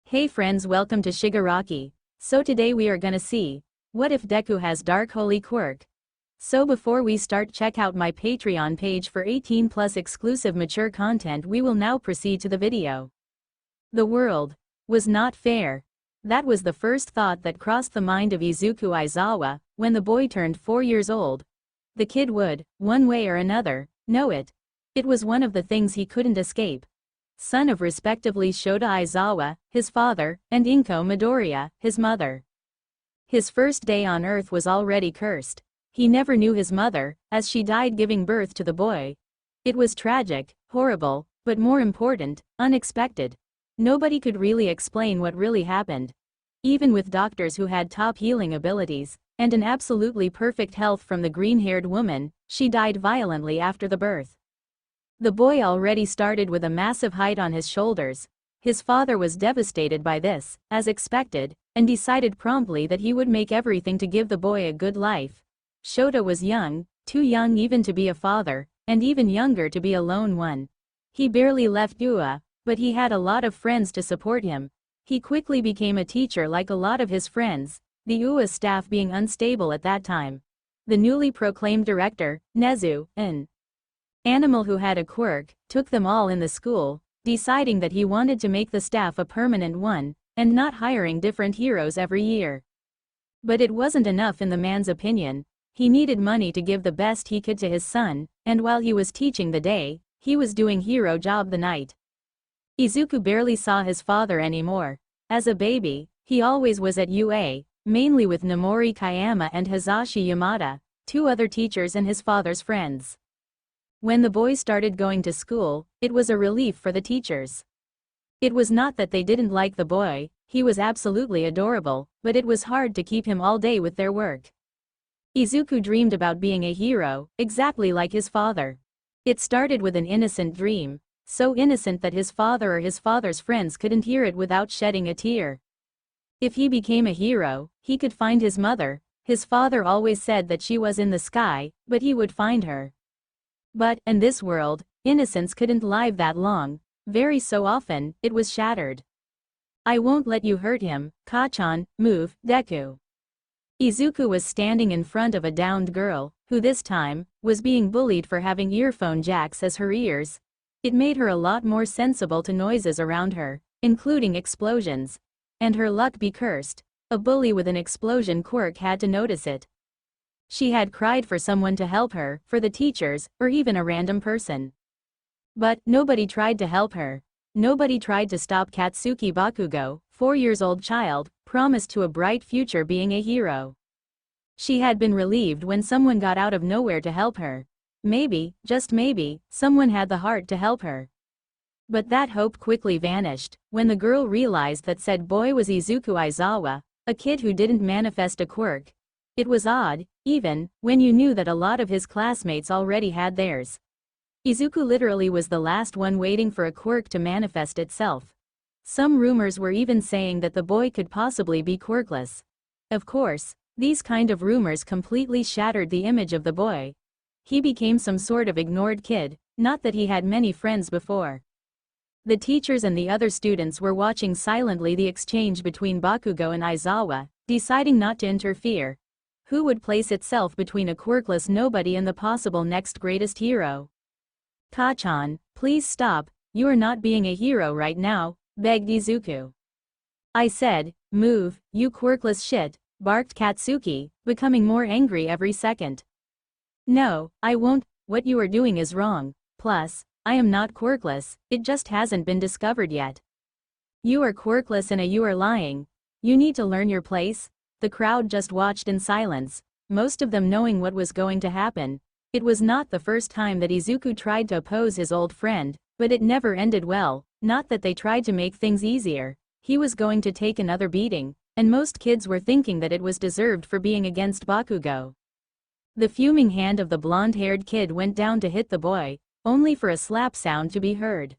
Hey friends, welcome to SHIGARAKI. So today we are gonna see, what if Deku has dark holy quirk? So before we start, check out my Patreon page for 18+ exclusive mature content. We will now proceed to the video. The world was not fair. That was the first thought that crossed the mind of Izuku Aizawa when the boy turned 4 years old. The kid would, one way or another, know it. It was one of the things he couldn't escape. Son of respectively Shota Aizawa, his father, and Inko Midoriya, his mother. His first day on Earth was already cursed. He never knew his mother, as she died giving birth to the boy. It was tragic, horrible, but more important, unexpected. Nobody could really explain what really happened. Even with doctors who had top healing abilities, and an absolutely perfect health from the green-haired woman, she died violently after the birth. The boy already started with a massive height on his shoulders. His father was devastated by this, as expected, and decided promptly that he would make everything to give the boy a good life. Shota was young, too young even to be a father, and even younger to be a lone one. He barely left UA, but he had a lot of friends to support him. He quickly became a teacher like a lot of his friends, the UA staff being unstable at that time. The newly proclaimed director, Nezu, an animal who had a quirk, took them all in the school, deciding that he wanted to make the staff a permanent one, and not hiring different heroes every year. But it wasn't enough in the man's opinion. He needed money to give the best he could to his son, and while he was teaching the day, he was doing hero job the night. Izuku barely saw his father anymore. As a baby, he always was at UA, mainly with Namori Kayama and Hisashi Yamada, 2 other teachers and his father's friends. When the boy started going to school, it was a relief for the teachers. It was not that they didn't like the boy, he was absolutely adorable, but it was hard to keep him all day with their work. Izuku dreamed about being a hero, exactly like his father. It started with an innocent dream, so innocent that his father or his father's friends couldn't hear it without shedding a tear. If he became a hero, he could find his mother. His father always said that she was in the sky, but he would find her. But, in this world, innocence couldn't live that long. Very so often, it was shattered. I won't let you hurt him, Kachan, move, Deku. Izuku was standing in front of a downed girl, who this time, was being bullied for having earphone jacks as her ears. It made her a lot more sensible to noises around her, including explosions. And her luck be cursed. A bully with an explosion quirk had to notice it. She had cried for someone to help her, for the teachers, or even a random person. But, nobody tried to help her. Nobody tried to stop Katsuki Bakugo, 4-year-old child, promised to a bright future being a hero. She had been relieved when someone got out of nowhere to help her. Maybe, just maybe, someone had the heart to help her. But that hope quickly vanished, when the girl realized that said boy was Izuku Aizawa, a kid who didn't manifest a quirk. It was odd, even, when you knew that a lot of his classmates already had theirs. Izuku literally was the last one waiting for a quirk to manifest itself. Some rumors were even saying that the boy could possibly be quirkless. Of course, these kind of rumors completely shattered the image of the boy. He became some sort of ignored kid, not that he had many friends before. The teachers and the other students were watching silently the exchange between Bakugo and Aizawa, deciding not to interfere. Who would place itself between a quirkless nobody and the possible next greatest hero? Kachan, please stop, you are not being a hero right now, begged Izuku. I said, move, you quirkless shit, barked Katsuki, becoming more angry every second. No, I won't, what you are doing is wrong, plus, I am not quirkless, it just hasn't been discovered yet. You are quirkless and you are lying. You need to learn your place. The crowd just watched in silence, most of them knowing what was going to happen. It was not the first time that Izuku tried to oppose his old friend, but it never ended well, not that they tried to make things easier. He was going to take another beating, and most kids were thinking that it was deserved for being against Bakugo. The fuming hand of the blonde-haired kid went down to hit the boy, only for a slap sound to be heard.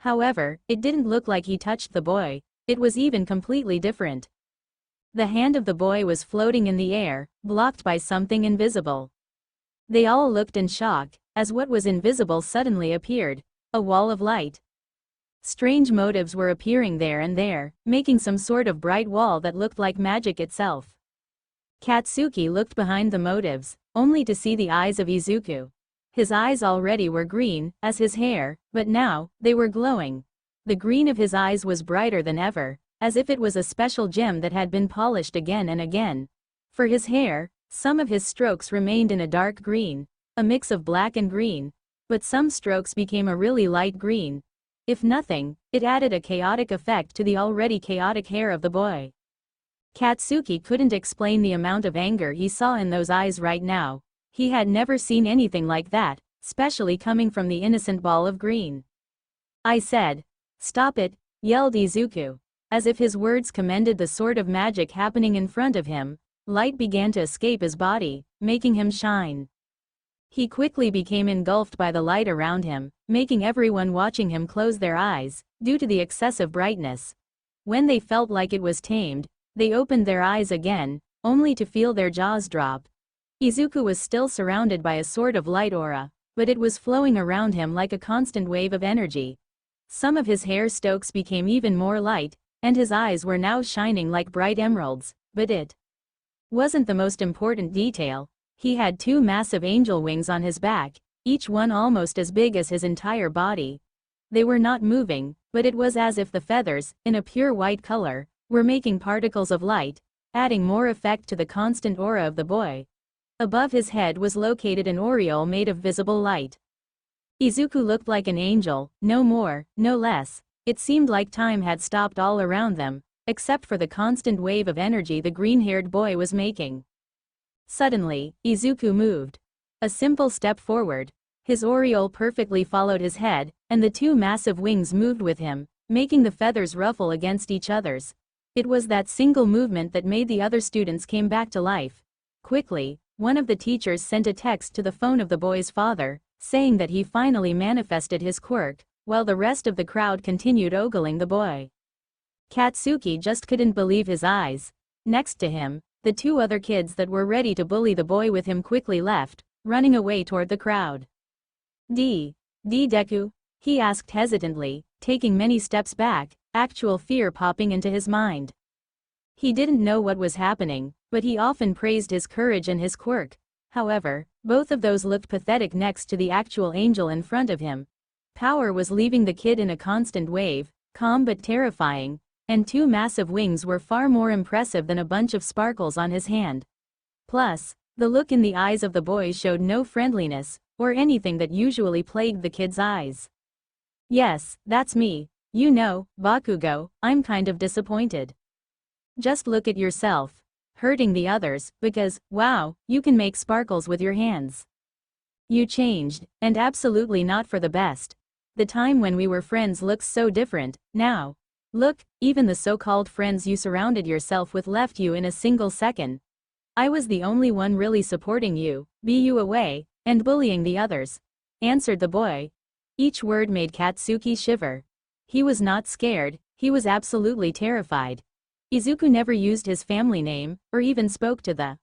However, it didn't look like he touched the boy, it was even completely different. The hand of the boy was floating in the air, blocked by something invisible. They all looked in shock, as what was invisible suddenly appeared, a wall of light. Strange motifs were appearing there and there, making some sort of bright wall that looked like magic itself. Katsuki looked behind the motifs, only to see the eyes of Izuku. His eyes already were green, as his hair, but now, they were glowing. The green of his eyes was brighter than ever, as if it was a special gem that had been polished again and again. For his hair, some of his strokes remained in a dark green, a mix of black and green, but some strokes became a really light green. If nothing, it added a chaotic effect to the already chaotic hair of the boy. Katsuki couldn't explain the amount of anger he saw in those eyes right now. He had never seen anything like that, especially coming from the innocent ball of green. I said. Stop it, yelled Izuku. As if his words commended the sort of magic happening in front of him, light began to escape his body, making him shine. He quickly became engulfed by the light around him, making everyone watching him close their eyes, due to the excessive brightness. When they felt like it was tamed, they opened their eyes again, only to feel their jaws drop. Izuku was still surrounded by a sort of light aura, but it was flowing around him like a constant wave of energy. Some of his hair stokes became even more light, and his eyes were now shining like bright emeralds, but it wasn't the most important detail. He had 2 massive angel wings on his back, each one almost as big as his entire body. They were not moving, but it was as if the feathers, in a pure white color, were making particles of light, adding more effect to the constant aura of the boy. Above his head was located an aureole made of visible light. Izuku looked like an angel, no more, no less. It seemed like time had stopped all around them, except for the constant wave of energy the green-haired boy was making. Suddenly, Izuku moved. A simple step forward. His aureole perfectly followed his head, and the 2 massive wings moved with him, making the feathers ruffle against each other's. It was that single movement that made the other students came back to life. Quickly, one of the teachers sent a text to the phone of the boy's father, saying that he finally manifested his quirk, while the rest of the crowd continued ogling the boy. Katsuki just couldn't believe his eyes. Next to him, the 2 other kids that were ready to bully the boy with him quickly left, running away toward the crowd. Deku? He asked hesitantly, taking many steps back, actual fear popping into his mind. He didn't know what was happening, but he often praised his courage and his quirk. However, both of those looked pathetic next to the actual angel in front of him. Power was leaving the kid in a constant wave, calm but terrifying, and 2 massive wings were far more impressive than a bunch of sparkles on his hand. Plus, the look in the eyes of the boy showed no friendliness, or anything that usually plagued the kid's eyes. Yes, that's me. You know, Bakugo, I'm kind of disappointed. Just look at yourself. Hurting the others, because, wow, you can make sparkles with your hands. You changed, and absolutely not for the best. The time when we were friends looks so different, now. Look, even the so-called friends you surrounded yourself with left you in a single second. I was the only one really supporting you, you away, and bullying the others, answered the boy. Each word made Katsuki shiver. He was not scared, he was absolutely terrified. Izuku never used his family name, or even spoke to the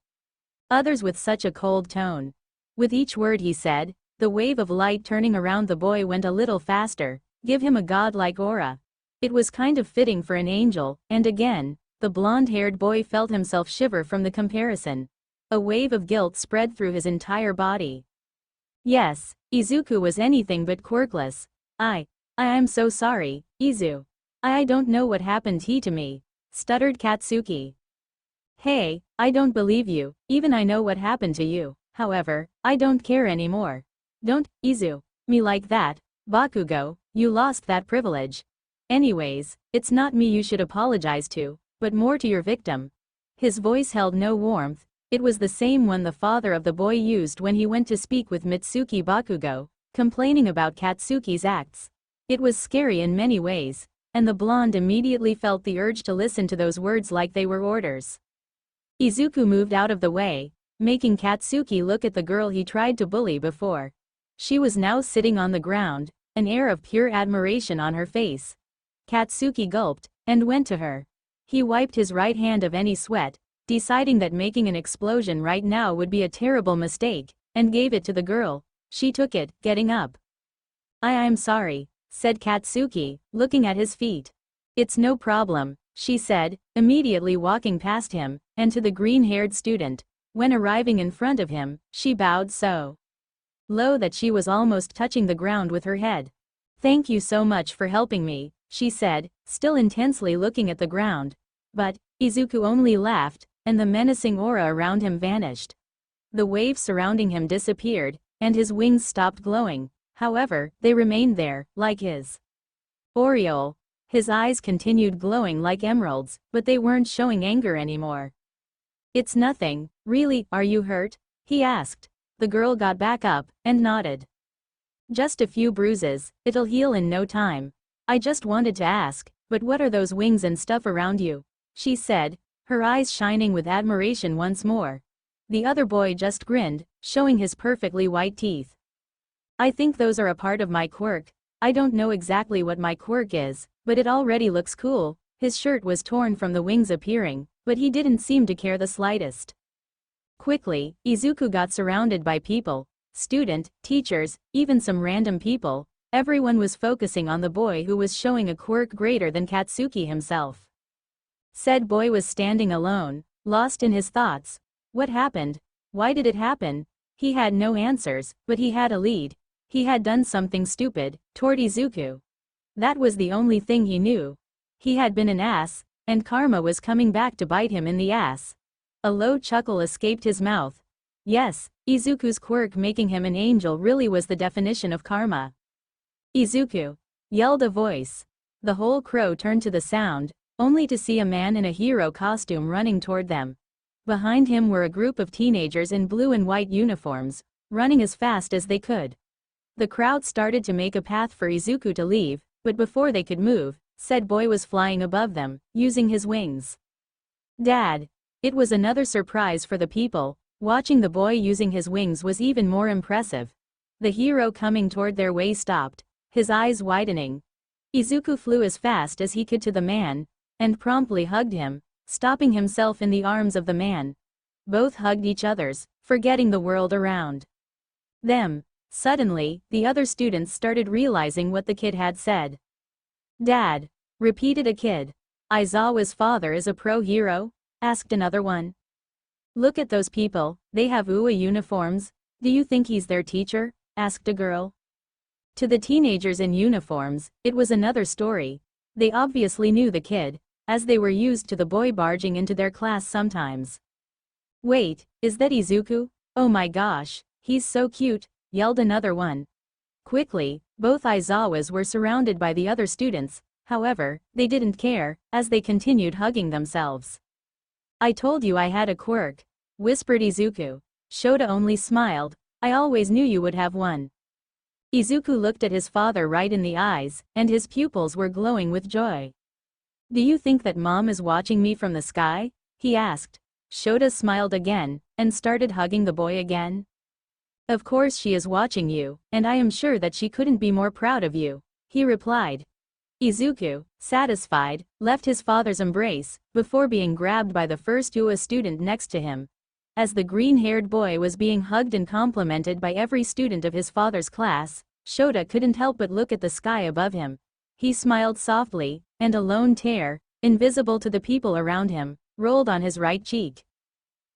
others with such a cold tone. With each word he said, the wave of light turning around the boy went a little faster, give him a godlike aura. It was kind of fitting for an angel, and again, the blonde-haired boy felt himself shiver from the comparison. A wave of guilt spread through his entire body. Yes, Izuku was anything but quirkless. I'm so sorry, Izu. I don't know what happened to me, stuttered Katsuki. Hey, I don't believe you, even I know what happened to you, however, I don't care anymore. Don't, Izu, me like that, Bakugo, you lost that privilege. Anyways, it's not me you should apologize to, but more to your victim. His voice held no warmth, it was the same one the father of the boy used when he went to speak with Mitsuki Bakugo, complaining about Katsuki's acts. It was scary in many ways, and the blonde immediately felt the urge to listen to those words like they were orders. Izuku moved out of the way, making Katsuki look at the girl he tried to bully before. She was now sitting on the ground, an air of pure admiration on her face. Katsuki gulped, and went to her. He wiped his right hand of any sweat, deciding that making an explosion right now would be a terrible mistake, and gave it to the girl. She took it, getting up. I'm sorry, said Katsuki, looking at his feet. It's no problem, she said, immediately walking past him, and to the green-haired student. When arriving in front of him, she bowed so low that she was almost touching the ground with her head. Thank you so much for helping me, she said, still intensely looking at the ground. But Izuku only laughed, and the menacing aura around him vanished. The waves surrounding him disappeared, and his wings stopped glowing. However, they remained there, like his aureole. His eyes continued glowing like emeralds, but they weren't showing anger anymore. It's nothing, really, are you hurt? He asked. The girl got back up, and nodded. Just a few bruises, it'll heal in no time. I just wanted to ask, but what are those wings and stuff around you? She said, her eyes shining with admiration once more. The other boy just grinned, showing his perfectly white teeth. I think those are a part of my quirk. I don't know exactly what my quirk is, but it already looks cool. His shirt was torn from the wings appearing, but he didn't seem to care the slightest. Quickly, Izuku got surrounded by people, student, teachers, even some random people. Everyone was focusing on the boy who was showing a quirk greater than Katsuki himself. Said boy was standing alone, lost in his thoughts. What happened? Why did it happen? He had no answers, but he had a lead. He had done something stupid, toward Izuku. That was the only thing he knew. He had been an ass, and karma was coming back to bite him in the ass. A low chuckle escaped his mouth. Yes, Izuku's quirk making him an angel really was the definition of karma. Izuku! Yelled a voice. The whole crow turned to the sound, only to see a man in a hero costume running toward them. Behind him were a group of teenagers in blue and white uniforms, running as fast as they could. The crowd started to make a path for Izuku to leave, but before they could move, said boy was flying above them, using his wings. Dad! It was another surprise for the people. Watching the boy using his wings was even more impressive. The hero coming toward their way stopped, his eyes widening. Izuku flew as fast as he could to the man, and promptly hugged him, stopping himself in the arms of the man. Both hugged each other's, forgetting the world around them. Suddenly, the other students started realizing what the kid had said. Dad, repeated a kid. Aizawa's father is a pro hero? Asked another one. Look at those people, they have UA uniforms. Do you think he's their teacher? Asked a girl. To the teenagers in uniforms, it was another story. They obviously knew the kid, as they were used to the boy barging into their class sometimes. Wait, is that Izuku? Oh my gosh, he's so cute, yelled another one. Quickly, both Aizawas were surrounded by the other students. However, they didn't care, as they continued hugging themselves. I told you I had a quirk, whispered Izuku. Shota only smiled. I always knew you would have one. Izuku looked at his father right in the eyes, and his pupils were glowing with joy. Do you think that mom is watching me from the sky? He asked. Shota smiled again, and started hugging the boy again. Of course she is watching you, and I am sure that she couldn't be more proud of you, he replied. Izuku, satisfied, left his father's embrace, before being grabbed by the first UA student next to him. As the green-haired boy was being hugged and complimented by every student of his father's class, Shota couldn't help but look at the sky above him. He smiled softly, and a lone tear, invisible to the people around him, rolled on his right cheek.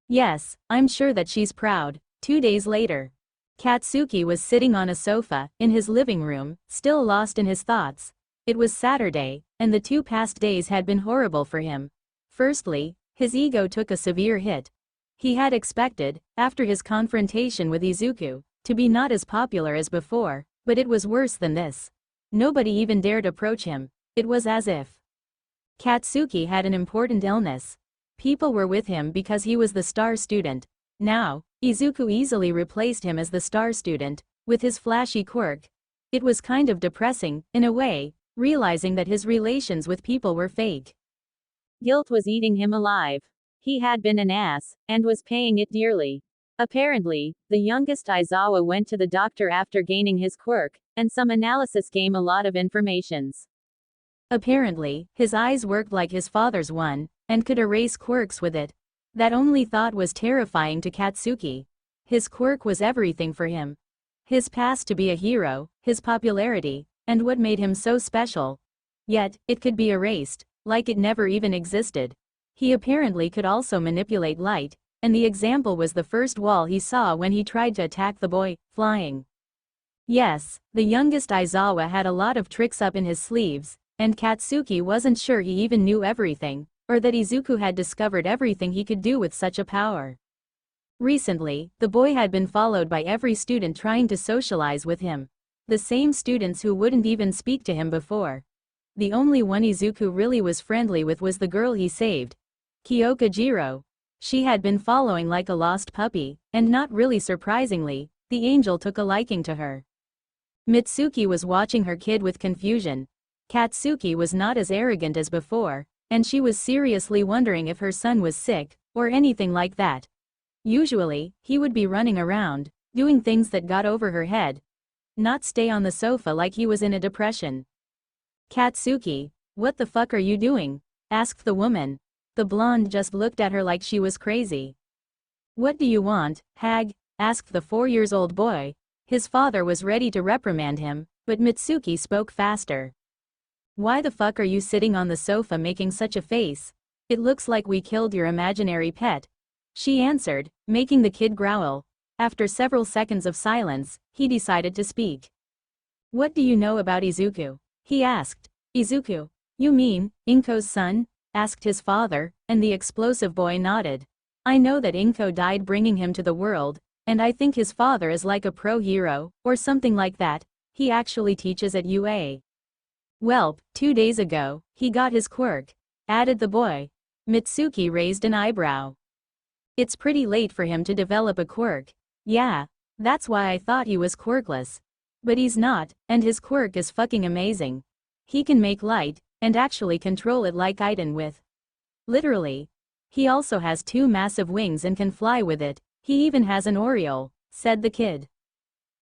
Yes, I'm sure that she's proud. 2 days later. Katsuki was sitting on a sofa, in his living room, still lost in his thoughts. It was Saturday, and the 2 past days had been horrible for him. Firstly, his ego took a severe hit. He had expected, after his confrontation with Izuku, to be not as popular as before, but it was worse than this. Nobody even dared approach him. It was as if Katsuki had an important illness. People were with him because he was the star student. Now, Izuku easily replaced him as the star student, with his flashy quirk. It was kind of depressing, in a way, realizing that his relations with people were fake. Guilt was eating him alive. He had been an ass, and was paying it dearly. Apparently, the youngest Aizawa went to the doctor after gaining his quirk, and some analysis gave a lot of informations. Apparently, his eyes worked like his father's one, and could erase quirks with it. That only thought was terrifying to Katsuki. His quirk was everything for him. His past to be a hero, his popularity, and what made him so special. Yet, it could be erased, like it never even existed. He apparently could also manipulate light, and the example was the first wall he saw when he tried to attack the boy, flying. Yes, the youngest Aizawa had a lot of tricks up in his sleeves, and Katsuki wasn't sure he even knew everything, or that Izuku had discovered everything he could do with such a power. Recently, the boy had been followed by every student trying to socialize with him. The same students who wouldn't even speak to him before. The only one Izuku really was friendly with was the girl he saved, Kyokujiro. She had been following like a lost puppy, and not really surprisingly, the angel took a liking to her. Mitsuki was watching her kid with confusion. Katsuki was not as arrogant as before, and she was seriously wondering if her son was sick, or anything like that. Usually, he would be running around, doing things that got over her head. Not stay on the sofa like he was in a depression. Katsuki, what the fuck are you doing? Asked the woman. The blonde just looked at her like she was crazy. What do you want, hag? Asked the 4-year-old boy. His father was ready to reprimand him, but Mitsuki spoke faster. Why the fuck are you sitting on the sofa making such a face? It looks like we killed your imaginary pet. She answered, making the kid growl. After several seconds of silence, he decided to speak. What do you know about Izuku? He asked. Izuku? You mean, Inko's son? Asked his father, and the explosive boy nodded. I know that Inko died bringing him to the world, and I think his father is like a pro-hero, or something like that. He actually teaches at UA. Welp, 2 days ago, he got his quirk, added the boy. Mitsuki raised an eyebrow. It's pretty late for him to develop a quirk. Yeah, that's why I thought he was quirkless. But he's not, and his quirk is fucking amazing. He can make light, and actually control it like Iden with. Literally. He also has 2 massive wings and can fly with it. He even has an aureole, said the kid.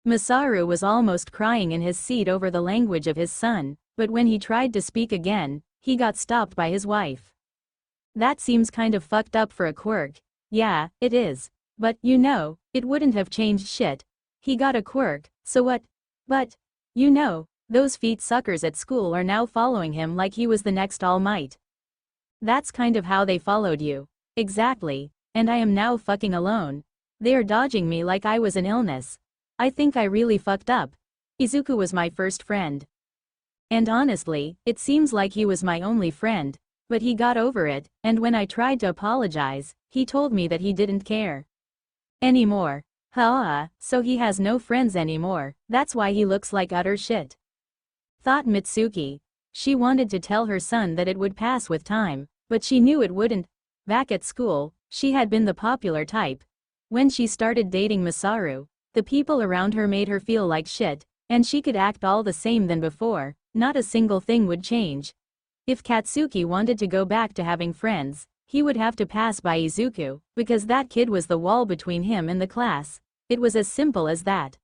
Masaru was almost crying in his seat over the language of his son, but when he tried to speak again, he got stopped by his wife. That seems kind of fucked up for a quirk. Yeah, it is. But, you know, it wouldn't have changed shit. He got a quirk, so what? But, you know, those feet suckers at school are now following him like he was the next All Might. That's kind of how they followed you. Exactly, and I am now fucking alone. They are dodging me like I was an illness. I think I really fucked up. Izuku was my first friend. And honestly, it seems like he was my only friend, but he got over it, and when I tried to apologize, he told me that he didn't care anymore. So he has no friends anymore, that's why he looks like utter shit. Thought Mitsuki. She wanted to tell her son that it would pass with time, but she knew it wouldn't. Back at school, she had been the popular type. When she started dating Masaru, the people around her made her feel like shit, and she could act all the same than before, not a single thing would change. If Katsuki wanted to go back to having friends, he would have to pass by Izuku, because that kid was the wall between him and the class. It was as simple as that.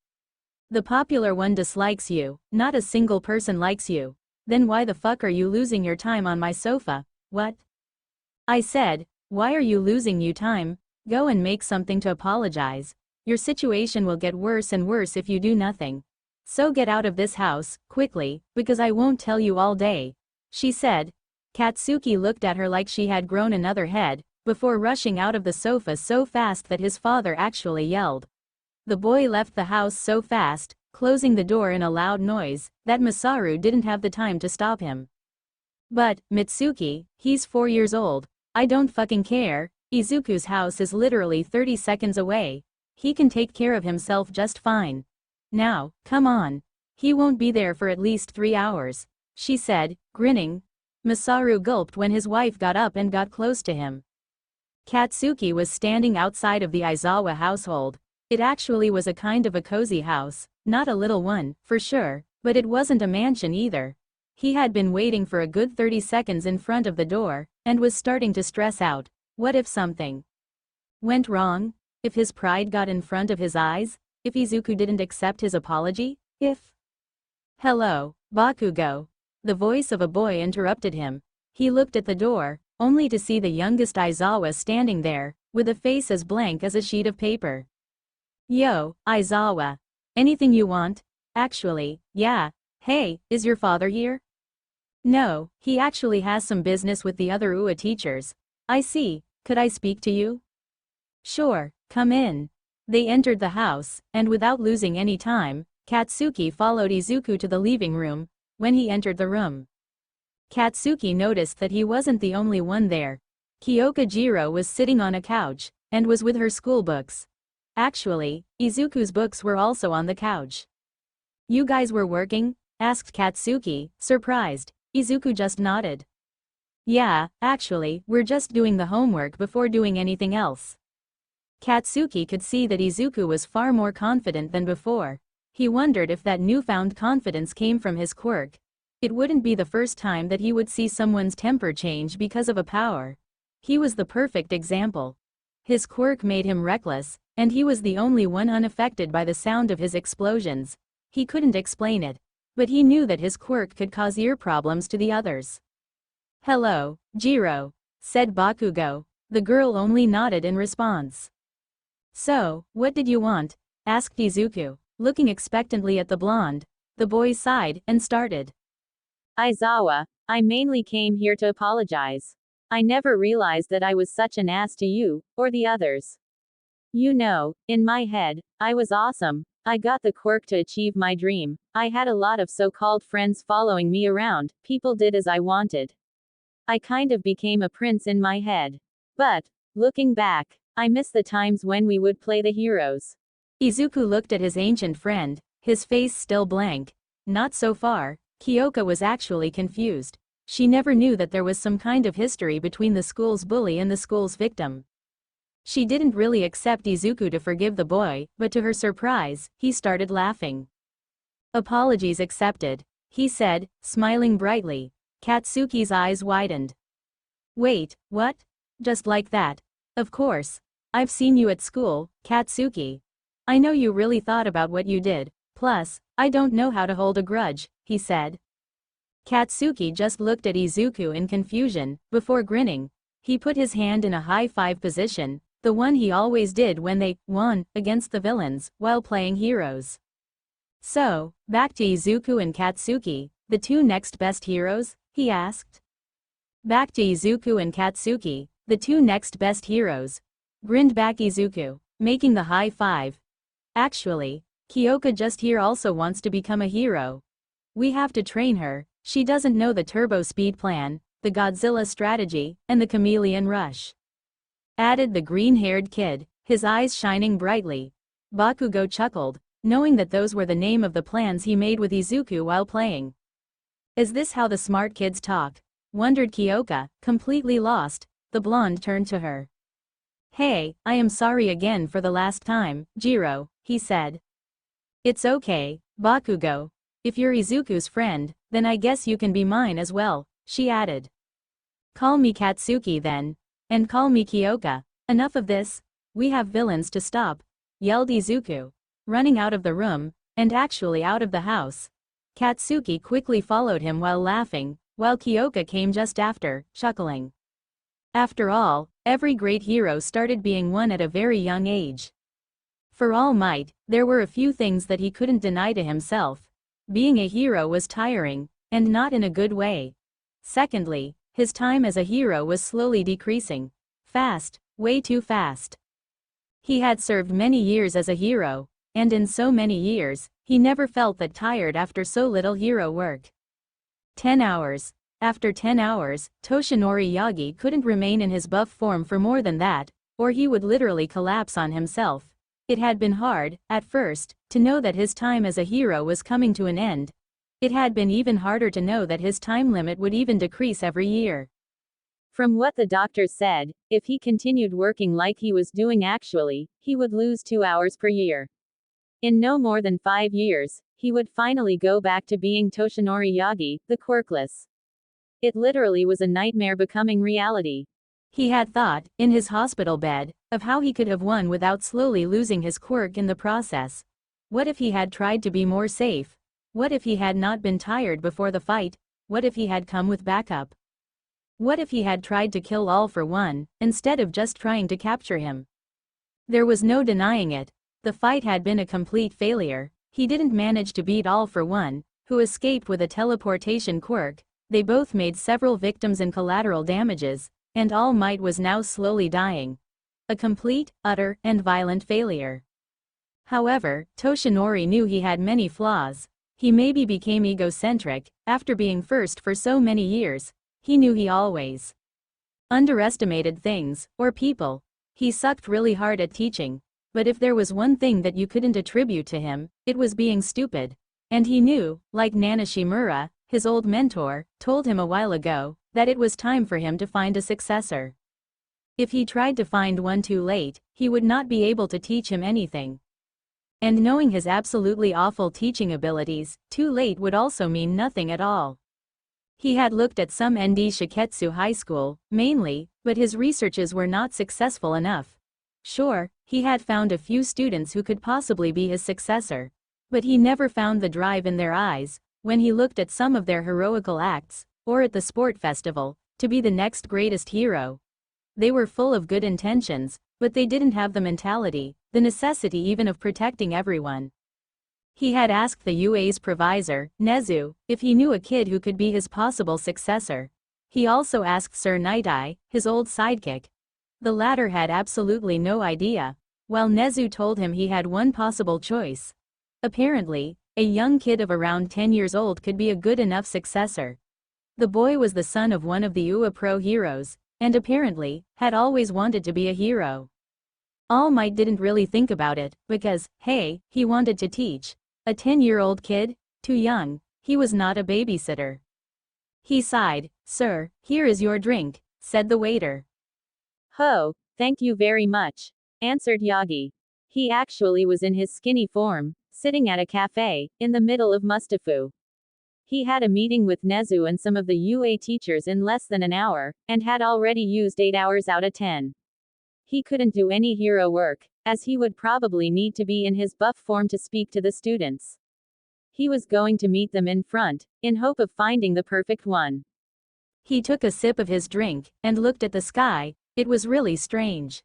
The popular one dislikes you, not a single person likes you. Then why the fuck are you losing your time on my sofa? What? I said, why are you losing your time? Go and make something to apologize. Your situation will get worse and worse if you do nothing. So get out of this house, quickly, because I won't tell you all day. She said. Katsuki looked at her like she had grown another head, before rushing out of the sofa so fast that his father actually yelled. The boy left the house so fast, closing the door in a loud noise, that Masaru didn't have the time to stop him. But, Mitsuki, he's 4 years old. I don't fucking care. Izuku's house is literally 30 seconds away. He can take care of himself just fine. Now, come on. He won't be there for at least 3 hours, she said, grinning. Masaru gulped when his wife got up and got close to him. Katsuki was standing outside of the Aizawa household. It actually was a kind of a cozy house, not a little one, for sure, but it wasn't a mansion either. He had been waiting for a good 30 seconds in front of the door, and was starting to stress out. What if something went wrong? If his pride got in front of his eyes? If Izuku didn't accept his apology? If... Hello, Bakugo. The voice of a boy interrupted him. He looked at the door, only to see the youngest Aizawa standing there, with a face as blank as a sheet of paper. Yo, Aizawa. Anything you want? Actually, yeah. Hey, is your father here? No, he actually has some business with the other UA teachers. I see, could I speak to you? Sure, come in. They entered the house, and without losing any time, Katsuki followed Izuku to the living room. When he entered the room, Katsuki noticed that he wasn't the only one there. Kyoka Jiro was sitting on a couch, and was with her school books. Actually, Izuku's books were also on the couch. You guys were working? Asked Katsuki, surprised. Izuku just nodded. Yeah, actually, we're just doing the homework before doing anything else. Katsuki could see that Izuku was far more confident than before. He wondered if that newfound confidence came from his quirk. It wouldn't be the first time that he would see someone's temper change because of a power. He was the perfect example. His quirk made him reckless, and he was the only one unaffected by the sound of his explosions. He couldn't explain it, but he knew that his quirk could cause ear problems to the others. Hello, Jiro, said Bakugo. The girl only nodded in response. So, what did you want? Asked Izuku, looking expectantly at the blonde. The boy sighed and started. Aizawa, I mainly came here to apologize. I never realized that I was such an ass to you, or the others. You know, in my head, I was awesome. I got the quirk to achieve my dream. I had a lot of so-called friends following me around, people did as I wanted. I kind of became a prince in my head. But, looking back, I miss the times when we would play the heroes. Izuku looked at his ancient friend, his face still blank. Not so far, Kyoka was actually confused. She never knew that there was some kind of history between the school's bully and the school's victim. She didn't really accept Izuku to forgive the boy, but to her surprise, he started laughing. Apologies accepted, he said, smiling brightly. Katsuki's eyes widened. Wait, what? Just like that? Of course. I've seen you at school, Katsuki. I know you really thought about what you did, plus, I don't know how to hold a grudge, he said. Katsuki just looked at Izuku in confusion, before grinning. He put his hand in a high-five position, the one he always did when they won against the villains while playing heroes. So, back to Izuku and Katsuki, the two next best heroes, he asked. Back to Izuku and Katsuki, the two next best heroes, grinned back Izuku, making the high five. Actually, Kyoka just here also wants to become a hero. We have to train her. She doesn't know the turbo speed plan, the Godzilla strategy, and the chameleon rush. Added the green-haired kid, his eyes shining brightly. Bakugo chuckled, knowing that those were the name of the plans he made with Izuku while playing. Is this how the smart kids talk? Wondered Kyoka, completely lost. The blonde turned to her. Hey, I am sorry again for the last time, Jiro, he said. It's okay, Bakugo. If you're Izuku's friend, then I guess you can be mine as well, she added. Call me Katsuki then. And call me Kyoka. Enough of this. We have villains to stop, yelled Izuku, running out of the room, and actually out of the house. Katsuki quickly followed him while laughing, while Kyoka came just after, chuckling. After all, every great hero started being one at a very young age. For All Might, there were a few things that he couldn't deny to himself. Being a hero was tiring, and not in a good way. Secondly, his time as a hero was slowly decreasing. Fast, way too fast. He had served many years as a hero, and in so many years, he never felt that tired after so little hero work. 10 hours. After 10 hours, Toshinori Yagi couldn't remain in his buff form for more than that, or he would literally collapse on himself. It had been hard, at first, to know that his time as a hero was coming to an end. It had been even harder to know that his time limit would even decrease every year. From what the doctors said, if he continued working like he was doing actually, he would lose 2 hours per year. In no more than 5 years, he would finally go back to being Toshinori Yagi, the quirkless. It literally was a nightmare becoming reality. He had thought, in his hospital bed, of how he could have won without slowly losing his quirk in the process. What if he had tried to be more safe? What if he had not been tired before the fight? What if he had come with backup? What if he had tried to kill All for One, instead of just trying to capture him? There was no denying it. The fight had been a complete failure. He didn't manage to beat All for One, who escaped with a teleportation quirk. They both made several victims and collateral damages, and All Might was now slowly dying. A complete, utter, and violent failure. However, Toshinori knew he had many flaws. He maybe became egocentric, after being first for so many years. He knew he always underestimated things, or people. He sucked really hard at teaching. But if there was one thing that you couldn't attribute to him, it was being stupid. And he knew, like Nana Shimura, his old mentor, told him a while ago, that it was time for him to find a successor. If he tried to find one too late, he would not be able to teach him anything. And knowing his absolutely awful teaching abilities, too late would also mean nothing at all. He had looked at some ND Shiketsu High School, mainly, but his researches were not successful enough. Sure, he had found a few students who could possibly be his successor. But he never found the drive in their eyes, when he looked at some of their heroical acts, or at the sport festival, to be the next greatest hero. They were full of good intentions, but they didn't have the mentality, the necessity even of protecting everyone. He had asked the UA's provisor, Nezu, if he knew a kid who could be his possible successor. He also asked Sir Night-Eye, his old sidekick. The latter had absolutely no idea, while Nezu told him he had one possible choice. Apparently, a young kid of around 10 years old could be a good enough successor. The boy was the son of one of the UA pro heroes, and apparently, had always wanted to be a hero. All Might didn't really think about it, because, hey, he wanted to teach. A 10-year-old kid? Too young. He was not a babysitter. He sighed. "Sir, here is your drink," said the waiter. "Ho, thank you very much," answered Yagi. He actually was in his skinny form, sitting at a cafe, in the middle of Mustafu. He had a meeting with Nezu and some of the UA teachers in less than an hour, and had already used 8 hours out of 10. He couldn't do any hero work, as he would probably need to be in his buff form to speak to the students. He was going to meet them in front, in hope of finding the perfect one. He took a sip of his drink, and looked at the sky. It was really strange.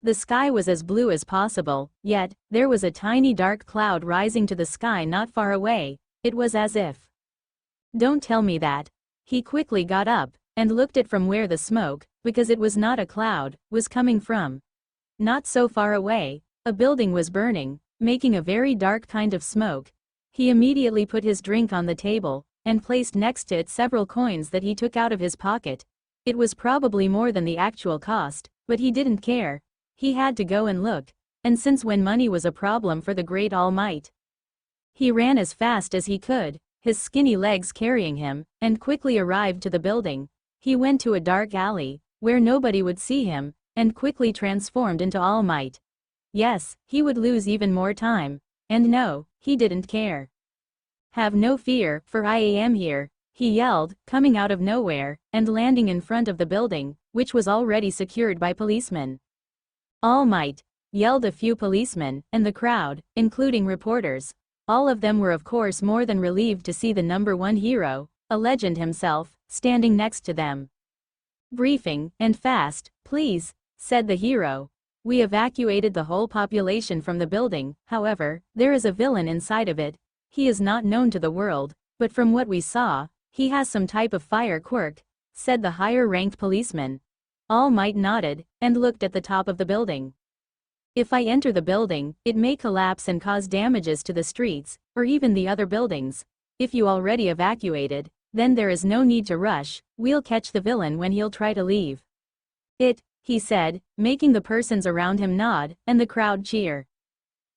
The sky was as blue as possible, yet, there was a tiny dark cloud rising to the sky not far away. It was as if... Don't tell me that. He quickly got up, and looked at from where the smoke, because it was not a cloud, was coming from. Not so far away, a building was burning, making a very dark kind of smoke. He immediately put his drink on the table, and placed next to it several coins that he took out of his pocket. It was probably more than the actual cost, but he didn't care. He had to go and look, and since when money was a problem for the great All Might. He ran as fast as he could, his skinny legs carrying him, and quickly arrived to the building. He went to a dark alley, where nobody would see him, and quickly transformed into All Might. Yes, he would lose even more time. And no, he didn't care. "Have no fear, for I am here," he yelled, coming out of nowhere, and landing in front of the building, which was already secured by policemen. "All Might!" yelled a few policemen, and the crowd, including reporters. All of them were of course more than relieved to see the #1 hero, a legend himself, standing next to them. "Briefing, and fast, please," said the hero. "We evacuated the whole population from the building, however, there is a villain inside of it. He is not known to the world, but from what we saw, he has some type of fire quirk," said the higher-ranked policeman. All Might nodded, and looked at the top of the building. "If I enter the building, it may collapse and cause damages to the streets, or even the other buildings. If you already evacuated, then there is no need to rush, we'll catch the villain when he'll try to leave." He said, making the persons around him nod, and the crowd cheer.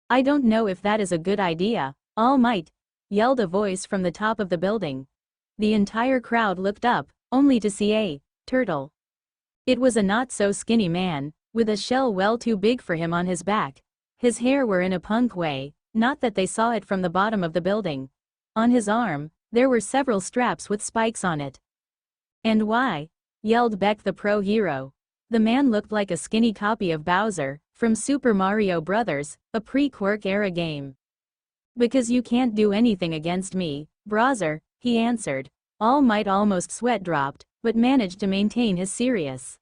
"I don't know if that is a good idea, All Might," yelled a voice from the top of the building. The entire crowd looked up, only to see a turtle. It was a not-so-skinny man, with a shell well too big for him on his back. His hair were in a punk way, not that they saw it from the bottom of the building. On his arm, there were several straps with spikes on it. "And why?" yelled Beck the pro hero. The man looked like a skinny copy of Bowser, from Super Mario Bros., a pre-Quirk era game. "Because you can't do anything against me, Browser," he answered. All Might almost sweat dropped, but managed to maintain his serious.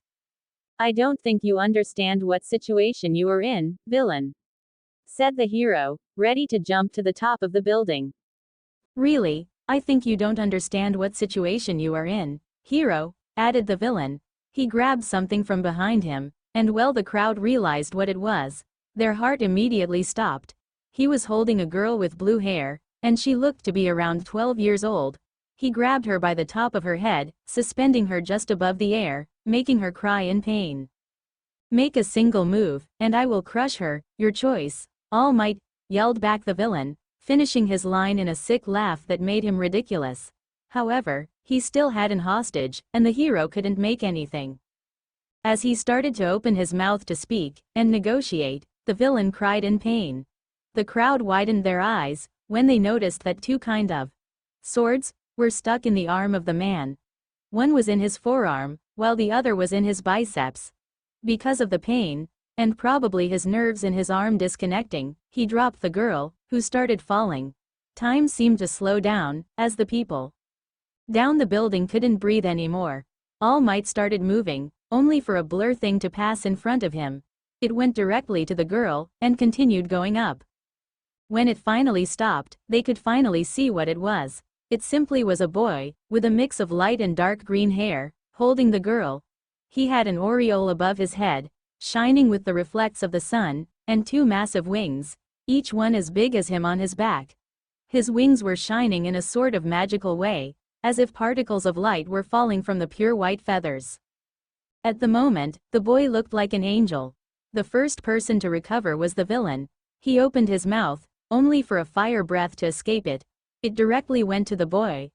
"I don't think you understand what situation you are in, villain," said the hero, ready to jump to the top of the building. Really, I think you don't understand what situation you are in, hero, added the villain. He grabbed something from behind him, and when the crowd realized what it was, their heart immediately stopped. He was holding a girl with blue hair, and she looked to be around 12 years old. He grabbed her by the top of her head, suspending her just above the air, making her cry in pain. Make a single move, and I will crush her, your choice. All Might, yelled back the villain, finishing his line in a sick laugh that made him ridiculous. However, he still had an hostage, and the hero couldn't make anything. As he started to open his mouth to speak and negotiate, the villain cried in pain. The crowd widened their eyes when they noticed that two kind of swords were stuck in the arm of the man. One was in his forearm, while the other was in his biceps. Because of the pain, and probably his nerves in his arm disconnecting, he dropped the girl, who started falling. Time seemed to slow down, as the people down the building couldn't breathe anymore. All Might started moving, only for a blur thing to pass in front of him. It went directly to the girl, and continued going up. When it finally stopped, they could finally see what it was. It simply was a boy, with a mix of light and dark green hair, holding the girl. He had an aureole above his head, shining with the reflects of the sun, and two massive wings, each one as big as him on his back. His wings were shining in a sort of magical way, as if particles of light were falling from the pure white feathers. At the moment, the boy looked like an angel. The first person to recover was the villain. He opened his mouth, only for a fire breath to escape it. It directly went to the boy.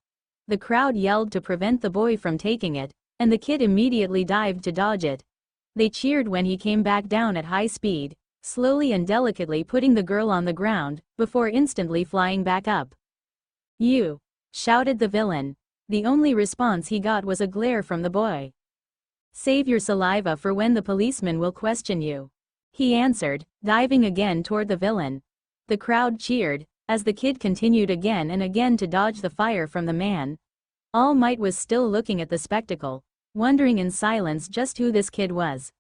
The crowd yelled to prevent the boy from taking it, and the kid immediately dived to dodge it. They cheered when he came back down at high speed, slowly and delicately putting the girl on the ground, before instantly flying back up. You! Shouted the villain. The only response he got was a glare from the boy. Save your saliva for when the policeman will question you. He answered, diving again toward the villain. The crowd cheered, as the kid continued again and again to dodge the fire from the man. All Might was still looking at the spectacle, wondering in silence just who this kid was.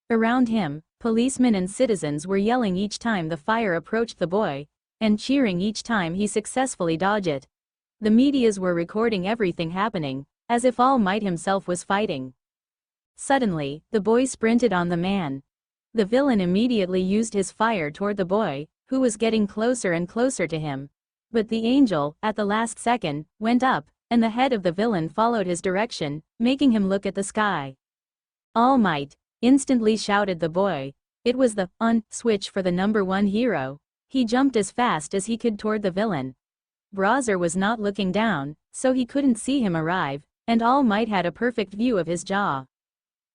Around him, policemen and citizens were yelling each time the fire approached the boy, and cheering each time he successfully dodged it. The medias were recording everything happening, as if All Might himself was fighting. Suddenly, the boy sprinted on the man. The villain immediately used his fire toward the boy, who was getting closer and closer to him. But the angel, at the last second, went up, and the head of the villain followed his direction, making him look at the sky. All Might! Instantly shouted the boy. It was the on switch for the #1 hero. He jumped as fast as he could toward the villain. Browser was not looking down, so he couldn't see him arrive, and All Might had a perfect view of his jaw.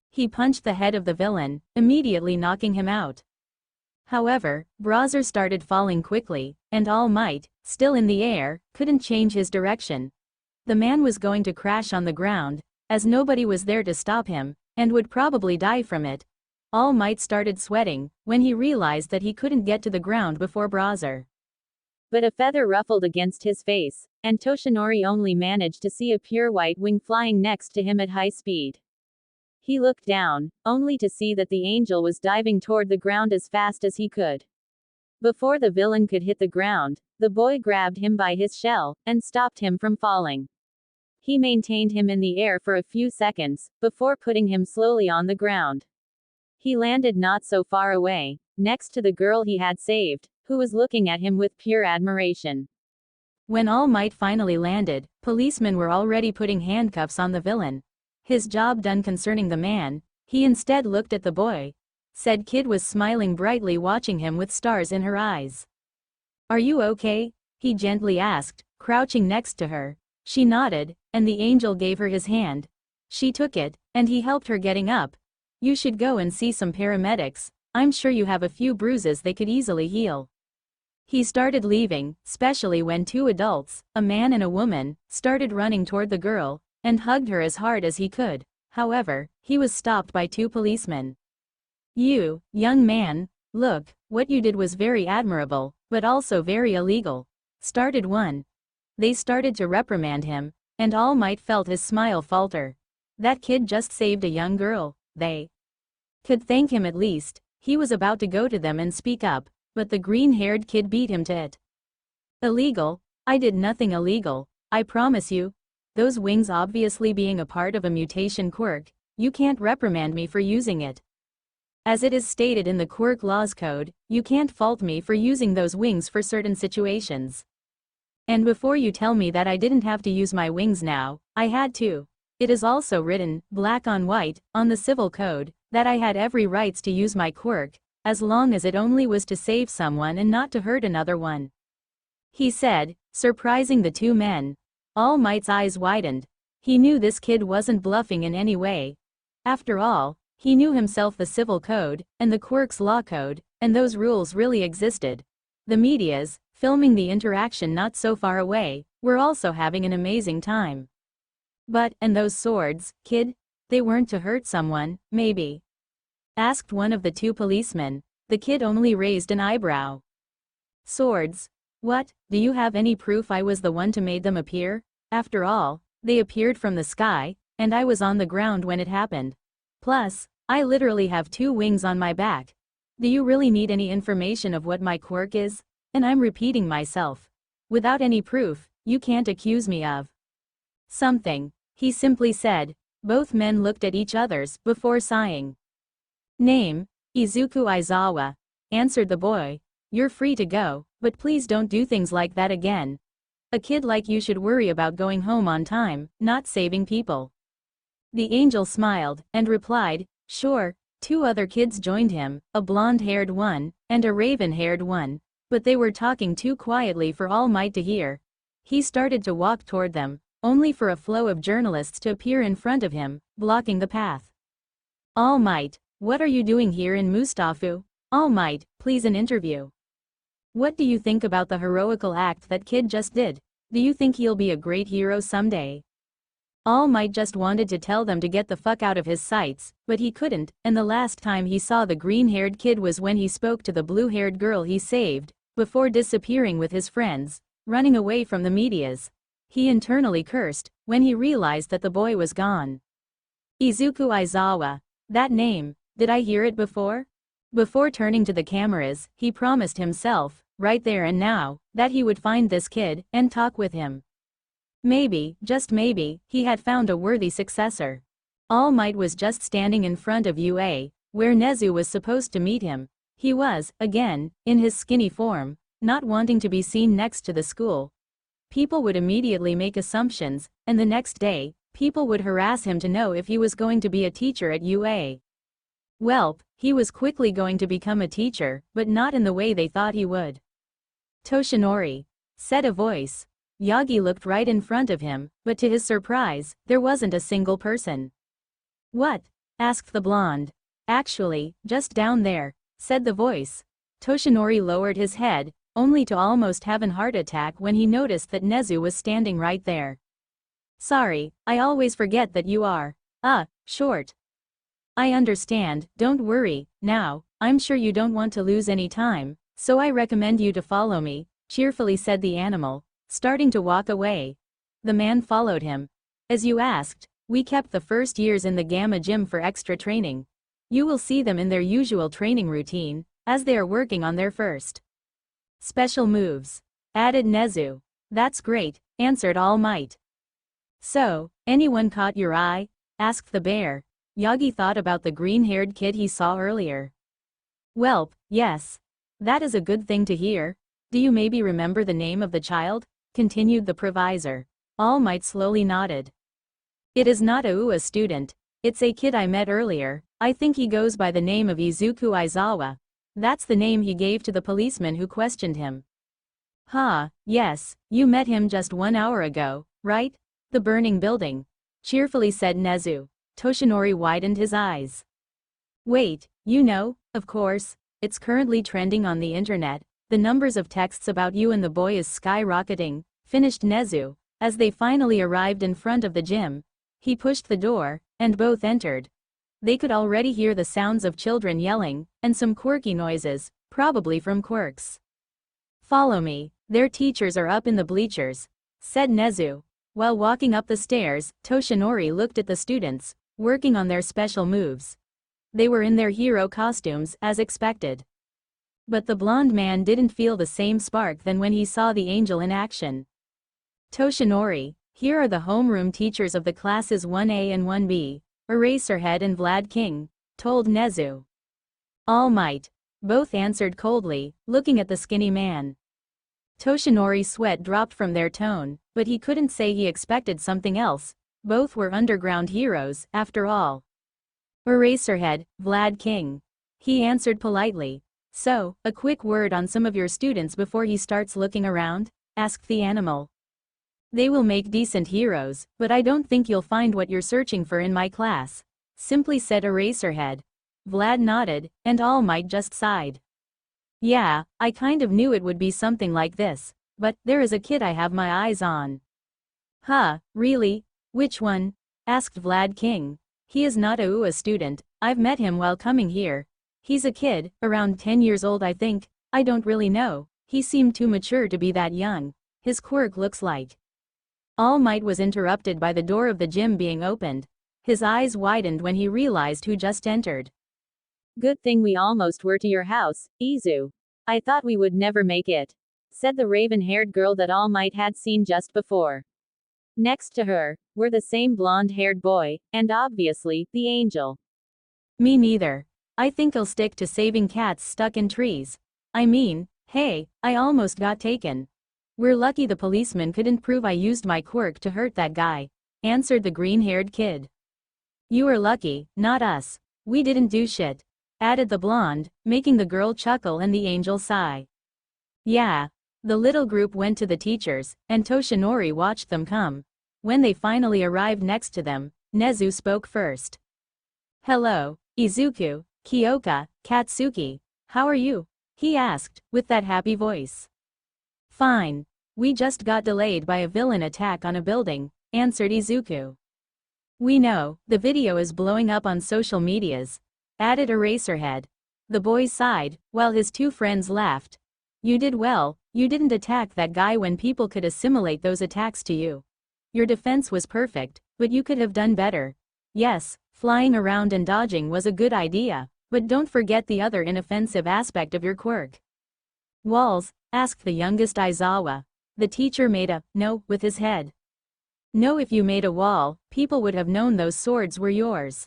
He punched the head of the villain, immediately knocking him out. However, Browser started falling quickly, and All Might, still in the air, couldn't change his direction. The man was going to crash on the ground, as nobody was there to stop him, and would probably die from it. All Might started sweating when he realized that he couldn't get to the ground before Browser. But a feather ruffled against his face, and Toshinori only managed to see a pure white wing flying next to him at high speed. He looked down, only to see that the angel was diving toward the ground as fast as he could. Before the villain could hit the ground, the boy grabbed him by his shell, and stopped him from falling. He maintained him in the air for a few seconds, before putting him slowly on the ground. He landed not so far away, next to the girl he had saved, who was looking at him with pure admiration. When All Might finally landed, policemen were already putting handcuffs on the villain. His job done concerning the man, he instead looked at the boy. Said kid was smiling brightly watching him with stars in her eyes. Are you okay? He gently asked, crouching next to her. She nodded, and the angel gave her his hand. She took it, and he helped her getting up. You should go and see some paramedics, I'm sure you have a few bruises they could easily heal. He started leaving, especially when two adults, a man and a woman, started running toward the girl, and hugged her as hard as he could. However, he was stopped by two policemen. You, young man, look, what you did was very admirable, but also very illegal. Started one. They started to reprimand him, and All Might felt his smile falter. That kid just saved a young girl, they could thank him at least. He was about to go to them and speak up, but the green-haired kid beat him to it. Illegal? I did nothing illegal, I promise you. Those wings obviously being a part of a mutation quirk, you can't reprimand me for using it. As it is stated in the Quirk Laws Code, you can't fault me for using those wings for certain situations. And before you tell me that I didn't have to use my wings now, I had to. It is also written, black on white, on the Civil Code, that I had every rights to use my quirk, as long as it only was to save someone and not to hurt another one. He said, surprising the two men. All Might's eyes widened. He knew this kid wasn't bluffing in any way. After all, he knew himself the Civil Code, and the Quirk's Law Code, and those rules really existed. The medias, filming the interaction not so far away, were also having an amazing time. But, and those swords, kid? They weren't to hurt someone, maybe? Asked one of the two policemen. The kid only raised an eyebrow. Swords? What, do you have any proof I was the one to made them appear? After all, they appeared from the sky, and I was on the ground when it happened. Plus, I literally have two wings on my back. Do you really need any information of what my quirk is? And I'm repeating myself. Without any proof, you can't accuse me of something, he simply said. Both men looked at each other's before sighing. Name, Izuku Aizawa, answered the boy. You're free to go, but please don't do things like that again. A kid like you should worry about going home on time, not saving people. The angel smiled, and replied, sure. Two other kids joined him, a blonde-haired one, and a raven-haired one, but they were talking too quietly for All Might to hear. He started to walk toward them, only for a flow of journalists to appear in front of him, blocking the path. All Might, what are you doing here in Mustafu? All Might, please an interview. What do you think about the heroical act that kid just did? Do you think he'll be a great hero someday? All Might just wanted to tell them to get the fuck out of his sights, but he couldn't, and the last time he saw the green-haired kid was when he spoke to the blue-haired girl he saved, before disappearing with his friends, running away from the medias. He internally cursed, when he realized that the boy was gone. Izuku Aizawa. That name, did I hear it before? Before turning to the cameras, he promised himself, right there and now, that he would find this kid, and talk with him. Maybe, just maybe, he had found a worthy successor. All Might was just standing in front of UA, where Nezu was supposed to meet him. He was, again, in his skinny form, not wanting to be seen next to the school. People would immediately make assumptions, and the next day, people would harass him to know if he was going to be a teacher at UA. Welp, he was quickly going to become a teacher, but not in the way they thought he would. Toshinori, said a voice. Yagi looked right in front of him, but to his surprise, there wasn't a single person. What? Asked the blonde. Actually, just down there, said the voice. Toshinori lowered his head, only to almost have an heart attack when he noticed that Nezu was standing right there. Sorry, I always forget that you are, short. I understand, don't worry. Now, I'm sure you don't want to lose any time, so I recommend you to follow me, cheerfully said the animal, starting to walk away. The man followed him. As you asked, we kept the first years in the Gamma Gym for extra training. You will see them in their usual training routine, as they are working on their first special moves, added Nezu. That's great, answered All Might. So, anyone caught your eye? Asked the bear. Yagi thought about the green-haired kid he saw earlier. Welp, yes. That is a good thing to hear. Do you maybe remember the name of the child? Continued the provisor. All Might slowly nodded. It is not a UA student. It's a kid I met earlier. I think he goes by the name of Izuku Aizawa. That's the name he gave to the policeman who questioned him. Yes, you met him just 1 hour ago, right? The burning building. Cheerfully said Nezu. Toshinori widened his eyes. Wait, you know, of course, it's currently trending on the internet. The numbers of texts about you and the boy is skyrocketing, finished Nezu, as they finally arrived in front of the gym. He pushed the door, and both entered. They could already hear the sounds of children yelling, and some quirky noises, probably from Quirks. Follow me, their teachers are up in the bleachers, said Nezu. While walking up the stairs, Toshinori looked at the students, working on their special moves. They were in their hero costumes, as expected. But the blonde man didn't feel the same spark than when he saw the angel in action. Toshinori, here are the homeroom teachers of the classes 1A and 1B, Eraserhead and Vlad King, told Nezu. All Might. Both answered coldly, looking at the skinny man. Toshinori's sweat dropped from their tone, but he couldn't say he expected something else. Both were underground heroes, after all. Eraserhead, Vlad King. He answered politely. So, a quick word on some of your students before he starts looking around? Asked the animal. They will make decent heroes, but I don't think you'll find what you're searching for in my class. Simply said Eraserhead. Vlad nodded, and All Might just sighed. Yeah, I kind of knew it would be something like this, but there is a kid I have my eyes on. Huh, really? Which one? Asked Vlad King. He is not a UA student, I've met him while coming here. He's a kid, around 10 years old I think, I don't really know, he seemed too mature to be that young. His quirk looks like. All Might was interrupted by the door of the gym being opened. His eyes widened when he realized who just entered. Good thing we almost were to your house, Izu. I thought we would never make it, said the raven-haired girl that All Might had seen just before. Next to her were the same blonde-haired boy, and obviously, the angel. Me neither. I think I'll stick to saving cats stuck in trees. I mean, hey, I almost got taken. We're lucky the policeman couldn't prove I used my quirk to hurt that guy, answered the green-haired kid. You are lucky, not us. We didn't do shit, added the blonde, making the girl chuckle and the angel sigh. Yeah. The little group went to the teachers, and Toshinori watched them come. When they finally arrived next to them, Nezu spoke first. Hello, Izuku, Kyoka, Katsuki, how are you? He asked, with that happy voice. Fine. We just got delayed by a villain attack on a building, answered Izuku. We know, the video is blowing up on social medias, added Eraserhead. The boy sighed, while his two friends laughed. You did well, you didn't attack that guy when people could assimilate those attacks to you. Your defense was perfect, but you could have done better. Yes, flying around and dodging was a good idea, but don't forget the other inoffensive aspect of your quirk. Walls? Asked the youngest Aizawa. The teacher made a no with his head. No, if you made a wall, people would have known those swords were yours.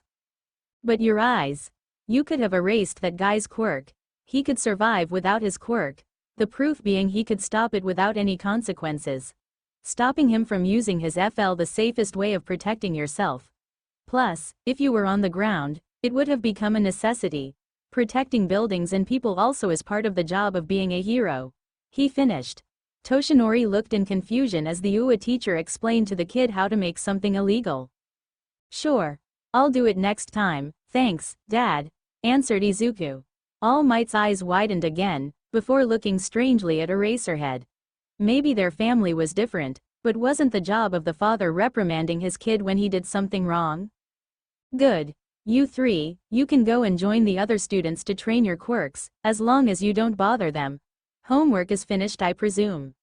But your eyes. You could have erased that guy's quirk. He could survive without his quirk. The proof being he could stop it without any consequences. Stopping him from using his FL the safest way of protecting yourself. Plus, if you were on the ground, it would have become a necessity. Protecting buildings and people also is part of the job of being a hero. He finished. Toshinori looked in confusion as the UA teacher explained to the kid how to make something illegal. Sure. I'll do it next time, thanks, Dad, answered Izuku. All Might's eyes widened again, before looking strangely at Eraserhead. Maybe their family was different, but wasn't the job of the father reprimanding his kid when he did something wrong? Good. You three, you can go and join the other students to train your quirks, as long as you don't bother them. Homework is finished, I presume.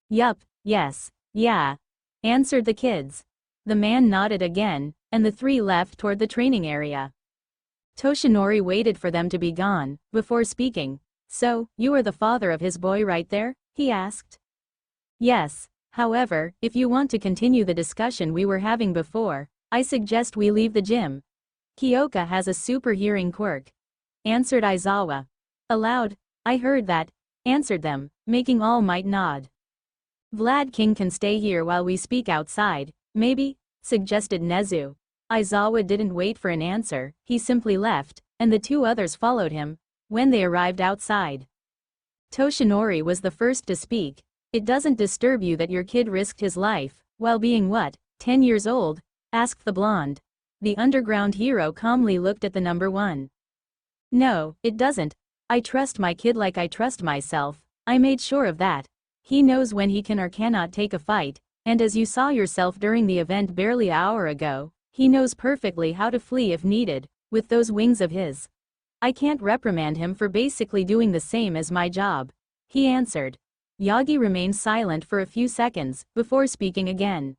Yup, yes, yeah, answered the kids. The man nodded again, and the three left toward the training area. Toshinori waited for them to be gone, before speaking. So, you are the father of his boy right there? He asked. Yes, however, if you want to continue the discussion we were having before, I suggest we leave the gym. Kyoka has a super hearing quirk, answered Aizawa. Aloud, I heard that, answered them, making All Might nod. Vlad King can stay here while we speak outside, maybe, suggested Nezu. Aizawa didn't wait for an answer, he simply left, and the two others followed him. When they arrived outside, Toshinori was the first to speak. It doesn't disturb you that your kid risked his life, while being what, 10 years old? Asked the blonde. The underground hero calmly looked at the number one. No, it doesn't. I trust my kid like I trust myself. I made sure of that. He knows when he can or cannot take a fight, and as you saw yourself during the event barely an hour ago, he knows perfectly how to flee if needed, with those wings of his. I can't reprimand him for basically doing the same as my job, he answered. Yagi remained silent for a few seconds, before speaking again.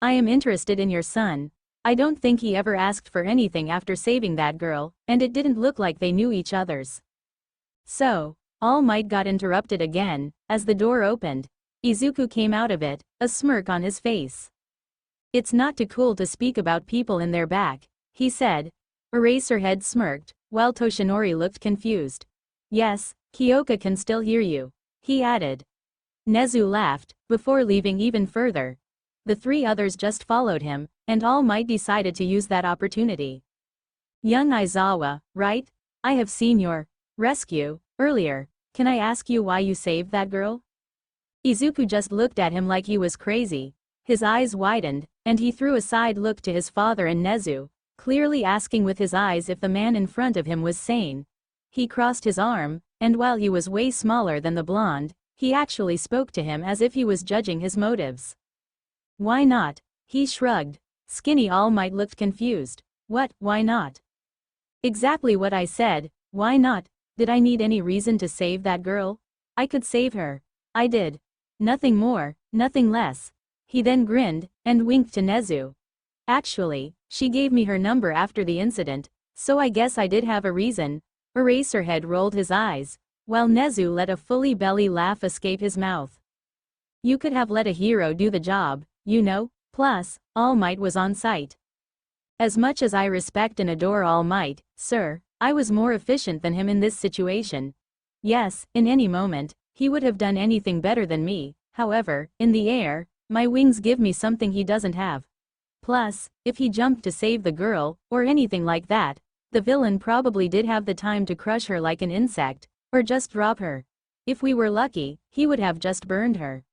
I am interested in your son. I don't think he ever asked for anything after saving that girl, and it didn't look like they knew each other's. So, All Might got interrupted again, as the door opened. Izuku came out of it, a smirk on his face. It's not too cool to speak about people in their back, he said. Eraserhead smirked, while Toshinori looked confused. Yes, Kyoka can still hear you, he added. Nezu laughed, before leaving even further. The three others just followed him, and All Might decided to use that opportunity. Young Aizawa, right? I have seen your rescue earlier. Can I ask you why you saved that girl? Izuku just looked at him like he was crazy. His eyes widened, and he threw a side look to his father and Nezu, clearly asking with his eyes if the man in front of him was sane. He crossed his arm, and while he was way smaller than the blonde, he actually spoke to him as if he was judging his motives. Why not? He shrugged. Skinny All Might looked confused. What, why not? Exactly what I said, why not? Did I need any reason to save that girl? I could save her. I did. Nothing more, nothing less. He then grinned, and winked to Nezu. Actually, she gave me her number after the incident, so I guess I did have a reason. Eraserhead rolled his eyes, while Nezu let a fully belly laugh escape his mouth. You could have let a hero do the job, you know, plus, All Might was on site. As much as I respect and adore All Might, sir, I was more efficient than him in this situation. Yes, in any moment, he would have done anything better than me, however, in the air, my wings give me something he doesn't have. Plus, if he jumped to save the girl, or anything like that, the villain probably did have the time to crush her like an insect, or just drop her. If we were lucky, he would have just burned her.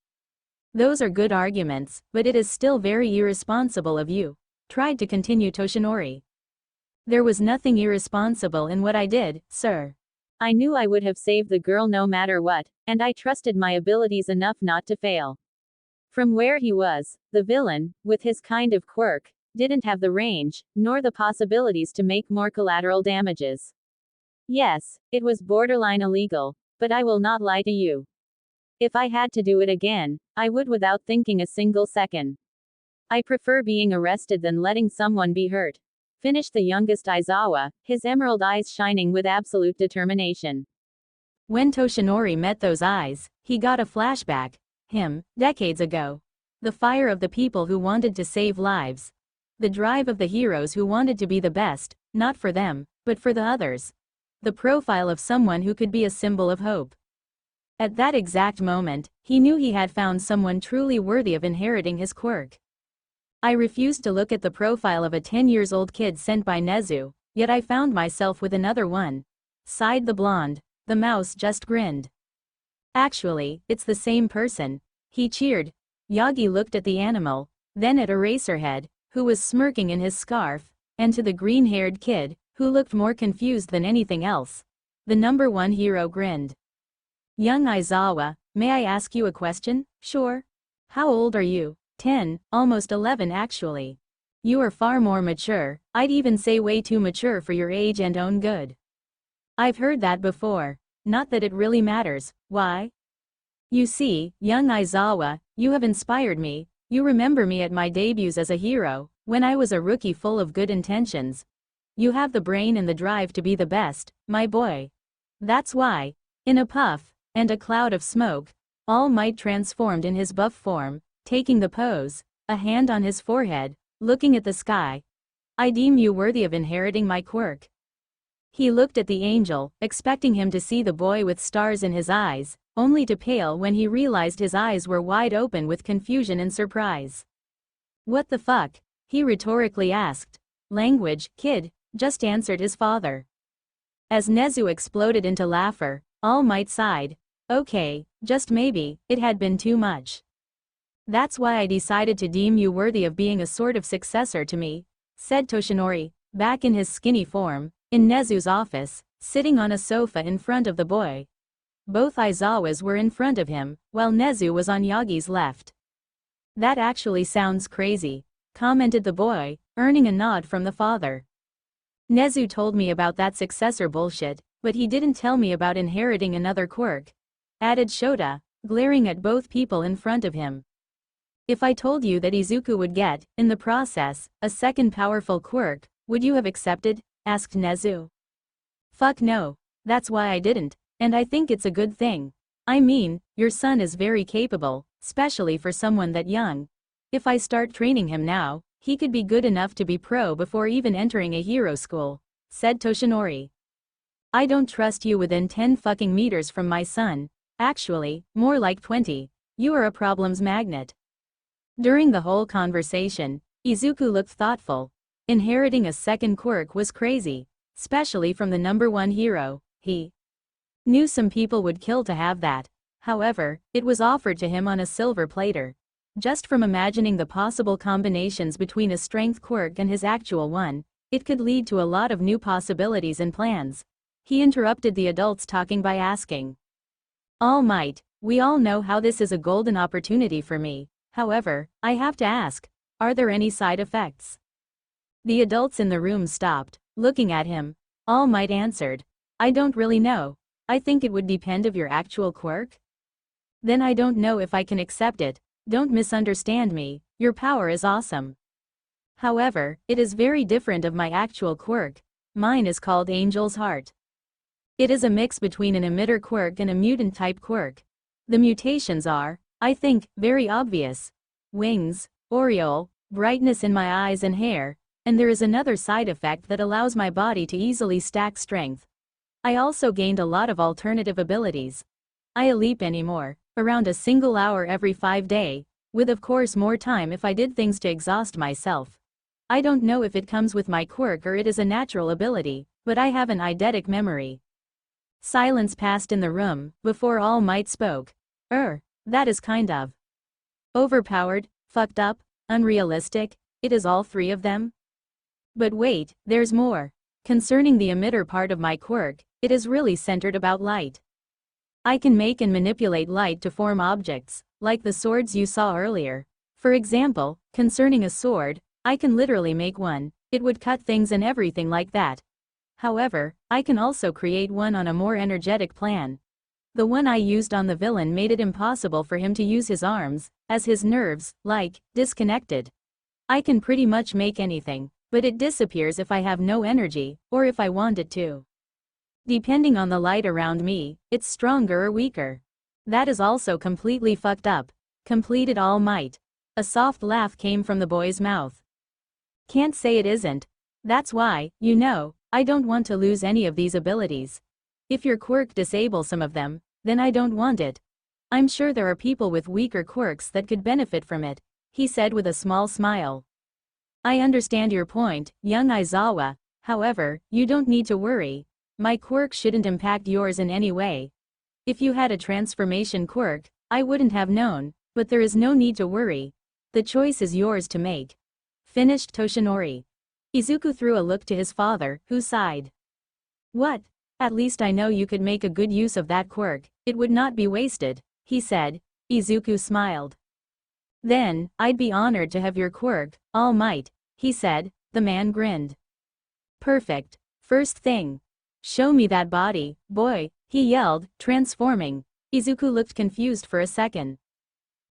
Those are good arguments, but it is still very irresponsible of you, tried to continue Toshinori. There was nothing irresponsible in what I did, sir. I knew I would have saved the girl no matter what, and I trusted my abilities enough not to fail. From where he was, the villain, with his kind of quirk, didn't have the range, nor the possibilities to make more collateral damages. Yes, it was borderline illegal, but I will not lie to you. If I had to do it again, I would without thinking a single second. I prefer being arrested than letting someone be hurt. Finished the youngest Aizawa, his emerald eyes shining with absolute determination. When Toshinori met those eyes, he got a flashback. Him, decades ago. The fire of the people who wanted to save lives. The drive of the heroes who wanted to be the best, not for them, but for the others. The profile of someone who could be a symbol of hope. At that exact moment, he knew he had found someone truly worthy of inheriting his quirk. I refused to look at the profile of a 10-year-old kid sent by Nezu, yet I found myself with another one. Sighed the blonde. The mouse just grinned. Actually, it's the same person. He cheered. Yagi looked at the animal, then at Eraserhead, who was smirking in his scarf, and to the green-haired kid, who looked more confused than anything else. The number one hero grinned. Young Aizawa, may I ask you a question? Sure. How old are you? 10, almost 11 actually. You are far more mature, I'd even say way too mature for your age and own good. I've heard that before. Not that it really matters, why? You see, young Aizawa, you have inspired me. You remember me at my debuts as a hero, when I was a rookie full of good intentions. You have the brain and the drive to be the best, my boy. That's why. In a puff, and a cloud of smoke, All Might transformed in his buff form, taking the pose, a hand on his forehead, looking at the sky. I deem you worthy of inheriting my quirk. He looked at the angel, expecting him to see the boy with stars in his eyes, only to pale when he realized his eyes were wide open with confusion and surprise. What the fuck? He rhetorically asked. Language, kid, just answered his father. As Nezu exploded into laughter, All Might sighed. Okay, just maybe, it had been too much. That's why I decided to deem you worthy of being a sort of successor to me, said Toshinori, back in his skinny form, in Nezu's office, sitting on a sofa in front of the boy. Both Aizawas were in front of him, while Nezu was on Yagi's left. That actually sounds crazy, commented the boy, earning a nod from the father. Nezu told me about that successor bullshit, but he didn't tell me about inheriting another quirk, added Shota, glaring at both people in front of him. If I told you that Izuku would get, in the process, a second powerful quirk, would you have accepted? Asked Nezu. Fuck no. That's why I didn't, and I think it's a good thing. I mean, your son is very capable, especially for someone that young. If I start training him now, he could be good enough to be pro before even entering a hero school, said Toshinori. I don't trust you within 10 fucking meters from my son. Actually, more like 20. You are a problems magnet. During the whole conversation, Izuku looked thoughtful. Inheriting a second quirk was crazy, especially from the number one hero. He knew some people would kill to have that. However, it was offered to him on a silver platter. Just from imagining the possible combinations between a strength quirk and his actual one, it could lead to a lot of new possibilities and plans. He interrupted the adults talking by asking, All Might, we all know how this is a golden opportunity for me. However, I have to ask, are there any side effects? The adults in the room stopped, looking at him. All Might answered, I don't really know. I think it would depend of your actual quirk. Then I don't know if I can accept it. Don't misunderstand me, your power is awesome. However, it is very different of my actual quirk. Mine is called Angel's Heart. It is a mix between an emitter quirk and a mutant-type quirk. The mutations are, I think, very obvious. Wings, aureole, brightness in my eyes and hair, and there is another side effect that allows my body to easily stack strength. I also gained a lot of alternative abilities. I leap anymore, around a single hour every 5 days, with of course more time if I did things to exhaust myself. I don't know if it comes with my quirk or it is a natural ability, but I have an eidetic memory. Silence passed in the room, before All Might spoke. That is kind of overpowered, fucked up, unrealistic, it is all three of them? But wait, there's more. Concerning the emitter part of my quirk, it is really centered about light. I can make and manipulate light to form objects, like the swords you saw earlier. For example, concerning a sword, I can literally make one, it would cut things and everything like that. However, I can also create one on a more energetic plan. The one I used on the villain made it impossible for him to use his arms, as his nerves, disconnected. I can pretty much make anything, but it disappears if I have no energy, or if I want it to. Depending on the light around me, it's stronger or weaker. That is also completely fucked up. Completed All Might. A soft laugh came from the boy's mouth. Can't say it isn't. That's why, I don't want to lose any of these abilities. If your quirk disables some of them, then I don't want it. I'm sure there are people with weaker quirks that could benefit from it, he said with a small smile. I understand your point, young Aizawa, however, you don't need to worry. My quirk shouldn't impact yours in any way. If you had a transformation quirk, I wouldn't have known, but there is no need to worry. The choice is yours to make. Finished Toshinori. Izuku threw a look to his father, who sighed. What? At least I know you could make a good use of that quirk, it would not be wasted, he said. Izuku smiled. Then, I'd be honored to have your quirk, All Might, he said. The man grinned. Perfect. First thing. Show me that body, boy, he yelled, transforming. Izuku looked confused for a second.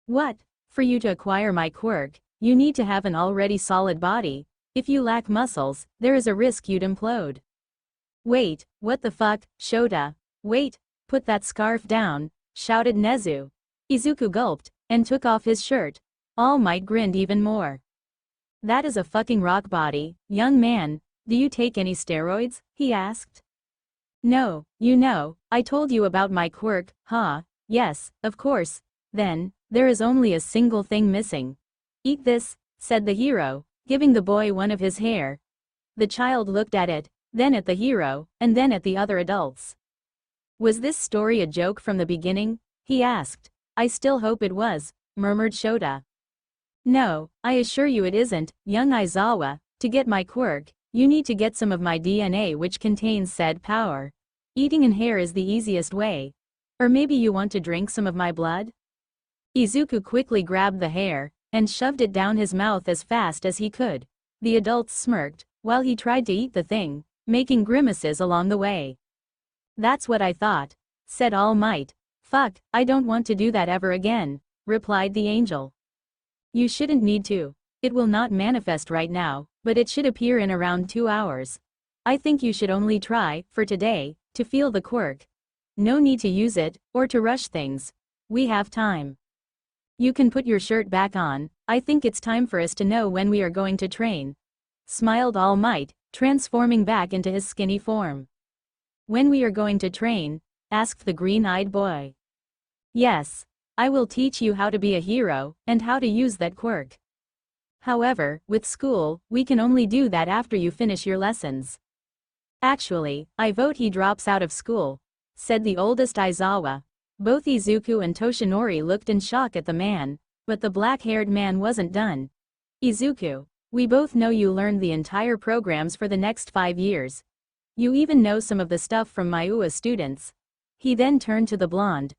What? For you to acquire my quirk, you need to have an already solid body. If you lack muscles, there is a risk you'd implode. Wait, what the fuck, Shota? Wait, put that scarf down, shouted Nezu. Izuku gulped, and took off his shirt. All Might grinned even more. That is a fucking rock body, young man. Do you take any steroids? He asked. No, I told you about my quirk, huh? Yes, of course. Then, there is only a single thing missing. Eat this, said the hero, giving the boy one of his hair. The child looked at it, then at the hero, and then at the other adults. Was this story a joke from the beginning? He asked. I still hope it was, murmured Shota. No, I assure you it isn't, young Aizawa. To get my quirk, you need to get some of my DNA which contains said power. Eating in hair is the easiest way. Or maybe you want to drink some of my blood? Izuku quickly grabbed the hair, and shoved it down his mouth as fast as he could. The adults smirked, while he tried to eat the thing, making grimaces along the way. That's what I thought, said All Might. Fuck, I don't want to do that ever again, replied the angel. You shouldn't need to. It will not manifest right now, but it should appear in around 2 hours. I think you should only try, for today, to feel the quirk. No need to use it, or to rush things. We have time. You can put your shirt back on, I think it's time for us to know when we are going to train. Smiled All Might, transforming back into his skinny form. When we are going to train? Asked the green-eyed boy. Yes. I will teach you how to be a hero, and how to use that quirk. However, with school, we can only do that after you finish your lessons. Actually, I vote he drops out of school, said the oldest Aizawa. Both Izuku and Toshinori looked in shock at the man, but the black-haired man wasn't done. Izuku, we both know you learned the entire programs for the next 5 years. You even know some of the stuff from Maiua students. He then turned to the blonde.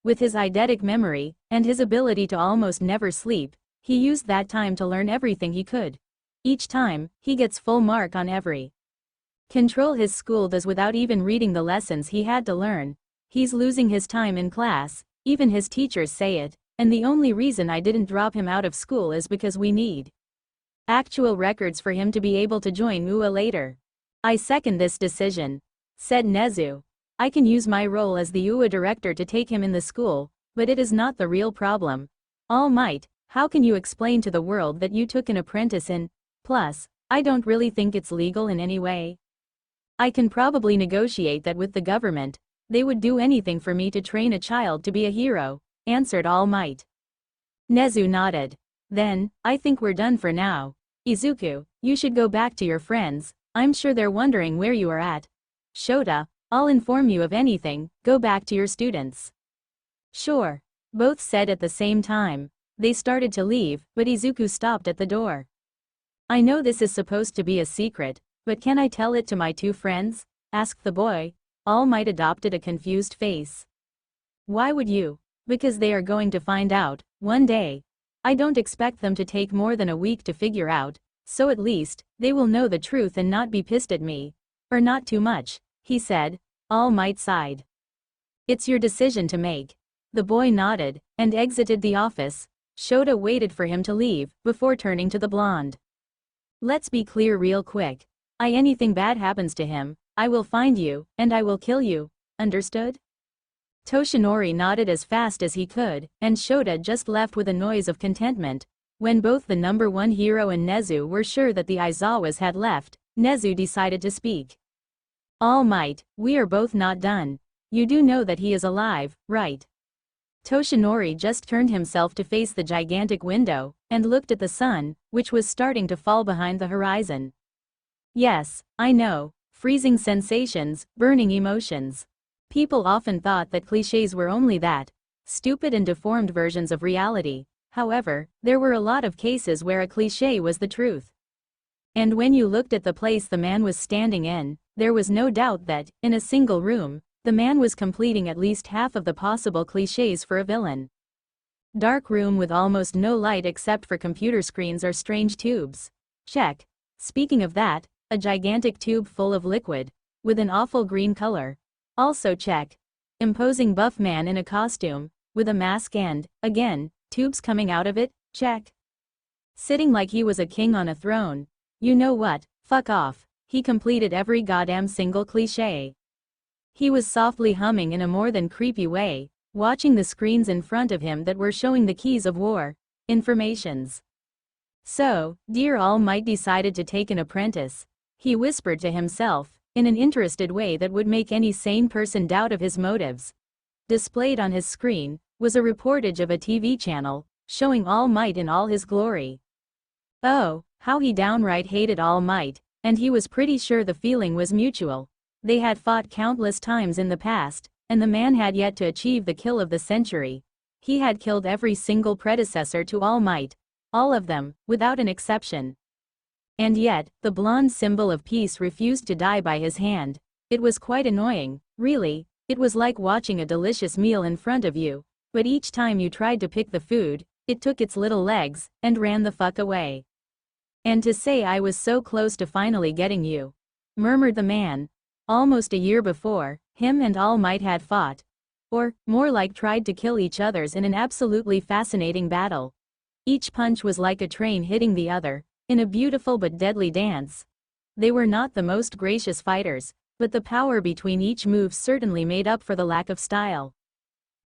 With his eidetic memory, and his ability to almost never sleep, he used that time to learn everything he could. Each time, he gets full mark on every control his school does without even reading the lessons he had to learn. He's losing his time in class, even his teachers say it, and the only reason I didn't drop him out of school is because we need actual records for him to be able to join UA later. I second this decision, said Nezu. I can use my role as the UA director to take him in the school, but it is not the real problem. All Might, how can you explain to the world that you took an apprentice in? Plus, I don't really think it's legal in any way. I can probably negotiate that with the government. They would do anything for me to train a child to be a hero, answered All Might. Nezu nodded. Then, I think we're done for now. Izuku, you should go back to your friends, I'm sure they're wondering where you are at. Shota, I'll inform you of anything, go back to your students. Sure. Both said at the same time. They started to leave, but Izuku stopped at the door. I know this is supposed to be a secret, but can I tell it to my 2 friends? Asked the boy. All Might adopted a confused face. Why would you? Because they are going to find out, one day. I don't expect them to take more than a week to figure out, so at least, they will know the truth and not be pissed at me. Or not too much, he said. All Might sighed. It's your decision to make. The boy nodded, and exited the office. Shota waited for him to leave, before turning to the blonde. Let's be clear real quick. Anything bad happens to him, I will find you, and I will kill you, understood? Toshinori nodded as fast as he could, and Shota just left with a noise of contentment. When both the number 1 hero and Nezu were sure that the Aizawas had left, Nezu decided to speak. All Might, we are both not done. You do know that he is alive, right? Toshinori just turned himself to face the gigantic window, and looked at the sun, which was starting to fall behind the horizon. Yes, I know. Freezing sensations, burning emotions. People often thought that clichés were only that. Stupid and deformed versions of reality. However, there were a lot of cases where a cliché was the truth. And when you looked at the place the man was standing in, there was no doubt that, in a single room, the man was completing at least half of the possible clichés for a villain. Dark room with almost no light except for computer screens or strange tubes. Check. Speaking of that, a gigantic tube full of liquid, with an awful green color. Also check. Imposing buff man in a costume, with a mask and, again, tubes coming out of it, check. Sitting like he was a king on a throne. You know what, fuck off. He completed every goddamn single cliché. He was softly humming in a more than creepy way, watching the screens in front of him that were showing the keys of war, informations. So, dear All Might decided to take an apprentice. He whispered to himself, in an interested way that would make any sane person doubt of his motives. Displayed on his screen, was a reportage of a TV channel, showing All Might in all his glory. Oh, how he downright hated All Might, and he was pretty sure the feeling was mutual. They had fought countless times in the past, and the man had yet to achieve the kill of the century. He had killed every single predecessor to All Might. All of them, without an exception. And yet, the blonde symbol of peace refused to die by his hand. It was quite annoying, really. It was like watching a delicious meal in front of you, but each time you tried to pick the food, it took its little legs, and ran the fuck away. And to say I was so close to finally getting you, murmured the man. Almost a year before, him and All Might had fought. Or, more like tried to kill each other's in an absolutely fascinating battle. Each punch was like a train hitting the other, in a beautiful but deadly dance. They were not the most gracious fighters, but the power between each move certainly made up for the lack of style.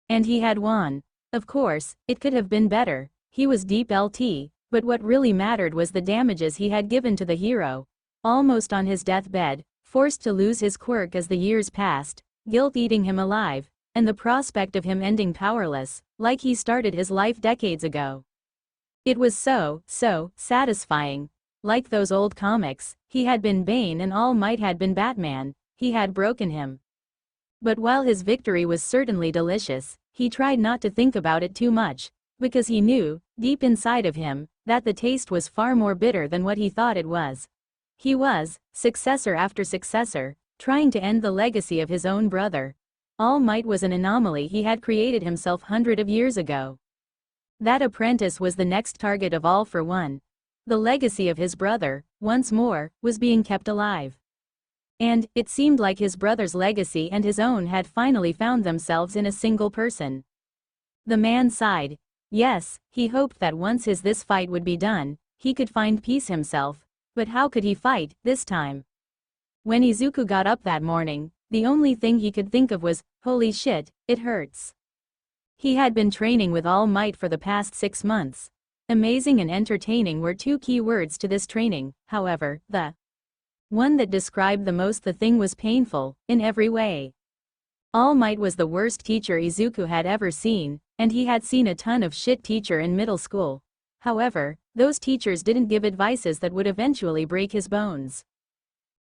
And he had won. Of course, it could have been better. He was deep LT, but what really mattered was the damages he had given to the hero. Almost on his deathbed, forced to lose his quirk as the years passed, guilt eating him alive, and the prospect of him ending powerless, like he started his life decades ago. It was so satisfying. Like those old comics, he had been Bane and All Might had been Batman. He had broken him. But while his victory was certainly delicious, he tried not to think about it too much, because he knew, deep inside of him, that the taste was far more bitter than what he thought it was. He was, successor after successor, trying to end the legacy of his own brother. All Might was an anomaly he had created himself hundreds of years ago. That apprentice was the next target of All for One. The legacy of his brother, once more, was being kept alive. And, it seemed like his brother's legacy and his own had finally found themselves in a single person. The man sighed. Yes, he hoped that once this fight would be done, he could find peace himself, but how could he fight, this time? When Izuku got up that morning, the only thing he could think of was, holy shit, it hurts. He had been training with All Might for the past 6 months. Amazing and entertaining were 2 key words to this training, however, the one that described the most the thing was painful, in every way. All Might was the worst teacher Izuku had ever seen, and he had seen a ton of shit teacher in middle school. However, those teachers didn't give advices that would eventually break his bones.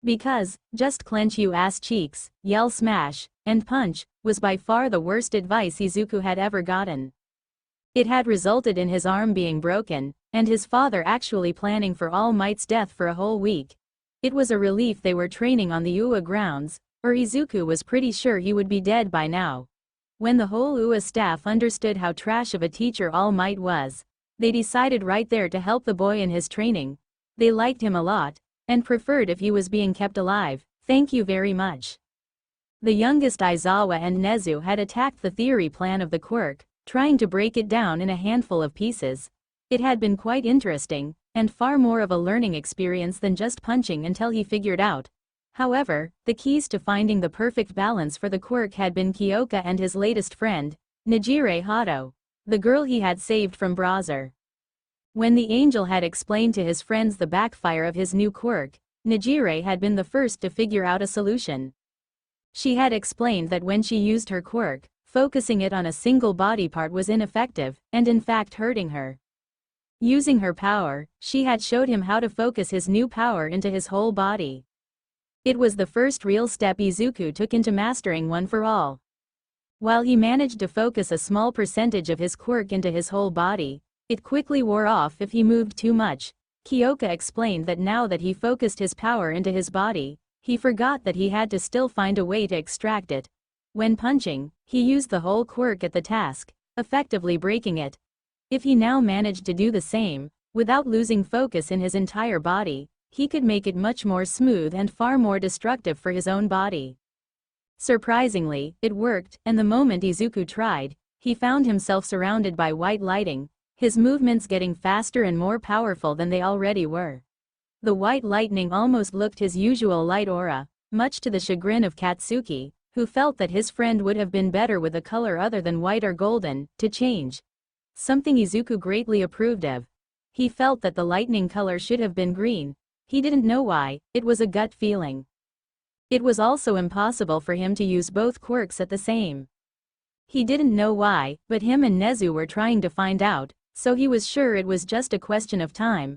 Because, just clench you ass cheeks, yell smash, and punch, was by far the worst advice Izuku had ever gotten. It had resulted in his arm being broken, and his father actually planning for All Might's death for a whole week. It was a relief they were training on the UA grounds, or Izuku was pretty sure he would be dead by now. When the whole UA staff understood how trash of a teacher All Might was, they decided right there to help the boy in his training. They liked him a lot, and preferred if he was being kept alive. Thank you very much. The youngest Aizawa and Nezu had attacked the theory plan of the quirk, trying to break it down in a handful of pieces. It had been quite interesting, and far more of a learning experience than just punching until he figured out. However, the keys to finding the perfect balance for the quirk had been Kyoka and his latest friend, Nijire Hato, the girl he had saved from Browser. When the angel had explained to his friends the backfire of his new quirk, Nijire had been the first to figure out a solution. She had explained that when she used her quirk, focusing it on a single body part was ineffective, and in fact hurting her. Using her power, she had showed him how to focus his new power into his whole body. It was the first real step Izuku took into mastering One for All. While he managed to focus a small percentage of his quirk into his whole body, it quickly wore off if he moved too much. Kyoka explained that now that he focused his power into his body, he forgot that he had to still find a way to extract it. When punching, he used the whole quirk at the task, effectively breaking it. If he now managed to do the same, without losing focus in his entire body, he could make it much more smooth and far more destructive for his own body. Surprisingly, it worked, and the moment Izuku tried, he found himself surrounded by white lighting, his movements getting faster and more powerful than they already were. The white lightning almost looked his usual light aura, much to the chagrin of Katsuki, who felt that his friend would have been better with a color other than white or golden, to change. Something Izuku greatly approved of. He felt that the lightning color should have been green. He didn't know why, it was a gut feeling. It was also impossible for him to use both quirks at the same. He didn't know why, but him and Nezu were trying to find out, so he was sure it was just a question of time.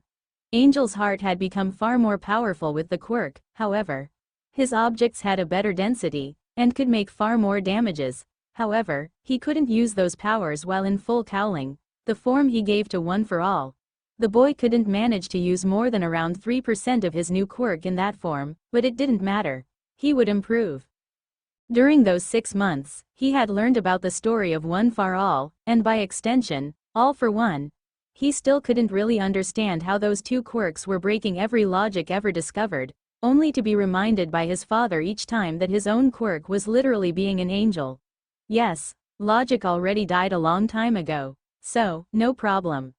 Angel's heart had become far more powerful with the quirk, however. His objects had a better density, and could make far more damages. However, he couldn't use those powers while in full cowling, the form he gave to One for All. The boy couldn't manage to use more than around 3% of his new quirk in that form, but it didn't matter. He would improve. During those 6 months, he had learned about the story of One for All, and by extension, All for One. He still couldn't really understand how those 2 quirks were breaking every logic ever discovered, only to be reminded by his father each time that his own quirk was literally being an angel. Yes, logic already died a long time ago, so, no problem.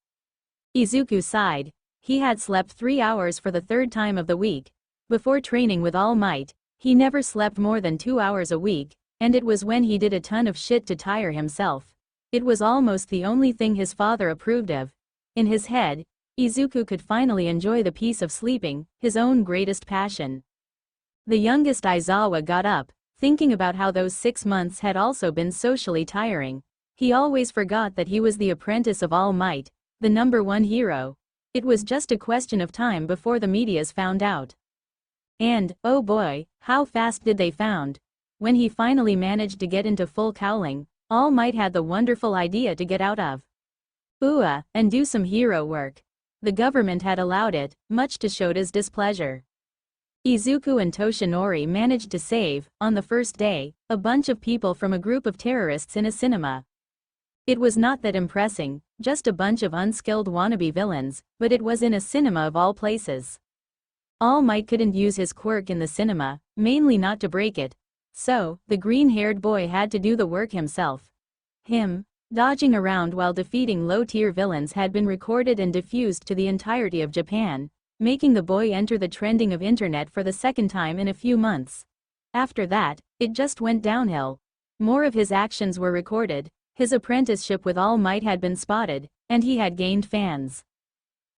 Izuku sighed. He had slept 3 hours for the 3rd time of the week. Before training with All Might, he never slept more than 2 hours a week, and it was when he did a ton of shit to tire himself. It was almost the only thing his father approved of. In his head, Izuku could finally enjoy the peace of sleeping, his own greatest passion. The youngest Aizawa got up, thinking about how those 6 months had also been socially tiring. He always forgot that he was the apprentice of All Might, the #1 hero. It was just a question of time before the medias found out. And, oh boy, how fast did they found. When he finally managed to get into full cowling, All Might had the wonderful idea to get out of UA and do some hero work. The government had allowed it, much to Shota's displeasure. Izuku and Toshinori managed to save, on the first day, a bunch of people from a group of terrorists in a cinema. It was not that impressive, just a bunch of unskilled wannabe villains, but it was in a cinema of all places. All Might couldn't use his quirk in the cinema, mainly not to break it. So, the green-haired boy had to do the work himself. Him dodging around while defeating low-tier villains had been recorded and diffused to the entirety of Japan, making the boy enter the trending of internet for the second time in a few months. After that, it just went downhill. More of his actions were recorded, his apprenticeship with All Might had been spotted, and he had gained fans.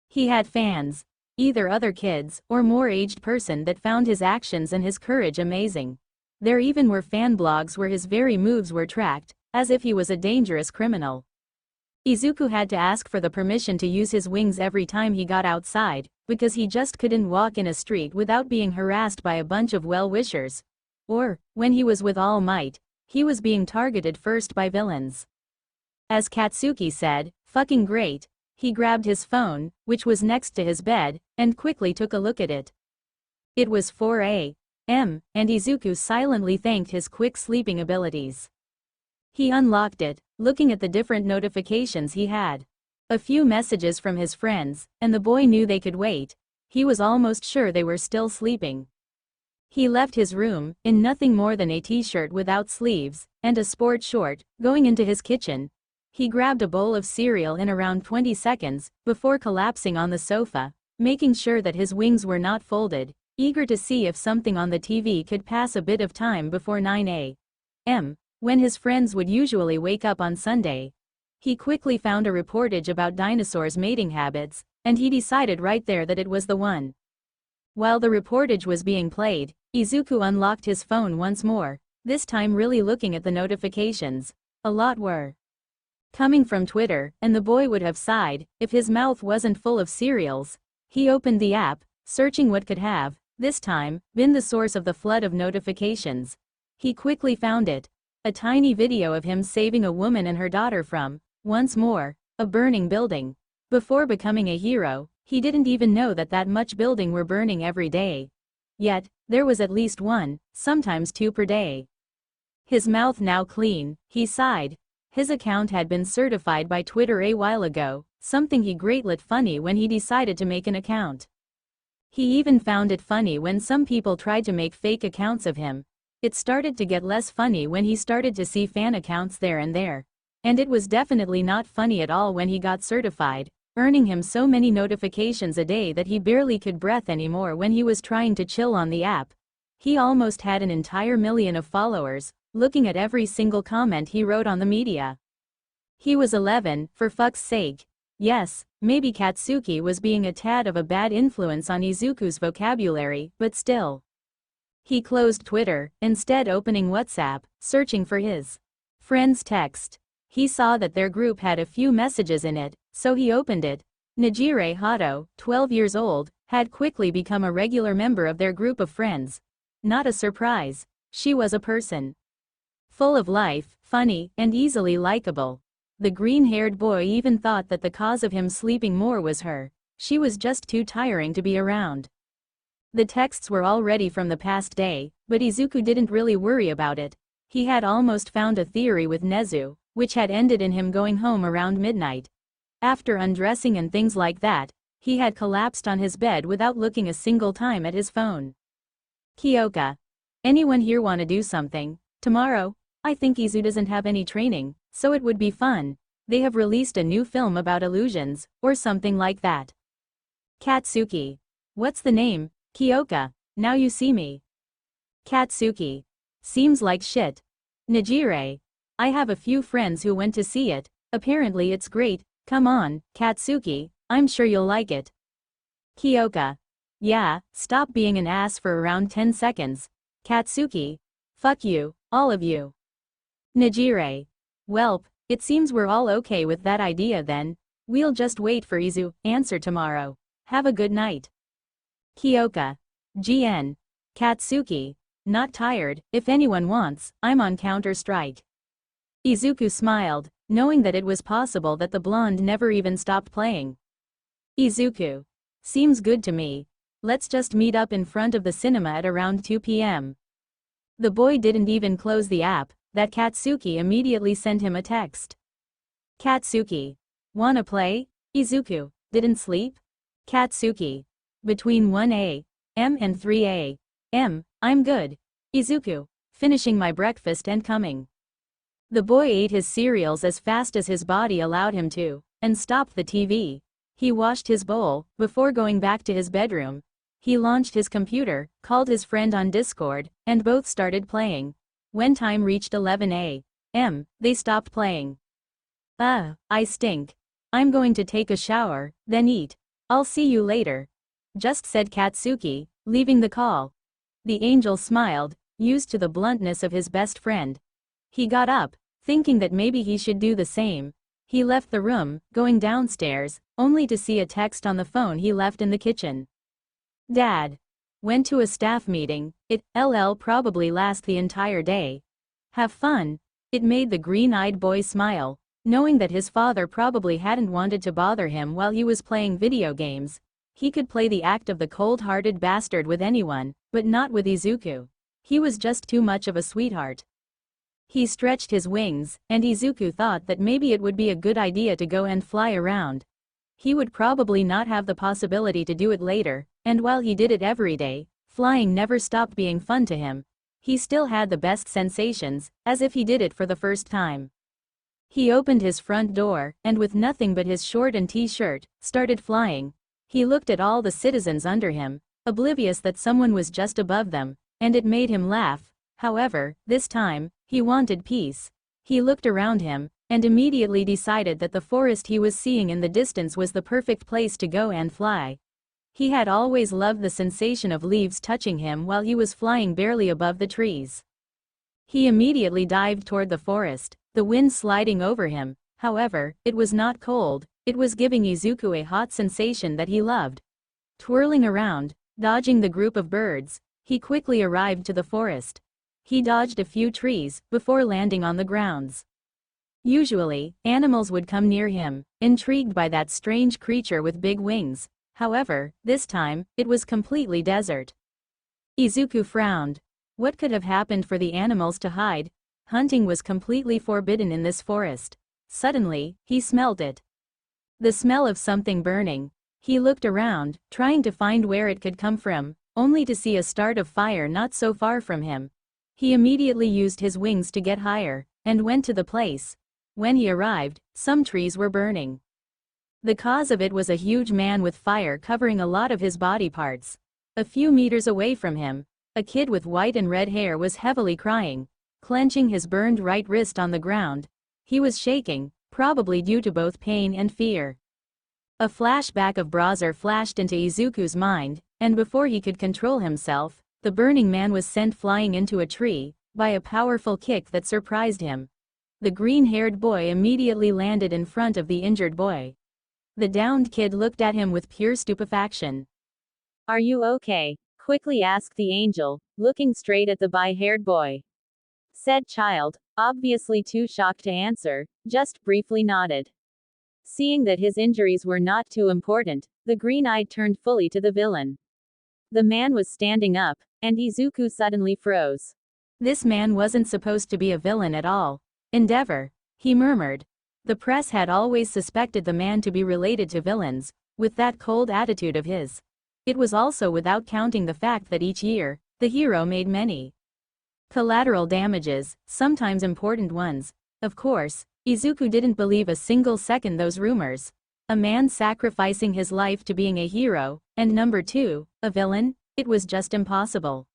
He had fans, either other kids or more aged person that found his actions and his courage amazing. There even were fan blogs where his very moves were tracked, as if he was a dangerous criminal. Izuku had to ask for the permission to use his wings every time he got outside, because he just couldn't walk in a street without being harassed by a bunch of well-wishers. Or, when he was with All Might, he was being targeted first by villains. As Katsuki said, "Fucking great." He grabbed his phone, which was next to his bed, and quickly took a look at it. It was 4 a.m., and Izuku silently thanked his quick sleeping abilities. He unlocked it, looking at the different notifications he had. A few messages from his friends, and the boy knew they could wait. He was almost sure they were still sleeping. He left his room, in nothing more than a t-shirt without sleeves, and a sport short, going into his kitchen. He grabbed a bowl of cereal in around 20 seconds, before collapsing on the sofa, making sure that his wings were not folded, eager to see if something on the TV could pass a bit of time before 9 a.m., when his friends would usually wake up on Sunday. He quickly found a reportage about dinosaurs' mating habits, and he decided right there that it was the one. While the reportage was being played, Izuku unlocked his phone once more, this time really looking at the notifications. A lot were coming from Twitter, and the boy would have sighed if his mouth wasn't full of cereals. He opened the app, searching what could have, this time, been the source of the flood of notifications. He quickly found it. A tiny video of him saving a woman and her daughter from, once more, a burning building. Before becoming a hero, he didn't even know that that much building were burning every day. Yet, there was at least one, sometimes 2 per day. His mouth now clean, he sighed. His account had been certified by Twitter a while ago, something he greatly funny when he decided to make an account. He even found it funny when some people tried to make fake accounts of him. It started to get less funny when he started to see fan accounts there and there. And it was definitely not funny at all when he got certified, earning him so many notifications a day that he barely could breathe anymore when he was trying to chill on the app. He almost had an entire million of followers, looking at every single comment he wrote on the media. He was 11, for fuck's sake. Yes, maybe Katsuki was being a tad of a bad influence on Izuku's vocabulary, but still. He closed Twitter, instead opening WhatsApp, searching for his friend's text. He saw that their group had a few messages in it, so he opened it. Najire Hato, 12 years old, had quickly become a regular member of their group of friends. Not a surprise. She was a person full of life, funny, and easily likable. The green-haired boy even thought that the cause of him sleeping more was her. She was just too tiring to be around. The texts were already from the past day, but Izuku didn't really worry about it. He had almost found a theory with Nezu, which had ended in him going home around midnight. After undressing and things like that, he had collapsed on his bed without looking a single time at his phone. Kyoka. Anyone here wanna do something? Tomorrow? I think Izu doesn't have any training, so it would be fun. They have released a new film about illusions, or something like that. Katsuki. What's the name? Kyoka. Now you see me. Katsuki. Seems like shit. Najire. I have a few friends who went to see it. Apparently it's great. Come on, Katsuki, I'm sure you'll like it. Kyoka. Yeah, stop being an ass for around 10 seconds. Katsuki. Fuck you, all of you. Nijire. Welp, it seems we're all okay with that idea then. We'll just wait for Izu's answer tomorrow. Have a good night. Kyoka. GN. Katsuki. Not tired, if anyone wants, I'm on Counter-Strike. Izuku smiled, knowing that it was possible that the blonde never even stopped playing. Izuku. Seems good to me. Let's just meet up in front of the cinema at around 2 p.m. The boy didn't even close the app, that Katsuki immediately sent him a text. Katsuki. Wanna play? Izuku. Didn't sleep? Katsuki. Between 1 a.m. and 3 a.m., I'm good. Izuku. Finishing my breakfast and coming. The boy ate his cereals as fast as his body allowed him to, and stopped the TV. He washed his bowl, before going back to his bedroom. He launched his computer, called his friend on Discord, and both started playing. When time reached 11 a.m., they stopped playing. I stink. I'm going to take a shower, then eat. I'll see you later. Just said Katsuki, leaving the call. The angel smiled, used to the bluntness of his best friend. He got up, thinking that maybe he should do the same. He left the room, going downstairs, only to see a text on the phone he left in the kitchen. Dad. Went to a staff meeting, it'll probably last the entire day. Have fun. It made the green-eyed boy smile, knowing that his father probably hadn't wanted to bother him while he was playing video games. He could play the act of the cold-hearted bastard with anyone, but not with Izuku. He was just too much of a sweetheart. He stretched his wings, and Izuku thought that maybe it would be a good idea to go and fly around. He would probably not have the possibility to do it later, and while he did it every day, flying never stopped being fun to him. He still had the best sensations, as if he did it for the first time. He opened his front door, and with nothing but his short and t-shirt, started flying. He looked at all the citizens under him, oblivious that someone was just above them, and it made him laugh. However, this time, he wanted peace. He looked around him, and immediately decided that the forest he was seeing in the distance was the perfect place to go and fly. He had always loved the sensation of leaves touching him while he was flying barely above the trees. He immediately dived toward the forest, the wind sliding over him. However, it was not cold, it was giving Izuku a hot sensation that he loved. Twirling around, dodging the group of birds, he quickly arrived to the forest. He dodged a few trees before landing on the grounds. Usually, animals would come near him, intrigued by that strange creature with big wings. However, this time, it was completely desert. Izuku frowned. What could have happened for the animals to hide? Hunting was completely forbidden in this forest. Suddenly, he smelled it. The smell of something burning. He looked around, trying to find where it could come from, only to see a start of fire not so far from him. He immediately used his wings to get higher, and went to the place. When he arrived, some trees were burning. The cause of it was a huge man with fire covering a lot of his body parts. A few meters away from him, a kid with white and red hair was heavily crying, clenching his burned right wrist on the ground. He was shaking, probably due to both pain and fear. A flashback of Browser flashed into Izuku's mind, and before he could control himself, the burning man was sent flying into a tree by a powerful kick that surprised him. The green-haired boy immediately landed in front of the injured boy. The downed kid looked at him with pure stupefaction. Are you okay? Quickly asked the angel, looking straight at the bay-haired boy. Said child, obviously too shocked to answer, just briefly nodded. Seeing that his injuries were not too important, the green-eyed turned fully to the villain. The man was standing up, and Izuku suddenly froze. This man wasn't supposed to be a villain at all. Endeavor, he murmured. The press had always suspected the man to be related to villains, with that cold attitude of his. It was also without counting the fact that each year, the hero made many collateral damages, sometimes important ones. Of course, Izuku didn't believe a single second those rumors. A man sacrificing his life to being a hero, and number two, a villain, it was just impossible.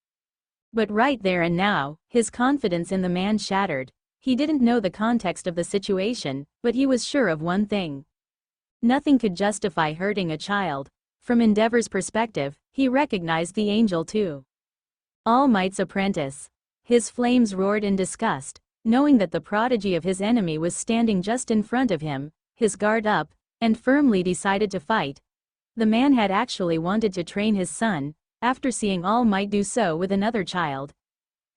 But right there and now, his confidence in the man shattered. He didn't know the context of the situation, but he was sure of one thing. Nothing could justify hurting a child. From Endeavor's perspective, he recognized the angel too. All Might's apprentice. His flames roared in disgust, knowing that the prodigy of his enemy was standing just in front of him, his guard up, and firmly decided to fight. The man had actually wanted to train his son, after seeing All Might do so with another child.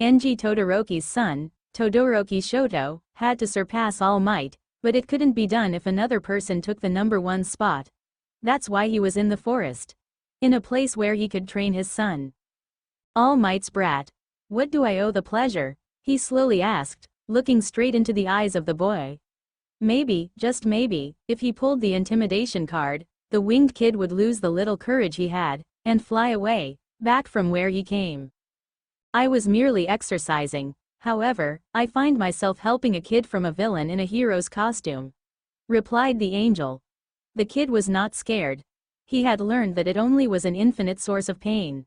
Enji Todoroki's son, Todoroki Shoto, had to surpass All Might, but it couldn't be done if another person took the #1 spot. That's why he was in the forest. In a place where he could train his son. All Might's brat. What do I owe the pleasure? He slowly asked, looking straight into the eyes of the boy. Maybe, just maybe, if he pulled the intimidation card, the winged kid would lose the little courage he had, and fly away, back from where he came. I was merely exercising. However, I find myself helping a kid from a villain in a hero's costume, replied the angel. The kid was not scared. He had learned that it only was an infinite source of pain.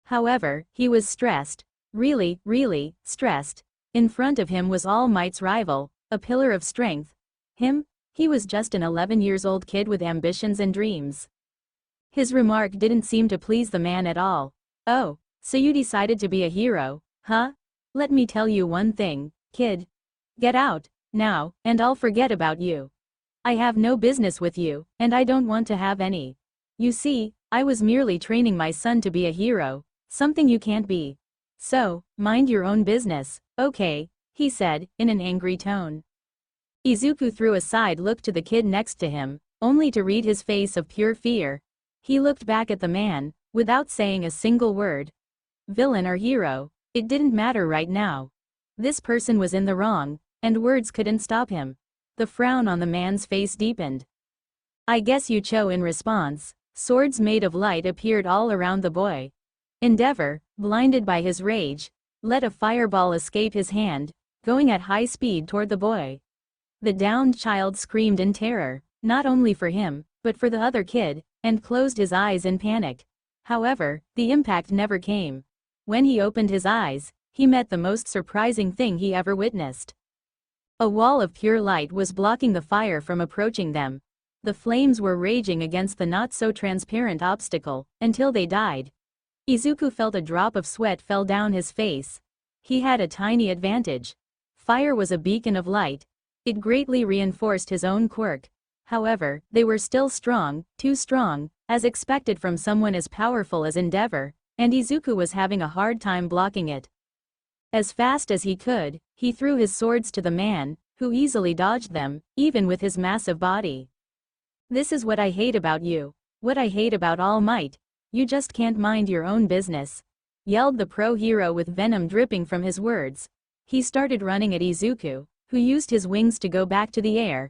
However, he was stressed. Really, really, stressed. In front of him was All Might's rival, a pillar of strength. Him? He was just an 11-year-old kid with ambitions and dreams. His remark didn't seem to please the man at all. Oh, so you decided to be a hero, huh? Let me tell you one thing, kid. Get out, now, and I'll forget about you. I have no business with you, and I don't want to have any. You see, I was merely training my son to be a hero, something you can't be. So, mind your own business, okay, he said, in an angry tone. Izuku threw a side look to the kid next to him, only to read his face of pure fear. He looked back at the man, without saying a single word. Villain or hero, it didn't matter right now. This person was in the wrong, and words couldn't stop him. The frown on the man's face deepened. I guess you cho. In response, swords made of light appeared all around the boy. Endeavor, blinded by his rage, let a fireball escape his hand, going at high speed toward the boy. The downed child screamed in terror, not only for him, but for the other kid, and closed his eyes in panic. However, the impact never came. When he opened his eyes, he met the most surprising thing he ever witnessed. A wall of pure light was blocking the fire from approaching them. The flames were raging against the not-so-transparent obstacle, until they died. Izuku felt a drop of sweat fell down his face. He had a tiny advantage. Fire was a beacon of light. It greatly reinforced his own quirk. However, they were still strong, too strong, as expected from someone as powerful as Endeavor, and Izuku was having a hard time blocking it. As fast as he could, he threw his swords to the man, who easily dodged them, even with his massive body. This is what I hate about you. What I hate about All Might. You just can't mind your own business, yelled the pro-hero with venom dripping from his words. He started running at Izuku, who used his wings to go back to the air.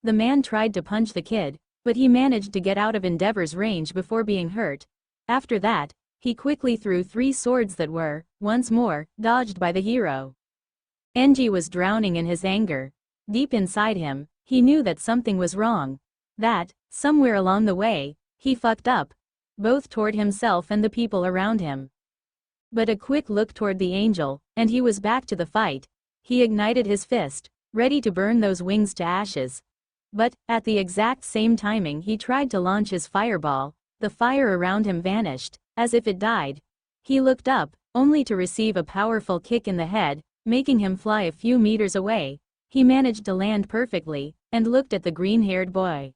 The man tried to punch the kid, but he managed to get out of Endeavor's range before being hurt. After that, he quickly threw 3 swords that were, once more, dodged by the hero. Enji was drowning in his anger. Deep inside him, he knew that something was wrong. That, somewhere along the way, he fucked up. Both toward himself and the people around him. But a quick look toward the angel, and he was back to the fight. He ignited his fist, ready to burn those wings to ashes. But, at the exact same timing he tried to launch his fireball, the fire around him vanished, as if it died. He looked up, only to receive a powerful kick in the head, making him fly a few meters away. He managed to land perfectly, and looked at the green-haired boy.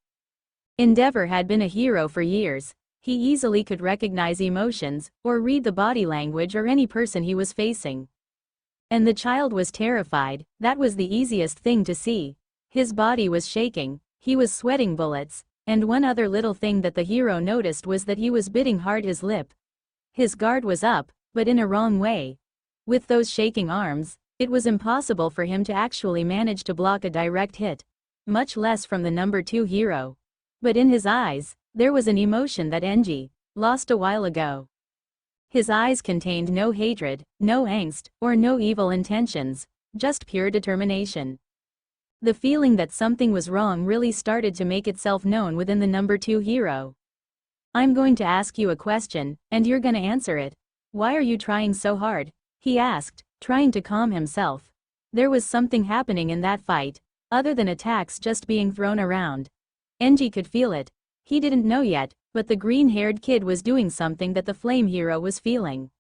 Endeavor had been a hero for years. He easily could recognize emotions, or read the body language or any person he was facing. And the child was terrified. That was the easiest thing to see. His body was shaking, he was sweating bullets, and one other little thing that the hero noticed was that he was biting hard his lip. His guard was up, but in a wrong way. With those shaking arms, it was impossible for him to actually manage to block a direct hit, much less from the #2 hero. But in his eyes, there was an emotion that Enji lost a while ago. His eyes contained no hatred, no angst, or no evil intentions, just pure determination. The feeling that something was wrong really started to make itself known within the #2 hero. I'm going to ask you a question, and you're gonna answer it. Why are you trying so hard? He asked, trying to calm himself. There was something happening in that fight, other than attacks just being thrown around. Enji could feel it. He didn't know yet, but the green-haired kid was doing something that the flame hero was feeling.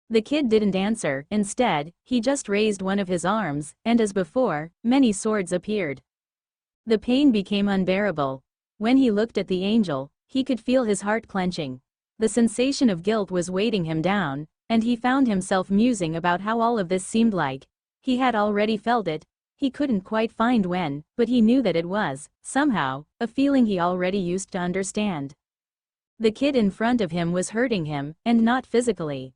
The kid didn't answer, instead, he just raised one of his arms, and as before, many swords appeared. The pain became unbearable. When he looked at the angel, he could feel his heart clenching. The sensation of guilt was weighting him down, and he found himself musing about how all of this seemed like. He had already felt it. He couldn't quite find when, but he knew that it was, somehow, a feeling he already used to understand. The kid in front of him was hurting him, and not physically.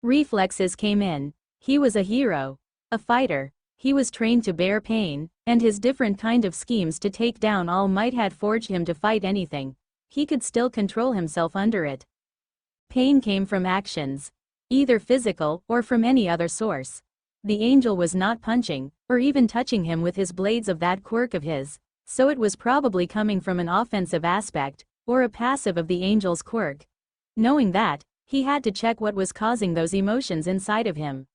Reflexes came in. He was a hero. A fighter. He was trained to bear pain, and his different kind of schemes to take down All Might had forged him to fight anything. He could still control himself under it. Pain came from actions. Either physical or from any other source. The angel was not punching, or even touching him with his blades of that quirk of his, so it was probably coming from an offensive aspect, or a passive of the angel's quirk. Knowing that, he had to check what was causing those emotions inside of him.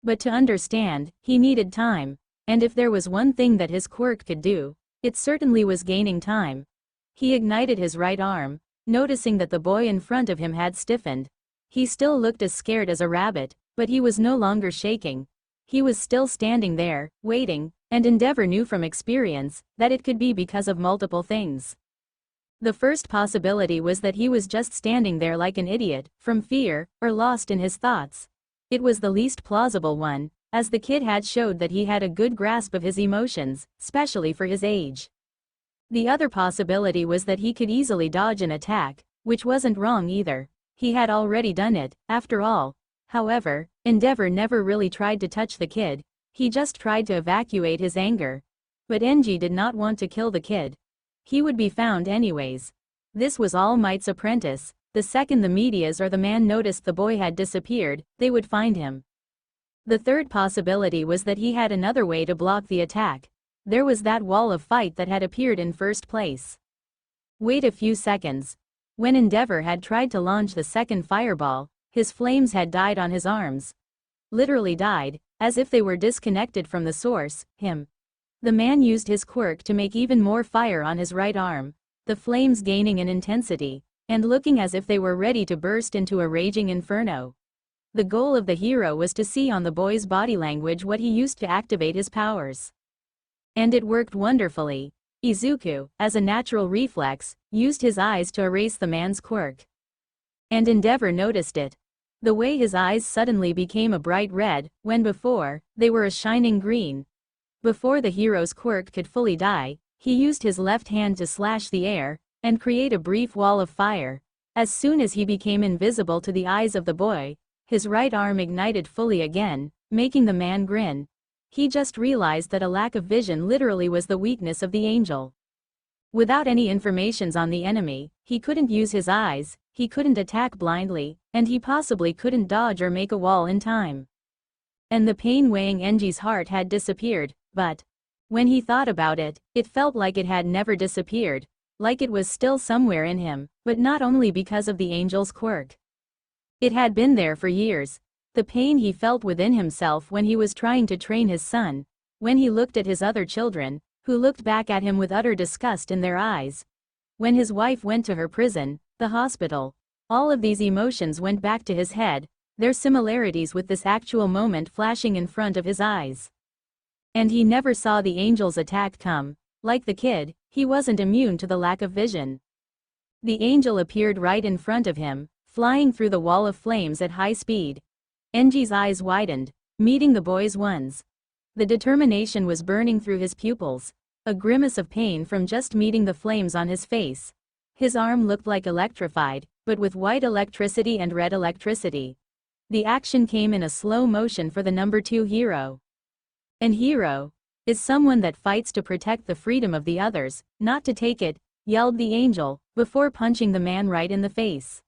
But to understand, he needed time, and if there was one thing that his quirk could do, it certainly was gaining time. He ignited his right arm, noticing that the boy in front of him had stiffened. He still looked as scared as a rabbit, but he was no longer shaking. He was still standing there, waiting, and Endeavor knew from experience that it could be because of multiple things. The first possibility was that he was just standing there like an idiot, from fear, or lost in his thoughts. It was the least plausible one, as the kid had showed that he had a good grasp of his emotions, especially for his age. The other possibility was that he could easily dodge an attack, which wasn't wrong either. He had already done it, after all. However, Endeavor never really tried to touch the kid, he just tried to evacuate his anger. But Enji did not want to kill the kid. He would be found anyways. This was All Might's apprentice. The second the medias or the man noticed the boy had disappeared, they would find him. The third possibility was that he had another way to block the attack. There was that wall of fight that had appeared in first place. Wait a few seconds. When Endeavor had tried to launch the second fireball, his flames had died on his arms. Literally died, as if they were disconnected from the source, him. The man used his quirk to make even more fire on his right arm, the flames gaining in intensity, and looking as if they were ready to burst into a raging inferno. The goal of the hero was to see on the boy's body language what he used to activate his powers. And it worked wonderfully. Izuku, as a natural reflex, used his eyes to erase the man's quirk. And Endeavor noticed it. The way his eyes suddenly became a bright red, when before, they were a shining green. Before the hero's quirk could fully die, he used his left hand to slash the air, and create a brief wall of fire. As soon as he became invisible to the eyes of the boy, his right arm ignited fully again, making the man grin. He just realized that a lack of vision literally was the weakness of the angel. Without any informations on the enemy, he couldn't use his eyes, he couldn't attack blindly, and he possibly couldn't dodge or make a wall in time. And the pain weighing Enji's heart had disappeared, but when he thought about it, it felt like it had never disappeared, like it was still somewhere in him, but not only because of the angel's quirk. It had been there for years. The pain he felt within himself when he was trying to train his son, when he looked at his other children, who looked back at him with utter disgust in their eyes. When his wife went to her prison, the hospital, all of these emotions went back to his head, their similarities with this actual moment flashing in front of his eyes. And he never saw the angel's attack come. Like the kid, he wasn't immune to the lack of vision. The angel appeared right in front of him, flying through the wall of flames at high speed. Enji's eyes widened, meeting the boy's ones. The determination was burning through his pupils, a grimace of pain from just meeting the flames on his face. His arm looked like electrified, but with white electricity and red electricity. The action came in a slow motion for the number 2 hero. An hero is someone that fights to protect the freedom of the others, not to take it, yelled the angel, before punching the man right in the face.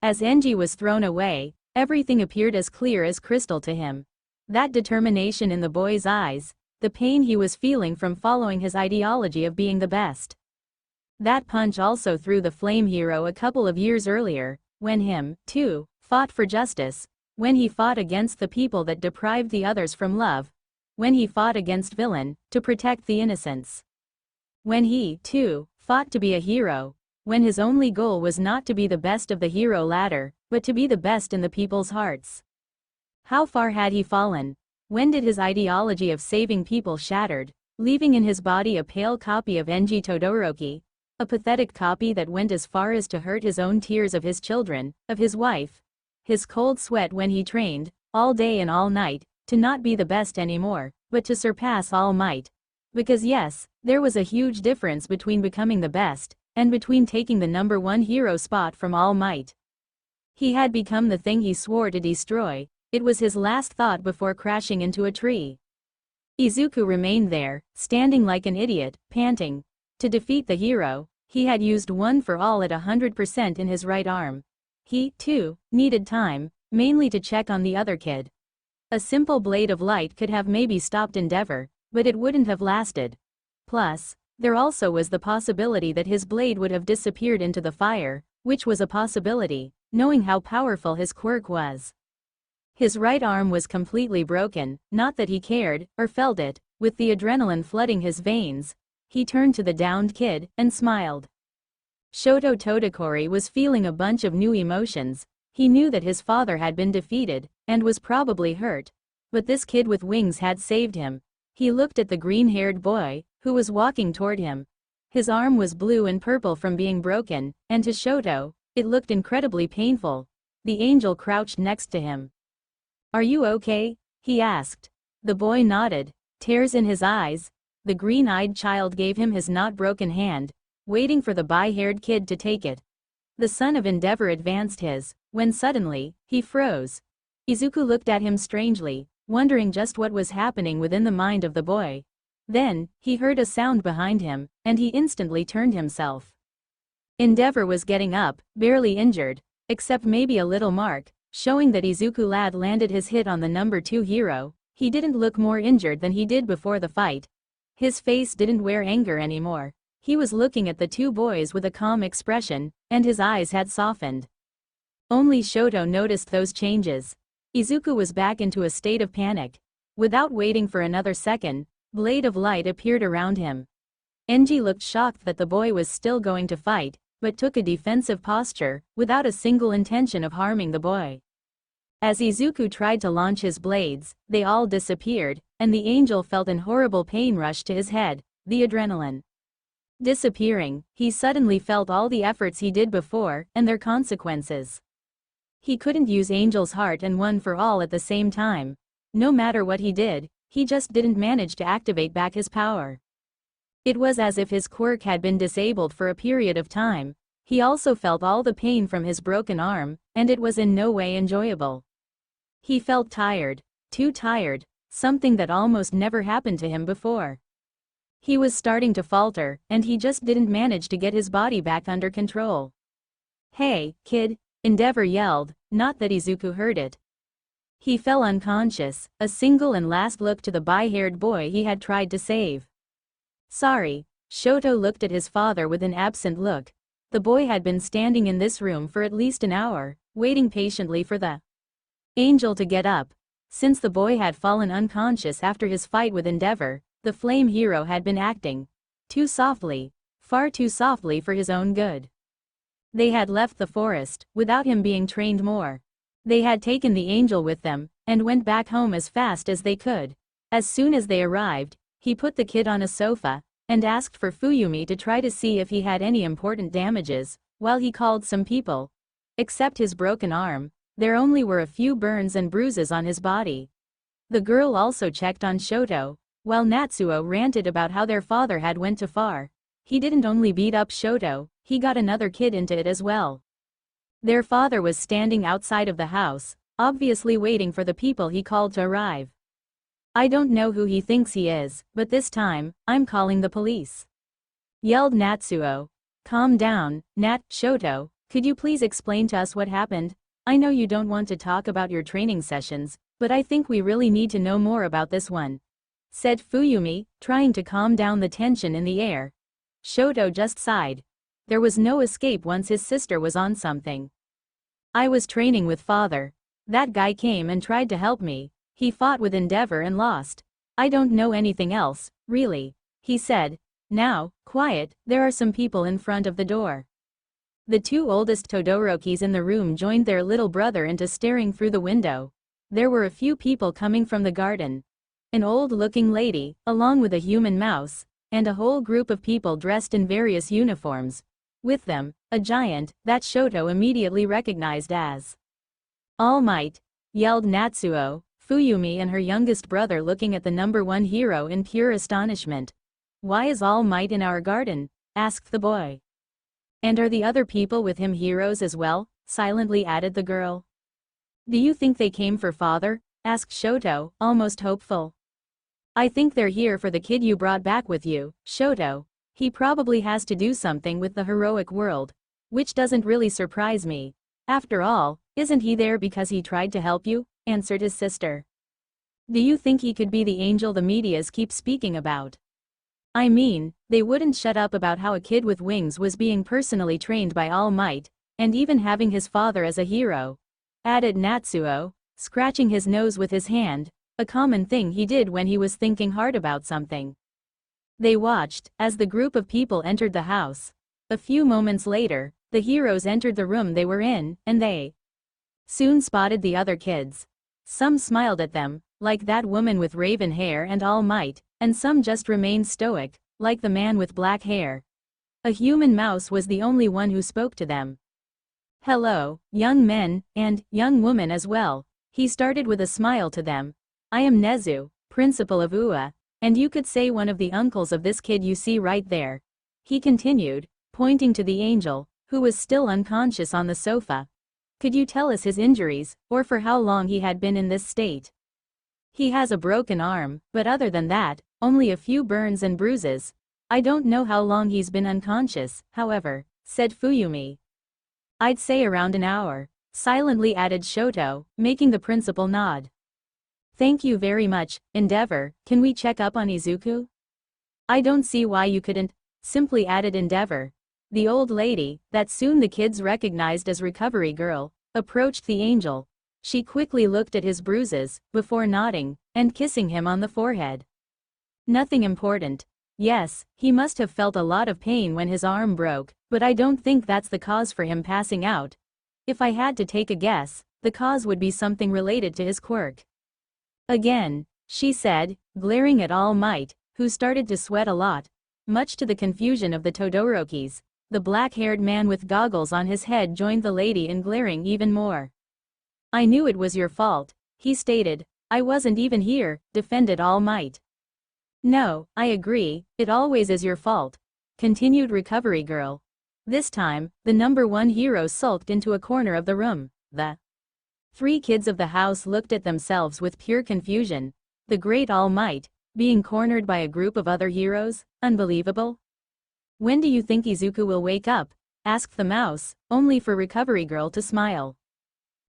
As Enji was thrown away, everything appeared as clear as crystal to him. That determination in the boy's eyes, the pain he was feeling from following his ideology of being the best. That punch also threw the flame hero a couple of years earlier, when him, too, fought for justice, when he fought against the people that deprived the others from love, when he fought against villain, to protect the innocents. When he, too, fought to be a hero, when his only goal was not to be the best of the hero ladder, but to be the best in the people's hearts. How far had he fallen? When did his ideology of saving people shattered, leaving in his body a pale copy of Enji Todoroki, a pathetic copy that went as far as to hurt his own tears of his children, of his wife, his cold sweat when he trained, all day and all night, to not be the best anymore, but to surpass All Might. Because yes, there was a huge difference between becoming the best, and between taking the #1 hero spot from All Might. He had become the thing he swore to destroy. It was his last thought before crashing into a tree. Izuku remained there, standing like an idiot, panting. To defeat the hero, he had used one for all at 100% in his right arm. He, too, needed time, mainly to check on the other kid. A simple blade of light could have maybe stopped Endeavor, but it wouldn't have lasted. Plus, there also was the possibility that his blade would have disappeared into the fire, which was a possibility, knowing how powerful his quirk was. His right arm was completely broken, not that he cared, or felt it, with the adrenaline flooding his veins. He turned to the downed kid, and smiled. Shoto Todokori was feeling a bunch of new emotions. He knew that his father had been defeated, and was probably hurt. But this kid with wings had saved him. He looked at the green-haired boy, who was walking toward him. His arm was blue and purple from being broken, and to Shoto, it looked incredibly painful. The angel crouched next to him. "Are you okay?" he asked. The boy nodded, tears in his eyes. The green-eyed child gave him his not-broken hand, waiting for the bi-haired kid to take it. The son of Endeavor advanced his, when suddenly, he froze. Izuku looked at him strangely, wondering just what was happening within the mind of the boy. Then, he heard a sound behind him, and he instantly turned himself. Endeavor was getting up, barely injured, except maybe a little mark, showing that Izuku lad landed his hit on the #2 hero. He didn't look more injured than he did before the fight. His face didn't wear anger anymore. He was looking at the two boys with a calm expression, and his eyes had softened. Only Shoto noticed those changes. Izuku was back into a state of panic. Without waiting for another second, blade of light appeared around him. Enji looked shocked that the boy was still going to fight, but took a defensive posture, without a single intention of harming the boy. As Izuku tried to launch his blades, they all disappeared, and the angel felt an horrible pain rush to his head, the adrenaline. Disappearing, he suddenly felt all the efforts he did before, and their consequences. He couldn't use Angel's heart and One for All at the same time. No matter what he did, he just didn't manage to activate back his power. It was as if his quirk had been disabled for a period of time. He also felt all the pain from his broken arm, and it was in no way enjoyable. He felt tired, too tired, something that almost never happened to him before. He was starting to falter, and he just didn't manage to get his body back under control. "Hey, kid," Endeavor yelled, not that Izuku heard it. He fell unconscious, a single and last look to the bi-haired boy he had tried to save. "Sorry." Shoto looked at his father with an absent look. The boy had been standing in this room for at least an hour, waiting patiently for the angel to get up. Since the boy had fallen unconscious after his fight with Endeavor, the flame hero had been acting too softly, far too softly for his own good. They had left the forest, without him being trained more. They had taken the angel with them, and went back home as fast as they could. As soon as they arrived, he put the kid on a sofa, and asked for Fuyumi to try to see if he had any important damages, while he called some people. Except his broken arm, there only were a few burns and bruises on his body. The girl also checked on Shoto, while Natsuo ranted about how their father had went too far. He didn't only beat up Shoto, he got another kid into it as well. Their father was standing outside of the house, obviously waiting for the people he called to arrive. "I don't know who he thinks he is, but this time, I'm calling the police," yelled Natsuo. "Calm down, Shoto, could you please explain to us what happened? I know you don't want to talk about your training sessions, but I think we really need to know more about this one," said Fuyumi, trying to calm down the tension in the air. Shoto just sighed. There was no escape once his sister was on something. "I was training with father. That guy came and tried to help me. He fought with Endeavor and lost. I don't know anything else, really. He said. Now, quiet, there are some people in front of the door. The two oldest Todorokis in the room joined their little brother into staring through the window. There were a few people coming from the garden. An old-looking lady, along with a human mouse, and a whole group of people dressed in various uniforms. With them, a giant, that Shoto immediately recognized as All Might, yelled Natsuo, Fuyumi and her youngest brother looking at the number one hero in pure astonishment. Why is All Might in our garden? Asked the boy. And are the other people with him heroes as well? Silently added the girl. Do you think they came for father? Asked Shoto, almost hopeful. I think they're here for the kid you brought back with you, Shoto. He probably has to do something with the heroic world. Which doesn't really surprise me. After all, isn't he there because he tried to help you? Answered his sister. Do you think he could be the angel the medias keep speaking about? I mean, they wouldn't shut up about how a kid with wings was being personally trained by All Might, and even having his father as a hero. Added Natsuo, scratching his nose with his hand, a common thing he did when he was thinking hard about something. They watched as the group of people entered the house. A few moments later, the heroes entered the room they were in, and they soon spotted the other kids. Some smiled at them, like that woman with raven hair and All Might, and some just remained stoic, like the man with black hair. A human mouse was the only one who spoke to them. Hello, young men, and young woman as well. He started with a smile to them. I am Nezu, principal of UA, and you could say one of the uncles of this kid you see right there. He continued, pointing to the angel, who was still unconscious on the sofa. Could you tell us his injuries, or for how long he had been in this state? He has a broken arm, but other than that, only a few burns and bruises. I don't know how long he's been unconscious, however, said Fuyumi. I'd say around an hour, silently added Shoto, making the principal nod. Thank you very much, Endeavor. Can we check up on Izuku? I don't see why you couldn't, simply added Endeavor. The old lady, that soon the kids recognized as Recovery Girl, approached the angel. She quickly looked at his bruises, before nodding, and kissing him on the forehead. Nothing important. Yes, he must have felt a lot of pain when his arm broke, but I don't think that's the cause for him passing out. If I had to take a guess, the cause would be something related to his quirk. Again, she said, glaring at All Might, who started to sweat a lot. Much to the confusion of the Todorokis, the black-haired man with goggles on his head joined the lady in glaring even more. I knew it was your fault, he stated. I wasn't even here, defended All Might. No, I agree, it always is your fault, continued Recovery Girl. This time, the number one hero sulked into a corner of the room. The three kids of the house looked at themselves with pure confusion. The great All Might, being cornered by a group of other heroes, unbelievable. When do you think Izuku will wake up? Asked the mouse, only for Recovery Girl to smile.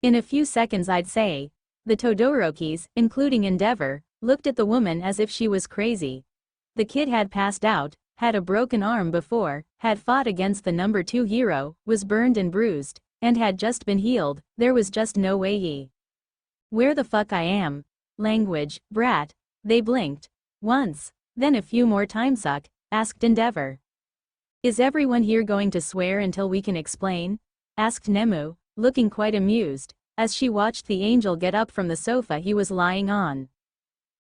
In a few seconds I'd say. The Todorokis, including Endeavor, looked at the woman as if she was crazy. The kid had passed out, had a broken arm before, had fought against the number 2 hero, was burned and bruised, and had just been healed. There was just no way he. Where the fuck I am? Language, brat. They blinked. Once, then a few more times. Suck, asked Endeavor. Is everyone here going to swear until we can explain? Asked Nemu, looking quite amused, as she watched the angel get up from the sofa he was lying on.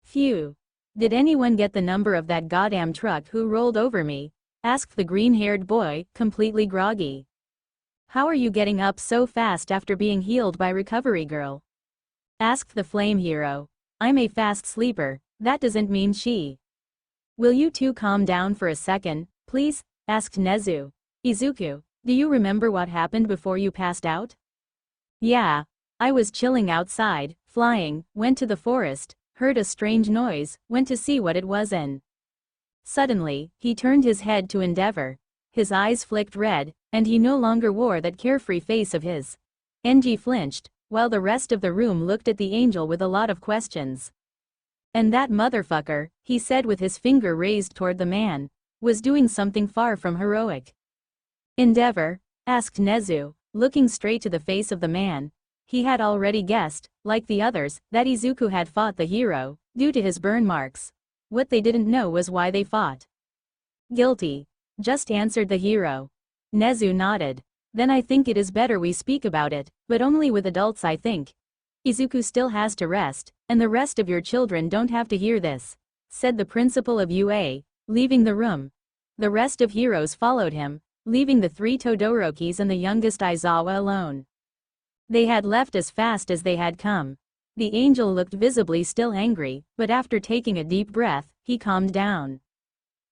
Phew. Did anyone get the number of that goddamn truck who rolled over me? Asked the green-haired boy, completely groggy. How are you getting up so fast after being healed by Recovery Girl? Asked the flame hero. I'm a fast sleeper, that doesn't mean she. Will you two calm down for a second, please? Asked Nezu. Izuku, do you remember what happened before you passed out? Yeah. I was chilling outside, flying, went to the forest, heard a strange noise, went to see what it was and. Suddenly, he turned his head to Endeavor. His eyes flicked red, and he no longer wore that carefree face of his. Enji flinched, while the rest of the room looked at the angel with a lot of questions. And that motherfucker, he said with his finger raised toward the man, was doing something far from heroic. Endeavor? Asked Nezu, looking straight to the face of the man. He had already guessed, like the others, that Izuku had fought the hero, due to his burn marks. What they didn't know was why they fought. Guilty. Just answered the hero. Nezu nodded. Then I think it is better we speak about it, but only with adults I think. Izuku still has to rest, and the rest of your children don't have to hear this, said the principal of UA, leaving the room. The rest of heroes followed him, leaving the 3 Todorokis and the youngest Aizawa alone. They had left as fast as they had come. The angel looked visibly still angry, but after taking a deep breath, he calmed down.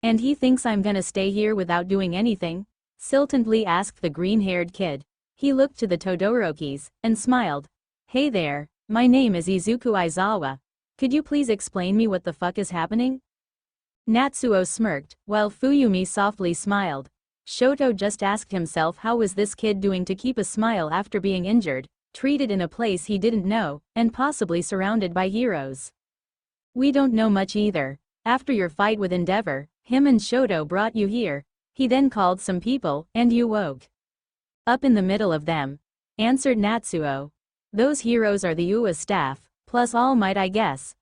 And he thinks I'm gonna stay here without doing anything? Silently asked the green-haired kid. He looked to the Todorokis, and smiled. Hey there, my name is Izuku Aizawa. Could you please explain me what the fuck is happening? Natsuo smirked, while Fuyumi softly smiled. Shoto just asked himself how was this kid doing to keep a smile after being injured, treated in a place he didn't know, and possibly surrounded by heroes. We don't know much either. After your fight with Endeavor, him and Shoto brought you here. He then called some people, and you woke up in the middle of them, answered Natsuo. Those heroes are the UA staff, plus All Might I guess.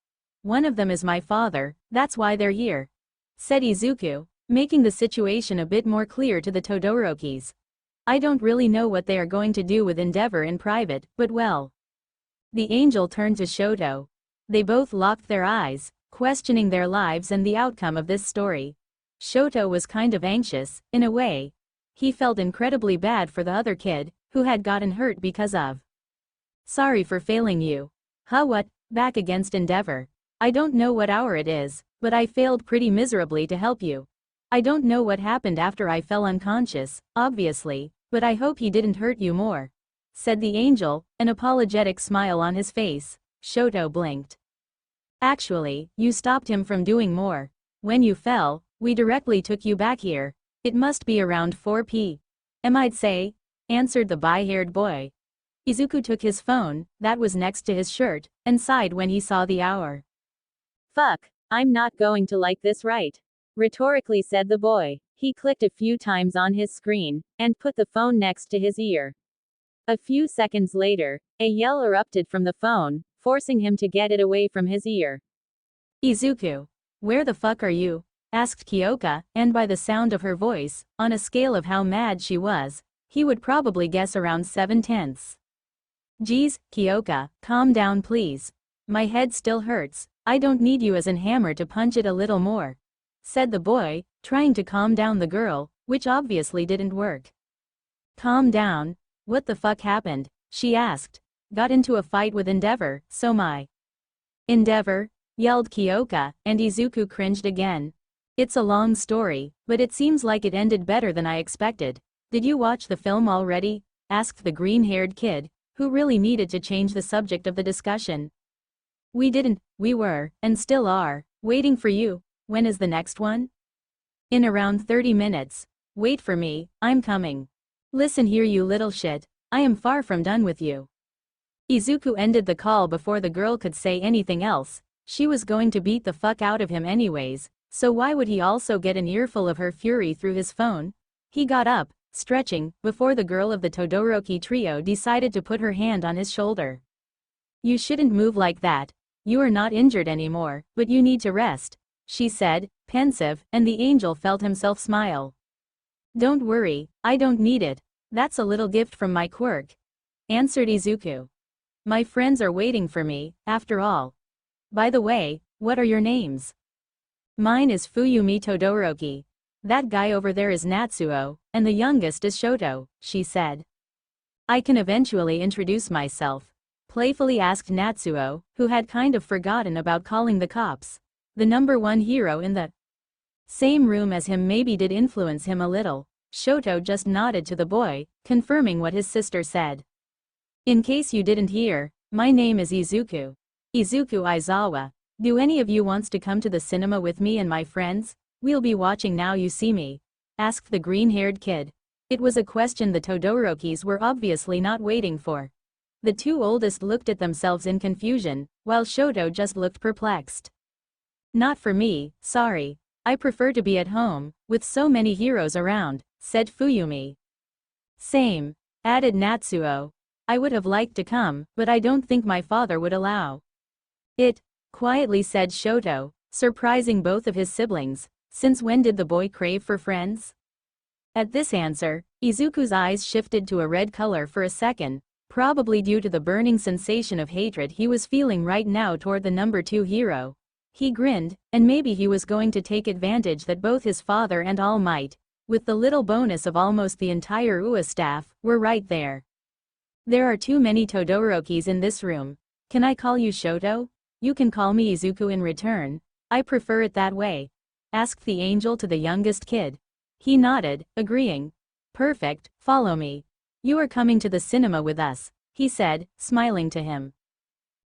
One of them is my father, that's why they're here, said Izuku, making the situation a bit more clear to the Todorokis. I don't really know what they are going to do with Endeavor in private, but well. The angel turned to Shoto. They both locked their eyes, questioning their lives and the outcome of this story. Shoto was kind of anxious, in a way. He felt incredibly bad for the other kid, who had gotten hurt because of. Sorry for failing you. Huh, what? Back against Endeavor. I don't know what hour it is, but I failed pretty miserably to help you. I don't know what happened after I fell unconscious, obviously, but I hope he didn't hurt you more, said the angel, an apologetic smile on his face. Shoto blinked. Actually, you stopped him from doing more. When you fell, we directly took you back here. It must be around 4 p.m. I'd say, answered the bi-haired boy. Izuku took his phone, that was next to his shirt, and sighed when he saw the hour. Fuck, I'm not going to like this, right? Rhetorically said the boy. He clicked a few times on his screen, and put the phone next to his ear. A few seconds later, a yell erupted from the phone, forcing him to get it away from his ear. Izuku, where the fuck are you? Asked Kyoka, and by the sound of her voice, on a scale of how mad she was, he would probably guess around 7/10. Geez, Kyoka, calm down please. My head still hurts, I don't need you as an hammer to punch it a little more, said the boy, trying to calm down the girl, which obviously didn't work. Calm down? What the fuck happened? She asked. Got into a fight with Endeavor, so my. Endeavor? Yelled Kyoka, and Izuku cringed again. It's a long story, but it seems like it ended better than I expected. Did you watch the film already? Asked the green-haired kid, who really needed to change the subject of the discussion. We didn't, we were, and still are, waiting for you. When is the next one? In around 30 minutes. Wait for me, I'm coming. Listen here you little shit, I am far from done with you. Izuku ended the call before the girl could say anything else. She was going to beat the fuck out of him anyways, so why would he also get an earful of her fury through his phone? He got up, stretching, before the girl of the Todoroki trio decided to put her hand on his shoulder. You shouldn't move like that. You are not injured anymore, but you need to rest, she said, pensive, and the angel felt himself smile. Don't worry, I don't need it. That's a little gift from my Quirk, answered Izuku. My friends are waiting for me, after all. By the way, what are your names? Mine is Fuyumi Todoroki. That guy over there is Natsuo, and the youngest is Shoto, she said. I can eventually introduce myself, playfully asked Natsuo, who had kind of forgotten about calling the cops. The #1 hero in the same room as him maybe did influence him a little. Shoto just nodded to the boy, confirming what his sister said. In case you didn't hear, my name is Izuku. Izuku Aizawa. Do any of you wants to come to the cinema with me and my friends? We'll be watching Now You See Me, asked the green-haired kid. It was a question the Todorokis were obviously not waiting for. The two oldest looked at themselves in confusion, while Shoto just looked perplexed. Not for me, sorry. I prefer to be at home, with so many heroes around, said Fuyumi. Same, added Natsuo. I would have liked to come, but I don't think my father would allow it, quietly said Shoto, surprising both of his siblings. Since when did the boy crave for friends? At this answer, Izuku's eyes shifted to a red color for a second, probably due to the burning sensation of hatred he was feeling right now toward the number 2 hero. He grinned, and maybe he was going to take advantage that both his father and All Might, with the little bonus of almost the entire UA staff, were right there. There are too many Todorokis in this room. Can I call you Shoto? You can call me Izuku in return. I prefer it that way, asked the angel to the youngest kid. He nodded, agreeing. Perfect, follow me. You are coming to the cinema with us, he said, smiling to him.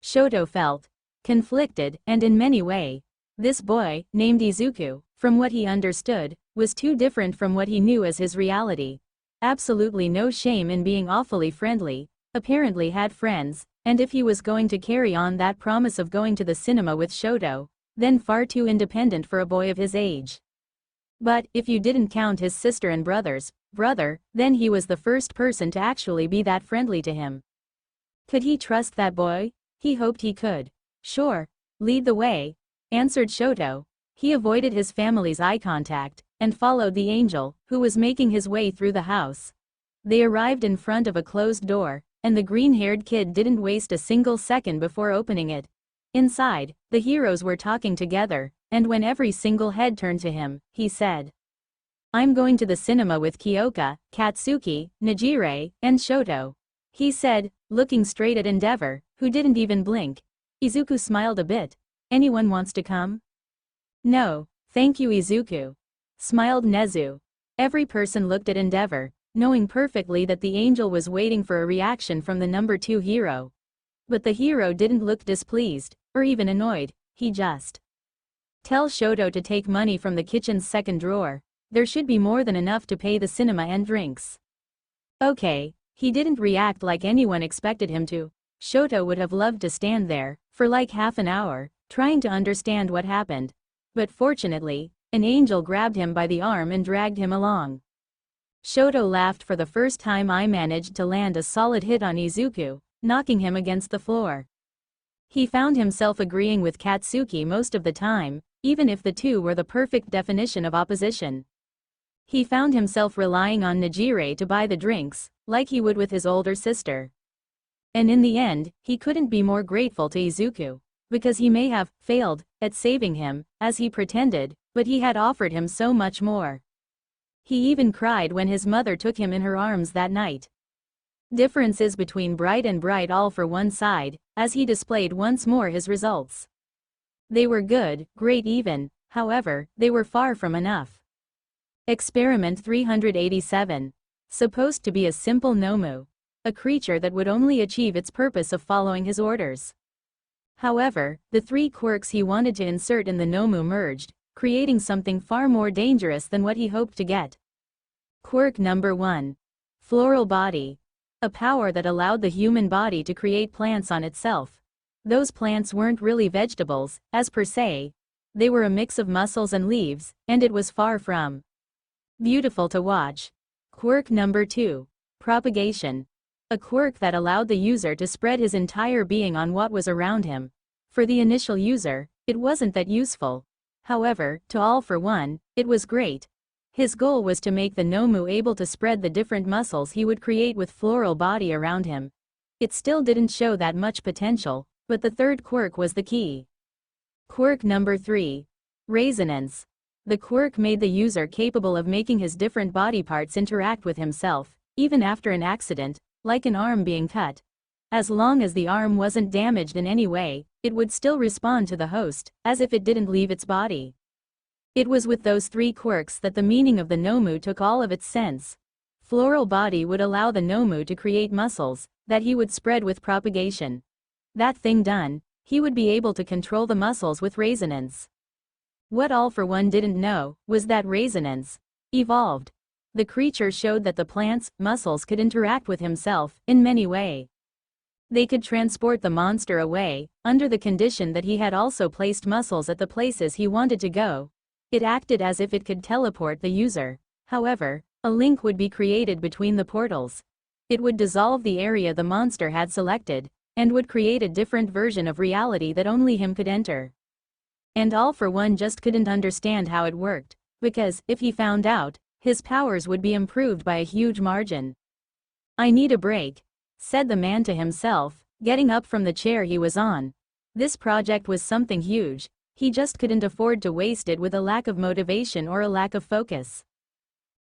Shoto felt conflicted, and in many ways, this boy, named Izuku, from what he understood, was too different from what he knew as his reality. Absolutely no shame in being awfully friendly, apparently had friends, and if he was going to carry on that promise of going to the cinema with Shoto, then far too independent for a boy of his age. But, if you didn't count his sister and brother, then he was the first person to actually be that friendly to him. Could he trust that boy? He hoped he could. Sure. Lead the way, answered Shoto. He avoided his family's eye contact, and followed the angel, who was making his way through the house. They arrived in front of a closed door, and the green-haired kid didn't waste a single second before opening it. Inside, the heroes were talking together, and when every single head turned to him, he said, I'm going to the cinema with Kyoka, Katsuki, Najire, and Shoto. He said, looking straight at Endeavor, who didn't even blink. Izuku smiled a bit. Anyone wants to come? No, thank you Izuku, smiled Nezu. Every person looked at Endeavor, knowing perfectly that the angel was waiting for a reaction from the number 2 hero. But the hero didn't look displeased, or even annoyed, he just tell Shoto to take money from the kitchen's second drawer. There should be more than enough to pay the cinema and drinks. Okay, he didn't react like anyone expected him to. Shoto would have loved to stand there, for like half an hour, trying to understand what happened. But fortunately, an angel grabbed him by the arm and dragged him along. Shoto laughed. For the first time I managed to land a solid hit on Izuku, knocking him against the floor. He found himself agreeing with Katsuki most of the time, even if the two were the perfect definition of opposition. He found himself relying on Najire to buy the drinks, like he would with his older sister. And in the end, he couldn't be more grateful to Izuku, because he may have failed at saving him, as he pretended, but he had offered him so much more. He even cried when his mother took him in her arms that night. Differences between bright and bright all for one side, as he displayed once more his results. They were good, great even, however, they were far from enough. Experiment 387. Supposed to be a simple Nomu. A creature that would only achieve its purpose of following his orders. However, the 3 quirks he wanted to insert in the Nomu merged, creating something far more dangerous than what he hoped to get. Quirk number 1. Floral Body. A power that allowed the human body to create plants on itself. Those plants weren't really vegetables, as per se. They were a mix of muscles and leaves, and it was far from beautiful to watch. Quirk number 2. Propagation. A quirk that allowed the user to spread his entire being on what was around him. For the initial user, it wasn't that useful. However, to All for One, it was great. His goal was to make the Nomu able to spread the different muscles he would create with floral body around him. It still didn't show that much potential, but the third quirk was the key. Quirk number 3. Resonance. The quirk made the user capable of making his different body parts interact with himself, even after an accident, like an arm being cut. As long as the arm wasn't damaged in any way, it would still respond to the host, as if it didn't leave its body. It was with those 3 quirks that the meaning of the Nomu took all of its sense. Floral body would allow the Nomu to create muscles, that he would spread with propagation. That thing done, he would be able to control the muscles with resonance. What All for One didn't know, was that resonance evolved. The creature showed that the plant's muscles could interact with himself in many ways. They could transport the monster away, under the condition that he had also placed muscles at the places he wanted to go. It acted as if it could teleport the user. However, a link would be created between the portals. It would dissolve the area the monster had selected, and would create a different version of reality that only him could enter. And All for One just couldn't understand how it worked, because, if he found out, his powers would be improved by a huge margin. "I need a break," said the man to himself, getting up from the chair he was on. This project was something huge, he just couldn't afford to waste it with a lack of motivation or a lack of focus.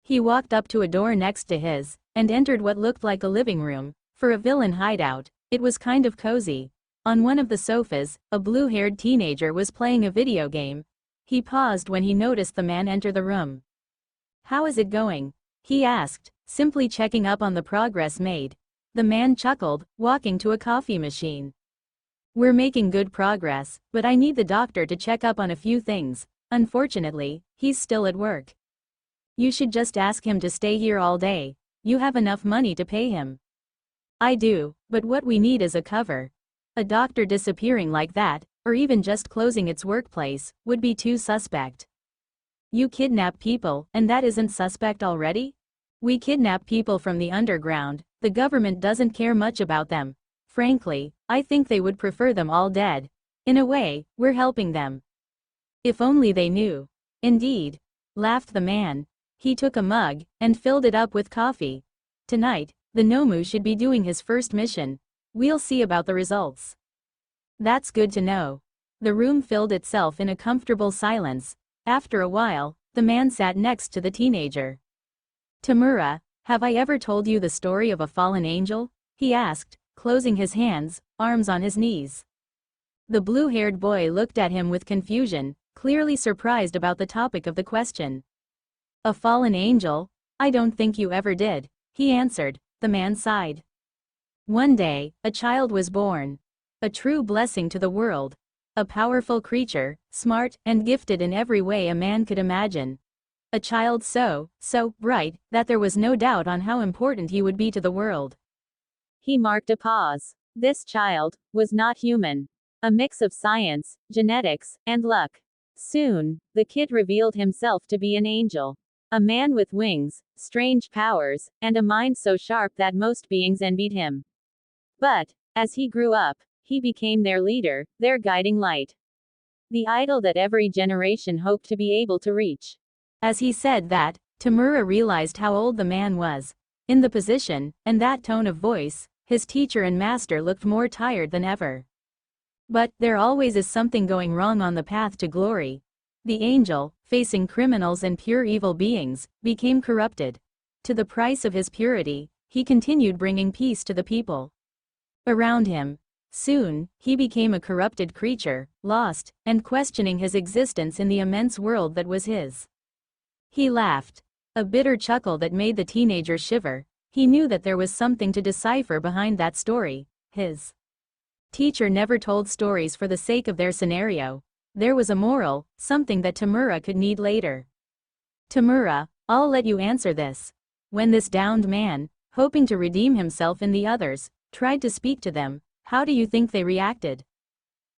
He walked up to a door next to his, and entered what looked like a living room. For a villain hideout, it was kind of cozy. On one of the sofas, a blue-haired teenager was playing a video game. He paused when he noticed the man enter the room. "How is it going?" he asked, simply checking up on the progress made. The man chuckled, walking to a coffee machine. "We're making good progress, but I need the doctor to check up on a few things. Unfortunately, he's still at work." "You should just ask him to stay here all day. You have enough money to pay him." "I do, but what we need is a cover. A doctor disappearing like that, or even just closing its workplace, would be too suspect." "You kidnap people, and that isn't suspect already?" "We kidnap people from the underground, the government doesn't care much about them. Frankly, I think they would prefer them all dead. In a way, we're helping them." "If only they knew." "Indeed," laughed the man. He took a mug, and filled it up with coffee. "Tonight, the Nomu should be doing his first mission. We'll see about the results." "That's good to know." The room filled itself in a comfortable silence. After a while, the man sat next to the teenager. "Tamura, have I ever told you the story of a fallen angel?" he asked, closing his hands, arms on his knees. The blue-haired boy looked at him with confusion, clearly surprised about the topic of the question. "A fallen angel? I don't think you ever did," he answered. The man sighed. "One day, a child was born. A true blessing to the world. A powerful creature, smart and gifted in every way a man could imagine. A child so bright, that there was no doubt on how important he would be to the world." He marked a pause. This child was not human. A mix of science, genetics, and luck. Soon, the kid revealed himself to be an angel. A man with wings, strange powers, and a mind so sharp that most beings envied him. But, as he grew up, he became their leader, their guiding light. The idol that every generation hoped to be able to reach. As he said that, Tamura realized how old the man was. In the position, and that tone of voice, his teacher and master looked more tired than ever. But, there always is something going wrong on the path to glory. The angel, facing criminals and pure evil beings, became corrupted. To the price of his purity, he continued bringing peace to the people around him. Soon, he became a corrupted creature, lost, and questioning his existence in the immense world that was his. He laughed. A bitter chuckle that made the teenager shiver. He knew that there was something to decipher behind that story. His teacher never told stories for the sake of their scenario. There was a moral, something that Tamura could need later. "Tamura, I'll let you answer this. When this downed man, hoping to redeem himself in the others, tried to speak to them, how do you think they reacted?"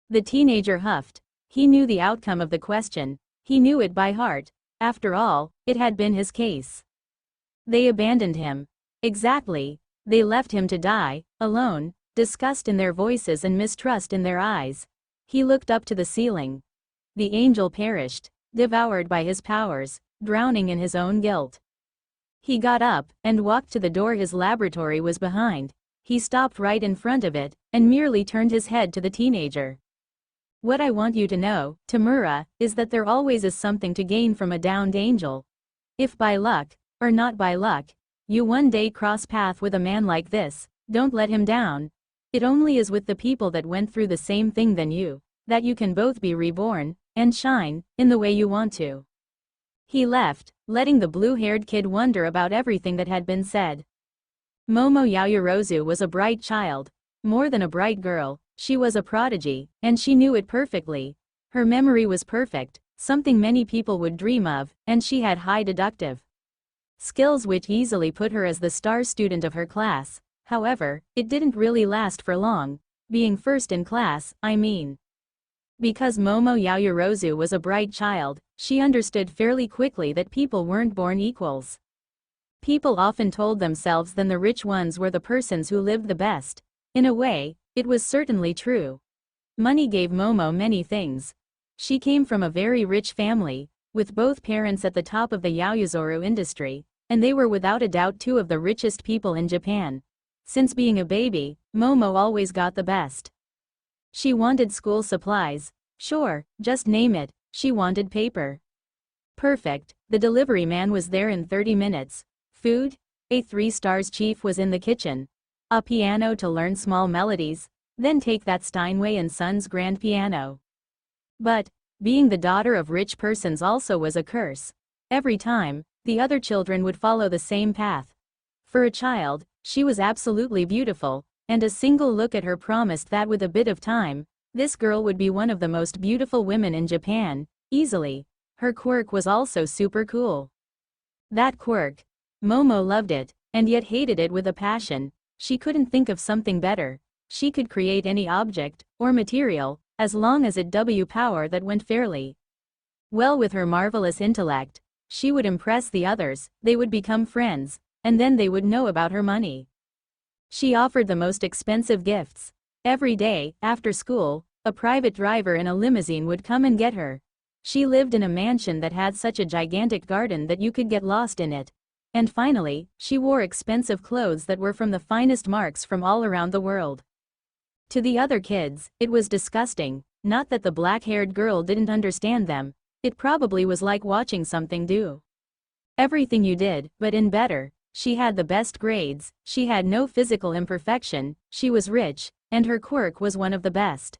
The teenager huffed. He knew the outcome of the question. He knew it by heart. After all, it had been his case. They abandoned him. Exactly. They left him to die, alone, disgust in their voices and mistrust in their eyes. He looked up to the ceiling. The angel perished, devoured by his powers, drowning in his own guilt. He got up, and walked to the door his laboratory was behind. He stopped right in front of it, and merely turned his head to the teenager. "What I want you to know, Tamura, is that there always is something to gain from a downed angel. If by luck, or not by luck, you one day cross path with a man like this, don't let him down. It only is with the people that went through the same thing than you, that you can both be reborn, and shine, in the way you want to." He left, letting the blue-haired kid wonder about everything that had been said. Momo Yaoyorozu was a bright child. More than a bright girl, she was a prodigy, and she knew it perfectly. Her memory was perfect, something many people would dream of, and she had high deductive skills which easily put her as the star student of her class. However, it didn't really last for long. Being first in class, I mean. Because Momo Yaoyorozu was a bright child, she understood fairly quickly that people weren't born equals. People often told themselves that the rich ones were the persons who lived the best. In a way, it was certainly true. Money gave Momo many things. She came from a very rich family, with both parents at the top of the yaoyorozu industry, and they were without a doubt two of the richest people in Japan. Since being a baby, Momo always got the best. She wanted school supplies. Sure, just name it, she wanted paper. Perfect, the delivery man was there in 30 minutes. Food? A 3-stars chief was in the kitchen. A piano to learn small melodies, then take that Steinway & Sons grand piano. But, being the daughter of rich persons also was a curse. Every time, the other children would follow the same path. For a child, she was absolutely beautiful, and a single look at her promised that with a bit of time, this girl would be one of the most beautiful women in Japan, easily. Her quirk was also super cool. That quirk. Momo loved it, and yet hated it with a passion. She couldn't think of something better. She could create any object, or material, as long as it W power that went fairly. Well, with her marvelous intellect, she would impress the others, they would become friends, and then they would know about her money. She offered the most expensive gifts. Every day, after school, a private driver in a limousine would come and get her. She lived in a mansion that had such a gigantic garden that you could get lost in it. And finally, she wore expensive clothes that were from the finest marks from all around the world. To the other kids, it was disgusting, not that the black-haired girl didn't understand them, it probably was like watching something do. Everything you did, but in better. She had the best grades, she had no physical imperfection, she was rich, and her quirk was one of the best.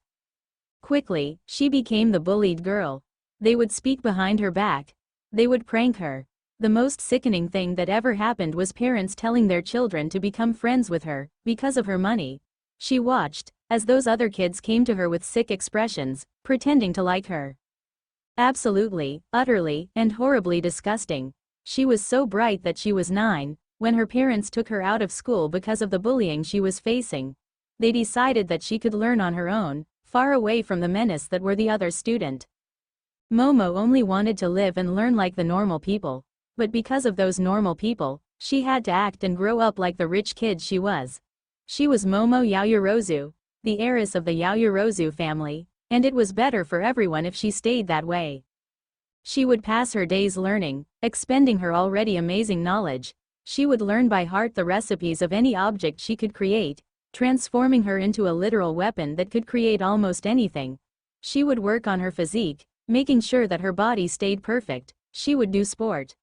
Quickly, she became the bullied girl. They would speak behind her back. They would prank her. The most sickening thing that ever happened was parents telling their children to become friends with her, because of her money. She watched, as those other kids came to her with sick expressions, pretending to like her. Absolutely, utterly, and horribly disgusting. She was so bright that she was 9, when her parents took her out of school because of the bullying she was facing. They decided that she could learn on her own, far away from the menace that were the other student. Momo only wanted to live and learn like the normal people. But because of those normal people, she had to act and grow up like the rich kid she was. She was Momo Yaoyorozu, the heiress of the Yaoyorozu family, and it was better for everyone if she stayed that way. She would pass her days learning, expending her already amazing knowledge. She would learn by heart the recipes of any object she could create, transforming her into a literal weapon that could create almost anything. She would work on her physique, making sure that her body stayed perfect. She would do sport.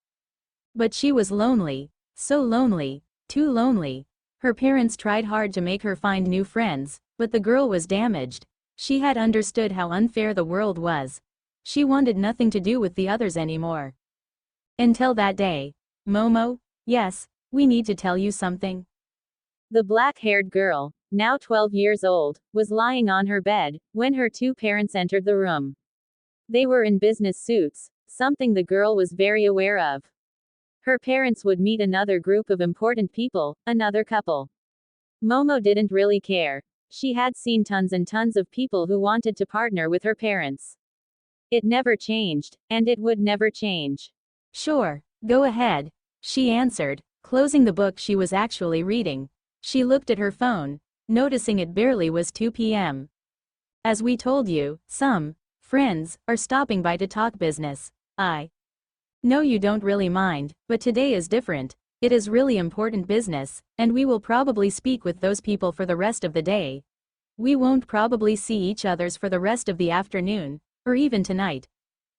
But she was lonely, so lonely, too lonely. Her parents tried hard to make her find new friends, but the girl was damaged. She had understood how unfair the world was. She wanted nothing to do with the others anymore. Until that day. Momo, yes, we need to tell you something. The black-haired girl, now 12 years old, was lying on her bed when her two parents entered the room. They were in business suits, something the girl was very aware of. Her parents would meet another group of important people, another couple. Momo didn't really care. She had seen tons and tons of people who wanted to partner with her parents. It never changed, and it would never change. Sure, go ahead, she answered, closing the book she was actually reading. She looked at her phone, noticing it barely was 2 p.m. As we told you, some friends are stopping by to talk business. I know you don't really mind, but today is different. It is really important business, and we will probably speak with those people for the rest of the day. We won't probably see each other's for the rest of the afternoon, or even tonight.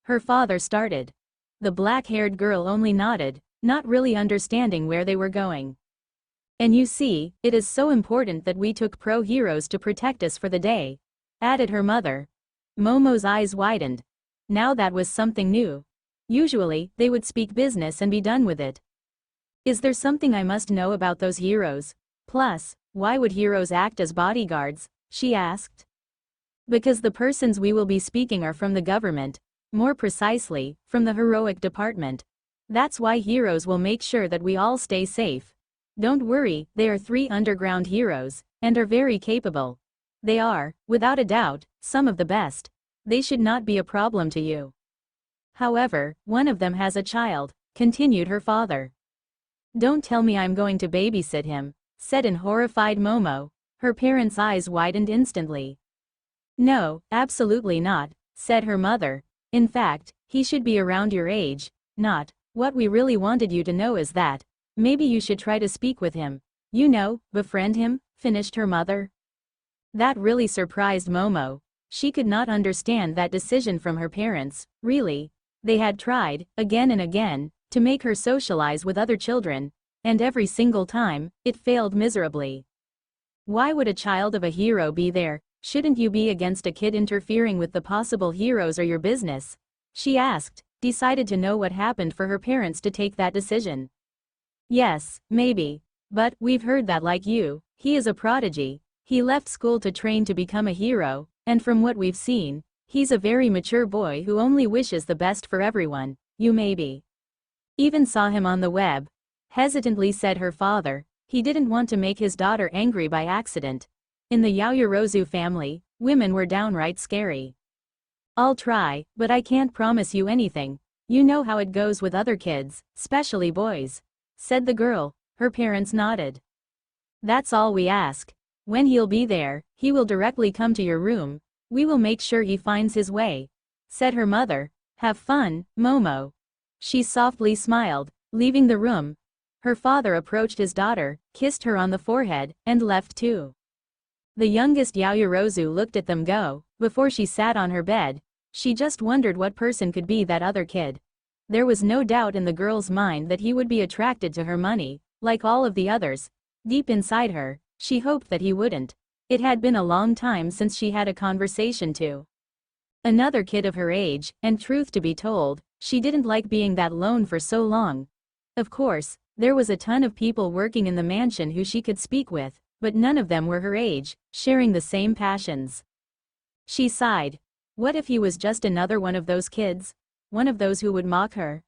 Her father started. The black-haired girl only nodded, not really understanding where they were going. And you see, it is so important that we took pro-heroes to protect us for the day, added her mother. Momo's eyes widened. Now that was something new. Usually, they would speak business and be done with it. Is there something I must know about those heroes? Plus, why would heroes act as bodyguards? She asked. Because the persons we will be speaking are from the government, more precisely, from the heroic department. That's why heroes will make sure that we all stay safe. Don't worry, they are 3 underground heroes, and are very capable. They are, without a doubt, some of the best. They should not be a problem to you. However, one of them has a child, continued her father. Don't tell me I'm going to babysit him, said in horrified Momo. Her parents' eyes widened instantly. No, absolutely not, said her mother. In fact, he should be around your age, not. What we really wanted you to know is that maybe you should try to speak with him. You know, befriend him, finished her mother. That really surprised Momo. She could not understand that decision from her parents, really. They had tried, again and again, to make her socialize with other children, and every single time, it failed miserably. Why would a child of a hero be there? Shouldn't you be against a kid interfering with the possible heroes or your business? She asked, decided to know what happened for her parents to take that decision. Yes, maybe. But, we've heard that like you, he is a prodigy. He left school to train to become a hero, and from what we've seen, he's a very mature boy who only wishes the best for everyone. You maybe even saw him on the web, hesitantly said her father. He didn't want to make his daughter angry by accident. In the Yaoyorozu family, women were downright scary. I'll try, but I can't promise you anything. You know how it goes with other kids, especially boys, said the girl. Her parents nodded. That's all we ask. When he'll be there, he will directly come to your room. We will make sure he finds his way, said her mother. Have fun, Momo. She softly smiled, leaving the room. Her father approached his daughter, kissed her on the forehead, and left too. The youngest Yaoyorozu looked at them go. Before she sat on her bed, she just wondered what person could be that other kid. There was no doubt in the girl's mind that he would be attracted to her money, like all of the others. Deep inside her, she hoped that he wouldn't. It had been a long time since she had a conversation to another kid of her age, and truth to be told, she didn't like being that lone for so long. Of course, there was a ton of people working in the mansion who she could speak with, but none of them were her age, sharing the same passions. She sighed. What if he was just another one of those kids? One of those who would mock her?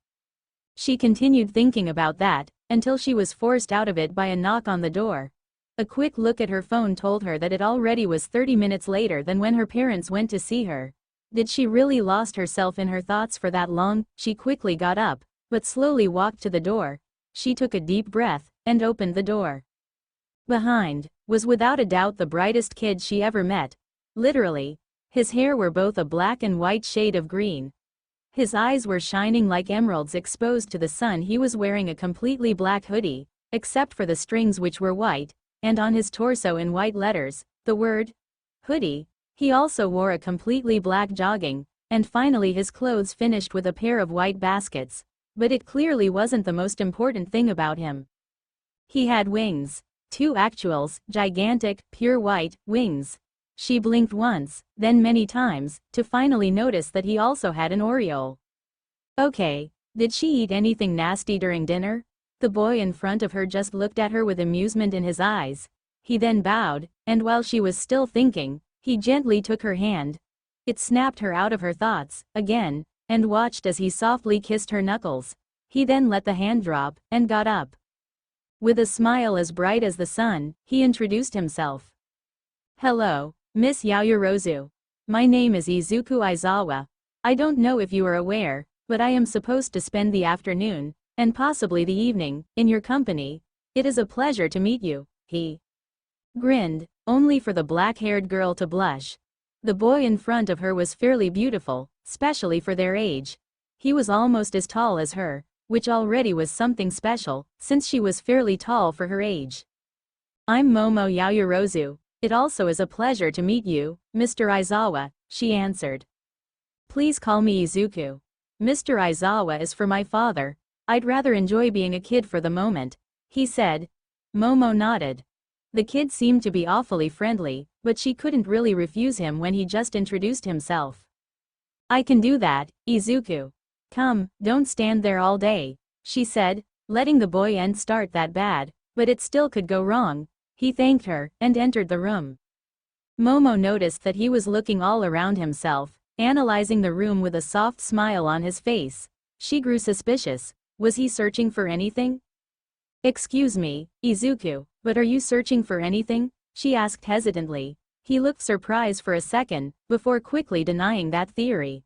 She continued thinking about that, until she was forced out of it by a knock on the door. A quick look at her phone told her that it already was 30 minutes later than when her parents went to see her. Did she really lost herself in her thoughts for that long? She quickly got up, but slowly walked to the door. She took a deep breath, and opened the door. Behind, was without a doubt the brightest kid she ever met. Literally. His hair were both a black and white shade of green. His eyes were shining like emeralds exposed to the sun. He was wearing a completely black hoodie, except for the strings which were white, and on his torso in white letters, the word hoodie. He also wore a completely black jogging, and finally his clothes finished with a pair of white baskets. But it clearly wasn't the most important thing about him. He had wings. 2 actuals, gigantic, pure white, wings. She blinked once, then many times, to finally notice that he also had an aureole. Okay, did she eat anything nasty during dinner? The boy in front of her just looked at her with amusement in his eyes. He then bowed, and while she was still thinking, he gently took her hand. It snapped her out of her thoughts, again, and watched as he softly kissed her knuckles. He then let the hand drop, and got up. With a smile as bright as the sun, he introduced himself. Hello, Miss Yaoyorozu. My name is Izuku Aizawa. I don't know if you are aware, but I am supposed to spend the afternoon, and possibly the evening, in your company. It is a pleasure to meet you. He grinned, only for the black-haired girl to blush. The boy in front of her was fairly beautiful, especially for their age. He was almost as tall as her, which already was something special, since she was fairly tall for her age. I'm Momo Yaoyorozu. It also is a pleasure to meet you, Mr. Aizawa, she answered. Please call me Izuku. Mr. Aizawa is for my father. I'd rather enjoy being a kid for the moment, he said. Momo nodded. The kid seemed to be awfully friendly, but she couldn't really refuse him when he just introduced himself. I can do that, Izuku. Come, don't stand there all day, she said, letting the boy end start that bad, but it still could go wrong. He thanked her, and entered the room. Momo noticed that he was looking all around himself, analyzing the room with a soft smile on his face. She grew suspicious. Was he searching for anything? Excuse me, Izuku, but are you searching for anything? She asked hesitantly. He looked surprised for a second, before quickly denying that theory.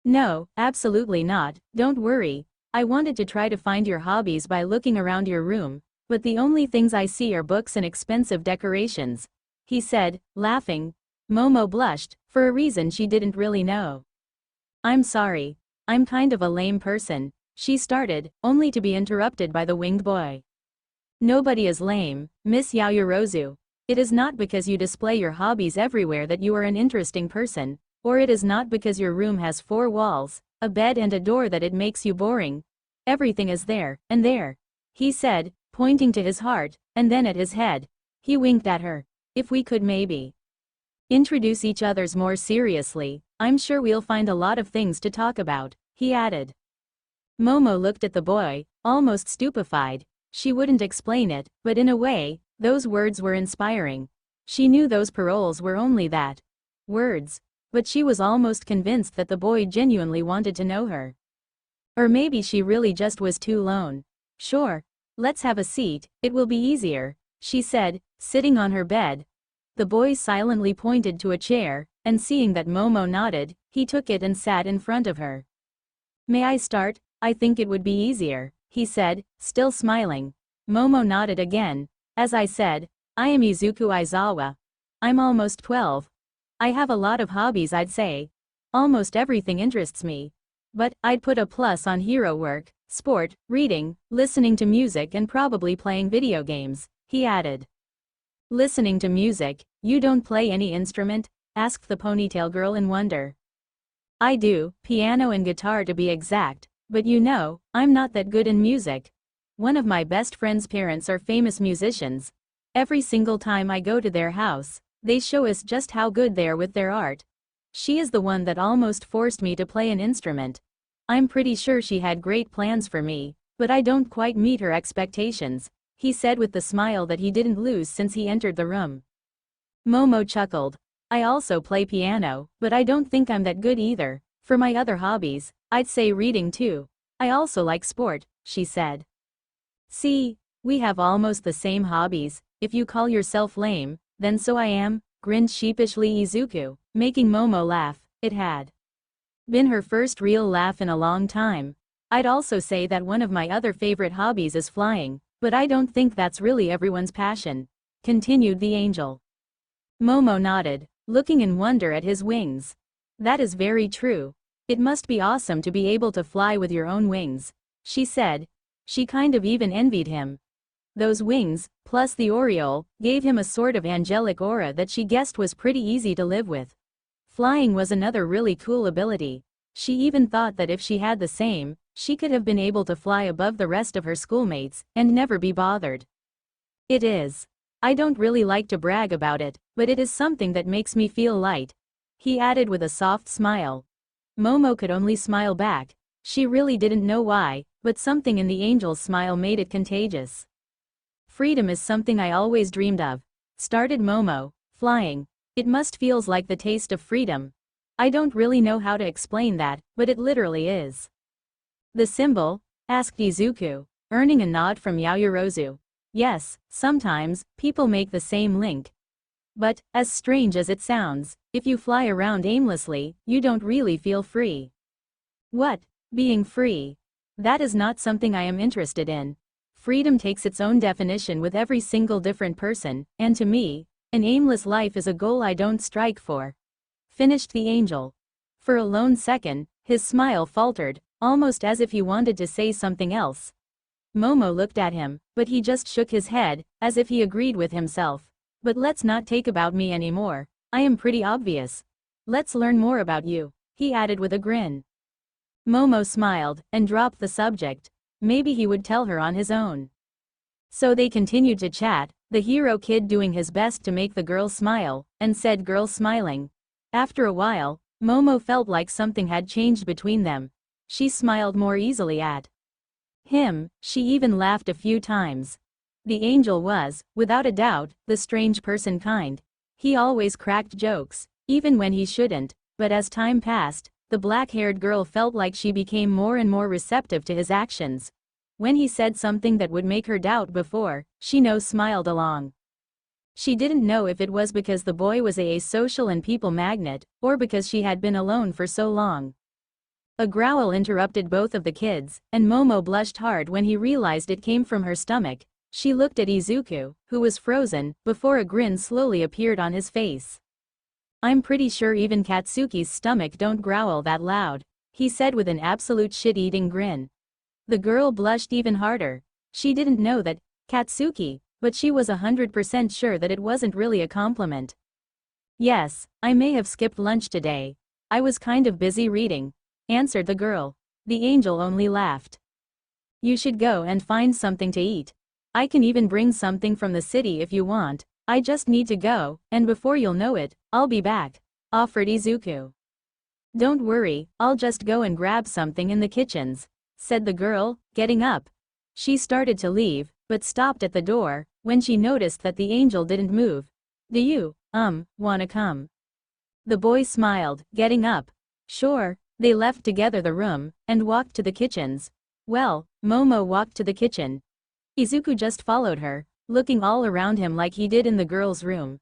No, absolutely not, don't worry. I wanted to try to find your hobbies by looking around your room, but the only things I see are books and expensive decorations," he said, laughing. Momo blushed, for a reason she didn't really know. "I'm sorry. I'm kind of a lame person," she started, only to be interrupted by the winged boy. "Nobody is lame, Miss Yaoyorozu. It is not because you display your hobbies everywhere that you are an interesting person, or it is not because your room has 4 walls, a bed and a door that it makes you boring. Everything is there, and there," he said, pointing to his heart, and then at his head. He winked at her. "If we could maybe introduce each other's more seriously, I'm sure we'll find a lot of things to talk about," he added. Momo looked at the boy, almost stupefied. She wouldn't explain it, but in a way, those words were inspiring. She knew those paroles were only that. Words. But she was almost convinced that the boy genuinely wanted to know her. Or maybe she really just was too lone. "Sure. Let's have a seat, it will be easier," she said, sitting on her bed. The boy silently pointed to a chair, and seeing that Momo nodded, he took it and sat in front of her. "May I start? I think it would be easier," he said, still smiling. Momo nodded again. "As I said, I am Izuku Aizawa. I'm almost 12. I have a lot of hobbies, I'd say. Almost everything interests me. But I'd put a plus on hero work, sport, reading, listening to music and probably playing video games," he added. "Listening to music? You don't play any instrument?" asked the ponytail girl in wonder. "I do, piano and guitar to be exact, but you know, I'm not that good in music. One of my best friend's parents are famous musicians. Every single time I go to their house, they show us just how good they are with their art. She is the one that almost forced me to play an instrument. I'm pretty sure she had great plans for me, but I don't quite meet her expectations," he said with the smile that he didn't lose since he entered the room. Momo chuckled. "I also play piano, but I don't think I'm that good either. For my other hobbies, I'd say reading too. I also like sport," she said. "See, we have almost the same hobbies. If you call yourself lame, then so I am," grinned sheepishly Izuku, making Momo laugh. It had been her first real laugh in a long time. "I'd also say that one of my other favorite hobbies is flying, but I don't think that's really everyone's passion," continued the angel. Momo nodded, looking in wonder at his wings. "That is very true. It must be awesome to be able to fly with your own wings," she said. She kind of even envied him. Those wings, plus the aureole, gave him a sort of angelic aura that she guessed was pretty easy to live with. Flying was another really cool ability. She even thought that if she had the same, she could have been able to fly above the rest of her schoolmates and never be bothered. "It is. I don't really like to brag about it, but it is something that makes me feel light," he added with a soft smile. Momo could only smile back. She really didn't know why, but something in the angel's smile made it contagious. "Freedom is something I always dreamed of," started Momo. "Flying. It must feels like the taste of freedom. I don't really know how to explain that, but it literally is." "The symbol?" asked Izuku, earning a nod from Yaoyorozu. "Yes, sometimes, people make the same link. But, as strange as it sounds, if you fly around aimlessly, you don't really feel free." "What? Being free? That is not something I am interested in. Freedom takes its own definition with every single different person, and to me, an aimless life is a goal I don't strike for," finished the angel. For a lone second, his smile faltered, almost as if he wanted to say something else. Momo looked at him, but he just shook his head, as if he agreed with himself. "But let's not take about me anymore. I am pretty obvious. Let's learn more about you," he added with a grin. Momo smiled, and dropped the subject. Maybe he would tell her on his own. So they continued to chat, the hero kid doing his best to make the girl smile, and said girl smiling. After a while, Momo felt like something had changed between them. She smiled more easily at him, she even laughed a few times. The angel was, without a doubt, the strange person kind. He always cracked jokes, even when he shouldn't, but as time passed, the black-haired girl felt like she became more and more receptive to his actions. When he said something that would make her doubt before, she smiled along. She didn't know if it was because the boy was a social and people magnet, or because she had been alone for so long. A growl interrupted both of the kids, and Momo blushed hard when he realized it came from her stomach. She looked at Izuku, who was frozen, before a grin slowly appeared on his face. "I'm pretty sure even Katsuki's stomach don't growl that loud," he said with an absolute shit-eating grin. The girl blushed even harder. She didn't know that Katsuki, but she was 100% sure that it wasn't really a compliment. "Yes, I may have skipped lunch today. I was kind of busy reading," answered the girl. The angel only laughed. "You should go and find something to eat. I can even bring something from the city if you want. I just need to go, and before you'll know it, I'll be back," offered Izuku. "Don't worry, I'll just go and grab something in the kitchens," said the girl, getting up. She started to leave, but stopped at the door when she noticed that the angel didn't move. "Do you, wanna come?" The boy smiled, getting up. "Sure." They left together the room and walked to the kitchens. Well, Momo walked to the kitchen. Izuku just followed her, looking all around him like he did in the girl's room.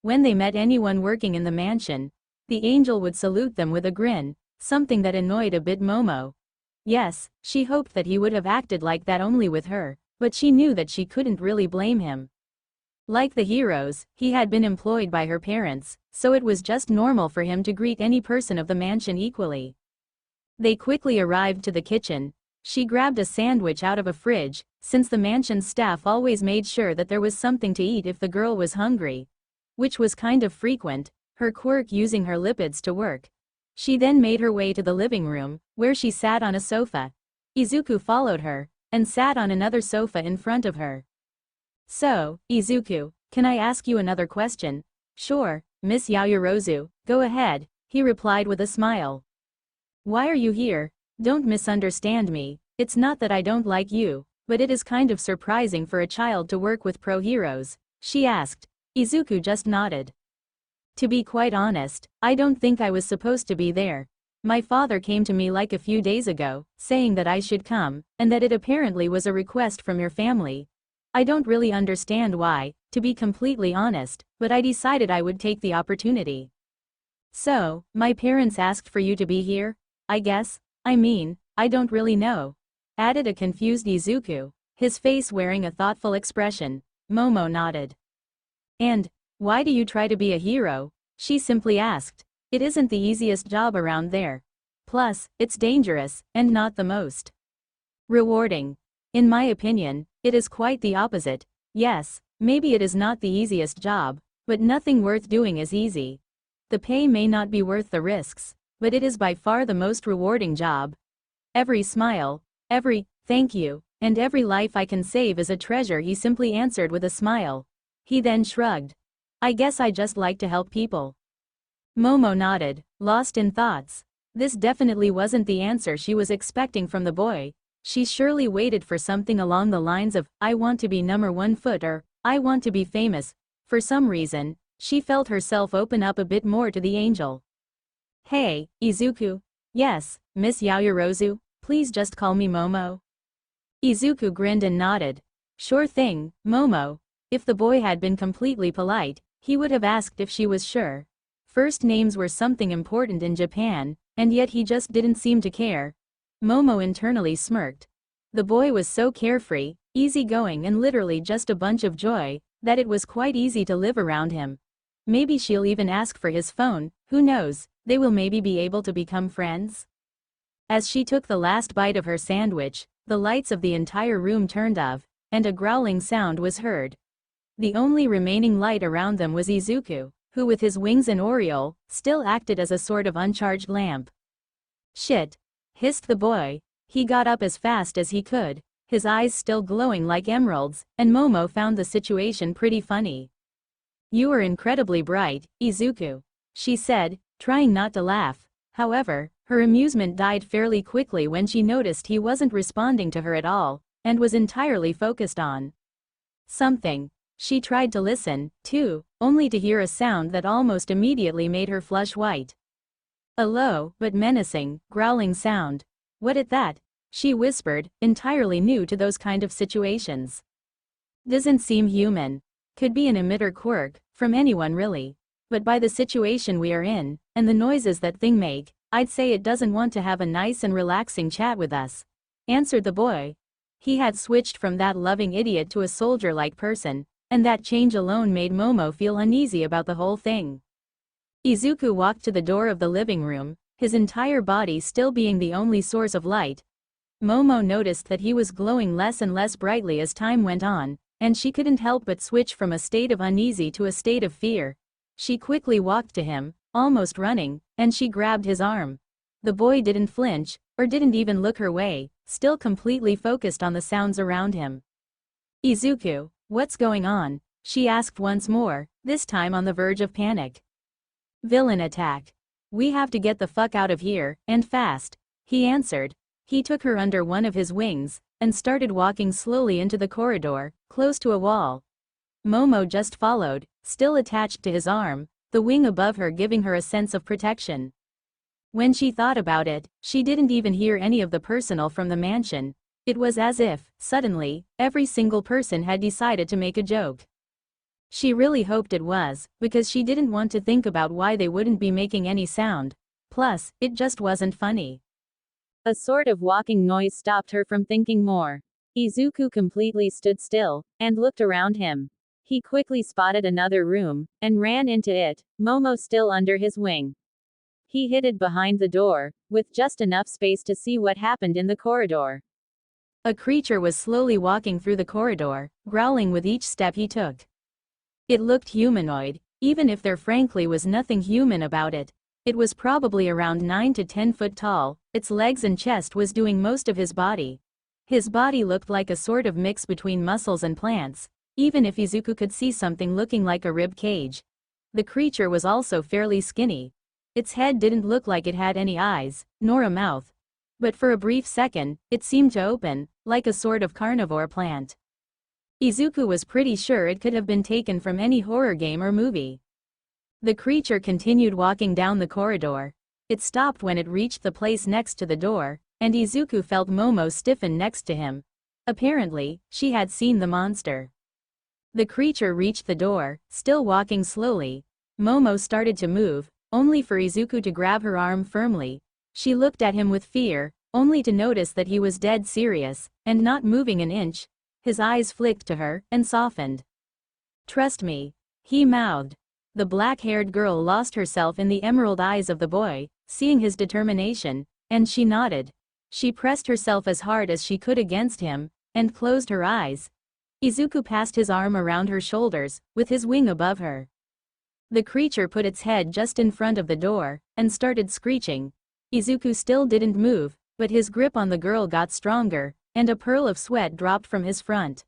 When they met anyone working in the mansion, the angel would salute them with a grin, something that annoyed a bit Momo. Yes, she hoped that he would have acted like that only with her, but she knew that she couldn't really blame him. Like the heroes, he had been employed by her parents, so it was just normal for him to greet any person of the mansion equally. They quickly arrived to the kitchen. She grabbed a sandwich out of a fridge, since the mansion's staff always made sure that there was something to eat if the girl was hungry. Which was kind of frequent, her quirk using her lipids to work. She then made her way to the living room, where she sat on a sofa. Izuku followed her, and sat on another sofa in front of her. "So, Izuku, can I ask you another question?" "Sure, Miss Yaoyorozu, go ahead," he replied with a smile. "Why are you here? Don't misunderstand me, it's not that I don't like you, but it is kind of surprising for a child to work with pro-heroes," she asked. Izuku just nodded. "To be quite honest, I don't think I was supposed to be there. My father came to me like a few days ago, saying that I should come, and that it apparently was a request from your family. I don't really understand why, to be completely honest, but I decided I would take the opportunity." "So, my parents asked for you to be here? I guess. I mean, I don't really know," added a confused Izuku, his face wearing a thoughtful expression. Momo nodded. "And why do you try to be a hero?" she simply asked. "It isn't the easiest job around there. Plus, it's dangerous, and not the most rewarding. In my opinion, it is quite the opposite. Yes, maybe it is not the easiest job, but nothing worth doing is easy. The pay may not be worth the risks, but it is by far the most rewarding job. Every smile, every thank you, and every life I can save is a treasure," he simply answered with a smile. He then shrugged. "I guess I just like to help people." Momo nodded, lost in thoughts. This definitely wasn't the answer she was expecting from the boy. She surely waited for something along the lines of, "I want to be number 1 foot," or, "I want to be famous." For some reason, she felt herself open up a bit more to the angel. "Hey, Izuku." "Yes, Miss Yaoyorozu, please just call me Momo." Izuku grinned and nodded. "Sure thing, Momo." If the boy had been completely polite, he would have asked if she was sure. First names were something important in Japan, and yet he just didn't seem to care. Momo internally smirked. The boy was so carefree, easygoing and literally just a bunch of joy, that it was quite easy to live around him. Maybe she'll even ask for his phone, who knows, they will maybe be able to become friends. As she took the last bite of her sandwich, the lights of the entire room turned off, and a growling sound was heard. The only remaining light around them was Izuku, who with his wings and aureole, still acted as a sort of uncharged lamp. "Shit!" hissed the boy. He got up as fast as he could, his eyes still glowing like emeralds, and Momo found the situation pretty funny. "You are incredibly bright, Izuku," she said, trying not to laugh. However, her amusement died fairly quickly when she noticed he wasn't responding to her at all, and was entirely focused on something. She tried to listen, too, only to hear a sound that almost immediately made her flush white. A low, but menacing, growling sound. "What is that?" she whispered, entirely new to those kind of situations. "Doesn't seem human. Could be an emitter quirk, from anyone really. But by the situation we are in, and the noises that thing make, I'd say it doesn't want to have a nice and relaxing chat with us," answered the boy. He had switched from that loving idiot to a soldier-like person, and that change alone made Momo feel uneasy about the whole thing. Izuku walked to the door of the living room, his entire body still being the only source of light. Momo noticed that he was glowing less and less brightly as time went on, and she couldn't help but switch from a state of uneasy to a state of fear. She quickly walked to him, almost running, and she grabbed his arm. The boy didn't flinch, or didn't even look her way, still completely focused on the sounds around him. "Izuku, what's going on?" she asked once more, this time on the verge of panic. "Villain attack. We have to get the fuck out of here, and fast," he answered. He took her under one of his wings, and started walking slowly into the corridor, close to a wall. Momo just followed, still attached to his arm, the wing above her giving her a sense of protection. When she thought about it, she didn't even hear any of the personnel from the mansion. It was as if, suddenly, every single person had decided to make a joke. She really hoped it was, because she didn't want to think about why they wouldn't be making any sound. Plus, it just wasn't funny. A sort of walking noise stopped her from thinking more. Izuku completely stood still, and looked around him. He quickly spotted another room, and ran into it, Momo still under his wing. He hid it behind the door, with just enough space to see what happened in the corridor. A creature was slowly walking through the corridor, growling with each step he took. It looked humanoid, even if there frankly was nothing human about it. It was probably around 9 to 10 foot tall, its legs and chest was doing most of his body. His body looked like a sort of mix between muscles and plants, even if Izuku could see something looking like a rib cage. The creature was also fairly skinny. Its head didn't look like it had any eyes, nor a mouth. But for a brief second, it seemed to open, like a sort of carnivore plant. Izuku was pretty sure it could have been taken from any horror game or movie. The creature continued walking down the corridor. It stopped when it reached the place next to the door, and Izuku felt Momo stiffen next to him. Apparently, she had seen the monster. The creature reached the door, still walking slowly. Momo started to move, only for Izuku to grab her arm firmly. She looked at him with fear, only to notice that he was dead serious, and not moving an inch. His eyes flicked to her, and softened. "Trust me," he mouthed. The black-haired girl lost herself in the emerald eyes of the boy, seeing his determination, and she nodded. She pressed herself as hard as she could against him, and closed her eyes. Izuku passed his arm around her shoulders, with his wing above her. The creature put its head just in front of the door, and started screeching. Izuku still didn't move, but his grip on the girl got stronger, and a pearl of sweat dropped from his front.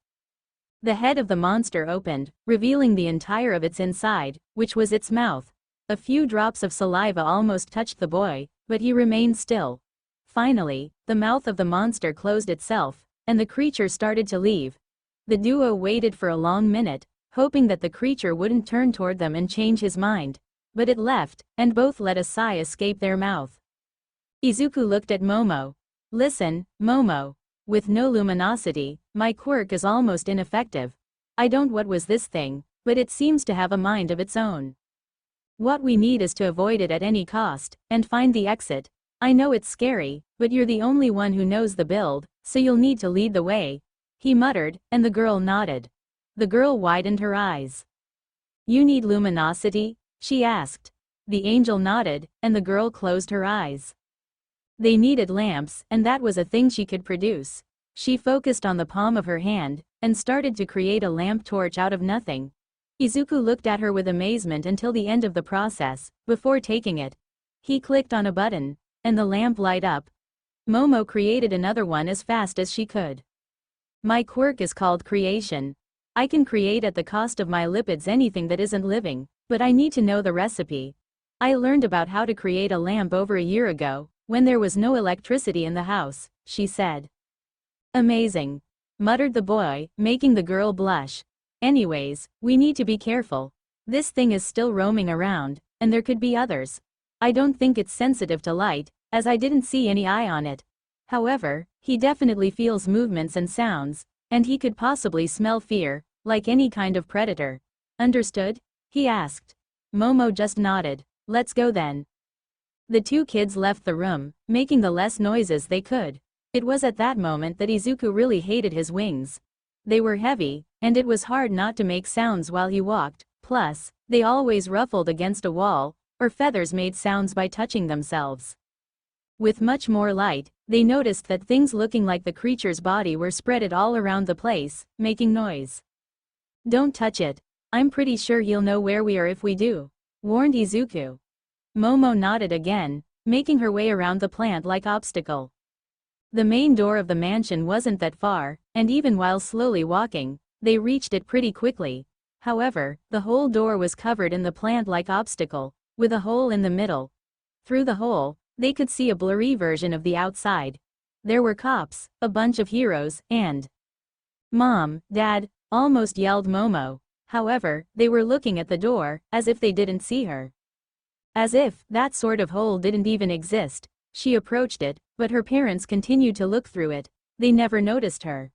The head of the monster opened, revealing the entire of its inside, which was its mouth. A few drops of saliva almost touched the boy, but he remained still. Finally, the mouth of the monster closed itself, and the creature started to leave. The duo waited for a long minute, hoping that the creature wouldn't turn toward them and change his mind. But it left, and both let a sigh escape their mouth. Izuku looked at Momo. "Listen, Momo. With no luminosity, my quirk is almost ineffective. I don't know what was this thing, but it seems to have a mind of its own. What we need is to avoid it at any cost, and find the exit. I know it's scary, but you're the only one who knows the build, so you'll need to lead the way," he muttered, and the girl nodded. The girl widened her eyes. "You need luminosity?" she asked. The angel nodded, and the girl closed her eyes. They needed lamps, and that was a thing she could produce. She focused on the palm of her hand, and started to create a lamp torch out of nothing. Izuku looked at her with amazement until the end of the process, before taking it. He clicked on a button, and the lamp light up. Momo created another one as fast as she could. "My quirk is called creation. I can create at the cost of my lipids anything that isn't living, but I need to know the recipe. I learned about how to create a lamp over a year ago, when there was no electricity in the house," she said. "Amazing," muttered the boy, making the girl blush. "Anyways, we need to be careful. This thing is still roaming around, and there could be others. I don't think it's sensitive to light, as I didn't see any eye on it. However, he definitely feels movements and sounds, and he could possibly smell fear, like any kind of predator. Understood?" he asked. Momo just nodded. "Let's go then." The two kids left the room, making the less noises they could. It was at that moment that Izuku really hated his wings. They were heavy, and it was hard not to make sounds while he walked, plus, they always ruffled against a wall, or feathers made sounds by touching themselves. With much more light, they noticed that things looking like the creature's body were spread all around the place, making noise. "Don't touch it. I'm pretty sure he'll know where we are if we do," warned Izuku. Momo nodded again, making her way around the plant-like obstacle. The main door of the mansion wasn't that far, and even while slowly walking, they reached it pretty quickly. However, the whole door was covered in the plant-like obstacle, with a hole in the middle. Through the hole, they could see a blurry version of the outside. There were cops, a bunch of heroes, and "Mom, Dad," almost yelled Momo. However, they were looking at the door, as if they didn't see her. As if that sort of hole didn't even exist. She approached it, but her parents continued to look through it. They never noticed her.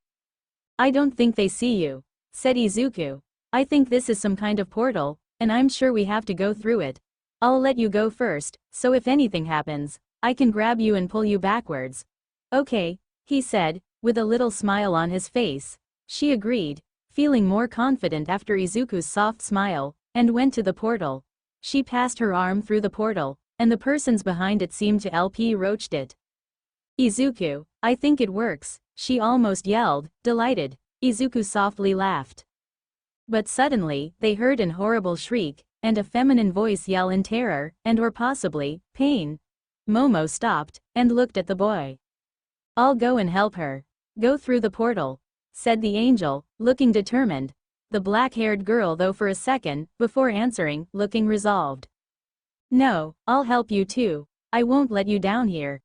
"I don't think they see you," said Izuku. "I think this is some kind of portal, and I'm sure we have to go through it. I'll let you go first, so if anything happens, I can grab you and pull you backwards." "Okay," he said, with a little smile on his face. She agreed, feeling more confident after Izuku's soft smile, and went to the portal. She passed her arm through the portal, and the persons behind it seemed to LP roached it. "Izuku, I think it works," she almost yelled, delighted. Izuku softly laughed. But suddenly, they heard an horrible shriek, and a feminine voice yell in terror, and/or possibly, pain. Momo stopped, and looked at the boy. "I'll go and help her. Go through the portal," said the angel, looking determined. The black-haired girl though for a second, before answering, looking resolved. "No, I'll help you too. I won't let you down here.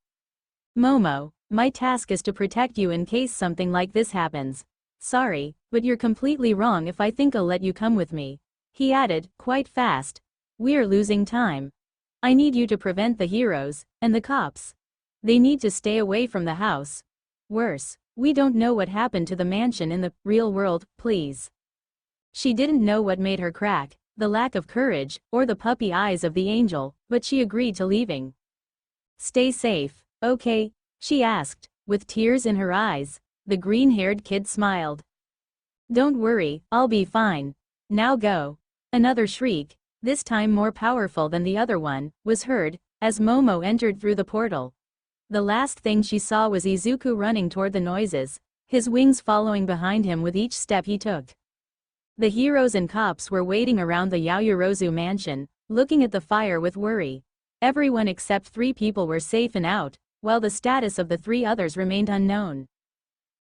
Momo, my task is to protect you in case something like this happens. Sorry, but you're completely wrong if I think I'll let you come with me," he added, quite fast. "We're losing time. I need you to prevent the heroes, and the cops. They need to stay away from the house. Worse, we don't know what happened to the mansion in the real world, please." She didn't know what made her crack, the lack of courage, or the puppy eyes of the angel, but she agreed to leaving. "Stay safe, okay?" she asked, with tears in her eyes. The green-haired kid smiled. "Don't worry, I'll be fine. Now go." Another shriek, this time more powerful than the other one, was heard, as Momo entered through the portal. The last thing she saw was Izuku running toward the noises, his wings following behind him with each step he took. The heroes and cops were waiting around the Yaoyorozu mansion, looking at the fire with worry. Everyone except 3 people were safe and out, while the status of the 3 others remained unknown.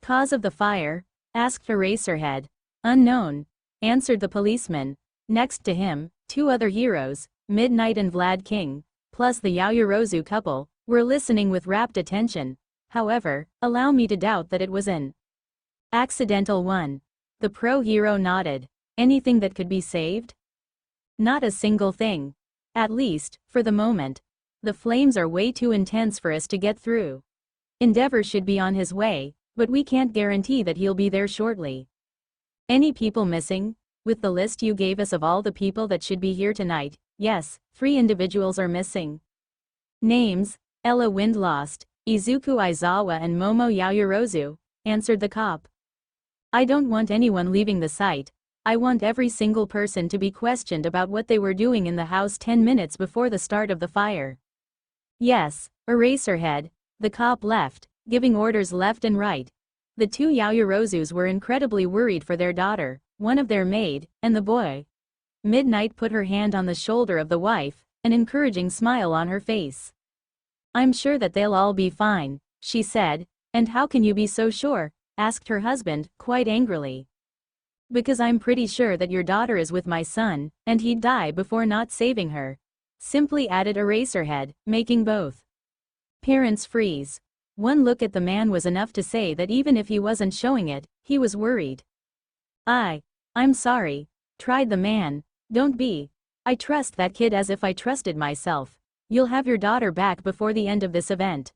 "Cause of the fire?" asked Eraserhead. "Unknown," answered the policeman. Next to him, 2 other heroes, Midnight and Vlad King, plus the Yaoyorozu couple, were listening with rapt attention. However, allow me to doubt that it was an accidental one. The pro-hero nodded. "Anything that could be saved?" "Not a single thing. At least, for the moment. The flames are way too intense for us to get through. Endeavor should be on his way, but we can't guarantee that he'll be there shortly." "Any people missing?" "With the list you gave us of all the people that should be here tonight, yes, 3 individuals are missing." "Names?" "Ella Windlost, Izuku Aizawa and Momo Yaoyorozu," answered the cop. "I don't want anyone leaving the site. I want every single person to be questioned about what they were doing in the house 10 minutes before the start of the fire." "Yes, Eraserhead." The cop left, giving orders left and right. The 2 Yaoyorozus were incredibly worried for their daughter, one of their maid, and the boy. Midnight put her hand on the shoulder of the wife, an encouraging smile on her face. "I'm sure that they'll all be fine," she said. "And how can you be so sure?" asked her husband, quite angrily. "Because I'm pretty sure that your daughter is with my son, and he'd die before not saving her," simply added Eraserhead, making both parents freeze. One look at the man was enough to say that even if he wasn't showing it, he was worried. I'm sorry," tried the man. "Don't be. I trust that kid as if I trusted myself. You'll have your daughter back before the end of this event."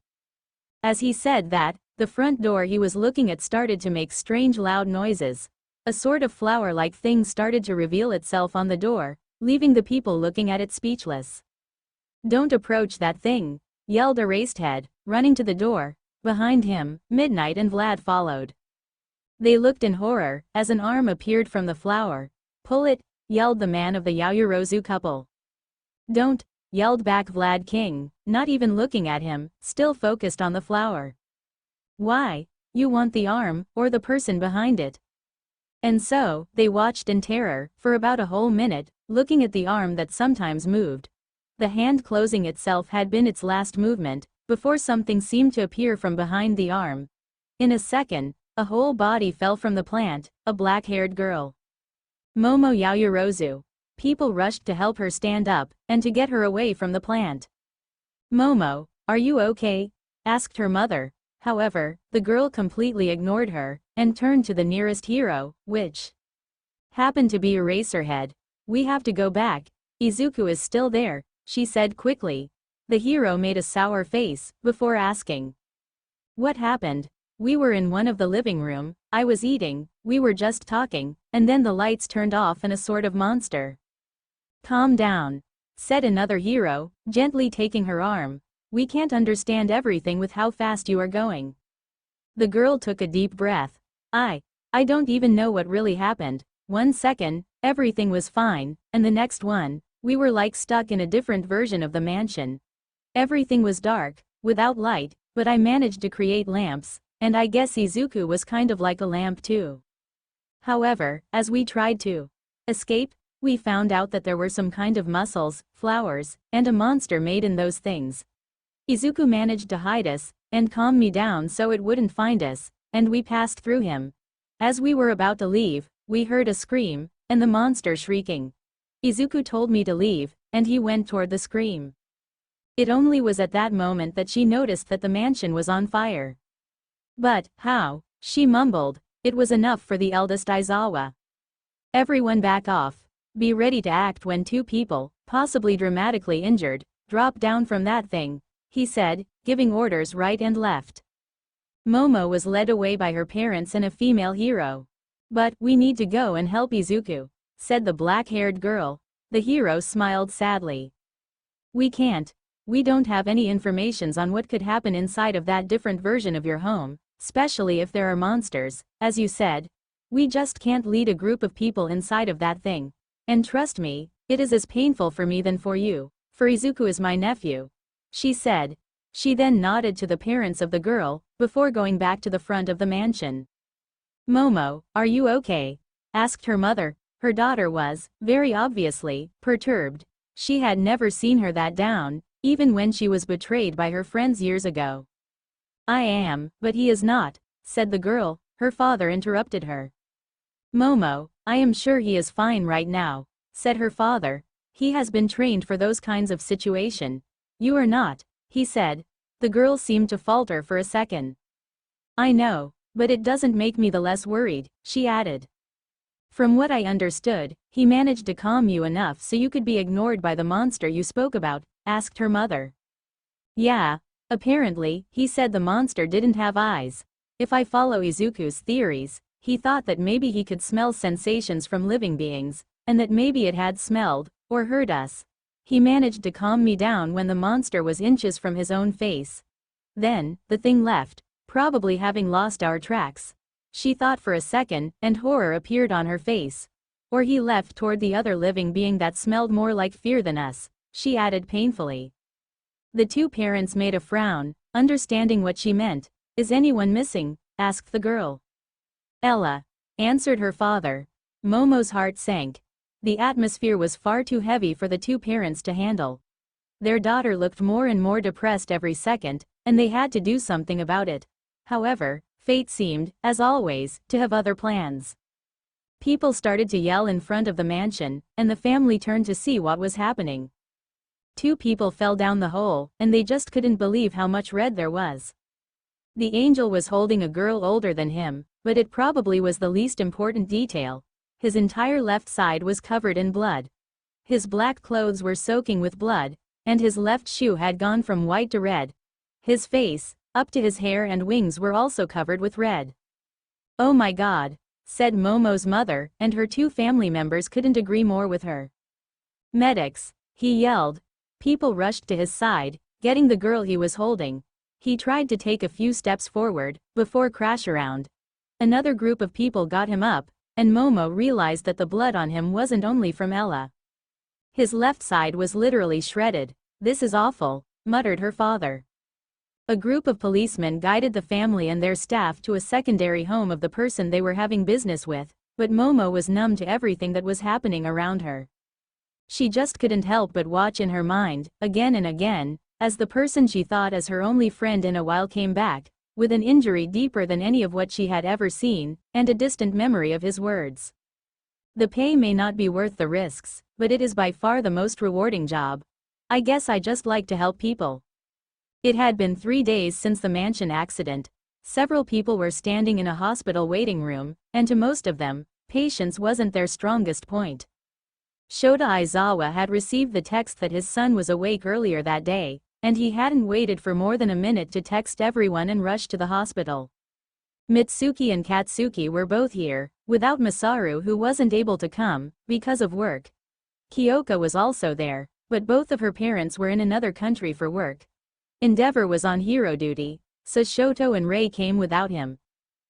As he said that, the front door he was looking at started to make strange loud noises. A sort of flower-like thing started to reveal itself on the door, leaving the people looking at it speechless. "Don't approach that thing," yelled Erasedhead, running to the door. Behind him, Midnight and Vlad followed. They looked in horror as an arm appeared from the flower. "Pull it," yelled the man of the Yaoyorozu couple. "Don't," yelled back Vlad King, not even looking at him, still focused on the flower. "Why? You want the arm, or the person behind it?" And so, they watched in terror, for about a whole minute, looking at the arm that sometimes moved. The hand closing itself had been its last movement, before something seemed to appear from behind the arm. In a second, a whole body fell from the plant, a black-haired girl. Momo Yaoyorozu. People rushed to help her stand up, and to get her away from the plant. "Momo, are you okay?" asked her mother. However, the girl completely ignored her, and turned to the nearest hero, which happened to be Eraserhead. "We have to go back. Izuku is still there," she said quickly. The hero made a sour face, before asking, "What happened?" "We were in one of the living room, I was eating, we were just talking, and then the lights turned off and a sort of monster." "Calm down," said another hero, gently taking her arm. "We can't understand everything with how fast you are going." The girl took a deep breath. I don't even know what really happened. One second, everything was fine, and the next one, we were like stuck in a different version of the mansion. Everything was dark, without light, but I managed to create lamps, and I guess Izuku was kind of like a lamp too. However, as we tried to escape, we found out that there were some kind of muscles, flowers, and a monster made in those things. Izuku managed to hide us, and calm me down so it wouldn't find us, and we passed through him. As we were about to leave, we heard a scream, and the monster shrieking. Izuku told me to leave, and he went toward the scream. It only was at that moment that she noticed that the mansion was on fire. "But, how?" she mumbled. It was enough for the eldest Aizawa. "Everyone back off. Be ready to act when two people, possibly dramatically injured, drop down from that thing," he said, giving orders right and left. Momo was led away by her parents and a female hero. "But, we need to go and help Izuku," said the black-haired girl. The hero smiled sadly. "We can't. We don't have any informations on what could happen inside of that different version of your home, especially if there are monsters, as you said. We just can't lead a group of people inside of that thing. And trust me, it is as painful for me than for you, for Izuku is my nephew," she said. She then nodded to the parents of the girl, before going back to the front of the mansion. "Momo, are you okay?" asked her mother. Her daughter was, very obviously, perturbed. She had never seen her that down, even when she was betrayed by her friends years ago. "I am, but he is not," said the girl. Her father interrupted her. "Momo, I am sure he is fine right now," said her father. "He has been trained for those kinds of situation. You are not," he said. The girl seemed to falter for a second. "I know, but it doesn't make me the less worried," she added. "From what I understood, he managed to calm you enough so you could be ignored by the monster you spoke about," asked her mother. "Yeah, apparently, he said the monster didn't have eyes. If I follow Izuku's theories, he thought that maybe he could smell sensations from living beings, and that maybe it had smelled, or heard us. He managed to calm me down when the monster was inches from his own face. Then, the thing left, probably having lost our tracks." She thought for a second, and horror appeared on her face. "Or he left toward the other living being that smelled more like fear than us," she added painfully. The two parents made a frown, understanding what she meant. "Is anyone missing?" asked the girl. "Ella," answered her father. Momo's heart sank. The atmosphere was far too heavy for the two parents to handle. Their daughter looked more and more depressed every second, and they had to do something about it. However, fate seemed, as always, to have other plans. People started to yell in front of the mansion, and the family turned to see what was happening. Two people fell down the hole, and they just couldn't believe how much red there was. The angel was holding a girl older than him, but it probably was the least important detail. His entire left side was covered in blood. His black clothes were soaking with blood, and his left shoe had gone from white to red. His face, up to his hair and wings, were also covered with red. "Oh my God," said Momo's mother, and her two family members couldn't agree more with her. "Medics," he yelled. People rushed to his side, getting the girl he was holding. He tried to take a few steps forward, before crash around. Another group of people got him up, and Momo realized that the blood on him wasn't only from Ella. His left side was literally shredded. "This is awful," muttered her father. A group of policemen guided the family and their staff to a secondary home of the person they were having business with, but Momo was numb to everything that was happening around her. She just couldn't help but watch in her mind, again and again, as the person she thought as her only friend in a while came back, with an injury deeper than any of what she had ever seen, and a distant memory of his words. "The pay may not be worth the risks, but it is by far the most rewarding job. I guess I just like to help people." It had been 3 days since the mansion accident. Several people were standing in a hospital waiting room, and to most of them, patience wasn't their strongest point. Shota Aizawa had received the text that his son was awake earlier that day, and he hadn't waited for more than a minute to text everyone and rush to the hospital. Mitsuki and Katsuki were both here, without Masaru, who wasn't able to come, because of work. Kyoka was also there, but both of her parents were in another country for work. Endeavor was on hero duty, so Shoto and Rei came without him.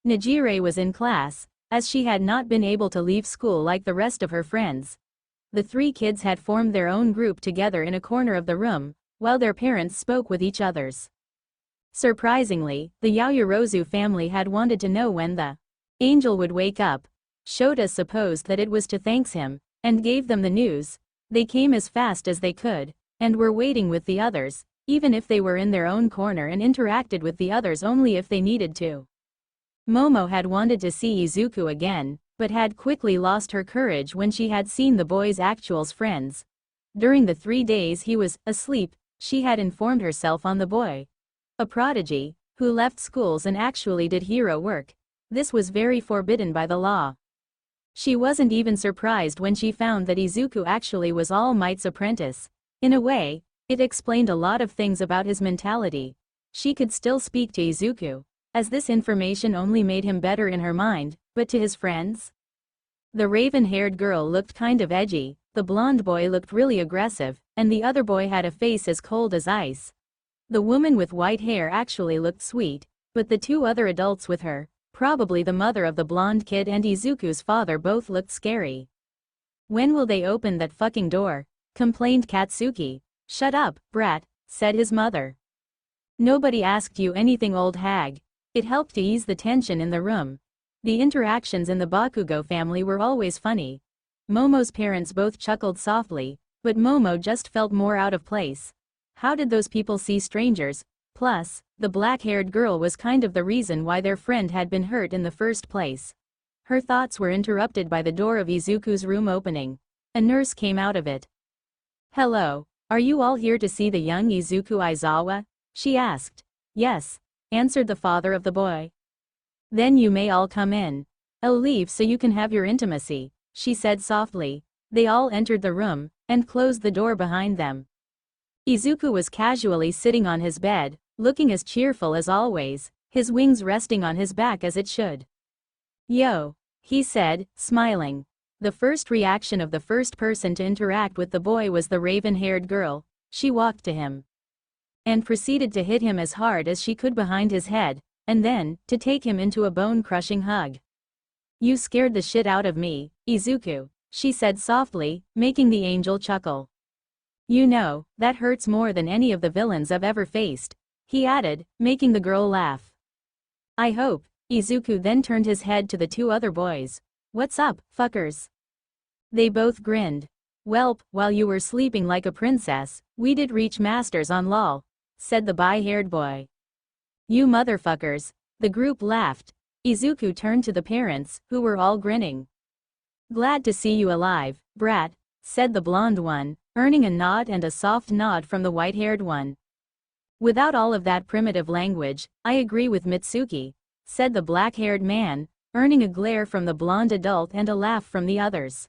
Najire was in class, as she had not been able to leave school like the rest of her friends. The 3 kids had formed their own group together in a corner of the room, while their parents spoke with each others. Surprisingly, the Yaoyorozu family had wanted to know when the angel would wake up. Shota supposed that it was to thank him, and gave them the news. They came as fast as they could, and were waiting with the others, even if they were in their own corner, and interacted with the others only if they needed to. Momo had wanted to see Izuku again, but had quickly lost her courage when she had seen the boy's actual friends. During the 3 days he was asleep, she had informed herself on the boy. A prodigy, who left schools and actually did hero work. This was very forbidden by the law. She wasn't even surprised when she found that Izuku actually was All Might's apprentice. In a way, it explained a lot of things about his mentality. She could still speak to Izuku, as this information only made him better in her mind, but to his friends? The raven-haired girl looked kind of edgy, the blonde boy looked really aggressive, and the other boy had a face as cold as ice. The woman with white hair actually looked sweet, but the 2 other adults with her, probably the mother of the blonde kid and Izuku's father, both looked scary. "When will they open that fucking door?" complained Katsuki. "Shut up, brat," said his mother. "Nobody asked you anything, old hag." It helped to ease the tension in the room. The interactions in the Bakugo family were always funny. Momo's parents both chuckled softly, but Momo just felt more out of place. How did those people see strangers? Plus, the black-haired girl was kind of the reason why their friend had been hurt in the first place. Her thoughts were interrupted by the door of Izuku's room opening. A nurse came out of it. "Hello, are you all here to see the young Izuku Aizawa?" she asked. "Yes," answered the father of the boy. "Then you may all come in. I'll leave so you can have your intimacy," she said softly. They all entered the room, and closed the door behind them. Izuku was casually sitting on his bed, looking as cheerful as always, his wings resting on his back as it should. "Yo," he said, smiling. The first reaction of the first person to interact with the boy was the raven-haired girl. She walked to him and proceeded to hit him as hard as she could behind his head, and then, to take him into a bone-crushing hug. "You scared the shit out of me, Izuku," she said softly, making the angel chuckle. "You know, that hurts more than any of the villains I've ever faced," he added, making the girl laugh. "I hope." Izuku then turned his head to the 2 other boys. "What's up, fuckers?" They both grinned. "Welp, while you were sleeping like a princess, we did reach masters on LOL," said the bi-haired boy. "You motherfuckers." The group laughed. Izuku turned to the parents, who were all grinning. "Glad to see you alive, brat," said the blonde one, earning a nod and a soft nod from the white-haired one. "Without all of that primitive language, I agree with Mitsuki," said the black-haired man, earning a glare from the blonde adult and a laugh from the others.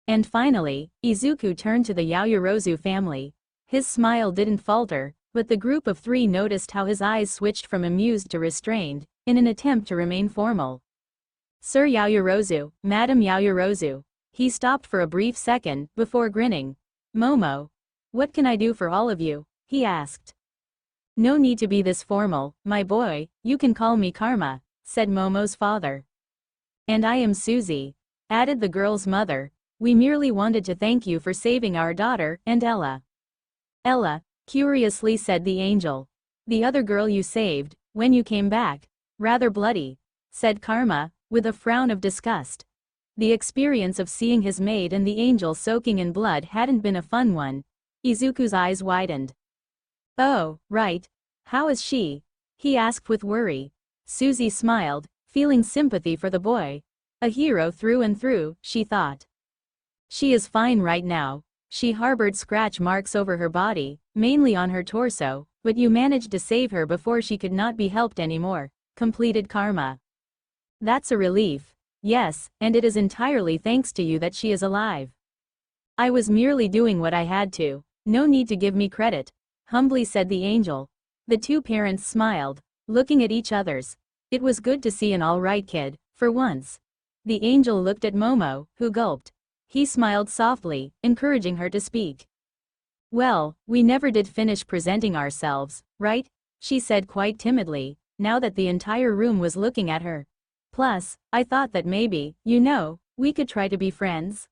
And finally, Izuku turned to the Yaoyorozu family. His smile didn't falter, but the group of 3 noticed how his eyes switched from amused to restrained, in an attempt to remain formal. "Sir Yaoyorozu, Madam Yaoyorozu." He stopped for a brief second, before grinning. "Momo." What can I do for all of you? He asked. No need to be this formal, my boy, you can call me Karma, said Momo's father. And I am Susie, added the girl's mother. We merely wanted to thank you for saving our daughter, and Ella. Ella, curiously said the angel. The other girl you saved, when you came back. Rather bloody, said Karma, with a frown of disgust. The experience of seeing his maid and the angel soaking in blood hadn't been a fun one. Izuku's eyes widened. Oh, right. How is she? He asked with worry. Susie smiled, feeling sympathy for the boy. A hero through and through, she thought. She is fine right now. She harbored scratch marks over her body, mainly on her torso, but you managed to save her before she could not be helped anymore, completed Karma. That's a relief. Yes, and it is entirely thanks to you that she is alive. I was merely doing what I had to. No need to give me credit, humbly said the angel. The two parents smiled, looking at each other's. It was good to see an all-right kid, for once. The angel looked at Momo, who gulped. He smiled softly, encouraging her to speak. Well, we never did finish presenting ourselves, right? She said quite timidly, now that the entire room was looking at her. Plus, I thought that maybe, we could try to be friends.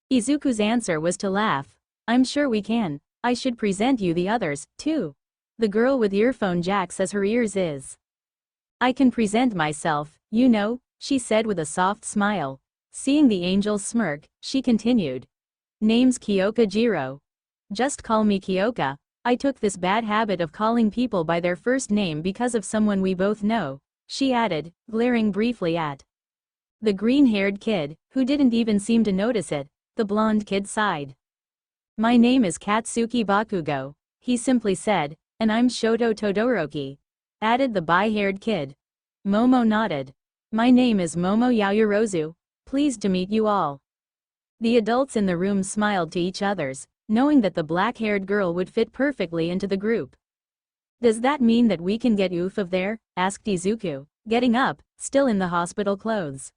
Izuku's answer was to laugh. I'm sure we can. I should present you the others, too. The girl with earphone jacks as her ears is. I can present myself, she said with a soft smile. Seeing the angel's smirk, she continued. Name's Kyoka Jiro. Just call me Kyoka. I took this bad habit of calling people by their first name because of someone we both know, she added, glaring briefly at the green-haired kid, who didn't even seem to notice it. The blonde kid sighed. My name is Katsuki Bakugo, he simply said, and I'm Shoto Todoroki, added the bi-haired kid. Momo nodded. My name is Momo Yaoyorozu. Pleased to meet you all. The adults in the room smiled to each others, knowing that the black-haired girl would fit perfectly into the group. Does that mean that we can get oof of there? Asked Izuku, getting up, still in the hospital clothes.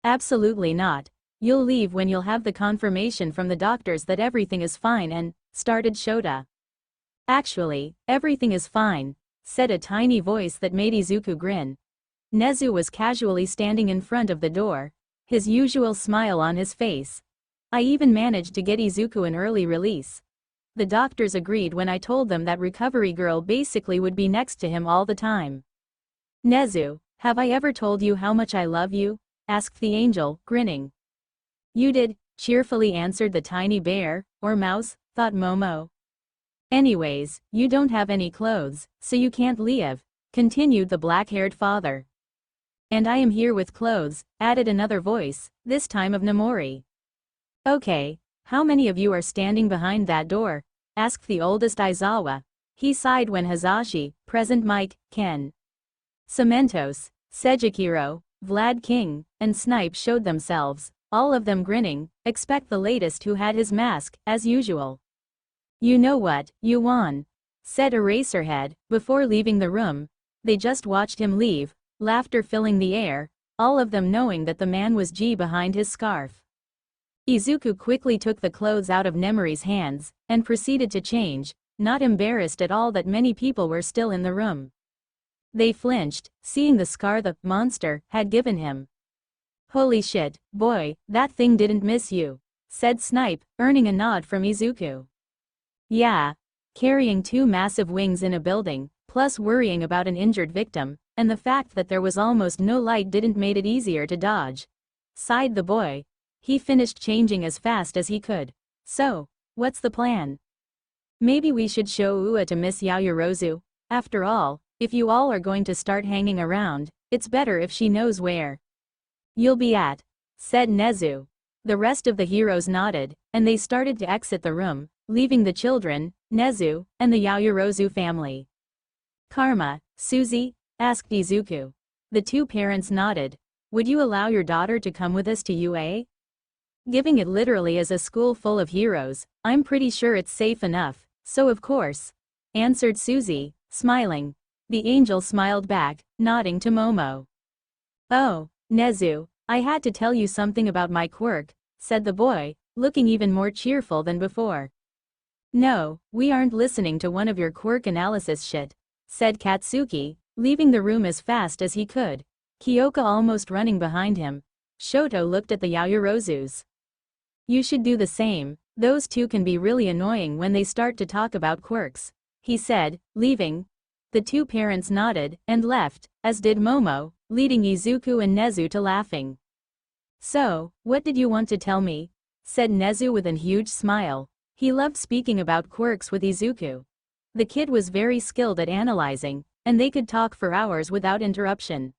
Absolutely not. You'll leave when you'll have the confirmation from the doctors that everything is fine and, started Shota. Actually, everything is fine, said a tiny voice that made Izuku grin. Nezu was casually standing in front of the door, his usual smile on his face. I even managed to get Izuku an early release. The doctors agreed when I told them that recovery girl basically would be next to him all the time. Nezu, have I ever told you how much I love you? Asked the angel, grinning. You did, cheerfully answered the tiny bear, or mouse, thought Momo. Anyways, you don't have any clothes, so you can't leave, continued the black-haired father. And I am here with clothes, added another voice, this time of Namori. Okay, how many of you are standing behind that door? Asked the oldest Aizawa. He sighed when Hazashi, present Mike, Ken, Cementos, Sejikiro, Vlad King, and Snipe showed themselves, all of them grinning, except the latest who had his mask, as usual. You know what, you won, said Eraserhead, before leaving the room. They just watched him leave, laughter filling the air, all of them knowing that the man was G behind his scarf. Izuku quickly took the clothes out of Nemori's hands, and proceeded to change, not embarrassed at all that many people were still in the room. They flinched, seeing the scar the monster had given him. Holy shit, boy, that thing didn't miss you, said Snipe, earning a nod from Izuku. Yeah. Carrying two massive wings in a building, plus worrying about an injured victim, and the fact that there was almost no light didn't make it easier to dodge. Sighed the boy. He finished changing as fast as he could. So, what's the plan? Maybe we should show Ua to Miss Yaoyorozu. After all, if you all are going to start hanging around, it's better if she knows where you'll be at, said Nezu. The rest of the heroes nodded, and they started to exit the room, leaving the children, Nezu, and the Yaoyorozu family. Karma, Susie? Asked Izuku. The two parents nodded. Would you allow your daughter to come with us to UA? Giving it literally as a school full of heroes, I'm pretty sure it's safe enough, so of course, answered Susie, smiling. The angel smiled back, nodding to Momo. Oh, Nezu, I had to tell you something about my quirk, said the boy, looking even more cheerful than before. No, we aren't listening to one of your quirk analysis shit, said Katsuki, leaving the room as fast as he could. Kyoka almost running behind him. Shoto looked at the Yaoyorozus. You should do the same, those two can be really annoying when they start to talk about quirks, he said, leaving. The two parents nodded and left, as did Momo, leading Izuku and Nezu to laughing. So, what did you want to tell me? Said Nezu with a huge smile. He loved speaking about quirks with Izuku. The kid was very skilled at analyzing, and they could talk for hours without interruption.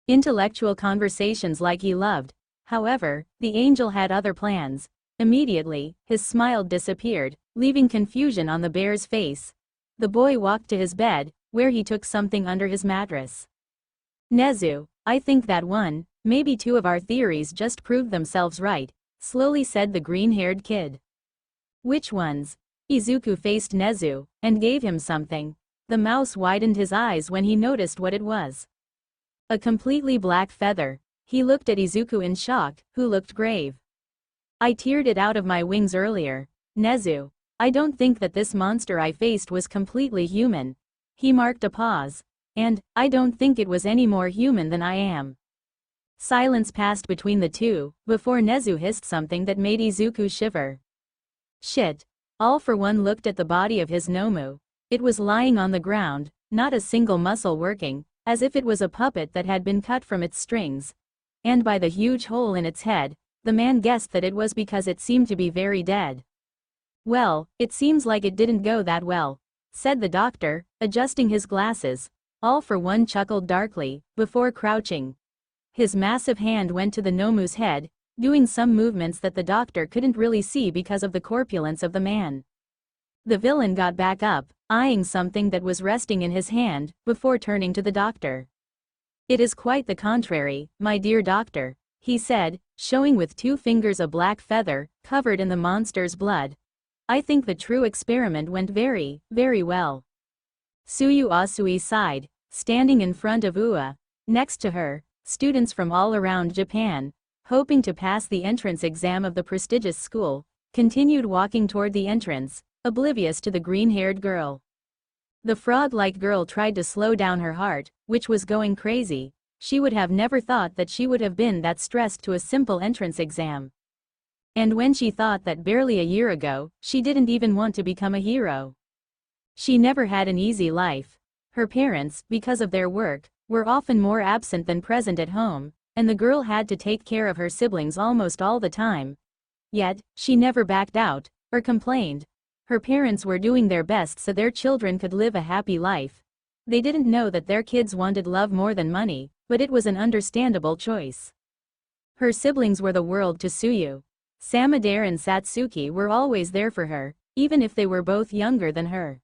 Intellectual conversations like he loved. However, the angel had other plans. Immediately, his smile disappeared, leaving confusion on the bear's face. The boy walked to his bed, where he took something under his mattress. Nezu, I think that one, maybe two of our theories just proved themselves right, slowly said the green-haired kid. Which ones? Izuku faced Nezu, and gave him something. The mouse widened his eyes when he noticed what it was. A completely black feather. He looked at Izuku in shock, who looked grave. I teared it out of my wings earlier. Nezu, I don't think that this monster I faced was completely human. He marked a pause. And, I don't think it was any more human than I am. Silence passed between the two, before Nezu hissed something that made Izuku shiver. Shit. All for one looked at the body of his Nomu. It was lying on the ground, not a single muscle working, as if it was a puppet that had been cut from its strings. And by the huge hole in its head, the man guessed that it was because it seemed to be very dead. Well, it seems like it didn't go that well, said the doctor, adjusting his glasses. All for one chuckled darkly, before crouching. His massive hand went to the Nomu's head, doing some movements that the doctor couldn't really see because of the corpulence of the man. The villain got back up, eyeing something that was resting in his hand, before turning to the doctor. It is quite the contrary, my dear doctor, he said, showing with two fingers a black feather, covered in the monster's blood. I think the true experiment went very, very well. Tsuyu Asui sighed, standing in front of Ua. Next to her, students from all around Japan, hoping to pass the entrance exam of the prestigious school, continued walking toward the entrance, oblivious to the green-haired girl. The frog-like girl tried to slow down her heart, which was going crazy. She would have never thought that she would have been that stressed to a simple entrance exam. And when she thought that barely a year ago, she didn't even want to become a hero. She never had an easy life. Her parents, because of their work, were often more absent than present at home, and the girl had to take care of her siblings almost all the time. Yet, she never backed out, or complained. Her parents were doing their best so their children could live a happy life. They didn't know that their kids wanted love more than money, but it was an understandable choice. Her siblings were the world to Tsuyu. Samadare and Satsuki were always there for her, even if they were both younger than her.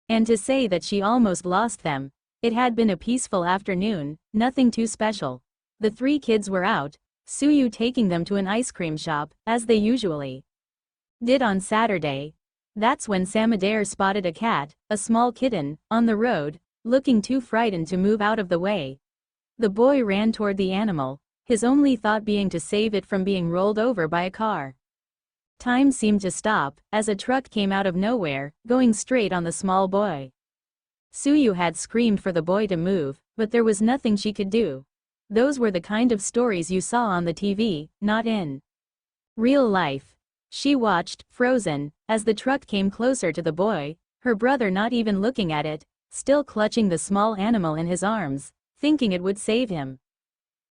And to say that she almost lost them, it had been a peaceful afternoon, nothing too special. The three kids were out, Tsuyu taking them to an ice cream shop, as they usually did on Saturday. That's when Samadare spotted a cat, a small kitten, on the road, looking too frightened to move out of the way. The boy ran toward the animal, his only thought being to save it from being rolled over by a car. Time seemed to stop, as a truck came out of nowhere, going straight on the small boy. Tsuyu had screamed for the boy to move, but there was nothing she could do. Those were the kind of stories you saw on the TV, not in real life. She watched, frozen, as the truck came closer to the boy, her brother not even looking at it, still clutching the small animal in his arms, thinking it would save him.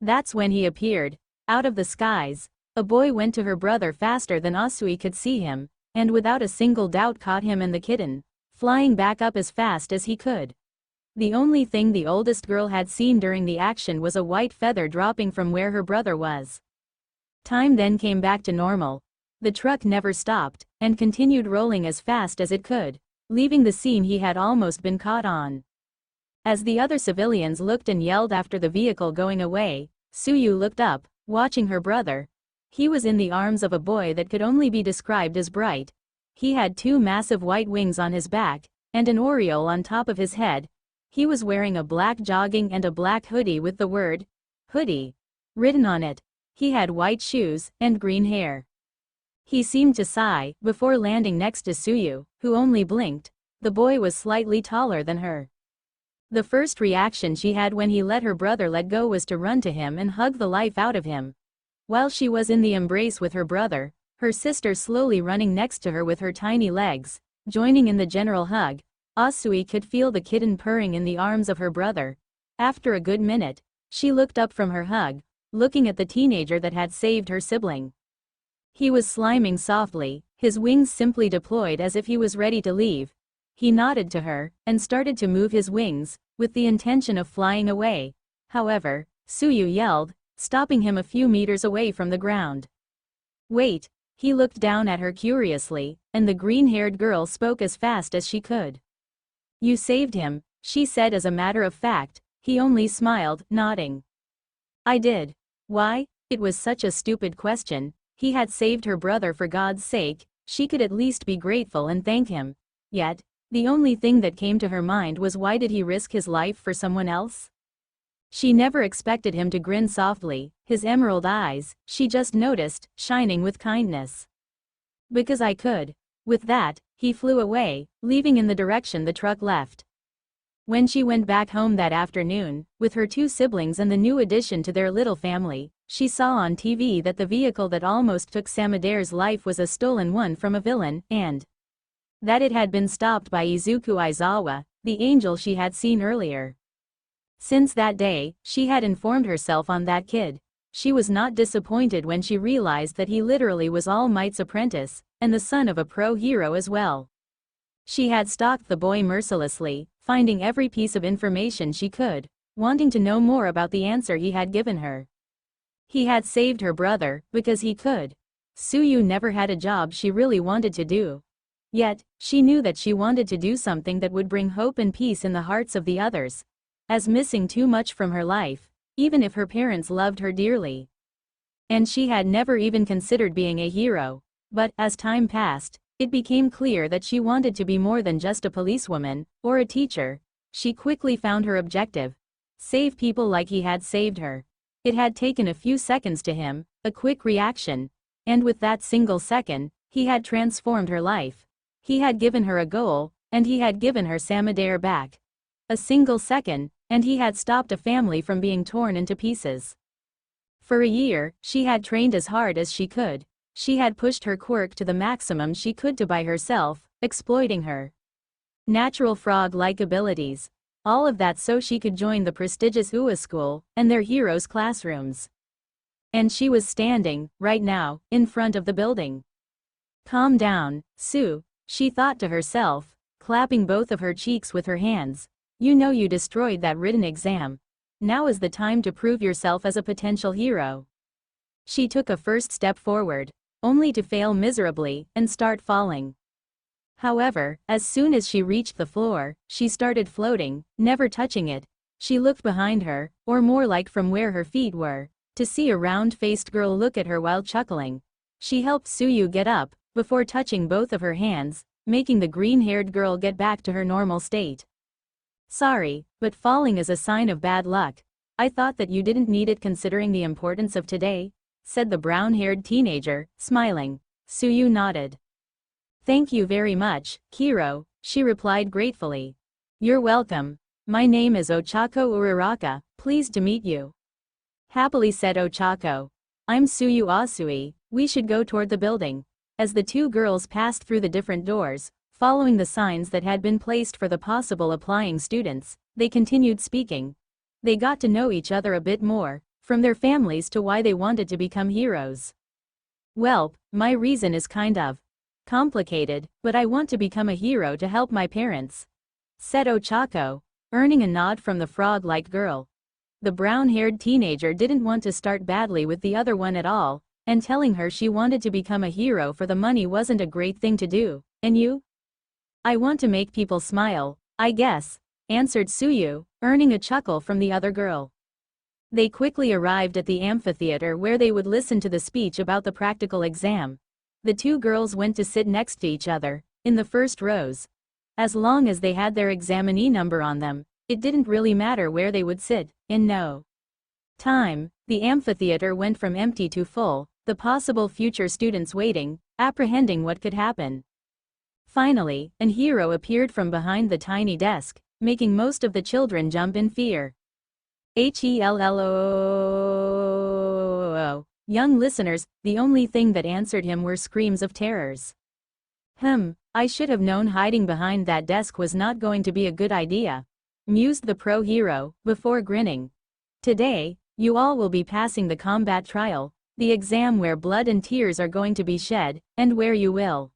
That's when he appeared, out of the skies. A boy went to her brother faster than Asui could see him, and without a single doubt caught him and the kitten, flying back up as fast as he could. The only thing the oldest girl had seen during the action was a white feather dropping from where her brother was. Time then came back to normal. The truck never stopped, and continued rolling as fast as it could, leaving the scene he had almost been caught on. As the other civilians looked and yelled after the vehicle going away, Tsuyu looked up, watching her brother. He was in the arms of a boy that could only be described as bright. He had two massive white wings on his back, and an aureole on top of his head. He was wearing a black jogging and a black hoodie with the word, hoodie, written on it. He had white shoes, and green hair. He seemed to sigh, before landing next to Suyu, who only blinked. The boy was slightly taller than her. The first reaction she had when he let her brother let go was to run to him and hug the life out of him. While she was in the embrace with her brother, her sister slowly running next to her with her tiny legs, joining in the general hug, Asui could feel the kitten purring in the arms of her brother. After a good minute, she looked up from her hug, looking at the teenager that had saved her sibling. He was sliming softly, his wings simply deployed as if he was ready to leave. He nodded to her, and started to move his wings, with the intention of flying away. However, Suyu yelled, stopping him a few meters away from the ground. Wait! He looked down at her curiously, and the green-haired girl spoke as fast as she could. You saved him, she said as a matter of fact. He only smiled, nodding. I did. Why? It was such a stupid question. He had saved her brother for God's sake, she could at least be grateful and thank him. Yet, the only thing that came to her mind was why did he risk his life for someone else? She never expected him to grin softly, his emerald eyes, she just noticed, shining with kindness. Because I could. With that, he flew away, leaving in the direction the truck left. When she went back home that afternoon, with her two siblings and the new addition to their little family, she saw on TV that the vehicle that almost took Samadere's life was a stolen one from a villain, and that it had been stopped by Izuku Aizawa, the angel she had seen earlier. Since that day, she had informed herself on that kid. She was not disappointed when she realized that he literally was All Might's apprentice, and the son of a pro hero as well. She had stalked the boy mercilessly, finding every piece of information she could, wanting to know more about the answer he had given her. He had saved her brother, because he could. Suyu never had a job she really wanted to do. Yet, she knew that she wanted to do something that would bring hope and peace in the hearts of the others. As missing too much from her life, even if her parents loved her dearly. And she had never even considered being a hero. But, as time passed, it became clear that she wanted to be more than just a policewoman, or a teacher. She quickly found her objective. Save people like he had saved her. It had taken a few seconds to him, a quick reaction. And with that single second, he had transformed her life. He had given her a goal, and he had given her Samadare back. A single second, and he had stopped a family from being torn into pieces. For a year, she had trained as hard as she could. She had pushed her quirk to the maximum she could to by herself, exploiting her natural frog-like abilities. All of that so she could join the prestigious UA school, and their heroes' classrooms. And she was standing, right now, in front of the building. Calm down, Sue, she thought to herself, clapping both of her cheeks with her hands. You know you destroyed that written exam. Now is the time to prove yourself as a potential hero. She took a first step forward, only to fail miserably and start falling. However, as soon as she reached the floor, she started floating, never touching it. She looked behind her, or more like from where her feet were, to see a round-faced girl look at her while chuckling. She helped Suyu get up, before touching both of her hands, making the green-haired girl get back to her normal state. Sorry, but falling is a sign of bad luck. I thought that you didn't need it considering the importance of today, said the brown-haired teenager, smiling. Suyu nodded. Thank you very much, Kiro, she replied gratefully. You're welcome. My name is Ochako Uraraka, pleased to meet you. Happily said Ochako. I'm Suyu Asui, we should go toward the building. As the two girls passed through the different doors, following the signs that had been placed for the possible applying students, they continued speaking. They got to know each other a bit more, from their families to why they wanted to become heroes. Well, my reason is kind of complicated, but I want to become a hero to help my parents, said Ochako, earning a nod from the frog-like girl. The brown-haired teenager didn't want to start badly with the other one at all, and telling her she wanted to become a hero for the money wasn't a great thing to do. And you? I want to make people smile, I guess, answered Suyu, earning a chuckle from the other girl. They quickly arrived at the amphitheater where they would listen to the speech about the practical exam. The two girls went to sit next to each other, in the first rows. As long as they had their examinee number on them, it didn't really matter where they would sit. In no time, the amphitheater went from empty to full, the possible future students waiting, apprehending what could happen. Finally, an hero appeared from behind the tiny desk, making most of the children jump in fear. Helloo! Young listeners, the only thing that answered him were screams of terrors. I should have known hiding behind that desk was not going to be a good idea, mused the pro hero, before grinning. Today, you all will be passing the combat trial, the exam where blood and tears are going to be shed, and where you will.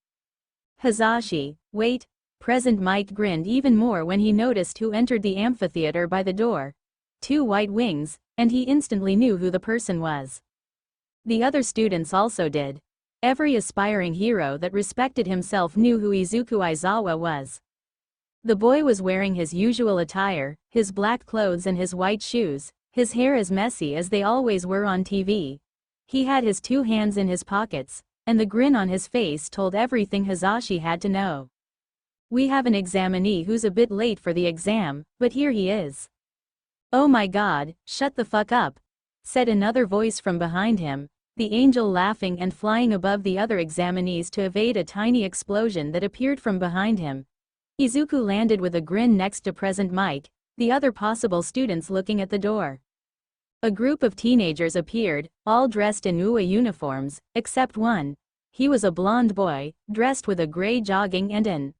Hazashi, wait. Present Mike grinned even more when he noticed who entered the amphitheater by the door. 2 white wings, and he instantly knew who the person was. The other students also did. Every aspiring hero that respected himself knew who Izuku Aizawa was. The boy was wearing his usual attire, his black clothes and his white shoes, his hair as messy as they always were on TV. He had his 2 hands in his pockets, and the grin on his face told everything Hazashi had to know. We have an examinee who's a bit late for the exam, but here he is. Oh my god, shut the fuck up, said another voice from behind him, the angel laughing and flying above the other examinees to evade a tiny explosion that appeared from behind him. Izuku landed with a grin next to present Mike, the other possible students looking at the door. A group of teenagers appeared, all dressed in UA uniforms, except one. He was a blonde boy, dressed with a gray jogging and an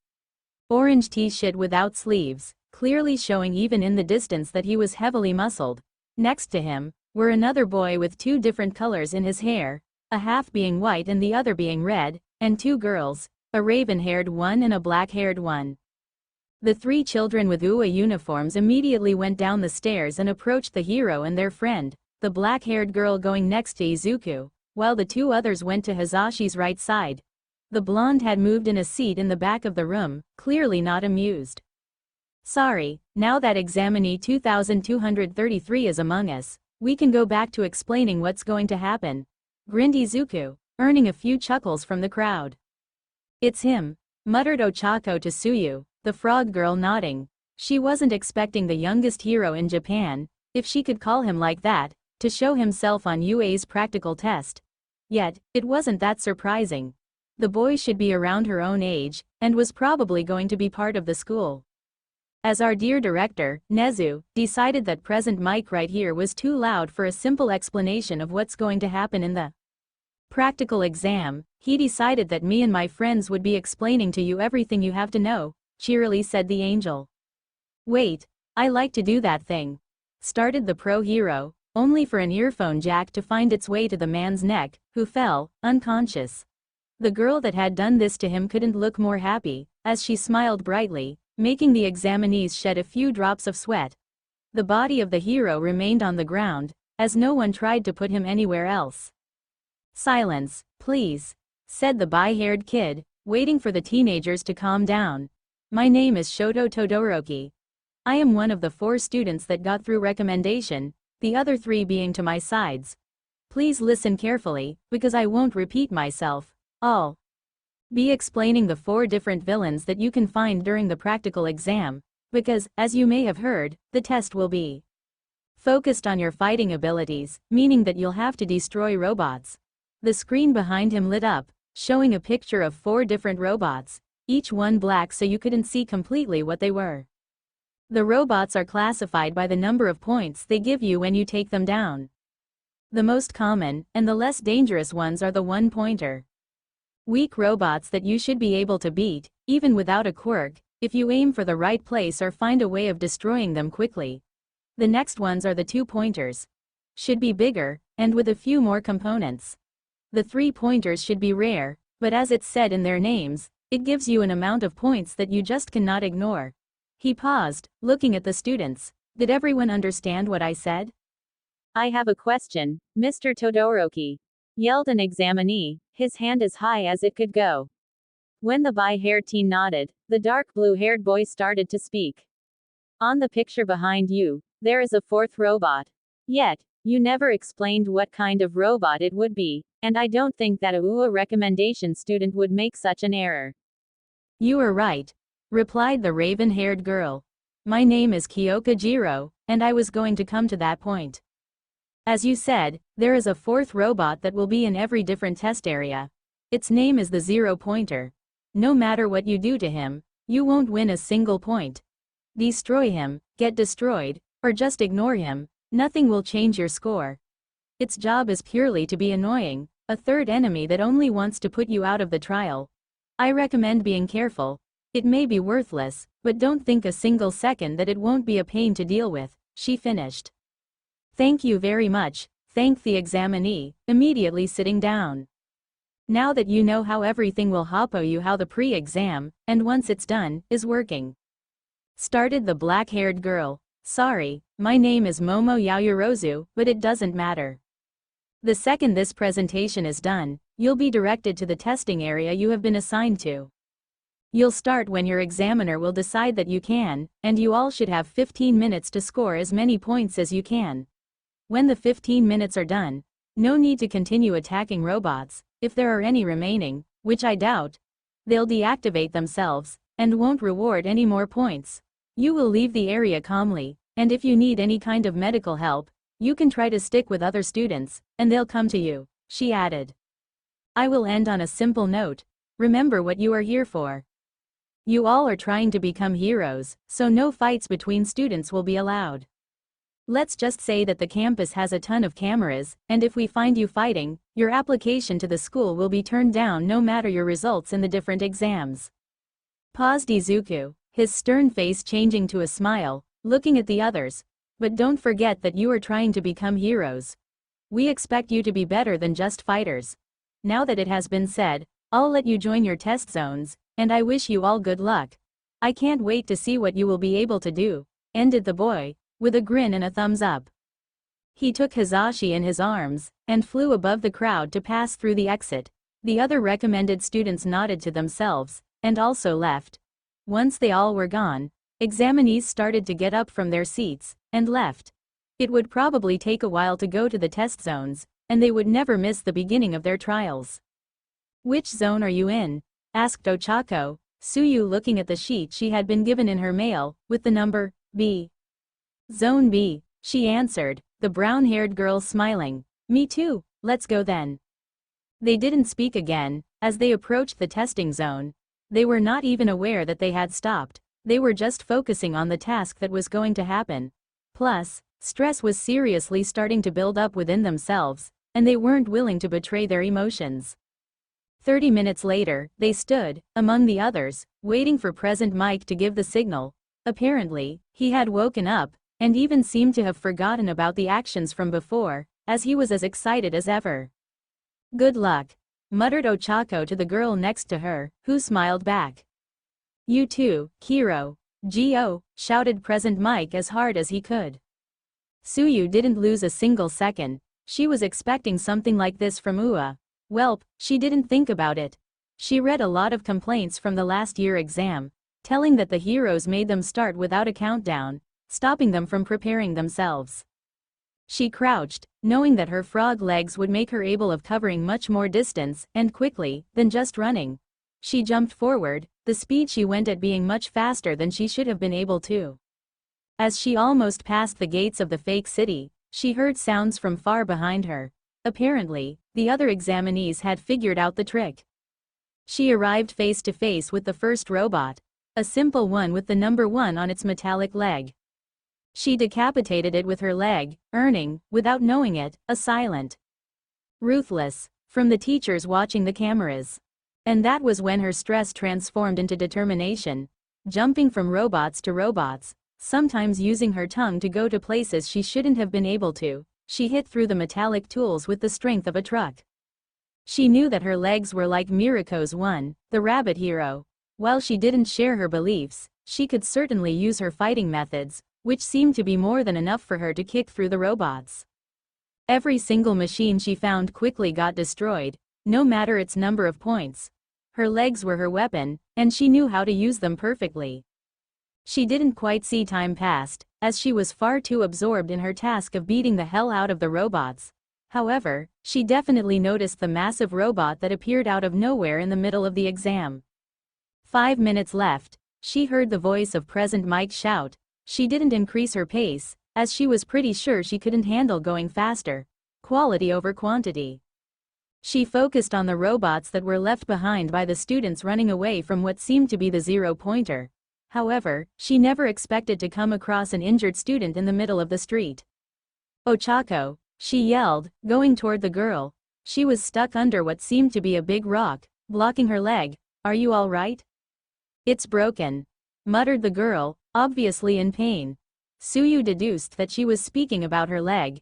orange t-shirt without sleeves, clearly showing even in the distance that he was heavily muscled. Next to him were another boy with 2 different colors in his hair, a half being white and the other being red, and 2 girls, a raven-haired one and a black-haired one. The 3 children with UA uniforms immediately went down the stairs and approached the hero and their friend, the black-haired girl going next to Izuku, while the 2 others went to Hazashi's right side. The blonde had moved in a seat in the back of the room, clearly not amused. Sorry, now that examinee 2233 is among us, we can go back to explaining what's going to happen, grinned Izuku, earning a few chuckles from the crowd. It's him, muttered Ochako to Suyu, the frog girl nodding. She wasn't expecting the youngest hero in Japan, if she could call him like that, to show himself on UA's practical test. Yet, it wasn't that surprising. The boy should be around her own age, and was probably going to be part of the school. As our dear director, Nezu, decided that present Mike right here was too loud for a simple explanation of what's going to happen in the practical exam, he decided that me and my friends would be explaining to you everything you have to know, cheerily said the angel. Wait, I like to do that thing, started the pro hero, only for an earphone jack to find its way to the man's neck, who fell, unconscious. The girl that had done this to him couldn't look more happy, as she smiled brightly, making the examinees shed a few drops of sweat. The body of the hero remained on the ground, as no one tried to put him anywhere else. Silence, please, said the bi-haired kid, waiting for the teenagers to calm down. My name is Shoto Todoroki. I am one of the 4 students that got through recommendation, the other 3 being to my sides. Please listen carefully, because I won't repeat myself. I'll be explaining the 4 different villains that you can find during the practical exam, because, as you may have heard, the test will be focused on your fighting abilities, meaning that you'll have to destroy robots. The screen behind him lit up, showing a picture of 4 different robots, each one black so you couldn't see completely what they were. The robots are classified by the number of points they give you when you take them down. The most common, and the less dangerous ones are the 1-pointer. Weak robots that you should be able to beat, even without a quirk, if you aim for the right place or find a way of destroying them quickly. The next ones are the 2-pointers. Should be bigger, and with a few more components. The 3-pointers should be rare, but as it's said in their names, it gives you an amount of points that you just cannot ignore. He paused, looking at the students. Did everyone understand what I said? I have a question, Mr. Todoroki, yelled an examinee, his hand as high as it could go. When the bi-haired teen nodded, the dark blue-haired boy started to speak. On the picture behind you, there is a 4th robot. Yet, you never explained what kind of robot it would be, and I don't think that a UA recommendation student would make such an error. You are right, replied the raven-haired girl. My name is Kyoka Jiro, and I was going to come to that point. As you said, there is a fourth robot that will be in every different test area. Its name is the Zero Pointer. No matter what you do to him, you won't win a single point. Destroy him, get destroyed, or just ignore him, nothing will change your score. Its job is purely to be annoying, a third enemy that only wants to put you out of the trial. I recommend being careful. It may be worthless, but don't think a single second that it won't be a pain to deal with, she finished. Thank you very much, thanked the examinee, immediately sitting down. Now that you know how everything will happen, you how the pre-exam, and once it's done, is working. Started the black-haired girl. Sorry, my name is Momo Yaoyorozu, but it doesn't matter. The second this presentation is done, you'll be directed to the testing area you have been assigned to. You'll start when your examiner will decide that you can, and you all should have 15 minutes to score as many points as you can. When the 15 minutes are done, no need to continue attacking robots, if there are any remaining, which I doubt. They'll deactivate themselves, and won't reward any more points. You will leave the area calmly, and if you need any kind of medical help, you can try to stick with other students, and they'll come to you, she added. I will end on a simple note. Remember what you are here for. You all are trying to become heroes, so no fights between students will be allowed. Let's just say that the campus has a ton of cameras, and if we find you fighting, your application to the school will be turned down no matter your results in the different exams. Paused Izuku, his stern face changing to a smile, looking at the others. But don't forget that you are trying to become heroes. We expect you to be better than just fighters. Now that it has been said, I'll let you join your test zones, and I wish you all good luck. I can't wait to see what you will be able to do, ended the boy, with a grin and a thumbs up. He took Hizashi in his arms, and flew above the crowd to pass through the exit. The other recommended students nodded to themselves, and also left. Once they all were gone, examinees started to get up from their seats, and left. It would probably take a while to go to the test zones, and they would never miss the beginning of their trials. Which zone are you in? Asked Ochako, Suyu looking at the sheet she had been given in her mail, with the number, B. Zone B, she answered, the brown-haired girl smiling. Me too, let's go then. They didn't speak again, as they approached the testing zone. They were not even aware that they had stopped, they were just focusing on the task that was going to happen. Plus, stress was seriously starting to build up within themselves, and they weren't willing to betray their emotions. 30 minutes later, they stood, among the others, waiting for President Mike to give the signal. Apparently, he had woken up, and even seemed to have forgotten about the actions from before, as he was as excited as ever. Good luck, muttered Ochako to the girl next to her, who smiled back. You too, Kiro. Gio, shouted President Mike as hard as he could. Suyu didn't lose a single second. She was expecting something like this from Ua. Welp, she didn't think about it. She read a lot of complaints from the last year exam, telling that the heroes made them start without a countdown, stopping them from preparing themselves. She crouched, knowing that her frog legs would make her able of covering much more distance, and quickly, than just running. She jumped forward, the speed she went at being much faster than she should have been able to. As she almost passed the gates of the fake city, she heard sounds from far behind her. Apparently, the other examinees had figured out the trick. She arrived face to face with the first robot, a simple one with the number 1 on its metallic leg. She decapitated it with her leg, earning, without knowing it, a silent "ruthless" from the teachers watching the cameras. And that was when her stress transformed into determination, jumping from robots to robots, sometimes using her tongue to go to places she shouldn't have been able to. She hit through the metallic tools with the strength of a truck. She knew that her legs were like Miriko's one, the rabbit hero. While she didn't share her beliefs, she could certainly use her fighting methods, which seemed to be more than enough for her to kick through the robots. Every single machine she found quickly got destroyed, no matter its number of points. Her legs were her weapon, and she knew how to use them perfectly. She didn't quite see time passed, as she was far too absorbed in her task of beating the hell out of the robots. However, she definitely noticed the massive robot that appeared out of nowhere in the middle of the exam. 5 minutes left. She heard the voice of President Mike shout. She didn't increase her pace, as she was pretty sure she couldn't handle going faster. Quality over quantity. She focused on the robots that were left behind by the students running away from what seemed to be the zero-pointer. However, she never expected to come across an injured student in the middle of the street. "Ochako," she yelled, going toward the girl. She was stuck under what seemed to be a big rock, blocking her leg. "Are you all right?" "It's broken," muttered the girl, obviously in pain. Suyu deduced that she was speaking about her leg.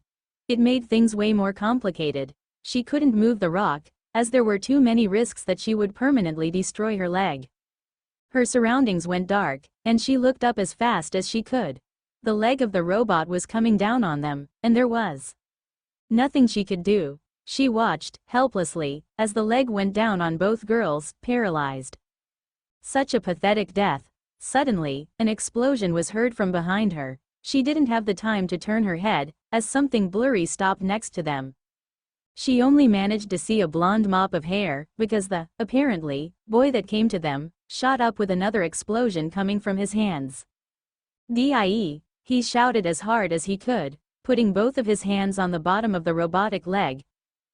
It made things way more complicated. She couldn't move the rock, as there were too many risks that she would permanently destroy her leg. Her surroundings went dark, and she looked up as fast as she could. The leg of the robot was coming down on them, and there was nothing she could do. She watched, helplessly, as the leg went down on both girls, paralyzed. Such a pathetic death. Suddenly, an explosion was heard from behind her. She didn't have the time to turn her head, as something blurry stopped next to them. She only managed to see a blonde mop of hair, because the, apparently, boy that came to them, shot up with another explosion coming from his hands. "Die!" He shouted as hard as he could, putting both of his hands on the bottom of the robotic leg.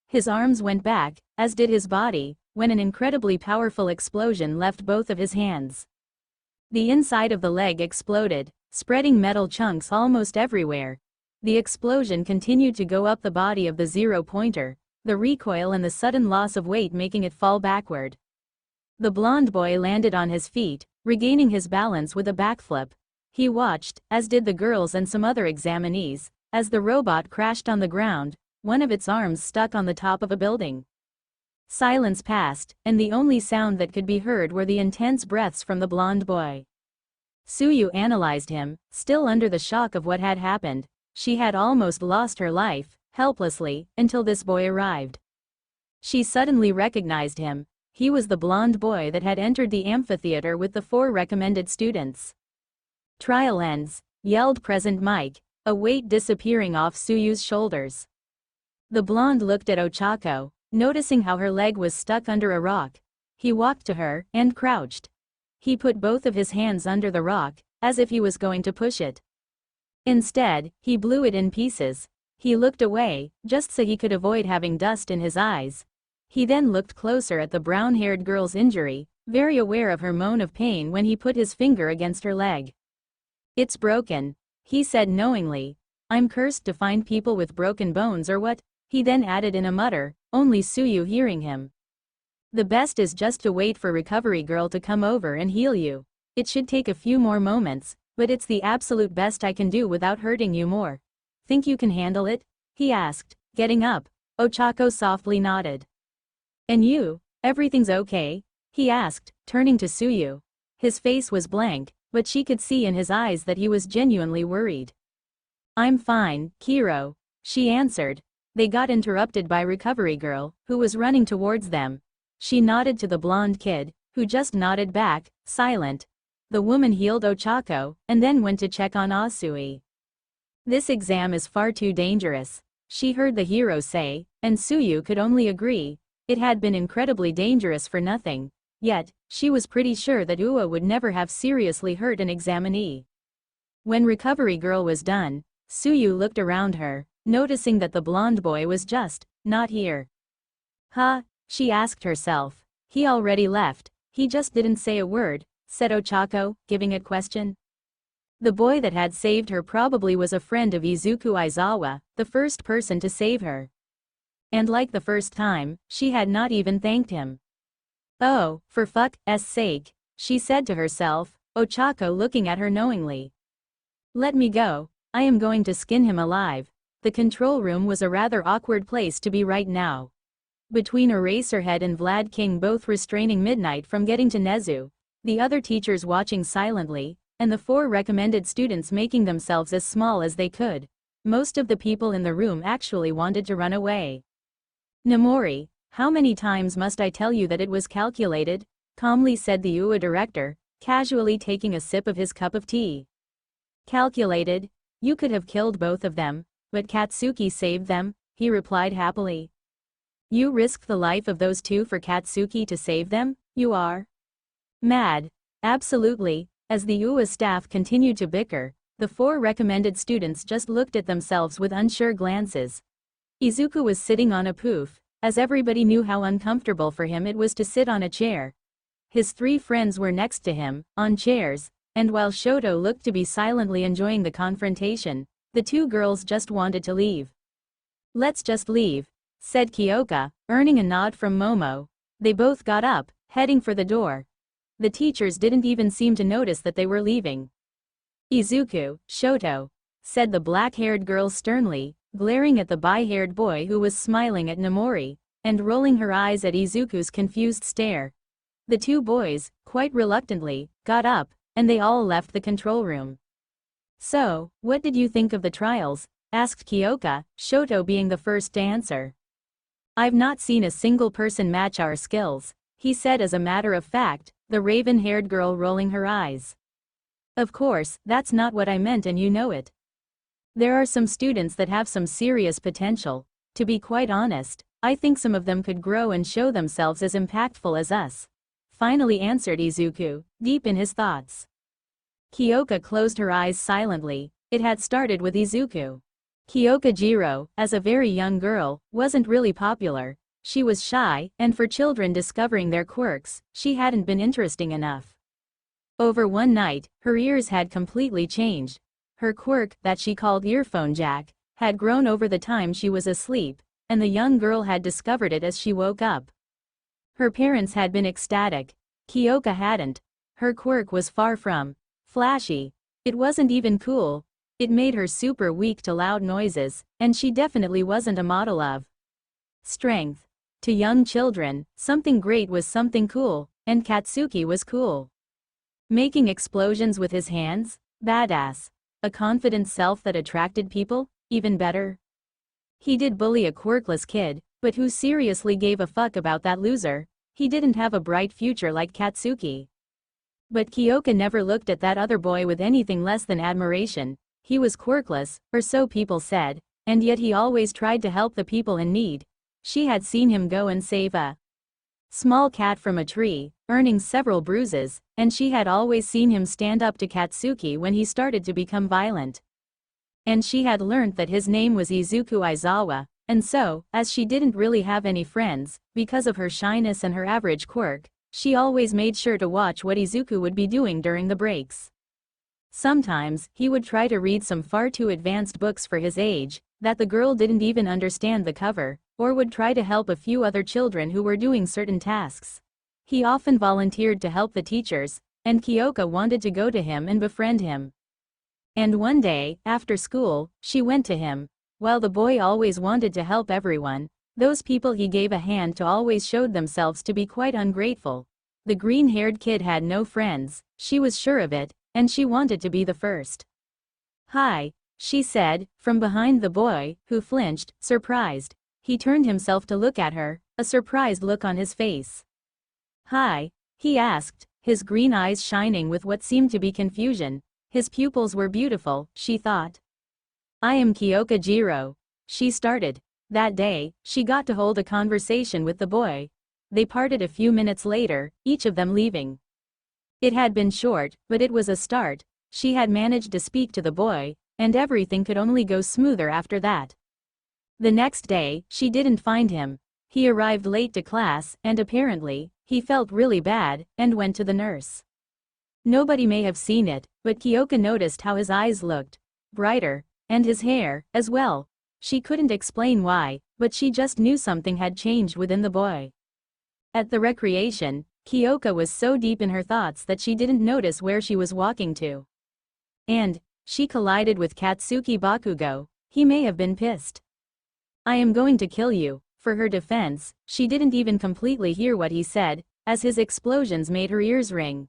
His arms went back, as did his body, when an incredibly powerful explosion left both of his hands. The inside of the leg exploded, spreading metal chunks almost everywhere. The explosion continued to go up the body of the zero-pointer, the recoil and the sudden loss of weight making it fall backward. The blonde boy landed on his feet, regaining his balance with a backflip. He watched, as did the girls and some other examinees, as the robot crashed on the ground, one of its arms stuck on the top of a building. Silence passed, and the only sound that could be heard were the intense breaths from the blonde boy. Suyu analyzed him, still under the shock of what had happened. She had almost lost her life, helplessly, until this boy arrived. She suddenly recognized him. He was the blonde boy that had entered the amphitheater with the 4 recommended students. "Trial ends," yelled Present Mike, a weight disappearing off Suyu's shoulders. The blonde looked at Ochako, noticing how her leg was stuck under a rock. He walked to her, and crouched. He put both of his hands under the rock, as if he was going to push it. Instead, he blew it in pieces. He looked away, just so he could avoid having dust in his eyes. He then looked closer at the brown-haired girl's injury, very aware of her moan of pain when he put his finger against her leg. "It's broken," he said knowingly. "I'm cursed to find people with broken bones or what?" He then added in a mutter, only Suyu hearing him. "The best is just to wait for Recovery Girl to come over and heal you. It should take a few more moments, but it's the absolute best I can do without hurting you more. Think you can handle it?" he asked, getting up. Ochako softly nodded. "And you, everything's okay?" he asked, turning to Suyu. His face was blank, but she could see in his eyes that he was genuinely worried. "I'm fine, Kiro," she answered. They got interrupted by Recovery Girl, who was running towards them. She nodded to the blonde kid, who just nodded back, silent. The woman healed Ochako, and then went to check on Asui. "This exam is far too dangerous," she heard the hero say, and Suyu could only agree. It had been incredibly dangerous for nothing. Yet, she was pretty sure that Ua would never have seriously hurt an examinee. When Recovery Girl was done, Suyu looked around her, noticing that the blonde boy was just not here. "Huh?" she asked herself. "He already left. He just didn't say a word," said Ochako, giving it question. The boy that had saved her probably was a friend of Izuku Aizawa, the first person to save her. And like the first time, she had not even thanked him. "Oh, for fuck's sake," she said to herself, Ochako looking at her knowingly. "Let me go. I am going to skin him alive." The control room was a rather awkward place to be right now. Between Eraserhead and Vlad King both restraining Midnight from getting to Nezu, the other teachers watching silently, and the 4 recommended students making themselves as small as they could, most of the people in the room actually wanted to run away. "Namori, how many times must I tell you that it was calculated?" calmly said the UA director, casually taking a sip of his cup of tea. "Calculated? You could have killed both of them, but Katsuki saved them," he replied happily. "You risked the life of those 2 for Katsuki to save them? You are mad." "Absolutely." As the UA staff continued to bicker, The 4 recommended students just looked at themselves with unsure glances. Izuku was sitting on a poof, as everybody knew how uncomfortable for him it was to sit on a chair. His 3 friends were next to him, on chairs, and while Shoto looked to be silently enjoying the confrontation, the 2 girls just wanted to leave. "Let's just leave," said Kyoka, earning a nod from Momo. They both got up, heading for the door. The teachers didn't even seem to notice that they were leaving. "Izuku, Shoto," said the black-haired girl sternly, glaring at the bi-haired boy who was smiling at Nomori, and rolling her eyes at Izuku's confused stare. The 2 boys, quite reluctantly, got up, and they all left the control room. "So, what did you think of the trials?" asked Kyoka, Shoto being the first to answer. "I've not seen a single person match our skills," he said as a matter of fact, the raven-haired girl rolling her eyes. "Of course, that's not what I meant and you know it. There are some students that have some serious potential. To be quite honest, I think some of them could grow and show themselves as impactful as us," finally answered Izuku, deep in his thoughts. Kyoka closed her eyes silently. It had started with Izuku. Kyoka Jiro, as a very young girl, wasn't really popular. She was shy, and for children discovering their quirks, she hadn't been interesting enough. Over one night, her ears had completely changed. Her quirk, that she called earphone jack, had grown over the time she was asleep, and the young girl had discovered it as she woke up. Her parents had been ecstatic. Kyoka hadn't. Her quirk was far from flashy. It wasn't even cool. It made her super weak to loud noises, and she definitely wasn't a model of strength. To young children, something great was something cool, and Katsuki was cool. Making explosions with his hands? Badass. A confident self that attracted people? Even better. He did bully a quirkless kid, but who seriously gave a fuck about that loser? He didn't have a bright future like Katsuki. But Kyoka never looked at that other boy with anything less than admiration. He was quirkless, or so people said, and yet he always tried to help the people in need. She had seen him go and save a small cat from a tree, earning several bruises, and she had always seen him stand up to Katsuki when he started to become violent. And she had learned that his name was Izuku Aizawa, and so, as she didn't really have any friends, because of her shyness and her average quirk, she always made sure to watch what Izuku would be doing during the breaks. Sometimes, he would try to read some far too advanced books for his age, that the girl didn't even understand the cover, or would try to help a few other children who were doing certain tasks. He often volunteered to help the teachers, and Kyoka wanted to go to him and befriend him. And one day, after school, she went to him. While the boy always wanted to help everyone, those people he gave a hand to always showed themselves to be quite ungrateful. The green-haired kid had no friends, she was sure of it, and she wanted to be the first. "Hi," she said, from behind the boy, who flinched, surprised. He turned himself to look at her, a surprised look on his face. "Hi?" he asked, his green eyes shining with what seemed to be confusion. His pupils were beautiful, she thought. "I am Kyoka Jiro," she started. That day, she got to hold a conversation with the boy. They parted a few minutes later, each of them leaving. It had been short, but it was a start. She had managed to speak to the boy, and everything could only go smoother after that. The next day, she didn't find him. He arrived late to class, and apparently, he felt really bad, and went to the nurse. Nobody may have seen it, but Kyoka noticed how his eyes looked brighter, and his hair, as well. She couldn't explain why, but she just knew something had changed within the boy. At the recreation, Kyoka was so deep in her thoughts that she didn't notice where she was walking to. And she collided with Katsuki Bakugo. He may have been pissed. "I am going to kill you." For her defense, she didn't even completely hear what he said, as his explosions made her ears ring.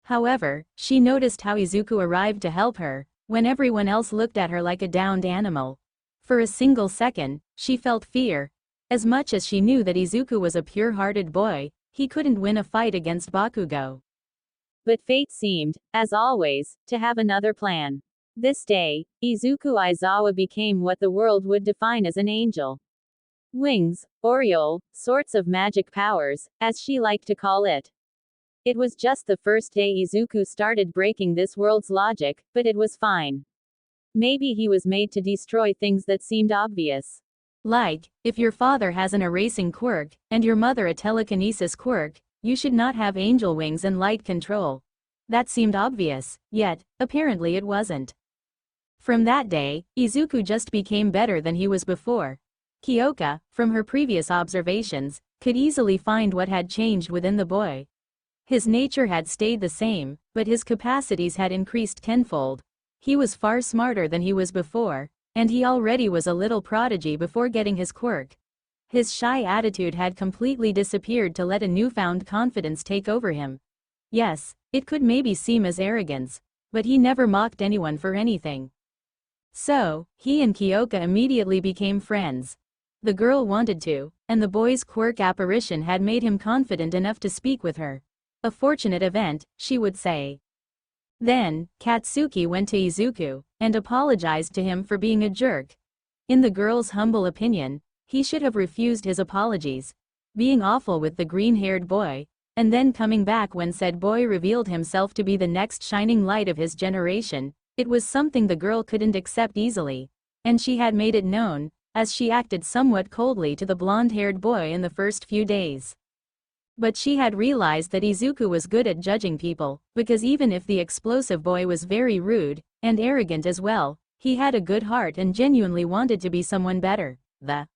However, she noticed how Izuku arrived to help her, when everyone else looked at her like a downed animal. For a single second, she felt fear. As much as she knew that Izuku was a pure-hearted boy, he couldn't win a fight against Bakugo. But fate seemed, as always, to have another plan. This day, Izuku Aizawa became what the world would define as an angel. Wings, aureole, sorts of magic powers, as she liked to call it. It was just the first day Izuku started breaking this world's logic, but it was fine. Maybe he was made to destroy things that seemed obvious. Like, if your father has an erasing quirk, and your mother a telekinesis quirk, you should not have angel wings and light control. That seemed obvious, yet, apparently it wasn't. From that day, Izuku just became better than he was before. Kyoka, from her previous observations, could easily find what had changed within the boy. His nature had stayed the same, but his capacities had increased tenfold. He was far smarter than he was before, and he already was a little prodigy before getting his quirk. His shy attitude had completely disappeared to let a newfound confidence take over him. Yes, it could maybe seem as arrogance, but he never mocked anyone for anything. So, he and Kyoka immediately became friends. The girl wanted to, and the boy's quirk apparition had made him confident enough to speak with her. A fortunate event, she would say. Then, Katsuki went to Izuku, and apologized to him for being a jerk. In the girl's humble opinion, he should have refused his apologies, being awful with the green-haired boy, and then coming back when said boy revealed himself to be the next shining light of his generation. It was something the girl couldn't accept easily, and she had made it known, as she acted somewhat coldly to the blonde-haired boy in the first few days. But she had realized that Izuku was good at judging people, because even if the explosive boy was very rude, and arrogant as well, he had a good heart and genuinely wanted to be someone better. The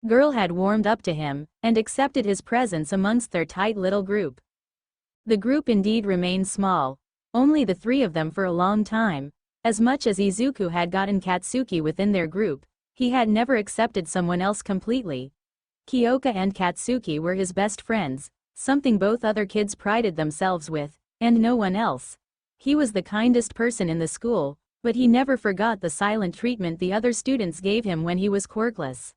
girl had warmed up to him, and accepted his presence amongst their tight little group. The group indeed remained small, only the three of them for a long time. As much as Izuku had gotten Katsuki within their group, he had never accepted someone else completely. Kyoka and Katsuki were his best friends, something both other kids prided themselves with, and no one else. He was the kindest person in the school, but he never forgot the silent treatment the other students gave him when he was quirkless.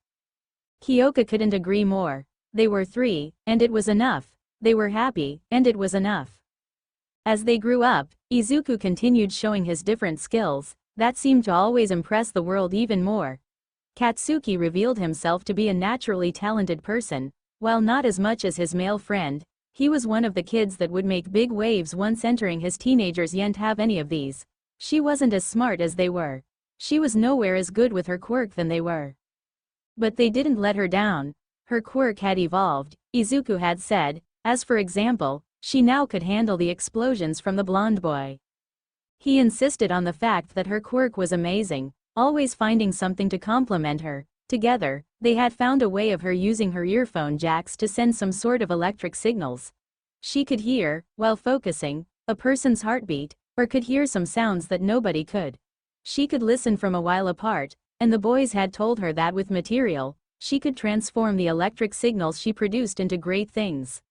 Kyoka couldn't agree more. They were three, and it was enough. They were happy, and it was enough. As they grew up, Izuku continued showing his different skills, that seemed to always impress the world even more. Katsuki revealed himself to be a naturally talented person, while not as much as his male friend. He was one of the kids that would make big waves once entering his teenagers. Yet have any of these. She wasn't as smart as they were. She was nowhere as good with her quirk than they were. But they didn't let her down. Her quirk had evolved, Izuku had said, as for example, she now could handle the explosions from the blonde boy. He insisted on the fact that her quirk was amazing, always finding something to compliment her. Together, they had found a way of her using her earphone jacks to send some sort of electric signals. She could hear, while focusing, a person's heartbeat, or could hear some sounds that nobody could. She could listen from a while apart, and the boys had told her that with material, she could transform the electric signals she produced into great things.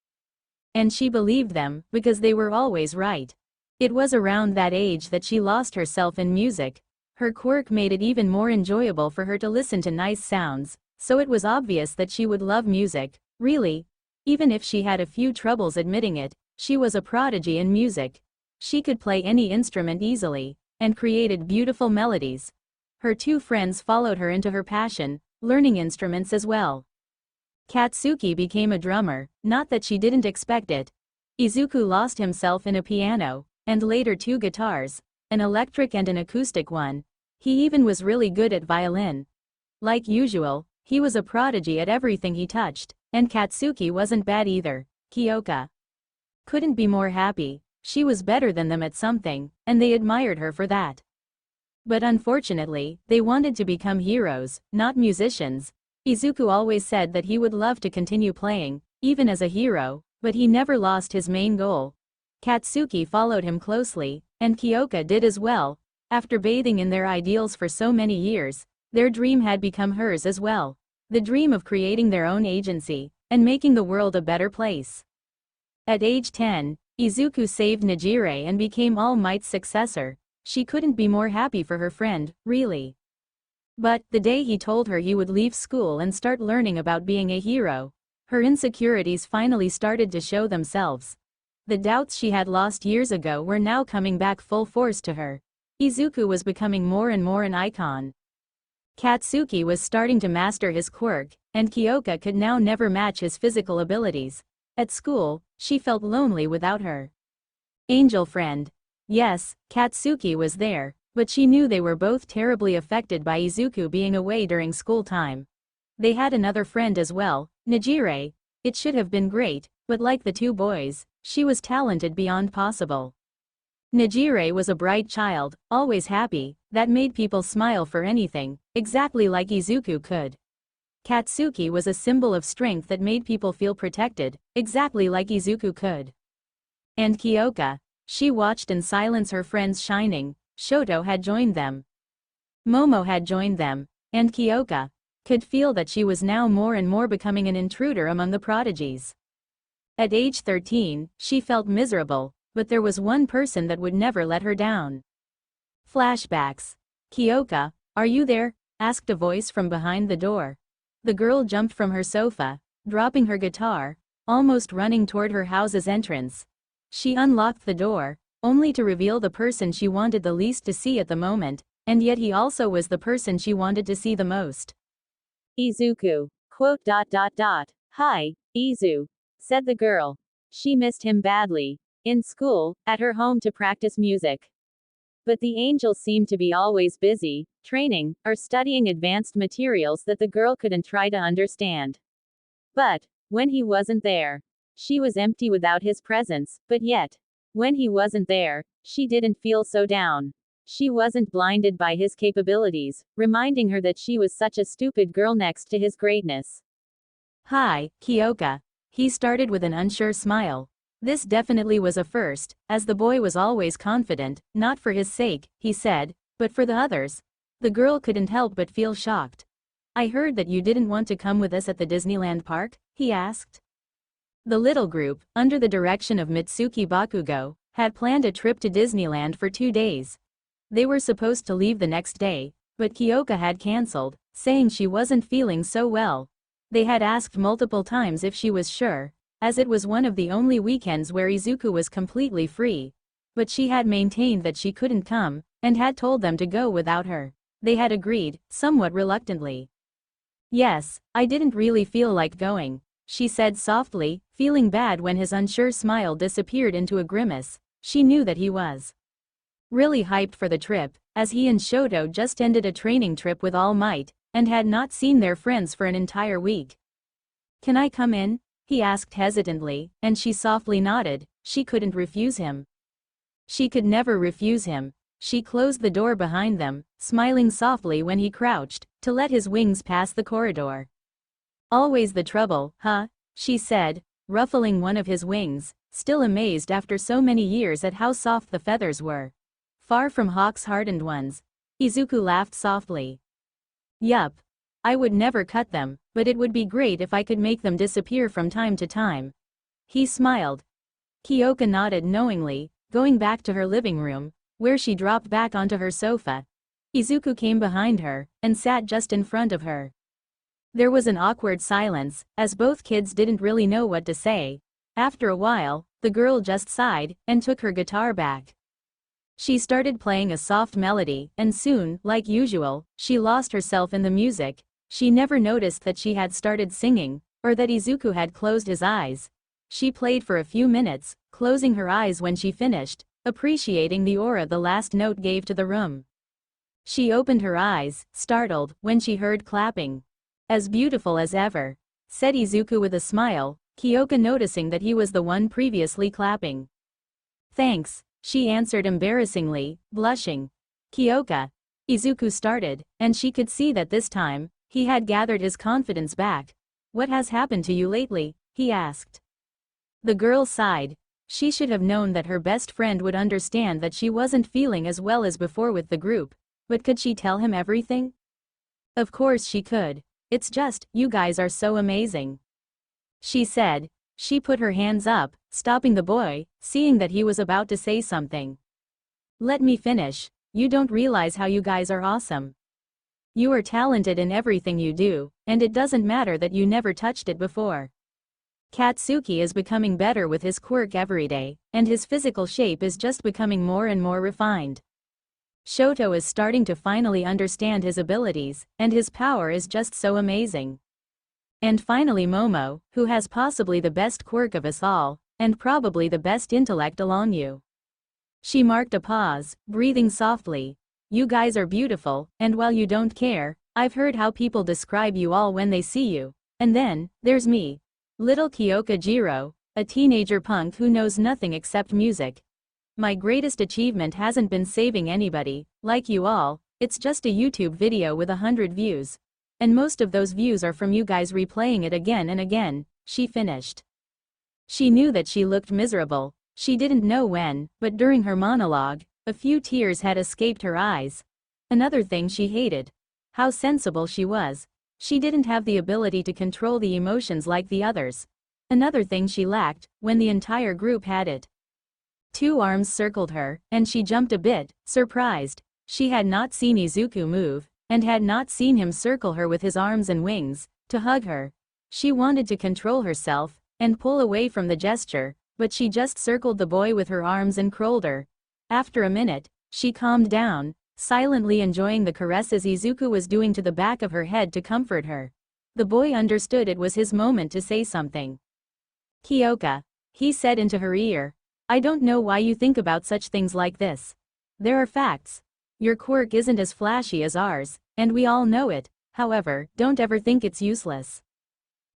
And she believed them, because they were always right. It was around that age that she lost herself in music. Her quirk made it even more enjoyable for her to listen to nice sounds, so it was obvious that she would love music, really. Even if she had a few troubles admitting it, she was a prodigy in music. She could play any instrument easily, and created beautiful melodies. Her two friends followed her into her passion, learning instruments as well. Katsuki became a drummer, not that she didn't expect it. Izuku lost himself in a piano, and later two guitars, an electric and an acoustic one. He even was really good at violin. Like usual, he was a prodigy at everything he touched, and Katsuki wasn't bad either. Kyoka couldn't be more happy. She was better than them at something, and they admired her for that. But unfortunately, they wanted to become heroes, not musicians. Izuku always said that he would love to continue playing, even as a hero, but he never lost his main goal. Katsuki followed him closely, and Kyoka did as well. After bathing in their ideals for so many years, their dream had become hers as well. The dream of creating their own agency, and making the world a better place. At age 10, Izuku saved Nejire and became All Might's successor. She couldn't be more happy for her friend, really. But, the day he told her he would leave school and start learning about being a hero, her insecurities finally started to show themselves. The doubts she had lost years ago were now coming back full force to her. Izuku was becoming more and more an icon. Katsuki was starting to master his quirk, and Kyoka could now never match his physical abilities. At school, She felt lonely without her angel friend. Yes, Katsuki was there, but she knew they were both terribly affected by Izuku being away during school time. They had another friend as well, Najire. It should have been great, but like the two boys, she was talented beyond possible. Najire was a bright child, always happy, that made people smile for anything, exactly like Izuku could. Katsuki was a symbol of strength that made people feel protected, exactly like Izuku could. And Kyoka. She watched in silence her friends shining. Shoto had joined them. Momo had joined them, and Kyoka could feel that she was now more and more becoming an intruder among the prodigies. At age 13, she felt miserable, but there was one person that would never let her down. Flashbacks. Kyoka, are you there? Asked a voice from behind the door. The girl jumped from her sofa, dropping her guitar, almost running toward her house's entrance. She unlocked the door, only to reveal the person she wanted the least to see at the moment, and yet he also was the person she wanted to see the most. Izuku. Quote. Hi, Izu. Said the girl. She missed him badly. In school, at her home to practice music. But the angel seemed to be always busy, training, or studying advanced materials that the girl couldn't try to understand. But, when he wasn't there, she was empty without his presence, but yet, when he wasn't there, she didn't feel so down. She wasn't blinded by his capabilities, reminding her that she was such a stupid girl next to his greatness. Hi, Kyoka. He started with an unsure smile. This definitely was a first, as the boy was always confident, not for his sake, he said, but for the others. The girl couldn't help but feel shocked. I heard that you didn't want to come with us at the Disneyland park, he asked. The little group, under the direction of Mitsuki Bakugo, had planned a trip to Disneyland for 2 days. They were supposed to leave the next day, but Kyoka had cancelled, saying she wasn't feeling so well. They had asked multiple times if she was sure, as it was one of the only weekends where Izuku was completely free. But she had maintained that she couldn't come, and had told them to go without her. They had agreed, somewhat reluctantly. Yes, I didn't really feel like going, she said softly, feeling bad when his unsure smile disappeared into a grimace. She knew that he was really hyped for the trip, as he and Shoto just ended a training trip with All Might, and had not seen their friends for an entire week. Can I come in? He asked hesitantly, and she softly nodded. She couldn't refuse him. She could never refuse him. She closed the door behind them, smiling softly when he crouched, to let his wings pass the corridor. Always the trouble, huh? She said, ruffling one of his wings, still amazed after so many years at how soft the feathers were. Far from Hawk's hardened ones. Izuku laughed softly. Yup. I would never cut them, but it would be great if I could make them disappear from time to time. He smiled. Kyoka nodded knowingly, going back to her living room, where she dropped back onto her sofa. Izuku came behind her, and sat just in front of her. There was an awkward silence, as both kids didn't really know what to say. After a while, the girl just sighed, and took her guitar back. She started playing a soft melody, and soon, like usual, she lost herself in the music. She never noticed that she had started singing, or that Izuku had closed his eyes. She played for a few minutes, closing her eyes when she finished, appreciating the aura the last note gave to the room. She opened her eyes, startled, when she heard clapping. As beautiful as ever, said Izuku with a smile, Kyoka noticing that he was the one previously clapping. Thanks, she answered embarrassingly, blushing. Kyoka. Izuku started, and she could see that this time, he had gathered his confidence back. What has happened to you lately? He asked. The girl sighed. She should have known that her best friend would understand that she wasn't feeling as well as before with the group, but could she tell him everything? Of course she could. It's just, you guys are so amazing. She said. She put her hands up, stopping the boy, seeing that he was about to say something. Let me finish. You don't realize how you guys are awesome. You are talented in everything you do, and it doesn't matter that you never touched it before. Katsuki is becoming better with his quirk every day, and his physical shape is just becoming more and more refined. Shoto is starting to finally understand his abilities, and his power is just so amazing. And finally Momo, who has possibly the best quirk of us all, and probably the best intellect along you. She marked a pause, breathing softly. You guys are beautiful, and while you don't care, I've heard how people describe you all when they see you. And then, there's me. Little Kyoka Jiro, a teenager punk who knows nothing except music. My greatest achievement hasn't been saving anybody, like you all, it's just a YouTube video with 100 views. And most of those views are from you guys replaying it again and again, she finished. She knew that she looked miserable, she didn't know when, but during her monologue, a few tears had escaped her eyes. Another thing she hated. How sensible she was. She didn't have the ability to control the emotions like the others. Another thing she lacked, when the entire group had it. Two arms circled her, and she jumped a bit, surprised. She had not seen Izuku move, and had not seen him circle her with his arms and wings, to hug her. She wanted to control herself, and pull away from the gesture, but she just circled the boy with her arms and curled her. After a minute, she calmed down, silently enjoying the caresses Izuku was doing to the back of her head to comfort her. The boy understood it was his moment to say something. Kyoka, he said into her ear. I don't know why you think about such things like this. There are facts. Your quirk isn't as flashy as ours, and we all know it, however, don't ever think it's useless.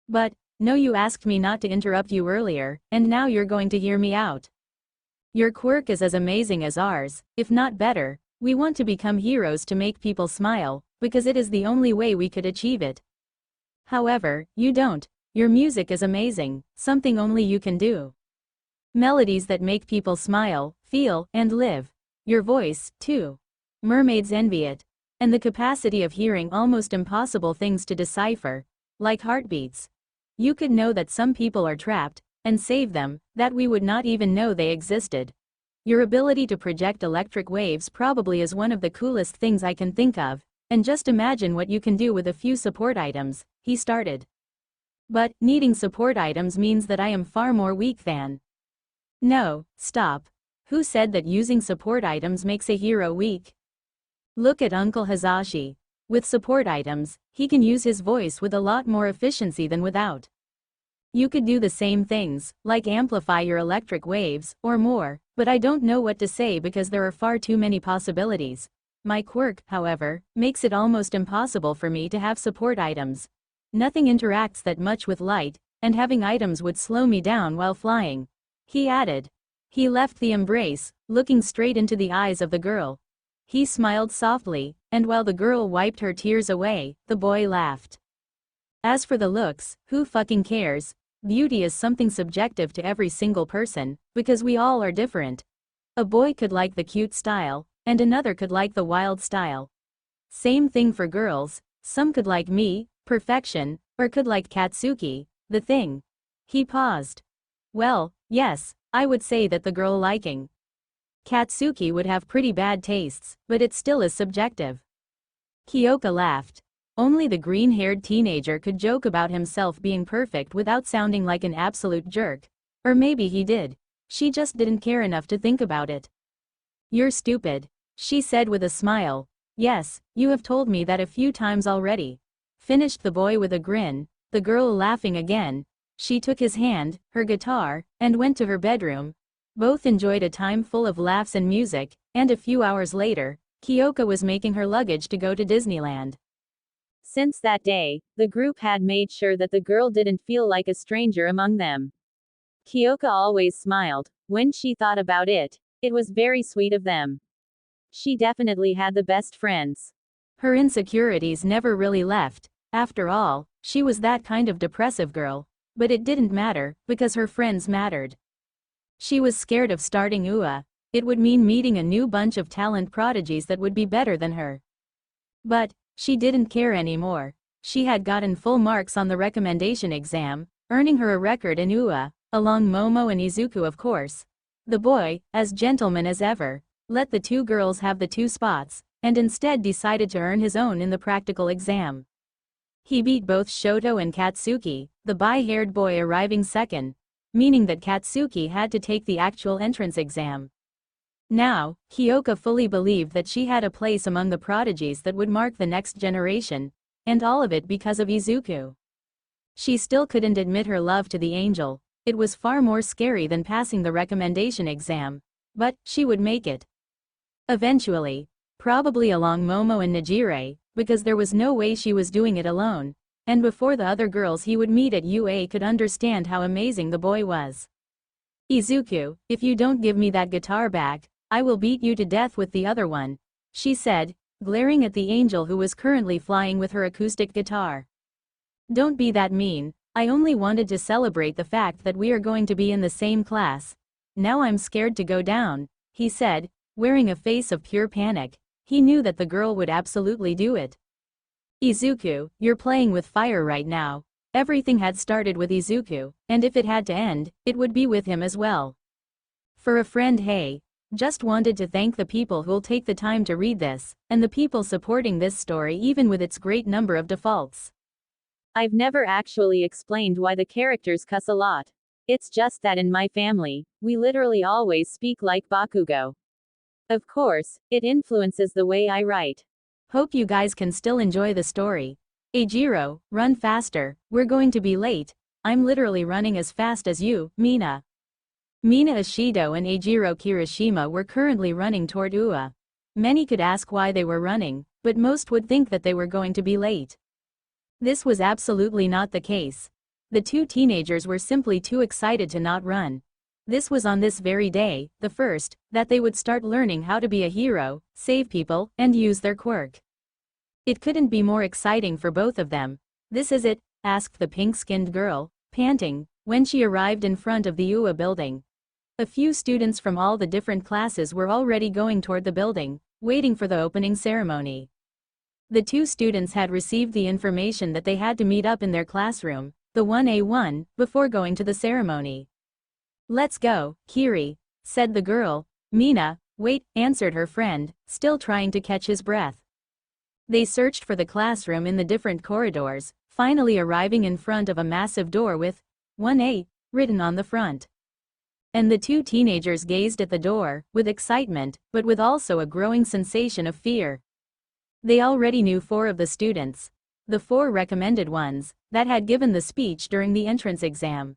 But, no, you asked me not to interrupt you earlier, and now you're going to hear me out. Your quirk is as amazing as ours, if not better. We want to become heroes to make people smile, because it is the only way we could achieve it. However, you don't. Your music is amazing, something only you can do. Melodies that make people smile, feel, and live. Your voice, too. Mermaids envy it. And the capacity of hearing almost impossible things to decipher, like heartbeats. You could know that some people are trapped, and save them, that we would not even know they existed. Your ability to project electric waves probably is one of the coolest things I can think of, and just imagine what you can do with a few support items, he started. But, needing support items means that I am far more weak than. No, stop. Who said that using support items makes a hero weak? Look at Uncle Hazashi. With support items, he can use his voice with a lot more efficiency than without. You could do the same things, like amplify your electric waves, or more, but I don't know what to say because there are far too many possibilities. My quirk, however, makes it almost impossible for me to have support items. Nothing interacts that much with light, and having items would slow me down while flying. He added. He left the embrace, looking straight into the eyes of the girl. He smiled softly, and while the girl wiped her tears away, the boy laughed. As for the looks, who fucking cares? Beauty is something subjective to every single person, because we all are different. A boy could like the cute style, and another could like the wild style. Same thing for girls, some could like me, perfection, or could like Katsuki, the thing. He paused. Well, yes, I would say that the girl liking Katsuki would have pretty bad tastes, but it still is subjective. Kyoka laughed. Only the green-haired teenager could joke about himself being perfect without sounding like an absolute jerk. Or maybe he did. She just didn't care enough to think about it. You're stupid, she said with a smile. Yes, you have told me that a few times already. Finished the boy with a grin, the girl laughing again. She took his hand, her guitar, and went to her bedroom. Both enjoyed a time full of laughs and music, and a few hours later, Kyoka was making her luggage to go to Disneyland. Since that day, the group had made sure that the girl didn't feel like a stranger among them. Kyoka always smiled when she thought about it. It was very sweet of them. She definitely had the best friends. Her insecurities never really left. After all, she was that kind of depressive girl. But it didn't matter, because her friends mattered. She was scared of starting UA. It would mean meeting a new bunch of talent prodigies that would be better than her. But she didn't care anymore. She had gotten full marks on the recommendation exam, earning her a record in UA, along Momo and Izuku of course. The boy, as gentleman as ever, let the two girls have the 2 spots, and instead decided to earn his own in the practical exam. He beat both Shoto and Katsuki, the bi-haired boy arriving second, meaning that Katsuki had to take the actual entrance exam. Now, Kyoka fully believed that she had a place among the prodigies that would mark the next generation, and all of it because of Izuku. She still couldn't admit her love to the angel, It was far more scary than passing the recommendation exam. But she would make it. Eventually. Probably along Momo and Nijire, because there was no way she was doing it alone. And before the other girls he would meet at UA could understand how amazing the boy was. Izuku, if you don't give me that guitar back, I will beat you to death with the other one, she said, glaring at the angel who was currently flying with her acoustic guitar. Don't be that mean, I only wanted to celebrate the fact that we are going to be in the same class. Now I'm scared to go down, he said, wearing a face of pure panic. He knew that the girl would absolutely do it. Izuku, you're playing with fire right now. Everything had started with Izuku, and if it had to end, it would be with him as well. For a friend, hey. Just wanted to thank the people who'll take the time to read this, and the people supporting this story even with its great number of defaults. I've never actually explained why the characters cuss a lot. It's just that in my family, we literally always speak like Bakugo. Of course, it influences the way I write. Hope you guys can still enjoy the story. Eijiro, run faster, we're going to be late. I'm literally running as fast as you, Mina. Mina Ishido and Eijiro Kirishima were currently running toward Ua. Many could ask why they were running, but most would think that they were going to be late. This was absolutely not the case. The two teenagers were simply too excited to not run. This was on this very day, the first, that they would start learning how to be a hero, save people, and use their quirk. It couldn't be more exciting for both of them. This is it, asked the pink-skinned girl, panting, when she arrived in front of the UA building. A few students from all the different classes were already going toward the building, waiting for the opening ceremony. The two students had received the information that they had to meet up in their classroom, the 1A1, before going to the ceremony. Let's go, Kiri, said the girl. Mina, wait, answered her friend, still trying to catch his breath. They searched for the classroom in the different corridors, finally arriving in front of a massive door with 1A written on the front. And the two teenagers gazed at the door, with excitement, but with also a growing sensation of fear. They already knew 4 of the students. The 4 recommended ones, that had given the speech during the entrance exam.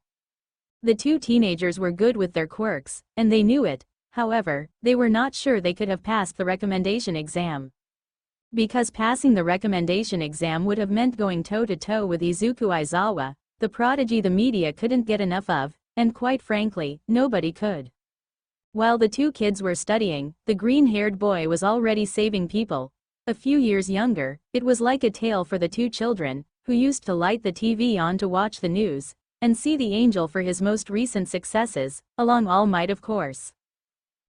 The two teenagers were good with their quirks, and they knew it. However, they were not sure they could have passed the recommendation exam. Because passing the recommendation exam would have meant going toe-to-toe with Izuku Aizawa, the prodigy the media couldn't get enough of, and quite frankly, nobody could. While the two kids were studying, the green-haired boy was already saving people. A few years younger, it was like a tale for the two children, who used to light the TV on to watch the news, and see the angel for his most recent successes, along All Might of course.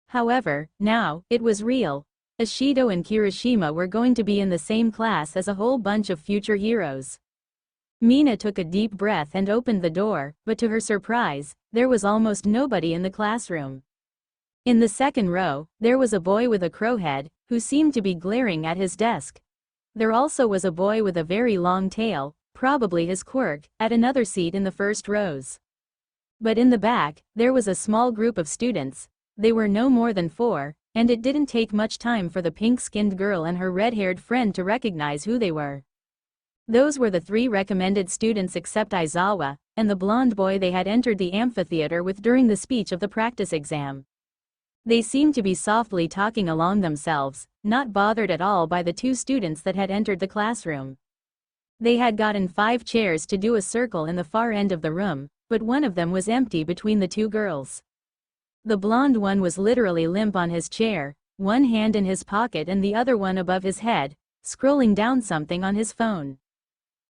However, now, it was real. Ishido and Kirishima were going to be in the same class as a whole bunch of future heroes. Mina took a deep breath and opened the door, but to her surprise, there was almost nobody in the classroom. In the second row, there was a boy with a crow head, who seemed to be glaring at his desk. There also was a boy with a very long tail, probably his quirk, at another seat in the first rows. But in the back, there was a small group of students. They were no more than 4, and it didn't take much time for the pink-skinned girl and her red-haired friend to recognize who they were. Those were the 3 recommended students except Aizawa, and the blonde boy they had entered the amphitheater with during the speech of the practice exam. They seemed to be softly talking along themselves, not bothered at all by the 2 students that had entered the classroom. They had gotten 5 chairs to do a circle in the far end of the room, but one of them was empty between the 2 girls. The blonde one was literally limp on his chair, one hand in his pocket and the other one above his head, scrolling down something on his phone.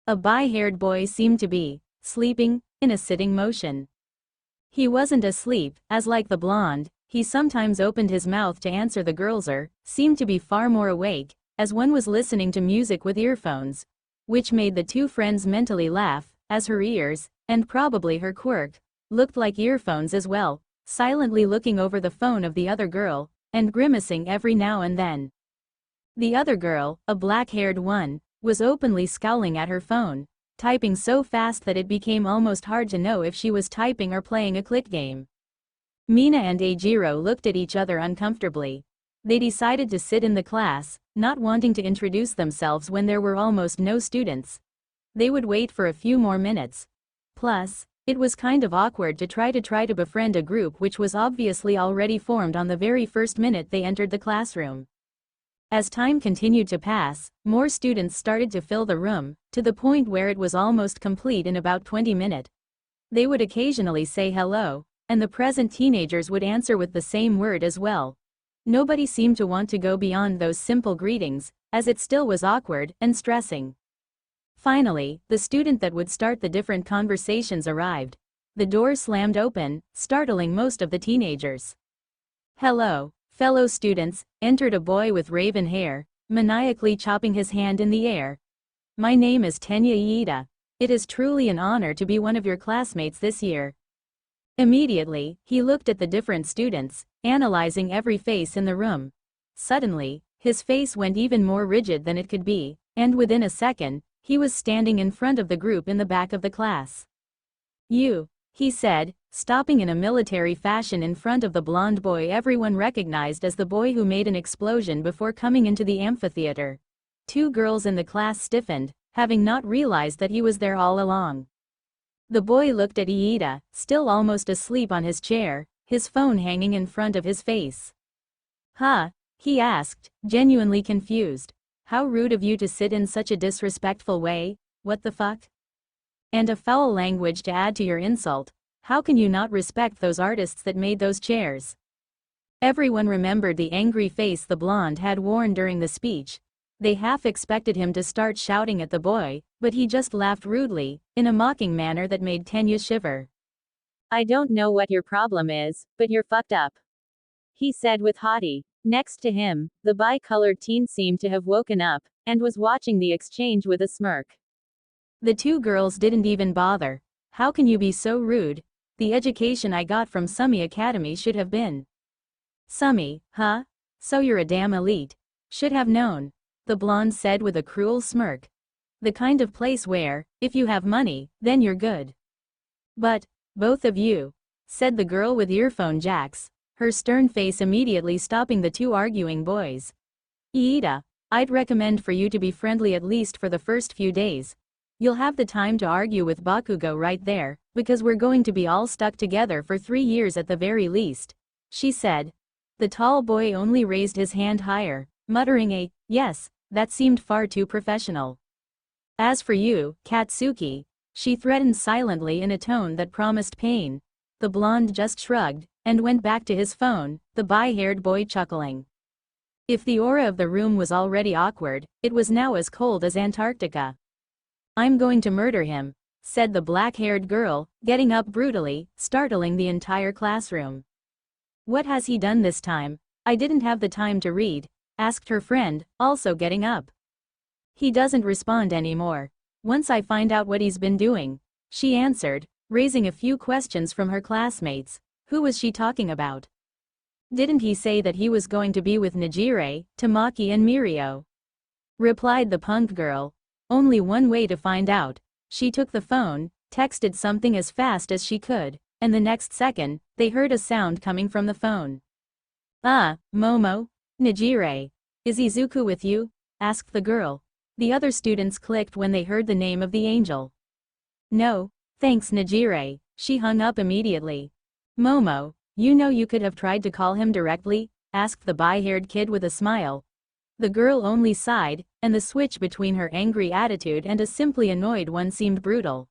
A bi-haired boy seemed to be sleeping, in a sitting motion. He wasn't asleep, as like the blonde, he sometimes opened his mouth to answer the girls or seemed to be far more awake, as one was listening to music with earphones, which made the 2 friends mentally laugh, as her ears, and probably her quirk, looked like earphones as well, silently looking over the phone of the other girl, and grimacing every now and then. The other girl, a black-haired one, was openly scowling at her phone, typing so fast that it became almost hard to know if she was typing or playing a click game. Mina and Eijiro looked at each other uncomfortably. They decided to sit in the class, not wanting to introduce themselves when there were almost no students. They would wait for a few more minutes. Plus, It was kind of awkward to try to befriend a group which was obviously already formed on the very first minute they entered the classroom. As time continued to pass, more students started to fill the room, to the point where it was almost complete in about 20 minutes. They would occasionally say hello, and the present teenagers would answer with the same word as well. Nobody seemed to want to go beyond those simple greetings, as it still was awkward and stressing. Finally, the student that would start the different conversations arrived. The door slammed open, startling most of the teenagers. "Hello, fellow students," entered a boy with raven hair, maniacally chopping his hand in the air. "My name is Tenya Iida. It is truly an honor to be one of your classmates this year." Immediately, he looked at the different students, analyzing every face in the room. Suddenly, his face went even more rigid than it could be, and within a second, he was standing in front of the group in the back of the class. "You," he said, stopping in a military fashion in front of the blonde boy everyone recognized as the boy who made an explosion before coming into the amphitheater. Two girls in the class stiffened, having not realized that he was there all along. The boy looked at Iida, still almost asleep on his chair, his phone hanging in front of his face. "Huh?" he asked, genuinely confused. "How rude of you to sit in such a disrespectful way, what the fuck? And a foul language to add to your insult. How can you not respect those artists that made those chairs?" Everyone remembered the angry face the blonde had worn during the speech. They half expected him to start shouting at the boy, but he just laughed rudely, in a mocking manner that made Tenya shiver. "I don't know what your problem is, but you're fucked up," he said with haughty. Next to him, the bi-colored teen seemed to have woken up, and was watching the exchange with a smirk. The two girls didn't even bother. "How can you be so rude? The education I got from Sumi Academy should have been." "Sumi, huh? So you're a damn elite. Should have known," the blonde said with a cruel smirk. "The kind of place where, if you have money, then you're good." "But, both of you," said the girl with earphone jacks, her stern face immediately stopping the two arguing boys. "Iida, I'd recommend for you to be friendly at least for the first few days. You'll have the time to argue with Bakugo right there, because we're going to be all stuck together for 3 years at the very least," she said. The tall boy only raised his hand higher, muttering a, "Yes," that seemed far too professional. "As for you, Katsuki," she threatened silently in a tone that promised pain. The blonde just shrugged, and went back to his phone, the bi-haired boy chuckling. If the aura of the room was already awkward, it was now as cold as Antarctica. "I'm going to murder him," said the black-haired girl, getting up brutally, startling the entire classroom. "What has he done this time? I didn't have the time to read," asked her friend, also getting up. "He doesn't respond anymore. Once I find out what he's been doing," she answered, raising a few questions from her classmates. Who was she talking about? "Didn't he say that he was going to be with Najire, Tamaki and Mirio?" replied the punk girl. Only one way to find out. She took the phone, texted something as fast as she could, and the next second, they heard a sound coming from the phone. Momo? Najire. Is Izuku with you?" asked the girl. The other students clicked when they heard the name of the angel. "No, thanks Najire," she hung up immediately. "Momo, you know you could have tried to call him directly?" asked the bi-haired kid with a smile. The girl only sighed, and the switch between her angry attitude and a simply annoyed one seemed brutal.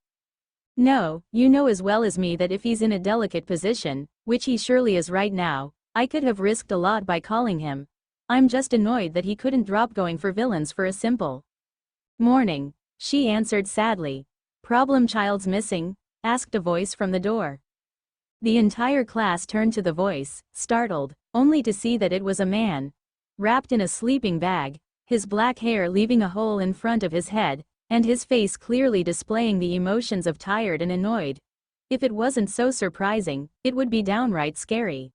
"No, you know as well as me that if he's in a delicate position, which he surely is right now, I could have risked a lot by calling him. I'm just annoyed that he couldn't drop going for villains for a simple morning," she answered sadly. "Problem child's missing?" asked a voice from the door. The entire class turned to the voice, startled, only to see that it was a man. Wrapped in a sleeping bag, his black hair leaving a hole in front of his head, and his face clearly displaying the emotions of tired and annoyed. If it wasn't so surprising, it would be downright scary.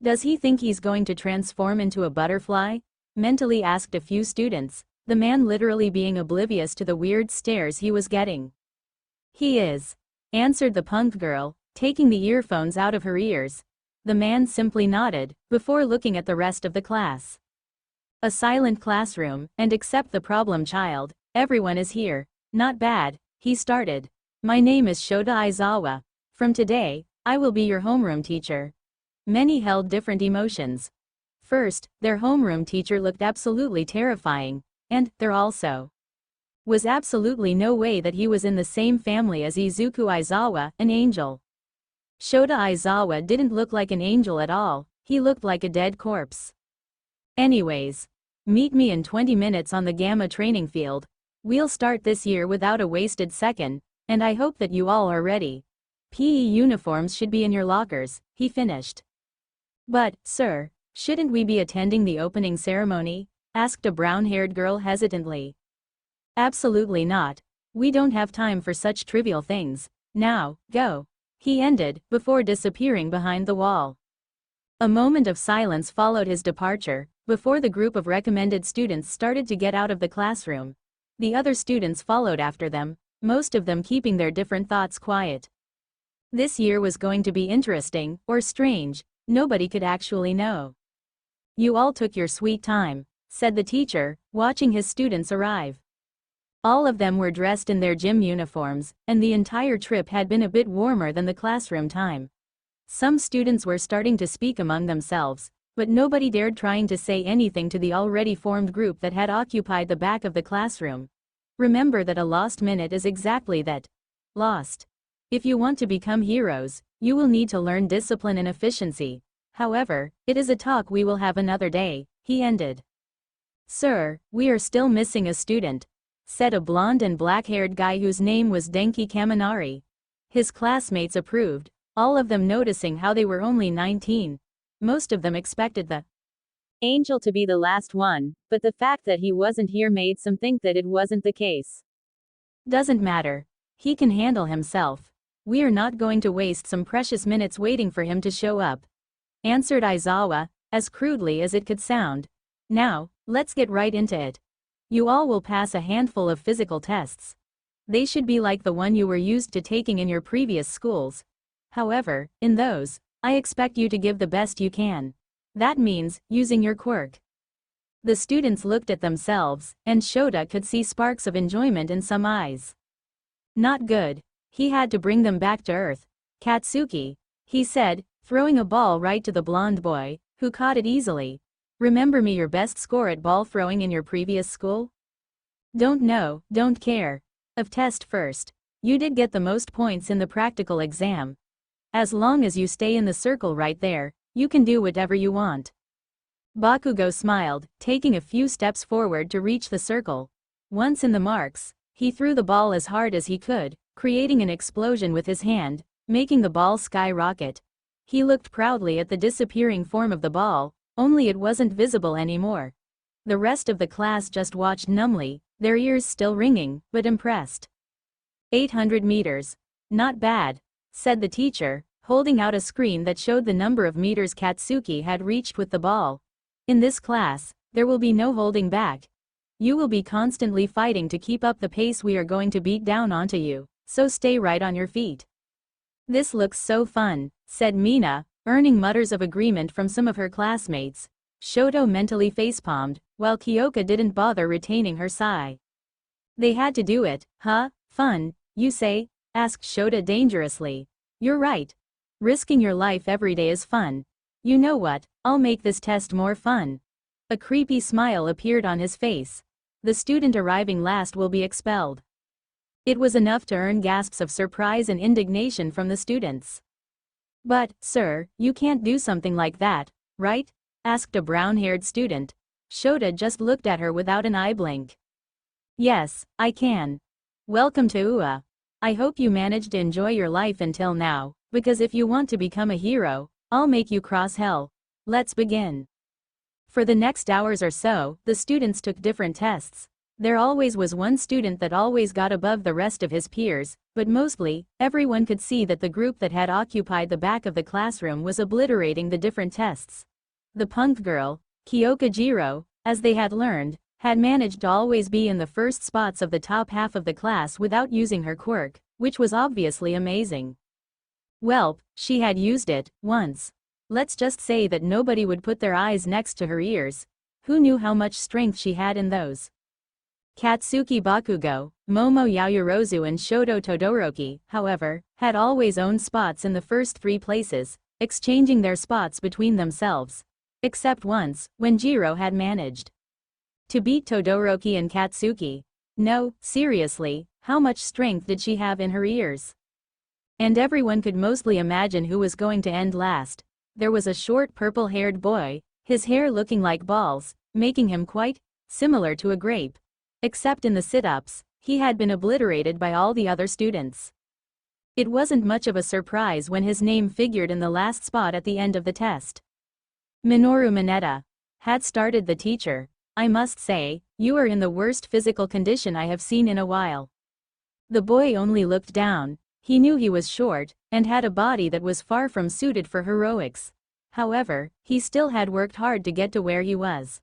"Does he think he's going to transform into a butterfly?" mentally asked a few students, the man literally being oblivious to the weird stares he was getting. "He is," answered the punk girl, taking the earphones out of her ears. The man simply nodded, before looking at the rest of the class. A silent classroom, and except the problem child, everyone is here. "Not bad," he started. My name is Shota Aizawa. From today, I will be your homeroom teacher. Many held different emotions. First, their homeroom teacher looked absolutely terrifying, and there also was absolutely no way that he was in the same family as Izuku Aizawa, an angel. Shota Aizawa didn't look like an angel at all, he looked like a dead corpse. Anyways, meet me in 20 minutes on the Gamma training field. We'll start this year without a wasted second, and I hope that you all are ready. PE uniforms should be in your lockers, he finished. But, sir, shouldn't we be attending the opening ceremony? Asked a brown-haired girl hesitantly. Absolutely not. We don't have time for such trivial things. Now, go. He ended, before disappearing behind the wall. A moment of silence followed his departure, before the group of recommended students started to get out of the classroom. The other students followed after them, most of them keeping their different thoughts quiet. This year was going to be interesting, or strange, nobody could actually know. You all took your sweet time, said the teacher, watching his students arrive. All of them were dressed in their gym uniforms, and the entire trip had been a bit warmer than the classroom time. Some students were starting to speak among themselves, but nobody dared trying to say anything to the already formed group that had occupied the back of the classroom. Remember that a lost minute is exactly that. Lost. If you want to become heroes, you will need to learn discipline and efficiency. However, it is a talk we will have another day, he ended. Sir, we are still missing a student, said a blonde and black-haired guy whose name was Denki Kaminari. His classmates approved, all of them noticing how they were only 19. Most of them expected the angel to be the last one, but the fact that he wasn't here made some think that it wasn't the case. Doesn't matter. He can handle himself. We are not going to waste some precious minutes waiting for him to show up, answered Aizawa, as crudely as it could sound. Now, let's get right into it. You all will pass a handful of physical tests. They should be like the one you were used to taking in your previous schools. However, in those, I expect you to give the best you can. That means, using your quirk. The students looked at themselves, and Shota could see sparks of enjoyment in some eyes. Not good. He had to bring them back to earth. Katsuki, he said, throwing a ball right to the blonde boy, who caught it easily. Remember me your best score at ball throwing in your previous school? Don't know, don't care. Of test first. You did get the most points in the practical exam. As long as you stay in the circle right there, you can do whatever you want. Bakugo smiled, taking a few steps forward to reach the circle. Once in the marks, he threw the ball as hard as he could, creating an explosion with his hand, making the ball skyrocket. He looked proudly at the disappearing form of the ball, only it wasn't visible anymore. The rest of the class just watched numbly, their ears still ringing, but impressed. 800 meters. Not bad, said the teacher, holding out a screen that showed the number of meters Katsuki had reached with the ball. In this class, there will be no holding back. You will be constantly fighting to keep up the pace we are going to beat down onto you, so stay right on your feet. This looks so fun, said Mina, earning mutters of agreement from some of her classmates. Shoto mentally facepalmed, while Kyoka didn't bother retaining her sigh. They had to do it, huh? Fun, you say? Asked Shota dangerously. You're right. Risking your life every day is fun. You know what, I'll make this test more fun. A creepy smile appeared on his face. The student arriving last will be expelled. It was enough to earn gasps of surprise and indignation from the students. But, sir, you can't do something like that, right? Asked a brown-haired student. Shota just looked at her without an eye blink. Yes, I can. Welcome to UA. I hope you managed to enjoy your life until now, because if you want to become a hero, I'll make you cross hell. Let's begin. For the next hours or so, the students took different tests. There always was one student that always got above the rest of his peers, but mostly, everyone could see that the group that had occupied the back of the classroom was obliterating the different tests. The punk girl, Kyoka Jiro, as they had learned, had managed to always be in the first spots of the top half of the class without using her quirk, which was obviously amazing. Welp, she had used it, once. Let's just say that nobody would put their eyes next to her ears. Who knew how much strength she had in those? Katsuki Bakugo, Momo Yaoyorozu and Shoto Todoroki, however, had always owned spots in the first 3 places, exchanging their spots between themselves. Except once, when Jiro had managed to beat Todoroki and Katsuki. No, seriously, how much strength did she have in her ears? And everyone could mostly imagine who was going to end last. There was a short purple-haired boy, his hair looking like balls, making him quite similar to a grape. Except in the sit-ups, he had been obliterated by all the other students. It wasn't much of a surprise when his name figured in the last spot at the end of the test. Minoru Manetta had started the teacher. I must say, you are in the worst physical condition I have seen in a while. The boy only looked down. He knew he was short, and had a body that was far from suited for heroics. However, he still had worked hard to get to where he was.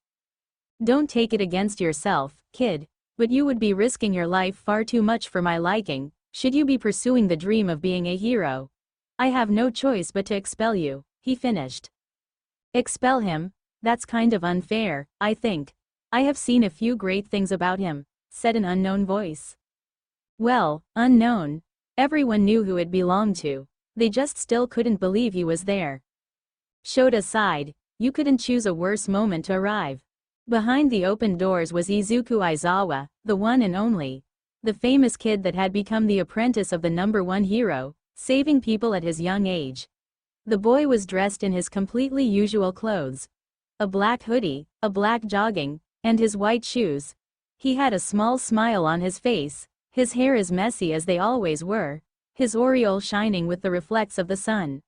Don't take it against yourself, kid, but you would be risking your life far too much for my liking, should you be pursuing the dream of being a hero. I have no choice but to expel you, he finished. Expel him? That's kind of unfair, I think. I have seen a few great things about him, said an unknown voice. Well, unknown. Everyone knew who it belonged to. They just still couldn't believe he was there. Shota sighed. You couldn't choose a worse moment to arrive. Behind the opened doors was Izuku Aizawa, the one and only. The famous kid that had become the apprentice of the #1 hero, saving people at his young age. The boy was dressed in his completely usual clothes. A black hoodie, a black jogging, and his white shoes. He had a small smile on his face, his hair as messy as they always were, his aureole shining with the reflex of the sun.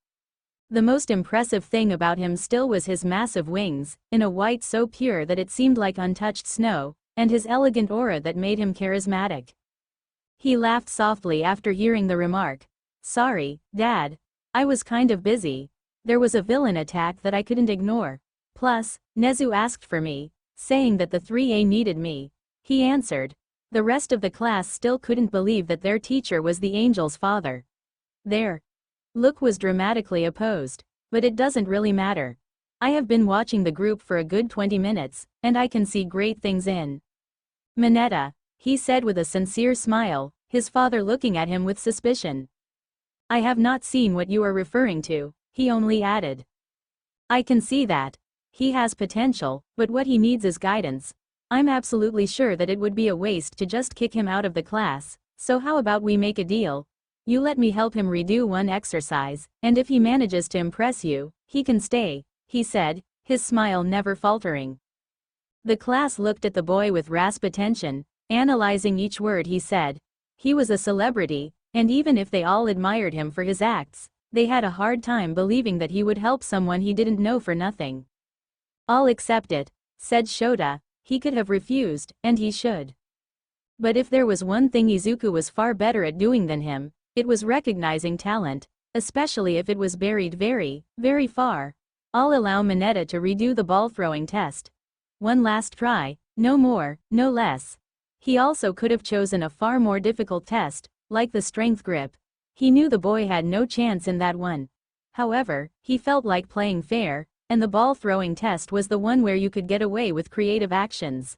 The most impressive thing about him still was his massive wings, in a white so pure that it seemed like untouched snow, and his elegant aura that made him charismatic. He laughed softly after hearing the remark. Sorry, Dad. I was kind of busy. There was a villain attack that I couldn't ignore. Plus, Nezu asked for me, saying that the 3A needed me. He answered. The rest of the class still couldn't believe that their teacher was the angel's father. Their look was dramatically opposed, but it doesn't really matter. I have been watching the group for a good 20 minutes, and I can see great things in Manetta, he said with a sincere smile, his father looking at him with suspicion. I have not seen what you are referring to, he only added. I can see that. He has potential, but what he needs is guidance. I'm absolutely sure that it would be a waste to just kick him out of the class, so how about we make a deal? You let me help him redo one exercise, and if he manages to impress you, he can stay, he said, his smile never faltering. The class looked at the boy with rapt attention, analyzing each word he said. He was a celebrity, and even if they all admired him for his acts, they had a hard time believing that he would help someone he didn't know for nothing. I'll accept it, said Shota. He could have refused, and he should. But if there was one thing Izuku was far better at doing than him, it was recognizing talent, especially if it was buried very, very far. I'll allow Manetta to redo the ball-throwing test. One last try, no more, no less. He also could have chosen a far more difficult test, like the strength grip. He knew the boy had no chance in that one. However, he felt like playing fair, and the ball-throwing test was the one where you could get away with creative actions.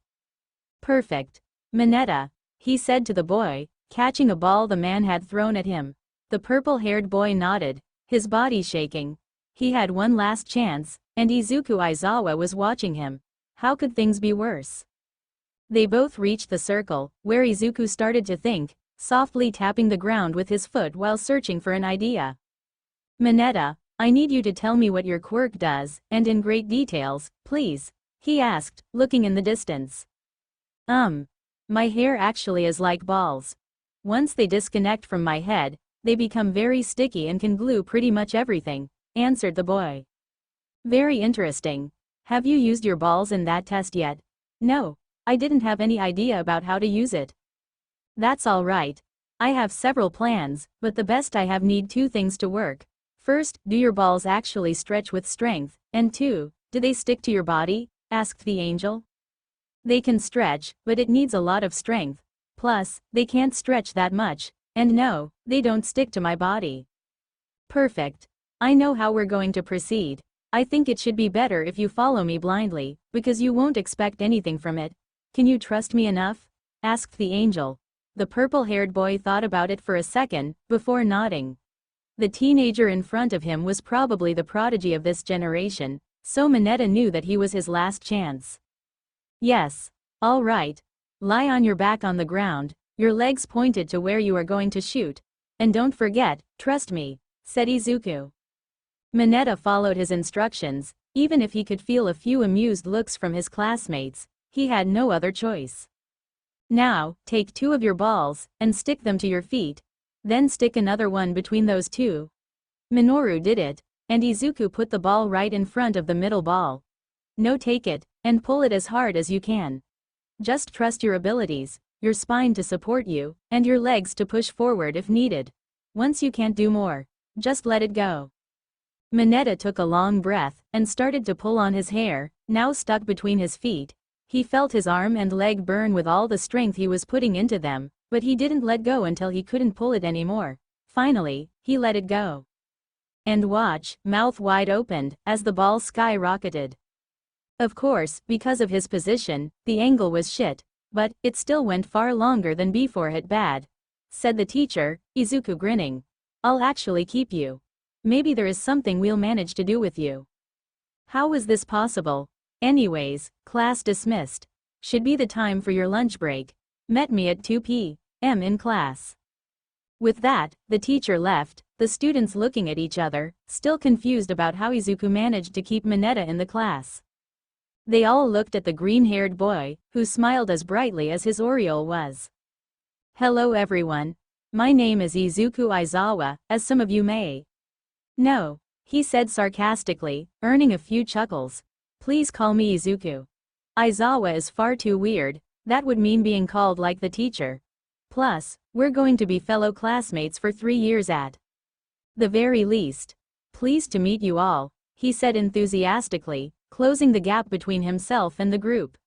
Perfect. Manetta, he said to the boy, catching a ball the man had thrown at him. The purple-haired boy nodded, his body shaking. He had one last chance, and Izuku Aizawa was watching him. How could things be worse? They both reached the circle, where Izuku started to think, softly tapping the ground with his foot while searching for an idea. Manetta, I need you to tell me what your quirk does, and in great details, please, he asked, looking in the distance. My hair actually is like balls. Once they disconnect from my head, they become very sticky and can glue pretty much everything, answered the boy. Very interesting. Have you used your balls in that test yet? No, I didn't have any idea about how to use it. That's all right. I have several plans, but the best I have need 2 things to work. First, do your balls actually stretch with strength, and 2, do they stick to your body? Asked the angel. They can stretch, but it needs a lot of strength. Plus, they can't stretch that much, and no, they don't stick to my body. Perfect. I know how we're going to proceed. I think it should be better if you follow me blindly, because you won't expect anything from it. Can you trust me enough? asked the angel. The purple-haired boy thought about it for a second, before nodding. The teenager in front of him was probably the prodigy of this generation, so Manetta knew that he was his last chance. Yes. All right. Lie on your back on the ground, your legs pointed to where you are going to shoot. And don't forget, trust me, said Izuku. Manetta followed his instructions, even if he could feel a few amused looks from his classmates, he had no other choice. Now, take 2 of your balls, and stick them to your feet. Then stick another one between those 2. Minoru did it, and Izuku put the ball right in front of the middle ball. Now take it, and pull it as hard as you can. Just trust your abilities, your spine to support you, and your legs to push forward if needed. Once you can't do more, just let it go. Manetta took a long breath, and started to pull on his hair, now stuck between his feet. He felt his arm and leg burn with all the strength he was putting into them, but he didn't let go until he couldn't pull it anymore. Finally, he let it go. And watch, mouth wide opened, as the ball skyrocketed. Of course, because of his position, the angle was shit, but it still went far longer than before it bad, said the teacher, Izuku grinning. I'll actually keep you. Maybe there is something we'll manage to do with you. How was this possible? Anyways, class dismissed. Should be the time for your lunch break. Met me at 2 p.m. in class. With that, the teacher left, the students looking at each other, still confused about how Izuku managed to keep Manetta in the class. They all looked at the green-haired boy, who smiled as brightly as his aureole was. Hello everyone. My name is Izuku Aizawa, as some of you may know, he said sarcastically, earning a few chuckles. Please call me Izuku. Aizawa is far too weird, that would mean being called like the teacher. Plus, we're going to be fellow classmates for 3 years at the very least. Pleased to meet you all, he said enthusiastically, closing the gap between himself and the group.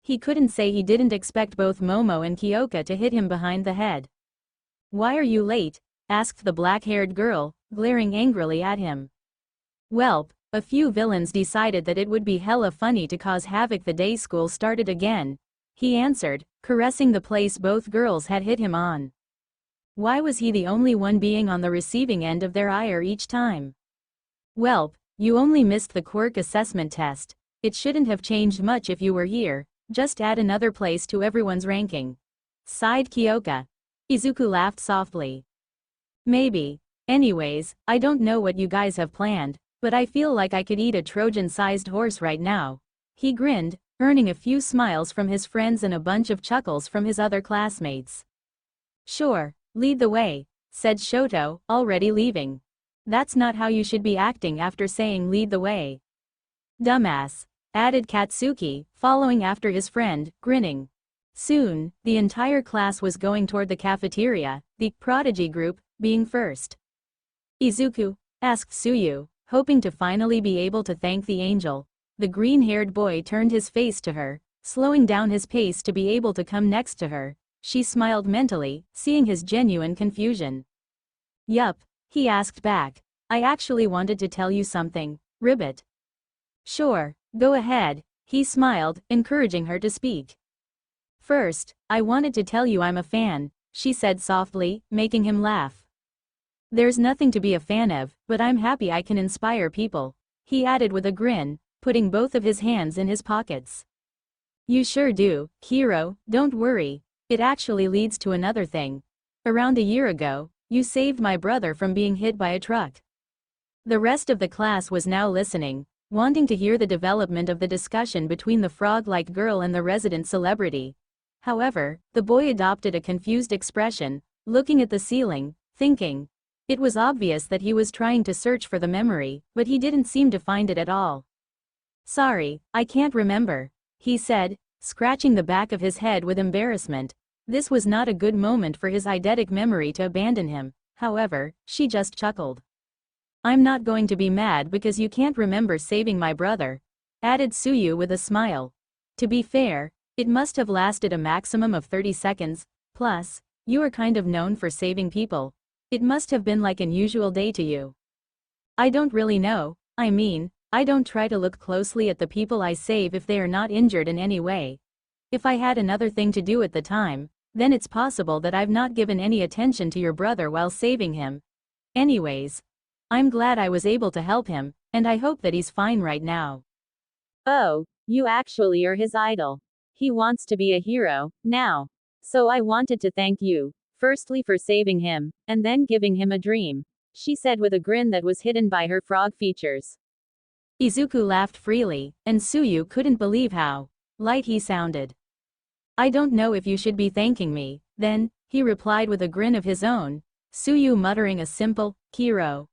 He couldn't say he didn't expect both Momo and Kyoka to hit him behind the head. Why are you late? Asked the black-haired girl, glaring angrily at him. Welp, a few villains decided that it would be hella funny to cause havoc the day school started again, he answered, caressing the place both girls had hit him on. Why was he the only one being on the receiving end of their ire each time? Welp, you only missed the Quirk assessment test. It shouldn't have changed much if you were here, just add another place to everyone's ranking. Sighed Kyoka. Izuku laughed softly. Maybe. Anyways, I don't know what you guys have planned, but I feel like I could eat a Trojan-sized horse right now. He grinned, earning a few smiles from his friends and a bunch of chuckles from his other classmates. Sure, lead the way, said Shoto, already leaving. That's not how you should be acting after saying lead the way. Dumbass, added Katsuki, following after his friend, grinning. Soon, the entire class was going toward the cafeteria, the prodigy group being first. Izuku, asked Tsuyu, hoping to finally be able to thank the angel. The green-haired boy turned his face to her, slowing down his pace to be able to come next to her. She smiled mentally, seeing his genuine confusion. Yup, he asked back. I actually wanted to tell you something, Ribbit. Sure, go ahead, he smiled, encouraging her to speak. First, I wanted to tell you I'm a fan, she said softly, making him laugh. There's nothing to be a fan of, but I'm happy I can inspire people, he added with a grin, putting both of his hands in his pockets. You sure do, Hiro, don't worry, it actually leads to another thing. Around a year ago, you saved my brother from being hit by a truck. The rest of the class was now listening, wanting to hear the development of the discussion between the frog-like girl and the resident celebrity. However, the boy adopted a confused expression, looking at the ceiling, thinking. It was obvious that he was trying to search for the memory, but he didn't seem to find it at all. Sorry, I can't remember, he said, scratching the back of his head with embarrassment. This was not a good moment for his eidetic memory to abandon him. However, she just chuckled. I'm not going to be mad because you can't remember saving my brother, added Tsuyu with a smile. To be fair, it must have lasted a maximum of 30 seconds, plus, you are kind of known for saving people. It must have been like an usual day to you. I don't really know, I mean, I don't try to look closely at the people I save if they are not injured in any way. If I had another thing to do at the time, then it's possible that I've not given any attention to your brother while saving him. Anyways, I'm glad I was able to help him, and I hope that he's fine right now. Oh, you actually are his idol. He wants to be a hero, now. So I wanted to thank you, firstly for saving him, and then giving him a dream, she said with a grin that was hidden by her frog features. Izuku laughed freely, and Suyu couldn't believe how light he sounded. I don't know if you should be thanking me, then, he replied with a grin of his own, Suyu muttering a simple, Kiro.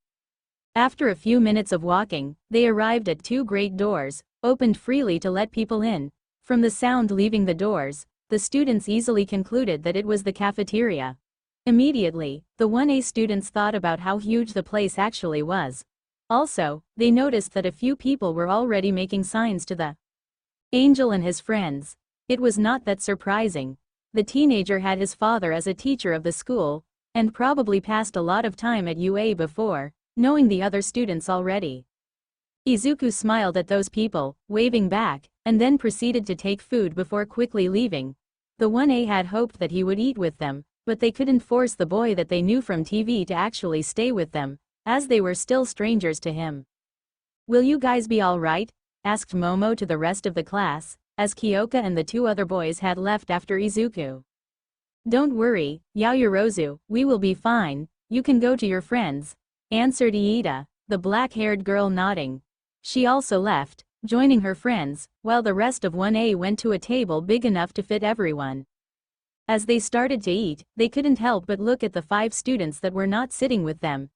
After a few minutes of walking, they arrived at two great doors, opened freely to let people in. From the sound leaving the doors, the students easily concluded that it was the cafeteria. Immediately, the 1A students thought about how huge the place actually was. Also, they noticed that a few people were already making signs to the angel and his friends. It was not that surprising. The teenager had his father as a teacher of the school, and probably passed a lot of time at UA before, knowing the other students already. Izuku smiled at those people, waving back, and then proceeded to take food before quickly leaving. The 1A had hoped that he would eat with them, but they couldn't force the boy that they knew from TV to actually stay with them, as they were still strangers to him. Will you guys be alright? Asked Momo to the rest of the class, as Kyoka and the two other boys had left after Izuku. Don't worry, Yaoyorozu, we will be fine, you can go to your friends, answered Iida, the black-haired girl nodding. She also left, joining her friends, while the rest of 1A went to a table big enough to fit everyone. As they started to eat, they couldn't help but look at the 5 students that were not sitting with them.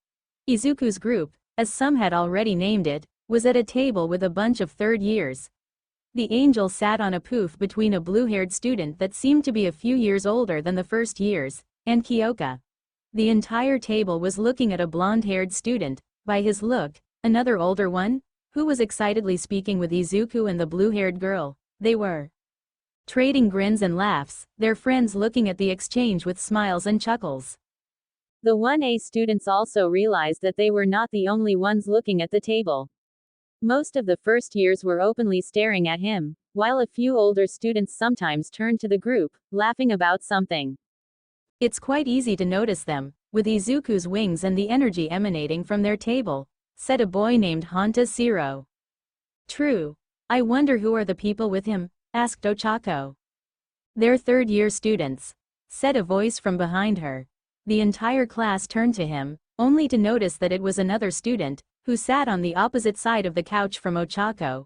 Izuku's group, as some had already named it, was at a table with a bunch of third years. The angel sat on a poof between a blue-haired student that seemed to be a few years older than the first years, and Kyoka. The entire table was looking at a blonde-haired student, by his look, another older one, who was excitedly speaking with Izuku and the blue-haired girl. They were trading grins and laughs, their friends looking at the exchange with smiles and chuckles. The 1A students also realized that they were not the only ones looking at the table. Most of the first years were openly staring at him, while a few older students sometimes turned to the group, laughing about something. It's quite easy to notice them, with Izuku's wings and the energy emanating from their table, said a boy named Honta Siro. True. I wonder who are the people with him, asked Ochako. They're third-year students, said a voice from behind her. The entire class turned to him, only to notice that it was another student, who sat on the opposite side of the couch from Ochako.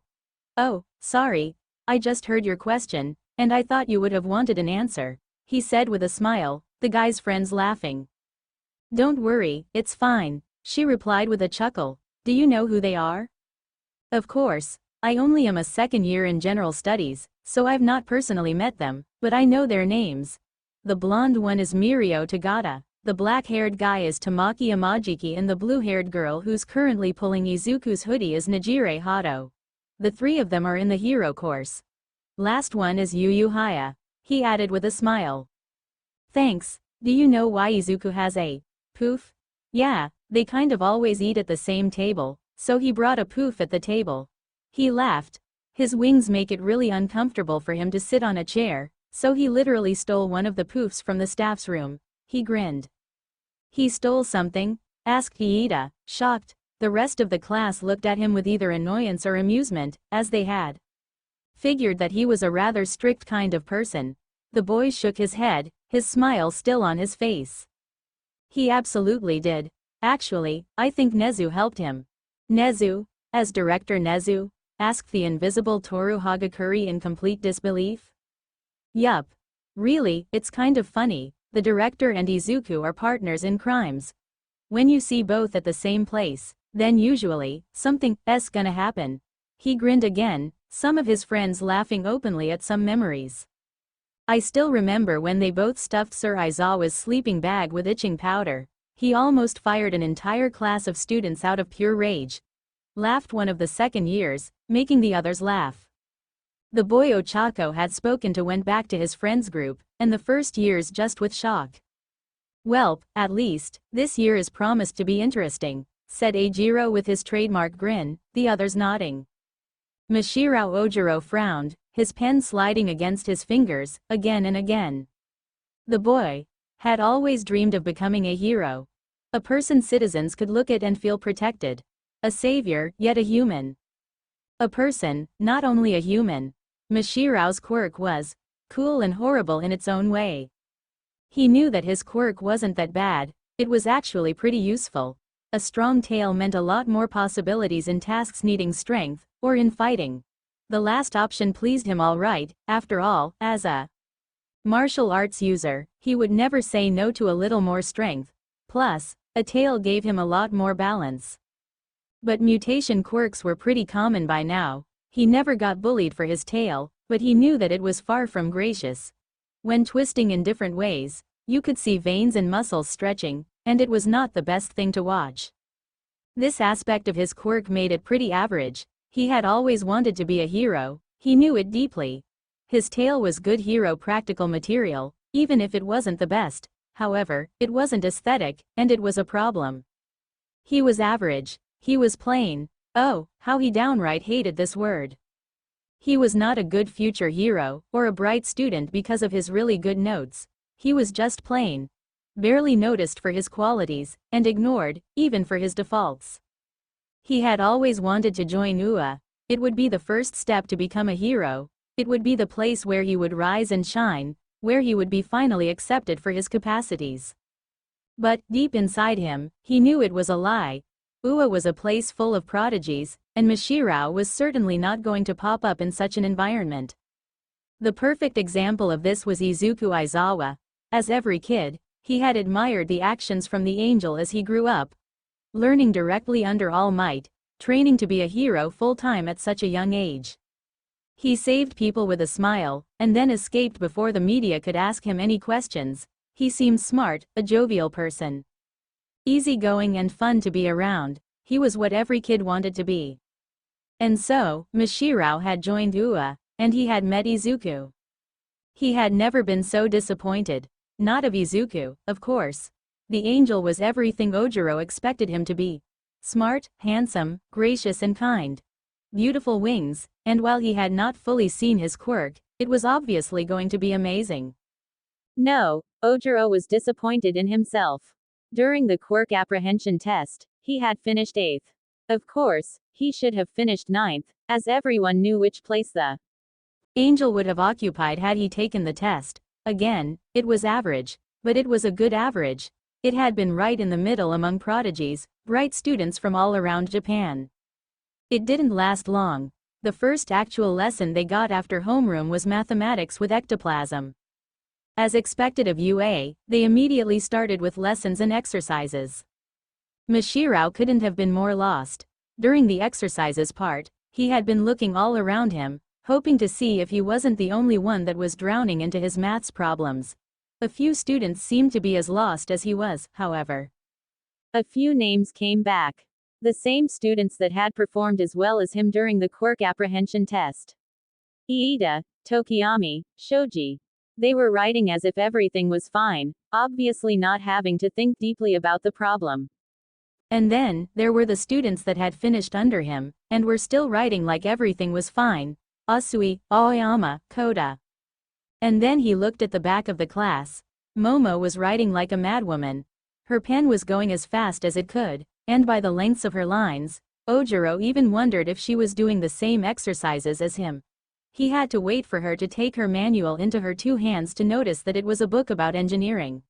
Oh, sorry, I just heard your question, and I thought you would have wanted an answer, he said with a smile, the guy's friends laughing. Don't worry, it's fine, she replied with a chuckle. Do you know who they are? Of course, I only am a second year in general studies, so I've not personally met them, but I know their names. The blonde one is Mirio Tagata, the black-haired guy is Tamaki Amajiki, and the blue-haired girl who's currently pulling Izuku's hoodie is Najire Hato. The 3 of them are in the hero course. Last one is Yu Yu Haya, he added with a smile. Thanks. Do you know why Izuku has a poof? Yeah, they kind of always eat at the same table, so he brought a poof at the table. He laughed. His wings make it really uncomfortable for him to sit on a chair, so he literally stole one of the poofs from the staff's room. He grinned. He stole something? Asked Iida, shocked. The rest of the class looked at him with either annoyance or amusement, as they had figured that he was a rather strict kind of person. The boy shook his head, his smile still on his face. He absolutely did. Actually, I think Nezu helped him. Nezu? As Director Nezu? Asked the invisible Toru Hagakuri in complete disbelief. Yup. Really, it's kind of funny. The director and Izuku are partners in crimes. When you see both at the same place, then usually, something's gonna happen. He grinned again, some of his friends laughing openly at some memories. I still remember when they both stuffed Sir Aizawa's sleeping bag with itching powder. He almost fired an entire class of students out of pure rage. Laughed one of the second years, making the others laugh. The boy Ochako had spoken to went back to his friends group, and the first years just with shock. Well, at least, this year is promised to be interesting, said Eijiro with his trademark grin, the others nodding. Mashirao Ojiro frowned, his pen sliding against his fingers, again and again. The boy had always dreamed of becoming a hero. A person citizens could look at and feel protected. A savior, yet a human. A person, not only a human. Mashiro's quirk was cool and horrible in its own way. He knew that his quirk wasn't that bad, it was actually pretty useful. A strong tail meant a lot more possibilities in tasks needing strength, or in fighting. The last option pleased him alright, after all, as a martial arts user, he would never say no to a little more strength. Plus, a tail gave him a lot more balance. But mutation quirks were pretty common by now. He never got bullied for his tail, but he knew that it was far from gracious. When twisting in different ways, you could see veins and muscles stretching, and it was not the best thing to watch. This aspect of his quirk made it pretty average. He had always wanted to be a hero, he knew it deeply. His tail was good hero practical material, even if it wasn't the best. However, it wasn't aesthetic, and it was a problem. He was average. He was plain. Oh, how he downright hated this word. He was not a good future hero, or a bright student because of his really good notes. He was just plain. Barely noticed for his qualities, and ignored, even for his defaults. He had always wanted to join UA. It would be the first step to become a hero. It would be the place where he would rise and shine, where he would be finally accepted for his capacities. But, deep inside him, he knew it was a lie. UA was a place full of prodigies, and Mashiro was certainly not going to pop up in such an environment. The perfect example of this was Izuku Aizawa. As every kid, he had admired the actions from the angel as he grew up. Learning directly under All Might, training to be a hero full-time at such a young age. He saved people with a smile, and then escaped before the media could ask him any questions. He seemed smart, a jovial person. Easygoing and fun to be around. He was what every kid wanted to be. And so, Mashiro had joined UA, and he had met Izuku. He had never been so disappointed. Not of Izuku, of course. The angel was everything Ojiro expected him to be. Smart, handsome, gracious and kind. Beautiful wings, and while he had not fully seen his quirk, it was obviously going to be amazing. No, Ojiro was disappointed in himself. During the quirk apprehension test, he had finished 8th. Of course, he should have finished 9th, as everyone knew which place the angel would have occupied had he taken the test. Again, it was average, but it was a good average. It had been right in the middle among prodigies, bright students from all around Japan. It didn't last long. The first actual lesson they got after homeroom was mathematics with ectoplasm. As expected of UA, they immediately started with lessons and exercises. Mashiro couldn't have been more lost. During the exercises part, he had been looking all around him, hoping to see if he wasn't the only one that was drowning into his maths problems. A few students seemed to be as lost as he was, however. A few names came back. The same students that had performed as well as him during the quirk apprehension test. Iida, Tokiyami, Shoji. They were writing as if everything was fine, obviously not having to think deeply about the problem. And then, there were the students that had finished under him, and were still writing like everything was fine. Asui, Aoyama, Koda. And then he looked at the back of the class. Momo was writing like a madwoman. Her pen was going as fast as it could, and by the lengths of her lines, Ojiro even wondered if she was doing the same exercises as him. He had to wait for her to take her manual into her 2 hands to notice that it was a book about engineering.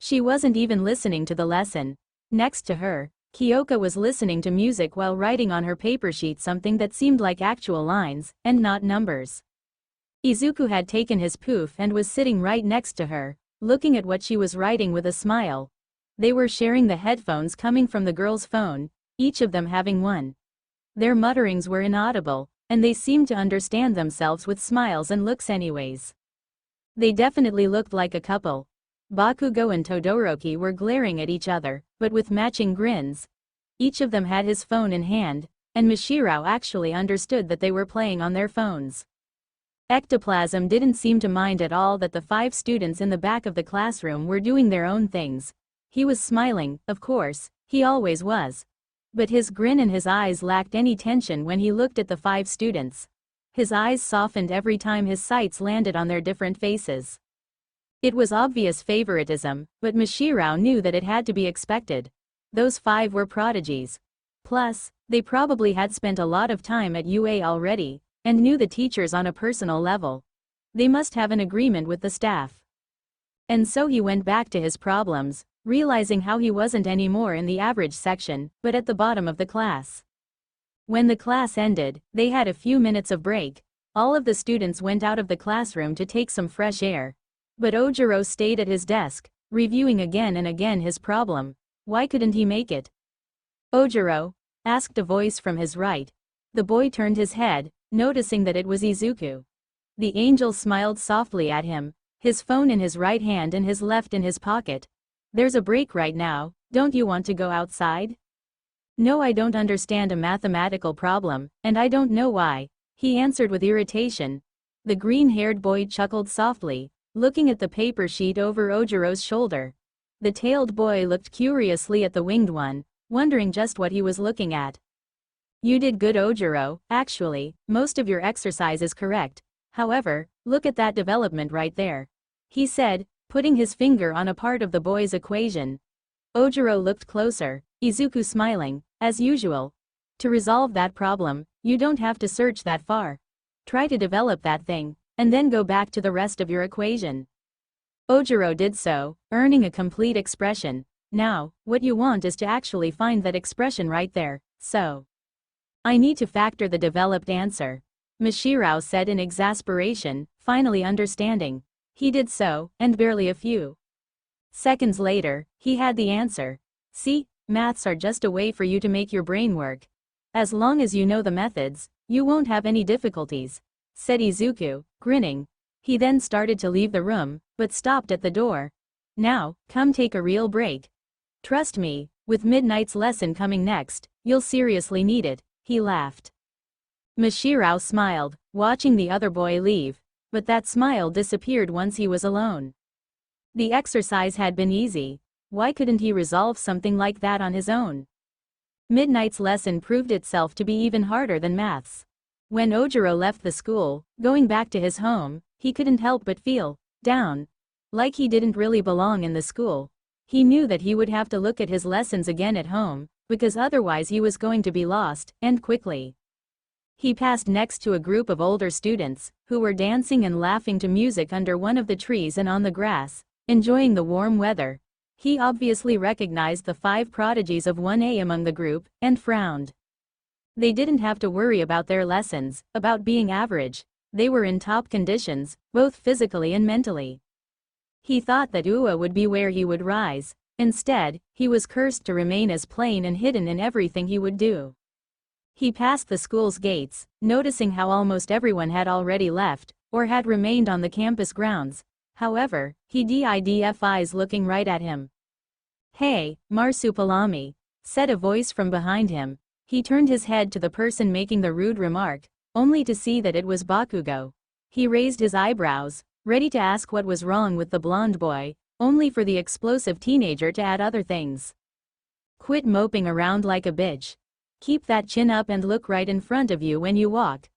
She wasn't even listening to the lesson. Next to her, Kyoka was listening to music while writing on her paper sheet something that seemed like actual lines, and not numbers. Izuku had taken his poof and was sitting right next to her, looking at what she was writing with a smile. They were sharing the headphones coming from the girl's phone, each of them having one. Their mutterings were inaudible, and they seemed to understand themselves with smiles and looks anyways. They definitely looked like a couple. Bakugo and Todoroki were glaring at each other, but with matching grins. Each of them had his phone in hand, and Mashiro actually understood that they were playing on their phones. Ectoplasm didn't seem to mind at all that the 5 students in the back of the classroom were doing their own things. He was smiling, of course, he always was. But his grin and his eyes lacked any tension when he looked at the 5 students. His eyes softened every time his sights landed on their different faces. It was obvious favoritism, but Mishirao knew that it had to be expected. Those 5 were prodigies. Plus, they probably had spent a lot of time at UA already, and knew the teachers on a personal level. They must have an agreement with the staff. And so he went back to his problems, realizing how he wasn't anymore in the average section, but at the bottom of the class. When the class ended, they had a few minutes of break. All of the students went out of the classroom to take some fresh air. But Ojiro stayed at his desk, reviewing again and again his problem. Why couldn't he make it? Ojiro? Asked a voice from his right. The boy turned his head, noticing that it was Izuku. The angel smiled softly at him, his phone in his right hand and his left in his pocket. There's a break right now, don't you want to go outside? No, I don't understand a mathematical problem, and I don't know why, he answered with irritation. The green-haired boy chuckled softly, looking at the paper sheet over Ojiro's shoulder. The tailed boy looked curiously at the winged one, wondering just what he was looking at. You did good, Ojiro. Actually, most of your exercise is correct. However, look at that development right there, he said, putting his finger on a part of the boy's equation. Ojiro looked closer, Izuku smiling, as usual. To resolve that problem, you don't have to search that far. Try to develop that thing, and then go back to the rest of your equation. Ojiro did so, earning a complete expression. Now, what you want is to actually find that expression right there, so. I need to factor the developed answer, Mishirao said in exasperation, finally understanding. He did so, and barely a few seconds later, he had the answer. See, maths are just a way for you to make your brain work. As long as you know the methods, you won't have any difficulties, said Izuku, grinning. He then started to leave the room, but stopped at the door. Now, come take a real break. Trust me, with Midnight's lesson coming next, you'll seriously need it, he laughed. Mishirao smiled, watching the other boy leave, but that smile disappeared once he was alone. The exercise had been easy. Why couldn't he resolve something like that on his own? Midnight's lesson proved itself to be even harder than maths. When Ojiro left the school, going back to his home, he couldn't help but feel down. Like he didn't really belong in the school. He knew that he would have to look at his lessons again at home, because otherwise he was going to be lost, and quickly. He passed next to a group of older students, who were dancing and laughing to music under one of the trees and on the grass, enjoying the warm weather. He obviously recognized the 5 prodigies of 1A among the group, and frowned. They didn't have to worry about their lessons, about being average. They were in top conditions, both physically and mentally. He thought that Ua would be where he would rise. Instead, he was cursed to remain as plain and hidden in everything he would do. He passed the school's gates, noticing how almost everyone had already left, or had remained on the campus grounds. However, he did eyes looking right at him. Hey, Marsupilami, said a voice from behind him. He turned his head to the person making the rude remark, only to see that it was Bakugo. He raised his eyebrows, ready to ask what was wrong with the blonde boy, only for the explosive teenager to add other things. Quit moping around like a bitch. Keep that chin up and look right in front of you when you walk.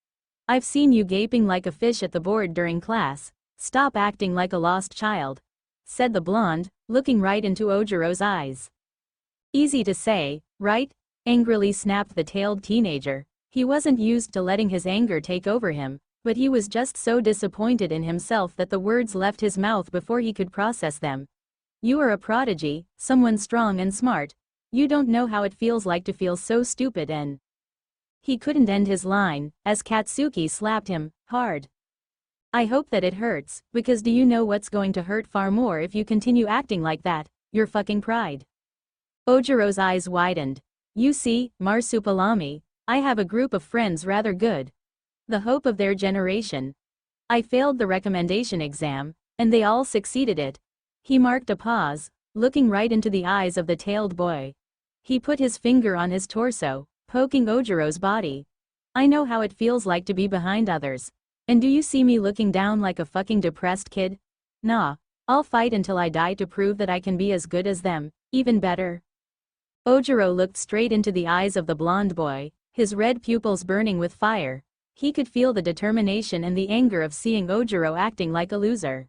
I've seen you gaping like a fish at the board during class. Stop acting like a lost child, said the blonde, looking right into Ojiro's eyes. Easy to say, right? Angrily snapped the tailed teenager. He wasn't used to letting his anger take over him, but he was just so disappointed in himself that the words left his mouth before he could process them. You are a prodigy, someone strong and smart. You don't know how it feels like to feel so stupid and... He couldn't end his line, as Katsuki slapped him, hard. I hope that it hurts, because do you know what's going to hurt far more if you continue acting like that? Your fucking pride. Ojiro's eyes widened. You see, Marsupilami, I have a group of friends rather good. The hope of their generation. I failed the recommendation exam, and they all succeeded it. He marked a pause, looking right into the eyes of the tailed boy. He put his finger on his torso, poking Ojiro's body. I know how it feels like to be behind others. And do you see me looking down like a fucking depressed kid? Nah, I'll fight until I die to prove that I can be as good as them, even better. Ojiro looked straight into the eyes of the blonde boy, his red pupils burning with fire. He could feel the determination and the anger of seeing Ojiro acting like a loser.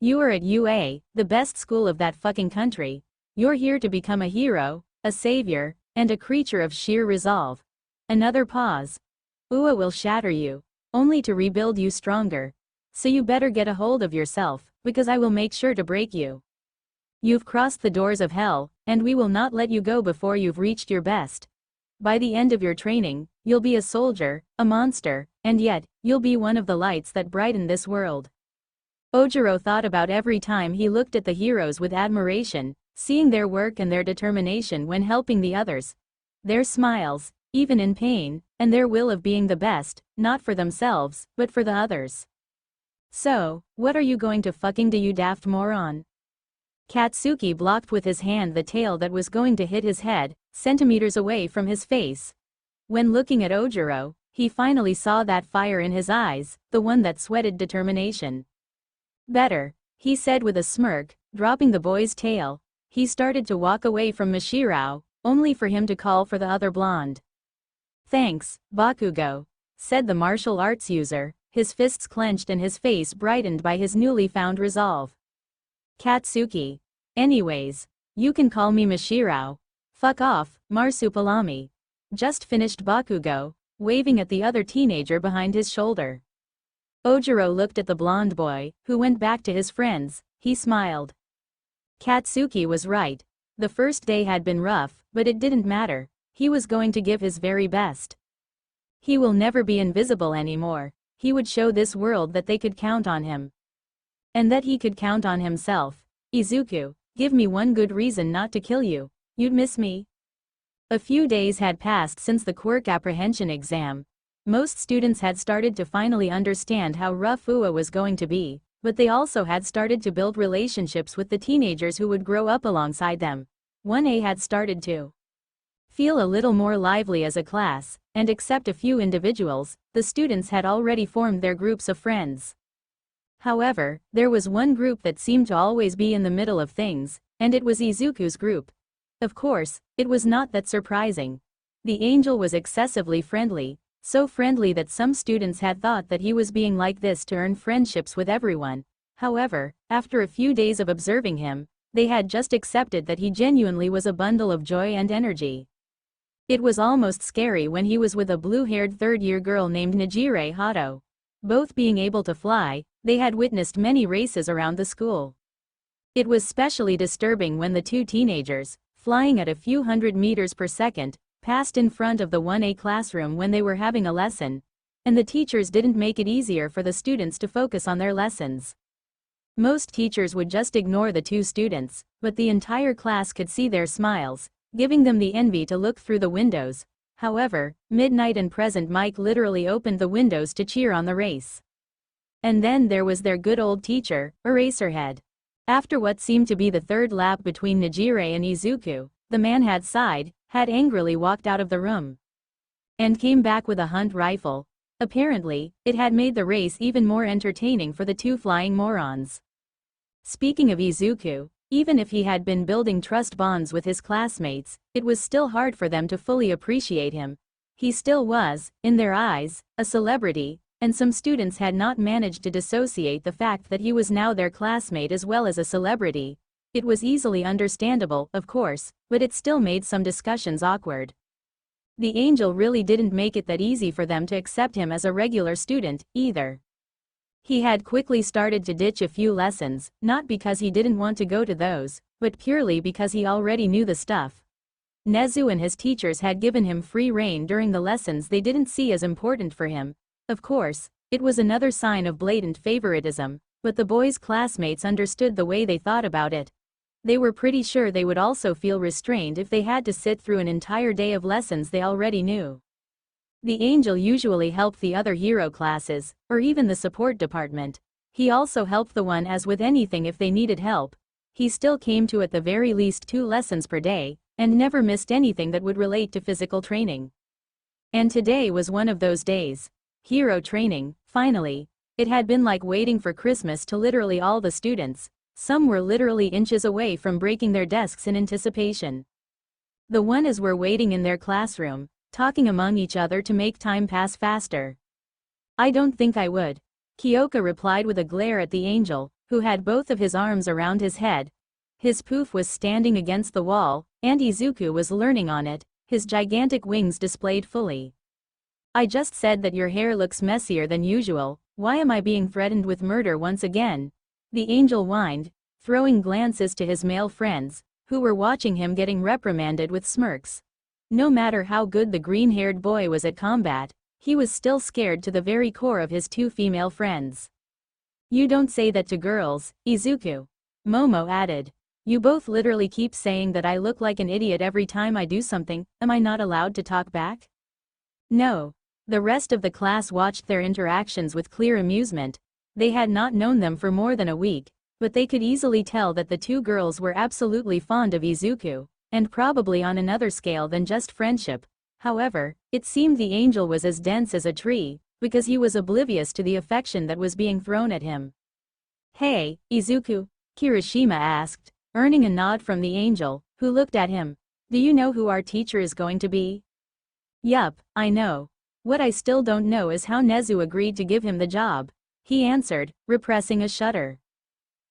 You are at UA, the best school of that fucking country. You're here to become a hero, a savior, and a creature of sheer resolve. Another pause. UA will shatter you, only to rebuild you stronger. So you better get a hold of yourself, because I will make sure to break you. You've crossed the doors of hell, and we will not let you go before you've reached your best. By the end of your training, you'll be a soldier, a monster, and yet, you'll be one of the lights that brighten this world. Ojiro thought about every time he looked at the heroes with admiration, seeing their work and their determination when helping the others. Their smiles, even in pain, and their will of being the best, not for themselves, but for the others. So, what are you going to fucking do, you daft moron? Katsuki blocked with his hand the tail that was going to hit his head, centimeters away from his face. When looking at Ojiro, he finally saw that fire in his eyes, the one that sweated determination. Better, he said with a smirk, dropping the boy's tail. He started to walk away from Mashirao, only for him to call for the other blonde. Thanks, Bakugo, said the martial arts user, his fists clenched and his face brightened by his newly found resolve. Katsuki. Anyways, you can call me Mashirao. Fuck off, Marsupilami. Just finished Bakugo, waving at the other teenager behind his shoulder. Ojiro looked at the blonde boy, who went back to his friends. He smiled. Katsuki was right. The first day had been rough, but it didn't matter. He was going to give his very best. He will never be invisible anymore. He would show this world that they could count on him. And that he could count on himself. Izuku, give me one good reason not to kill you. You'd miss me? A few days had passed since the Quirk apprehension exam. Most students had started to finally understand how rough UA was going to be, but they also had started to build relationships with the teenagers who would grow up alongside them. 1A had started to feel a little more lively as a class, and except a few individuals, the students had already formed their groups of friends. However, there was one group that seemed to always be in the middle of things, and it was Izuku's group. Of course, it was not that surprising. The angel was excessively friendly, so friendly that some students had thought that he was being like this to earn friendships with everyone. However, after a few days of observing him, they had just accepted that he genuinely was a bundle of joy and energy. It was almost scary when he was with a blue-haired third-year girl named Nijire Hato. Both being able to fly, they had witnessed many races around the school. It was especially disturbing when the two teenagers, flying at a few hundred meters per second, passed in front of the 1A classroom when they were having a lesson, and the teachers didn't make it easier for the students to focus on their lessons. Most teachers would just ignore the two students, but the entire class could see their smiles, giving them the envy to look through the windows. However, Midnight and Present Mike literally opened the windows to cheer on the race. And then there was their good old teacher, Eraserhead. After what seemed to be the third lap between Nijire and Izuku, the man had sighed, had angrily walked out of the room, and came back with a hunt rifle. Apparently, it had made the race even more entertaining for the two flying morons. Speaking of Izuku, even if he had been building trust bonds with his classmates, it was still hard for them to fully appreciate him. He still was, in their eyes, a celebrity, and some students had not managed to dissociate the fact that he was now their classmate as well as a celebrity. It was easily understandable, of course, but it still made some discussions awkward. The angel really didn't make it that easy for them to accept him as a regular student, either. He had quickly started to ditch a few lessons, not because he didn't want to go to those, but purely because he already knew the stuff. Nezu and his teachers had given him free rein during the lessons they didn't see as important for him. Of course, it was another sign of blatant favoritism, but the boys' classmates understood the way they thought about it. They were pretty sure they would also feel restrained if they had to sit through an entire day of lessons they already knew. The angel usually helped the other hero classes, or even the support department. He also helped the one as with anything if they needed help. He still came to at the very least 2 lessons per day, and never missed anything that would relate to physical training. And today was one of those days. Hero training, finally. It had been like waiting for Christmas to literally all the students. Some were literally inches away from breaking their desks in anticipation. The ones were waiting in their classroom, talking among each other to make time pass faster. I don't think I would. Kyoka replied with a glare at the angel, who had both of his arms around his head. His poof was standing against the wall, and Izuku was leaning on it, his gigantic wings displayed fully. I just said that your hair looks messier than usual, why am I being threatened with murder once again? The angel whined, throwing glances to his male friends, who were watching him getting reprimanded with smirks. No matter how good the green-haired boy was at combat, he was still scared to the very core of his two female friends. You don't say that to girls, Izuku. Momo added. You both literally keep saying that I look like an idiot every time I do something, am I not allowed to talk back? No. The rest of the class watched their interactions with clear amusement. They had not known them for more than a week, but they could easily tell that the two girls were absolutely fond of Izuku, and probably on another scale than just friendship. However, it seemed the angel was as dense as a tree, because he was oblivious to the affection that was being thrown at him. Hey, Izuku? Kirishima asked, earning a nod from the angel, who looked at him. Do you know who our teacher is going to be? Yup, I know. What I still don't know is how Nezu agreed to give him the job. He answered, repressing a shudder.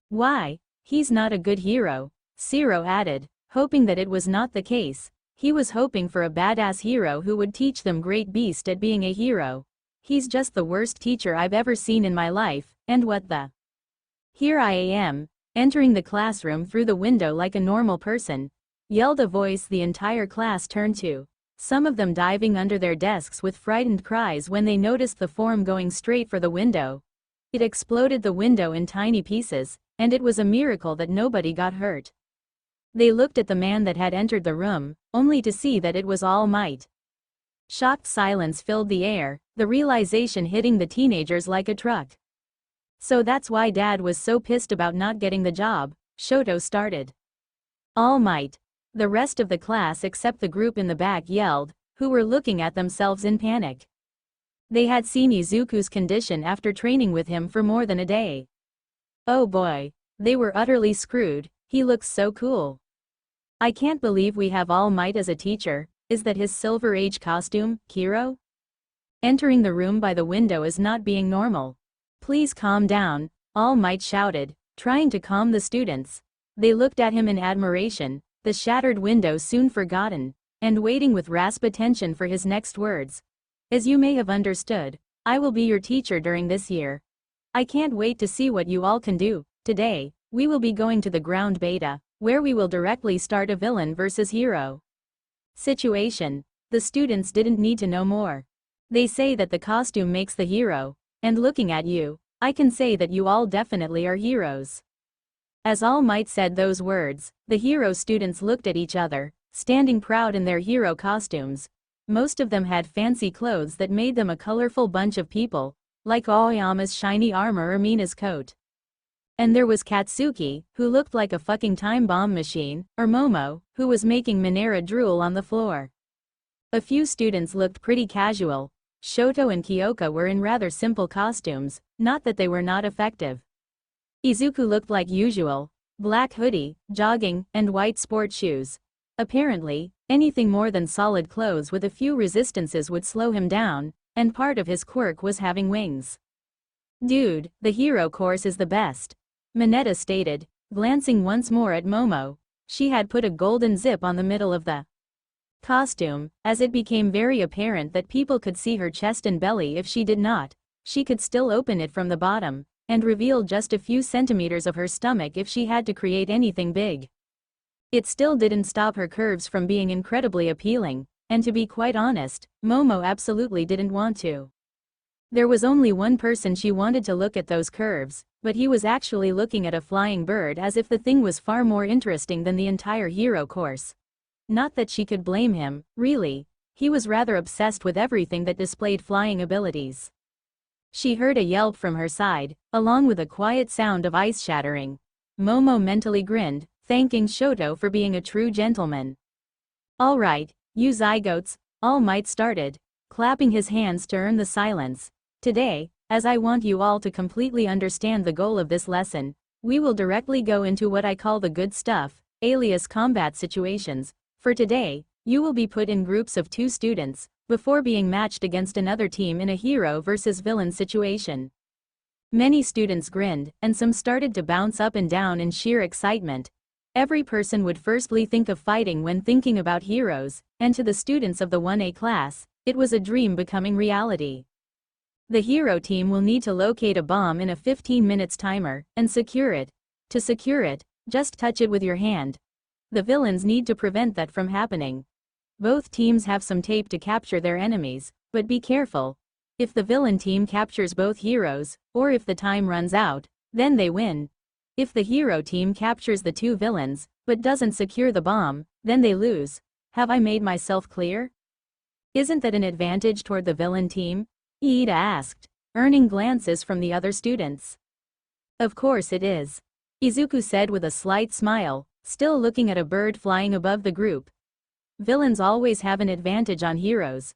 Why? He's not a good hero, Zero added, hoping that it was not the case. He was hoping for a badass hero who would teach them great beast at being a hero. He's just the worst teacher I've ever seen in my life, and what the? Here I am, entering the classroom through the window like a normal person, yelled a voice the entire class turned to, some of them diving under their desks with frightened cries when they noticed the form going straight for the window. It exploded the window in tiny pieces, and it was a miracle that nobody got hurt. They looked at the man that had entered the room, only to see that it was All Might. Shocked silence filled the air, the realization hitting the teenagers like a truck. So that's why Dad was so pissed about not getting the job, Shoto started. All Might. The rest of the class except the group in the back yelled, who were looking at themselves in panic. They had seen Izuku's condition after training with him for more than a day. Oh boy, they were utterly screwed, he looks so cool. I can't believe we have All Might as a teacher, is that his Silver Age costume, Kiro? Entering the room by the window is not being normal. Please calm down, All Might shouted, trying to calm the students. They looked at him in admiration, the shattered window soon forgotten, and waiting with rapt attention for his next words. As you may have understood, I will be your teacher during this year. I can't wait to see what you all can do. Today, we will be going to the ground beta, where we will directly start a villain versus hero situation. The students didn't need to know more. They say that the costume makes the hero, and looking at you, I can say that you all definitely are heroes. As All Might said those words, the hero students looked at each other, standing proud in their hero costumes. Most of them had fancy clothes that made them a colorful bunch of people, like Aoyama's shiny armor or Mina's coat. And there was Katsuki, who looked like a fucking time bomb machine, or Momo, who was making Manetta drool on the floor. A few students looked pretty casual. Shoto and Kyoka were in rather simple costumes, not that they were not effective. Izuku looked like usual, black hoodie, jogging, and white sport shoes. Apparently, anything more than solid clothes with a few resistances would slow him down, and part of his quirk was having wings. Dude, the hero course is the best, Manetta stated, glancing once more at Momo. She had put a golden zip on the middle of the costume, as it became very apparent that people could see her chest and belly if she did not. She could still open it from the bottom, and reveal just a few centimeters of her stomach if she had to create anything big. It still didn't stop her curves from being incredibly appealing, and to be quite honest, Momo absolutely didn't want to. There was only one person she wanted to look at those curves, but he was actually looking at a flying bird as if the thing was far more interesting than the entire hero course. Not that she could blame him, really. He was rather obsessed with everything that displayed flying abilities. She heard a yelp from her side, along with a quiet sound of ice shattering. Momo mentally grinned, thanking Shoto for being a true gentleman. Alright, you zygotes, All Might started, clapping his hands to earn the silence. Today, as I want you all to completely understand the goal of this lesson, we will directly go into what I call the good stuff, alias combat situations. For today, you will be put in groups of 2 students, before being matched against another team in a hero versus villain situation. Many students grinned, and some started to bounce up and down in sheer excitement. Every person would firstly think of fighting when thinking about heroes, and to the students of the 1A class, it was a dream becoming reality. The hero team will need to locate a bomb in a 15 minutes timer, and secure it. To secure it, just touch it with your hand. The villains need to prevent that from happening. Both teams have some tape to capture their enemies, but be careful. If the villain team captures both heroes, or if the time runs out, then they win. If the hero team captures the two villains, but doesn't secure the bomb, then they lose. Have I made myself clear? Isn't that an advantage toward the villain team? Iida asked, earning glances from the other students. Of course it is. Izuku said with a slight smile, still looking at a bird flying above the group. Villains always have an advantage on heroes.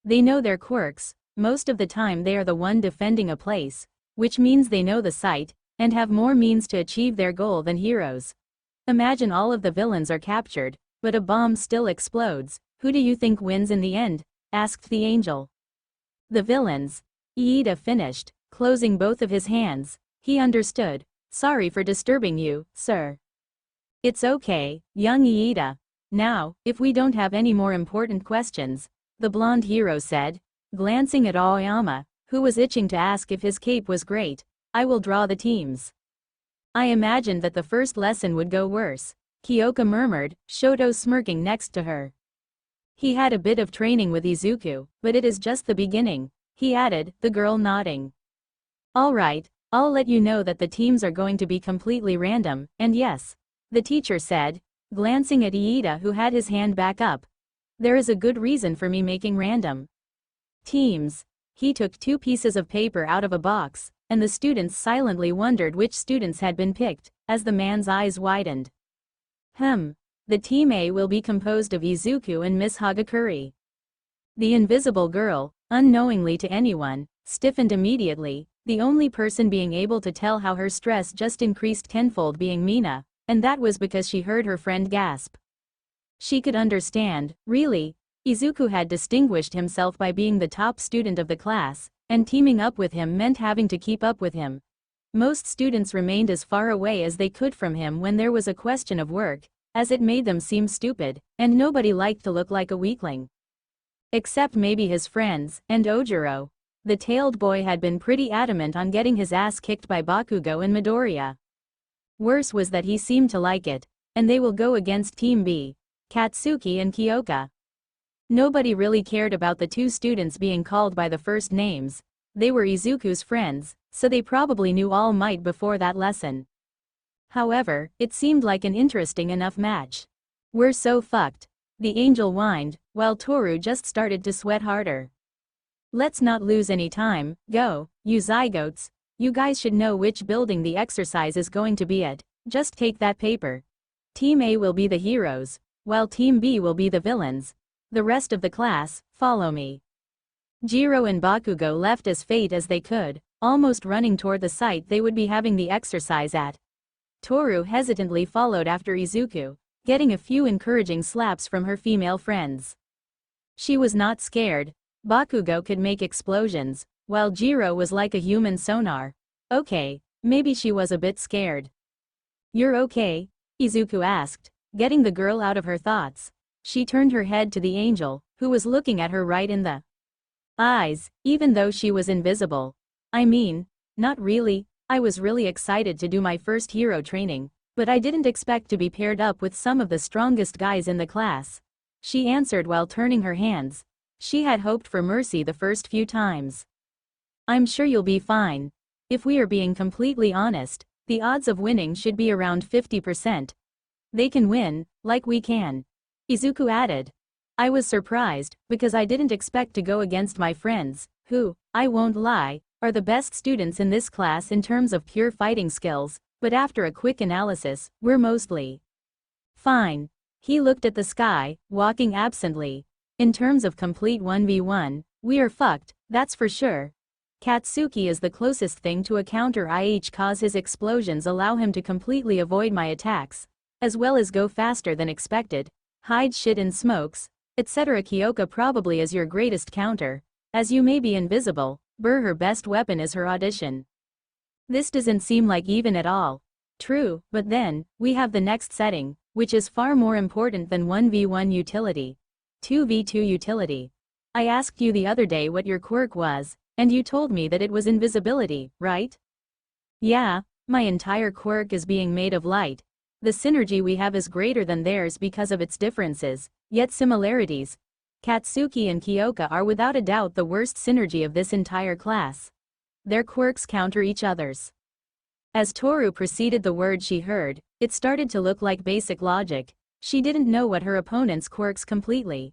They know their quirks, most of the time they are the one defending a place, which means they know the site, and have more means to achieve their goal than heroes. Imagine all of the villains are captured, but a bomb still explodes. Who do you think wins in the end? Asked the angel. The villains. Iida finished, closing both of his hands. He understood. Sorry for disturbing you, sir. It's okay, young Iida. Now, if we don't have any more important questions, the blonde hero said, glancing at Aoyama, who was itching to ask if his cape was great, I will draw the teams. I imagined that the first lesson would go worse, Kyoka murmured, Shoto smirking next to her. He had a bit of training with Izuku, but it is just the beginning, he added, the girl nodding. Alright, I'll let you know that the teams are going to be completely random, and yes, the teacher said, glancing at Iida who had his hand back up. There is a good reason for me making random teams. He took 2 pieces of paper out of a box, and the students silently wondered which students had been picked, as the man's eyes widened. The Team A will be composed of Izuku and Miss Hagakure. The invisible girl, unknowingly to anyone, stiffened immediately, the only person being able to tell how her stress just increased tenfold being Mina, and that was because she heard her friend gasp. She could understand, really. Izuku had distinguished himself by being the top student of the class, and teaming up with him meant having to keep up with him. Most students remained as far away as they could from him when there was a question of work, as it made them seem stupid, and nobody liked to look like a weakling. Except maybe his friends, and Ojiro. The tailed boy had been pretty adamant on getting his ass kicked by Bakugo and Midoriya. Worse was that he seemed to like it, and they will go against Team B, Katsuki and Kyoka. Nobody really cared about the 2 students being called by the first names. They were Izuku's friends, so they probably knew All Might before that lesson. However, it seemed like an interesting enough match. We're so fucked. The angel whined, while Toru just started to sweat harder. Let's not lose any time, go, you zygotes. You guys should know which building the exercise is going to be at, just take that paper. Team A will be the heroes, while Team B will be the villains. The rest of the class, follow me. Jiro and Bakugo left as fast as they could, almost running toward the site they would be having the exercise at. Toru hesitantly followed after Izuku, getting a few encouraging slaps from her female friends. She was not scared. Bakugo could make explosions, while Jiro was like a human sonar. Okay, maybe she was a bit scared. You're okay? Izuku asked, getting the girl out of her thoughts. She turned her head to the angel, who was looking at her right in the eyes, even though she was invisible. I mean, not really. I was really excited to do my first hero training, but I didn't expect to be paired up with some of the strongest guys in the class. She answered while turning her hands. She had hoped for mercy the first few times. I'm sure you'll be fine. If we are being completely honest, the odds of winning should be around 50%. They can win, like we can. Izuku added. I was surprised, because I didn't expect to go against my friends, who, I won't lie, are the best students in this class in terms of pure fighting skills, but after a quick analysis, we're mostly fine. He looked at the sky, walking absently. In terms of complete 1v1, we are fucked, that's for sure. Katsuki is the closest thing to a counter IH cause his explosions allow him to completely avoid my attacks, as well as go faster than expected, hide shit in smokes, etc. Kyoka probably is your greatest counter, as you may be invisible, her best weapon is her audition. This doesn't seem like even at all. True, but then, we have the next setting, which is far more important than 1v1 utility. 2v2 utility. I asked you the other day what your quirk was, and you told me that it was invisibility, right? Yeah, my entire quirk is being made of light. The synergy we have is greater than theirs because of its differences, yet similarities. Katsuki and Kyoka are without a doubt the worst synergy of this entire class. Their quirks counter each other's. As Toru proceeded the word she heard, it started to look like basic logic. She didn't know what her opponent's quirks completely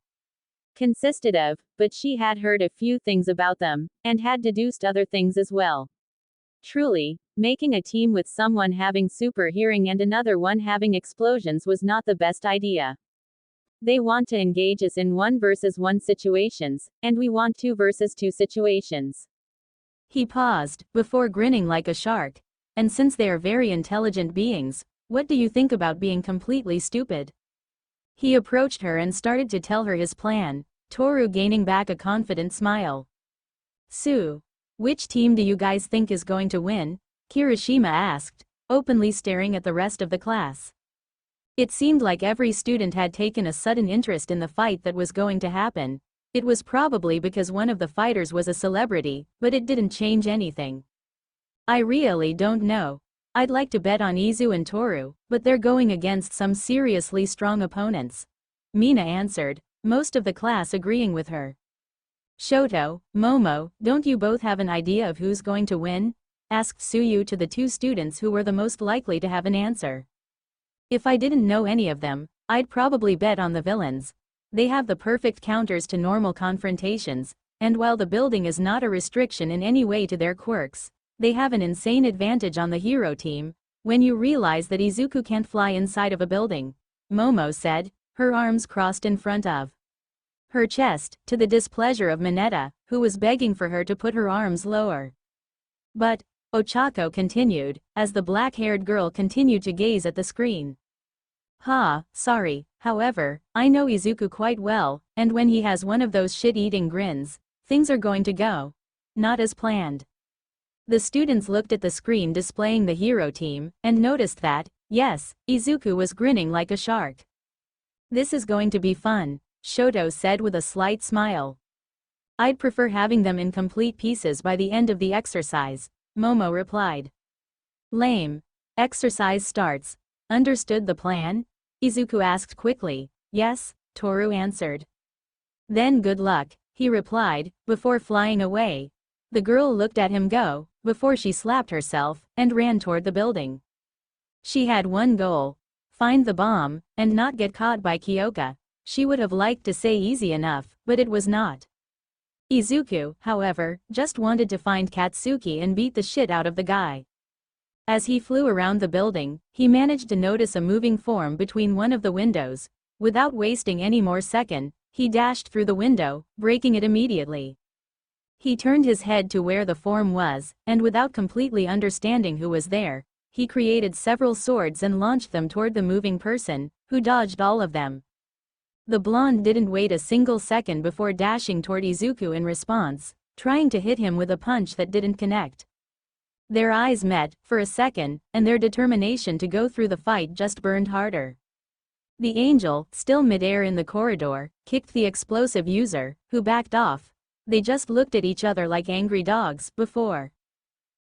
consisted of, but she had heard a few things about them, and had deduced other things as well. Truly, making a team with someone having super hearing and another one having explosions was not the best idea. They want to engage us in 1 versus 1 situations, and we want 2 versus 2 situations. He paused, before grinning like a shark. And since they are very intelligent beings, what do you think about being completely stupid? He approached her and started to tell her his plan, Toru gaining back a confident smile. Sue, which team do you guys think is going to win? Kirishima asked, openly staring at the rest of the class. It seemed like every student had taken a sudden interest in the fight that was going to happen. It was probably because one of the fighters was a celebrity, but it didn't change anything. I really don't know. I'd like to bet on Izu and Toru, but they're going against some seriously strong opponents. Mina answered, most of the class agreeing with her. Shoto, Momo, don't you both have an idea of who's going to win? Asked Tsuyu to the 2 students who were the most likely to have an answer. If I didn't know any of them, I'd probably bet on the villains. They have the perfect counters to normal confrontations, and while the building is not a restriction in any way to their quirks, they have an insane advantage on the hero team. When you realize that Izuku can't fly inside of a building, Momo said, her arms crossed in front of her chest, to the displeasure of Manetta, who was begging for her to put her arms lower. But, Ochako continued, as the black-haired girl continued to gaze at the screen. Sorry, however, I know Izuku quite well, and when he has one of those shit-eating grins, things are going to go not as planned. The students looked at the screen displaying the hero team, and noticed that, yes, Izuku was grinning like a shark. This is going to be fun, Shoto said with a slight smile. I'd prefer having them in complete pieces by the end of the exercise, Momo replied. Lame. Exercise starts. Understood the plan? Izuku asked quickly. Yes, Toru answered. Then good luck, he replied, before flying away. The girl looked at him go, before she slapped herself, and ran toward the building. She had one goal. Find the bomb, and not get caught by Kyoka. She would have liked to say easy enough, but it was not. Izuku, however, just wanted to find Katsuki and beat the shit out of the guy. As he flew around the building, he managed to notice a moving form between one of the windows. Without wasting any more second, he dashed through the window, breaking it immediately. He turned his head to where the form was, and without completely understanding who was there, he created several swords and launched them toward the moving person, who dodged all of them. The blonde didn't wait a single second before dashing toward Izuku in response, trying to hit him with a punch that didn't connect. Their eyes met, for a second, and their determination to go through the fight just burned harder. The angel, still midair in the corridor, kicked the explosive user, who backed off. They just looked at each other like angry dogs, before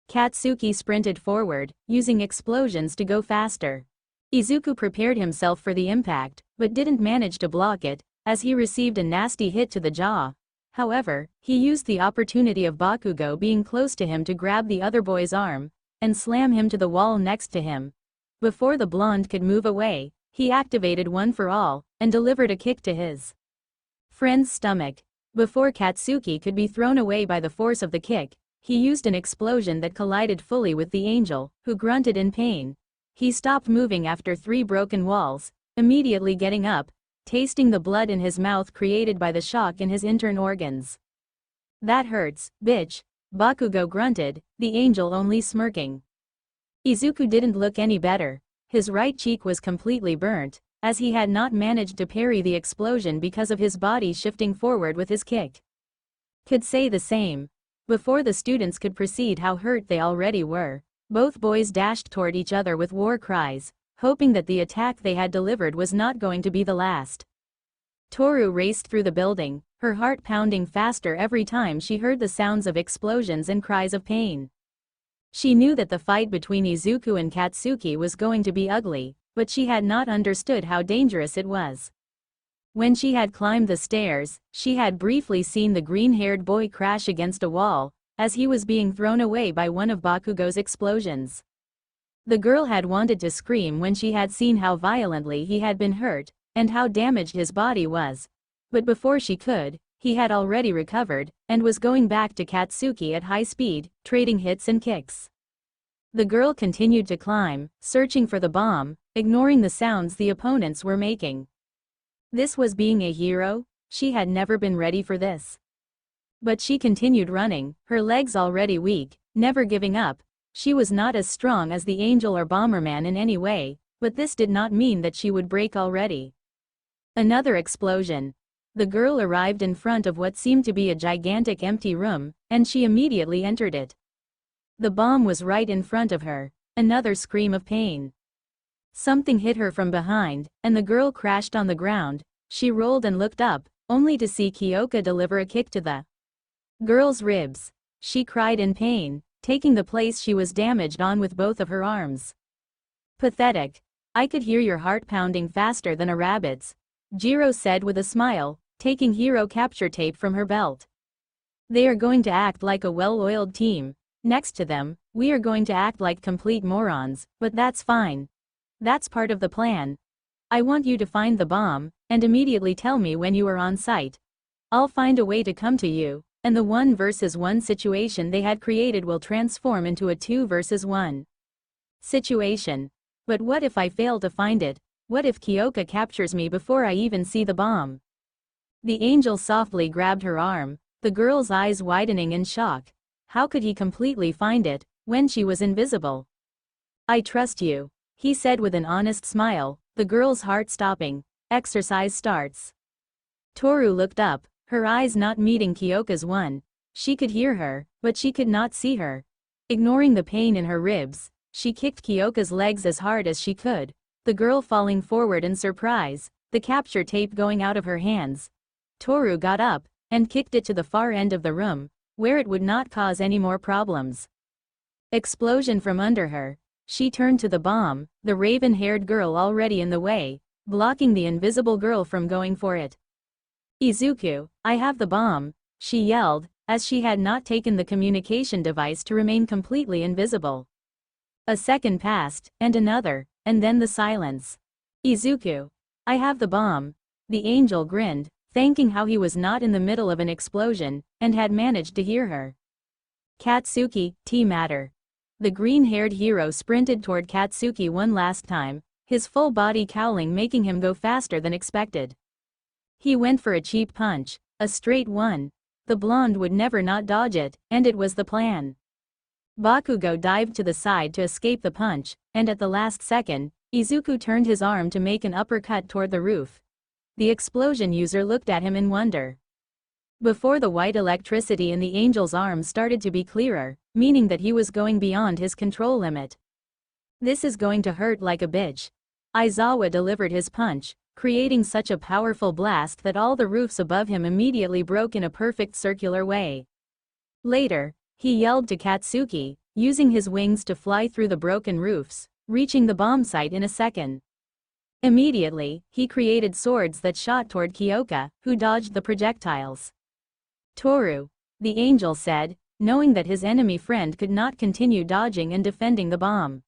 Katsuki sprinted forward, using explosions to go faster. Izuku prepared himself for the impact, but didn't manage to block it, as he received a nasty hit to the jaw. However, he used the opportunity of Bakugo being close to him to grab the other boy's arm, and slam him to the wall next to him. Before the blonde could move away, he activated One for All, and delivered a kick to his friend's stomach. Before Katsuki could be thrown away by the force of the kick, he used an explosion that collided fully with the angel, who grunted in pain. He stopped moving after 3 broken walls, immediately getting up, tasting the blood in his mouth created by the shock in his internal organs. That hurts, bitch, Bakugo grunted, the angel only smirking. Izuku didn't look any better. His right cheek was completely burnt, as he had not managed to parry the explosion because of his body shifting forward with his kick. Could say the same. Before the students could proceed, how hurt they already were. Both boys dashed toward each other with war cries, hoping that the attack they had delivered was not going to be the last. Toru raced through the building, her heart pounding faster every time she heard the sounds of explosions and cries of pain. She knew that the fight between Izuku and Katsuki was going to be ugly, but she had not understood how dangerous it was. When she had climbed the stairs, she had briefly seen the green-haired boy crash against a wall, as he was being thrown away by one of Bakugo's explosions. The girl had wanted to scream when she had seen how violently he had been hurt, and how damaged his body was. But before she could, he had already recovered, and was going back to Katsuki at high speed, trading hits and kicks. The girl continued to climb, searching for the bomb, ignoring the sounds the opponents were making. This was being a hero? She had never been ready for this. But she continued running, her legs already weak, never giving up. She was not as strong as the Angel or Bomberman in any way, but this did not mean that she would break already. Another explosion. The girl arrived in front of what seemed to be a gigantic empty room, and she immediately entered it. The bomb was right in front of her. Another scream of pain. Something hit her from behind, and the girl crashed on the ground. She rolled and looked up, only to see Kyoka deliver a kick to the girl's ribs. She cried in pain, taking the place she was damaged on with both of her arms. Pathetic. I could hear your heart pounding faster than a rabbit's, Jiro said with a smile, taking hero capture tape from her belt. They are going to act like a well-oiled team. Next to them, we are going to act like complete morons, but that's fine. That's part of the plan. I want you to find the bomb, and immediately tell me when you are on site. I'll find a way to come to you, and the 1 versus 1 situation they had created will transform into a 2 versus 1 situation. But what if I fail to find it? What if Kyoka captures me before I even see the bomb? The angel softly grabbed her arm, the girl's eyes widening in shock. How could he completely find it, when she was invisible? I trust you, he said with an honest smile, the girl's heart stopping. Exercise starts. Toru looked up, her eyes not meeting Kyoka's one. She could hear her, but she could not see her. Ignoring the pain in her ribs, she kicked Kyoka's legs as hard as she could, the girl falling forward in surprise, the capture tape going out of her hands. Toru got up, and kicked it to the far end of the room, where it would not cause any more problems. Explosion from under her. She turned to the bomb, the raven-haired girl already in the way, blocking the invisible girl from going for it. Izuku, I have the bomb, she yelled, as she had not taken the communication device to remain completely invisible. A second passed, and another, and then the silence. Izuku, I have the bomb. The angel grinned, thanking how he was not in the middle of an explosion, and had managed to hear her. Katsuki, T-matter. The green-haired hero sprinted toward Katsuki one last time, his full body cowling making him go faster than expected. He went for a cheap punch, a straight one. The blonde would never not dodge it, and it was the plan. Bakugo dived to the side to escape the punch, and at the last second, Izuku turned his arm to make an uppercut toward the roof. The explosion user looked at him in wonder. Before the white electricity in the angel's arm started to be clearer, meaning that he was going beyond his control limit. This is going to hurt like a bitch. Aizawa delivered his punch, creating such a powerful blast that all the roofs above him immediately broke in a perfect circular way. Later, he yelled to Katsuki, using his wings to fly through the broken roofs, reaching the bomb site in a second. Immediately, he created swords that shot toward Kyoka, who dodged the projectiles. Toru, the angel said, knowing that his enemy friend could not continue dodging and defending the bomb.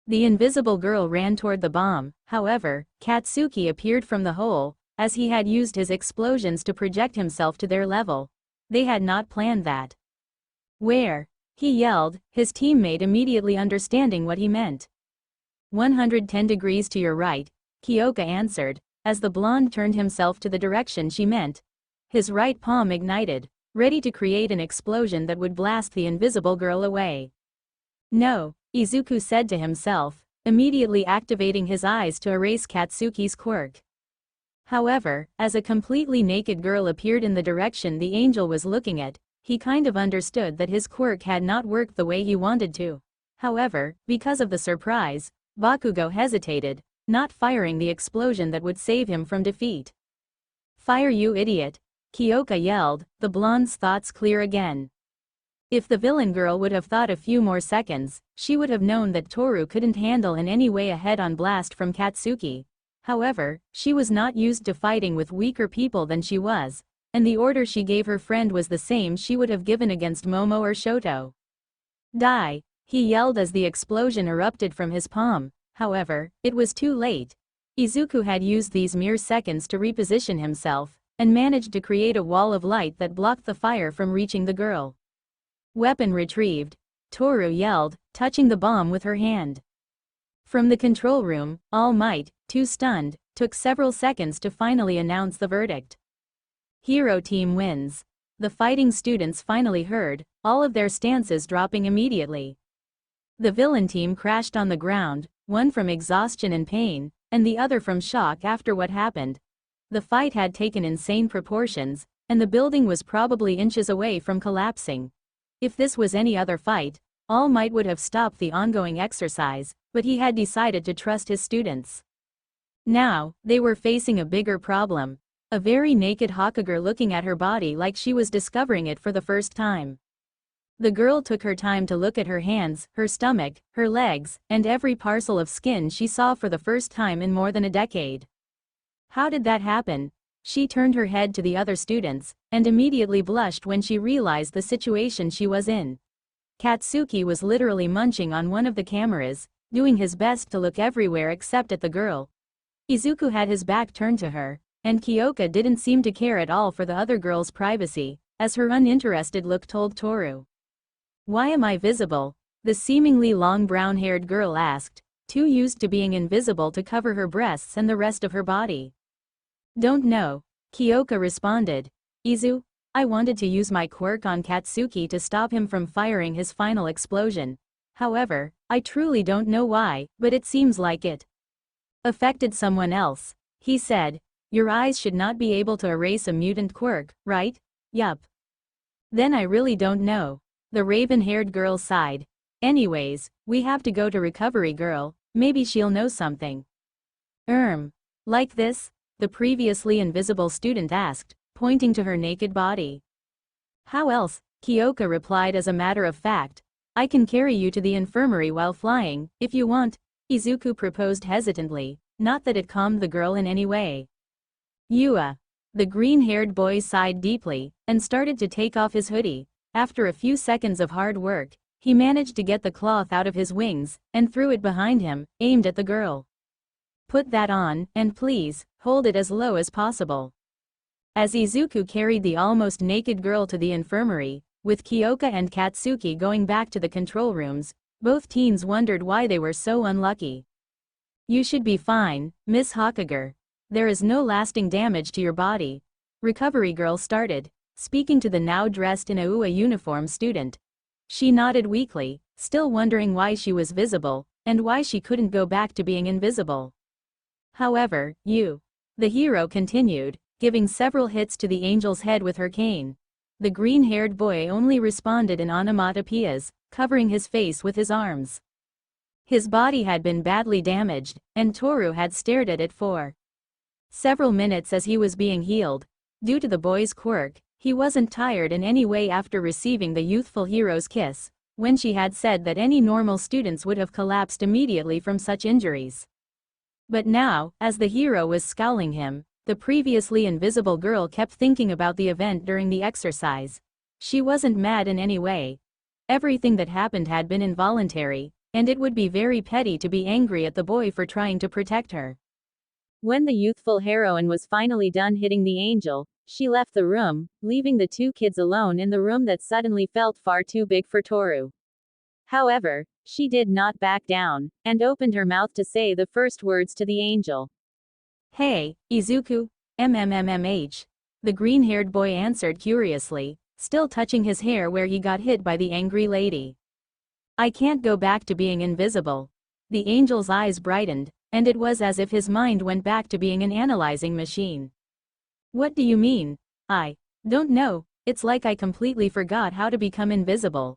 The invisible girl ran toward the bomb, however, Katsuki appeared from the hole, as he had used his explosions to project himself to their level. They had not planned that. Where? He yelled, his teammate immediately understanding what he meant. 110 degrees to your right, Kyoka answered, as the blonde turned himself to the direction she meant. His right palm ignited, ready to create an explosion that would blast the invisible girl away. No, Izuku said to himself, immediately activating his eyes to erase Katsuki's quirk. However, as a completely naked girl appeared in the direction the angel was looking at, he kind of understood that his quirk had not worked the way he wanted to. However, because of the surprise, Bakugo hesitated, not firing the explosion that would save him from defeat. "Fire, you idiot!" Kyoka yelled, the blonde's thoughts clear again. If the villain girl would have thought a few more seconds, she would have known that Toru couldn't handle in any way a head-on blast from Katsuki. However, she was not used to fighting with weaker people than she was, and the order she gave her friend was the same she would have given against Momo or Shoto. "Die!" he yelled as the explosion erupted from his palm. However, it was too late. Izuku had used these mere seconds to reposition himself, and managed to create a wall of light that blocked the fire from reaching the girl. "Weapon retrieved," Toru yelled, touching the bomb with her hand. From the control room, All Might, too stunned, took several seconds to finally announce the verdict. Hero team wins. The fighting students finally heard, all of their stances dropping immediately. The villain team crashed on the ground, one from exhaustion and pain, and the other from shock after what happened. The fight had taken insane proportions, and the building was probably inches away from collapsing. If this was any other fight, All Might would have stopped the ongoing exercise, but he had decided to trust his students. Now, they were facing a bigger problem. A very naked Hokage looking at her body like she was discovering it for the first time. The girl took her time to look at her hands, her stomach, her legs, and every parcel of skin she saw for the first time in more than a decade. How did that happen? She turned her head to the other students, and immediately blushed when she realized the situation she was in. Katsuki was literally munching on one of the cameras, doing his best to look everywhere except at the girl. Izuku had his back turned to her, and Kyoka didn't seem to care at all for the other girl's privacy, as her uninterested look told Toru. "Why am I visible?" the seemingly long brown-haired girl asked, too used to being invisible to cover her breasts and the rest of her body. "Don't know," Kyoka responded. "Izu, I wanted to use my quirk on Katsuki to stop him from firing his final explosion. However, I truly don't know why, but it seems like it affected someone else," he said. "Your eyes should not be able to erase a mutant quirk, right?" "Yup." "Then I really don't know." The raven-haired girl sighed. "Anyways, we have to go to Recovery Girl, maybe she'll know something." Like this?" the previously invisible student asked, pointing to her naked body. "How else?" Kyoka replied as a matter of fact. "I can carry you to the infirmary while flying, if you want," Izuku proposed hesitantly, not that it calmed the girl in any way. The green-haired boy sighed deeply, and started to take off his hoodie. After a few seconds of hard work, he managed to get the cloth out of his wings, and threw it behind him, aimed at the girl. "Put that on, and please, hold it as low as possible." As Izuku carried the almost naked girl to the infirmary, with Kyoka and Katsuki going back to the control rooms, both teens wondered why they were so unlucky. "You should be fine, Miss Hokage. There is no lasting damage to your body," Recovery Girl started, speaking to the now dressed in a UA uniform student. She nodded weakly, still wondering why she was visible, and why she couldn't go back to being invisible. "However, the hero continued, giving several hits to the angel's head with her cane. The green-haired boy only responded in onomatopoeias, covering his face with his arms. His body had been badly damaged, and Toru had stared at it for several minutes as he was being healed. Due to the boy's quirk, he wasn't tired in any way after receiving the youthful hero's kiss, when she had said that any normal students would have collapsed immediately from such injuries. But now, as the hero was scowling him, the previously invisible girl kept thinking about the event during the exercise. She wasn't mad in any way. Everything that happened had been involuntary, and it would be very petty to be angry at the boy for trying to protect her. When the youthful heroine was finally done hitting the angel, she left the room, leaving the two kids alone in the room that suddenly felt far too big for Toru. However, she did not back down, and opened her mouth to say the first words to the angel. "Hey, Izuku, MMMMH. The green-haired boy answered curiously, still touching his hair where he got hit by the angry lady. "I can't go back to being invisible." The angel's eyes brightened, and it was as if his mind went back to being an analyzing machine. What do you mean? I don't know, it's like I completely forgot how to become invisible.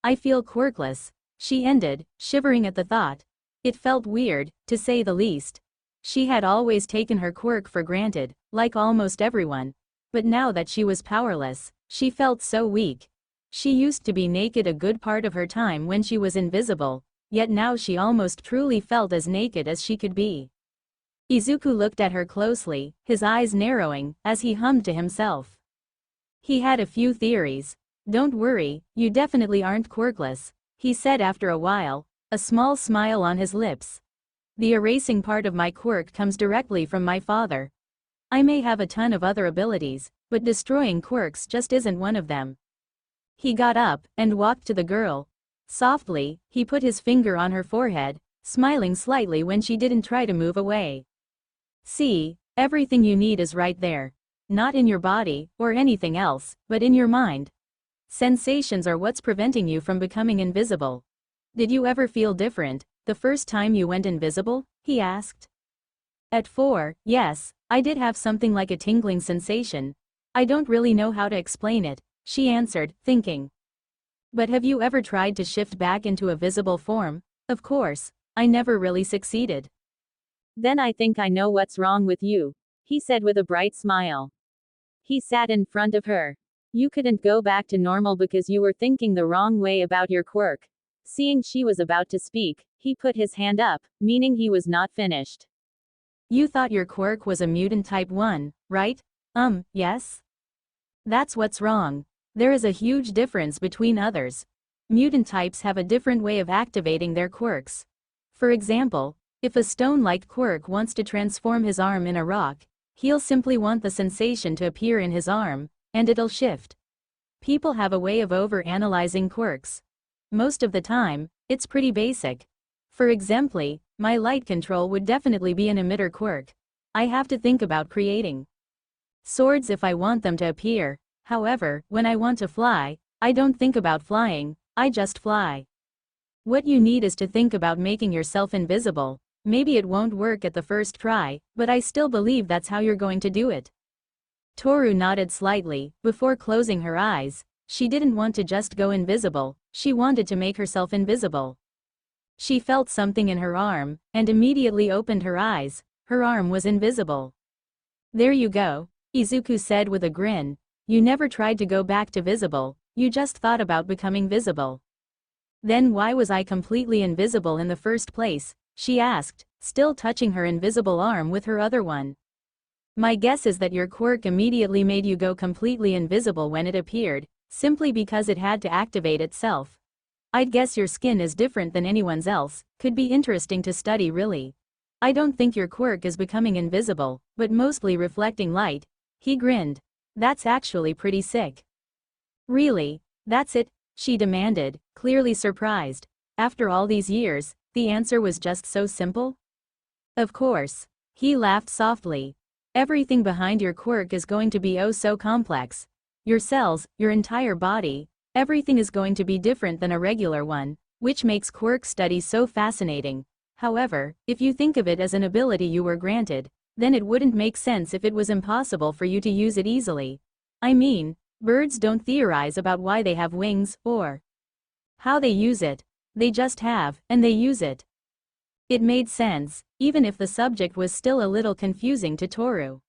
I feel quirkless, she ended, shivering at the thought. It felt weird, to say the least. She had always taken her quirk for granted, like almost everyone. But now that she was powerless, she felt so weak. She used to be naked a good part of her time when she was invisible, yet now she almost truly felt as naked as she could be. Izuku looked at her closely, his eyes narrowing, as he hummed to himself. He had a few theories. Don't worry, you definitely aren't quirkless, he said after a while, a small smile on his lips. The erasing part of my quirk comes directly from my father. I may have a ton of other abilities, but destroying quirks just isn't one of them. He got up and walked to the girl. Softly, he put his finger on her forehead, smiling slightly when she didn't try to move away. See, everything you need is right there. Not in your body, or anything else, but in your mind. Sensations are what's preventing you from becoming invisible. Did you ever feel different the first time you went invisible? He asked. At 4, yes, I did have something like a tingling sensation. I don't really know how to explain it, she answered, thinking. But have you ever tried to shift back into a visible form? Of course, I never really succeeded. Then I think I know what's wrong with you, he said with a bright smile. He sat in front of her. You couldn't go back to normal because you were thinking the wrong way about your quirk. Seeing she was about to speak, he put his hand up, meaning he was not finished. You thought your quirk was a mutant type 1, right? Yes? That's what's wrong. There is a huge difference between others. Mutant types have a different way of activating their quirks. For example, if a stone-like quirk wants to transform his arm in a rock, he'll simply want the sensation to appear in his arm, and it'll shift. People have a way of over-analyzing quirks. Most of the time, it's pretty basic. For example, my light control would definitely be an emitter quirk. I have to think about creating swords if I want them to appear. However, when I want to fly, I don't think about flying, I just fly. What you need is to think about making yourself invisible. Maybe it won't work at the first try, but I still believe that's how you're going to do it. Toru nodded slightly, before closing her eyes. She didn't want to just go invisible, she wanted to make herself invisible. She felt something in her arm, and immediately opened her eyes. Her arm was invisible. There you go, Izuku said with a grin. You never tried to go back to visible, you just thought about becoming visible. Then why was I completely invisible in the first place? She asked, still touching her invisible arm with her other one. My guess is that your quirk immediately made you go completely invisible when it appeared, simply because it had to activate itself. I'd guess your skin is different than anyone's else, could be interesting to study really. I don't think your quirk is becoming invisible, but mostly reflecting light. He grinned. That's actually pretty sick. Really? That's it? She demanded, clearly surprised. After all these years, the answer was just so simple? Of course. He laughed softly. Everything behind your quirk is going to be oh so complex. Your cells, your entire body, everything is going to be different than a regular one, which makes quirk study so fascinating. However, if you think of it as an ability you were granted, then it wouldn't make sense if it was impossible for you to use it easily. I mean, birds don't theorize about why they have wings, or how they use it. They just have, and they use it. It made sense, even if the subject was still a little confusing to Toru.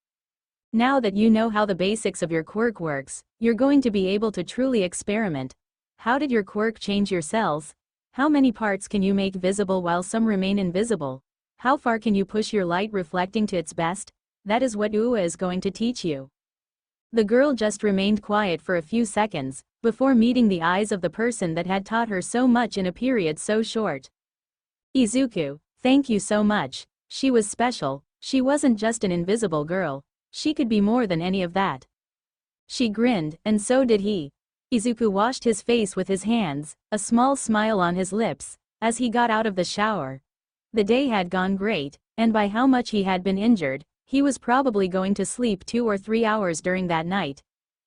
Now that you know how the basics of your quirk works, you're going to be able to truly experiment. How did your quirk change your cells? How many parts can you make visible while some remain invisible? How far can you push your light reflecting to its best? That is what Ua is going to teach you. The girl just remained quiet for a few seconds, before meeting the eyes of the person that had taught her so much in a period so short. Izuku, thank you so much. She was special, she wasn't just an invisible girl, she could be more than any of that. She grinned, and so did he. Izuku washed his face with his hands, a small smile on his lips, as he got out of the shower. The day had gone great, and by how much he had been injured, he was probably going to sleep 2 or 3 hours during that night.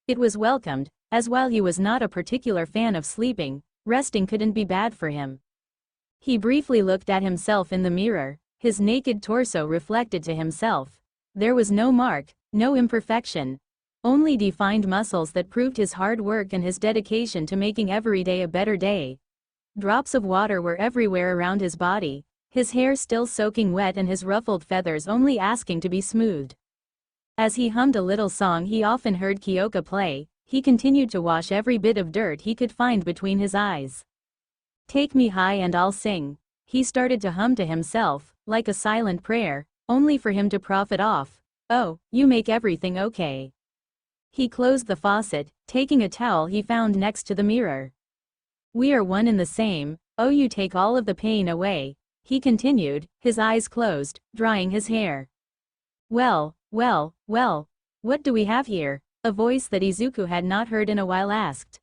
It was welcomed, as while he was not a particular fan of sleeping, resting couldn't be bad for him. He briefly looked at himself in the mirror, his naked torso reflected to himself. There was no mark, no imperfection. Only defined muscles that proved his hard work and his dedication to making every day a better day. Drops of water were everywhere around his body, his hair still soaking wet and his ruffled feathers only asking to be smoothed. As he hummed a little song he often heard Kyoka play, he continued to wash every bit of dirt he could find between his eyes. Take me high and I'll sing. He started to hum to himself, like a silent prayer, only for him to profit off. Oh, you make everything okay. He closed the faucet, taking a towel he found next to the mirror. We are one and the same, oh you take all of the pain away, he continued, his eyes closed, drying his hair. Well, what do we have here? A voice that Izuku had not heard in a while asked.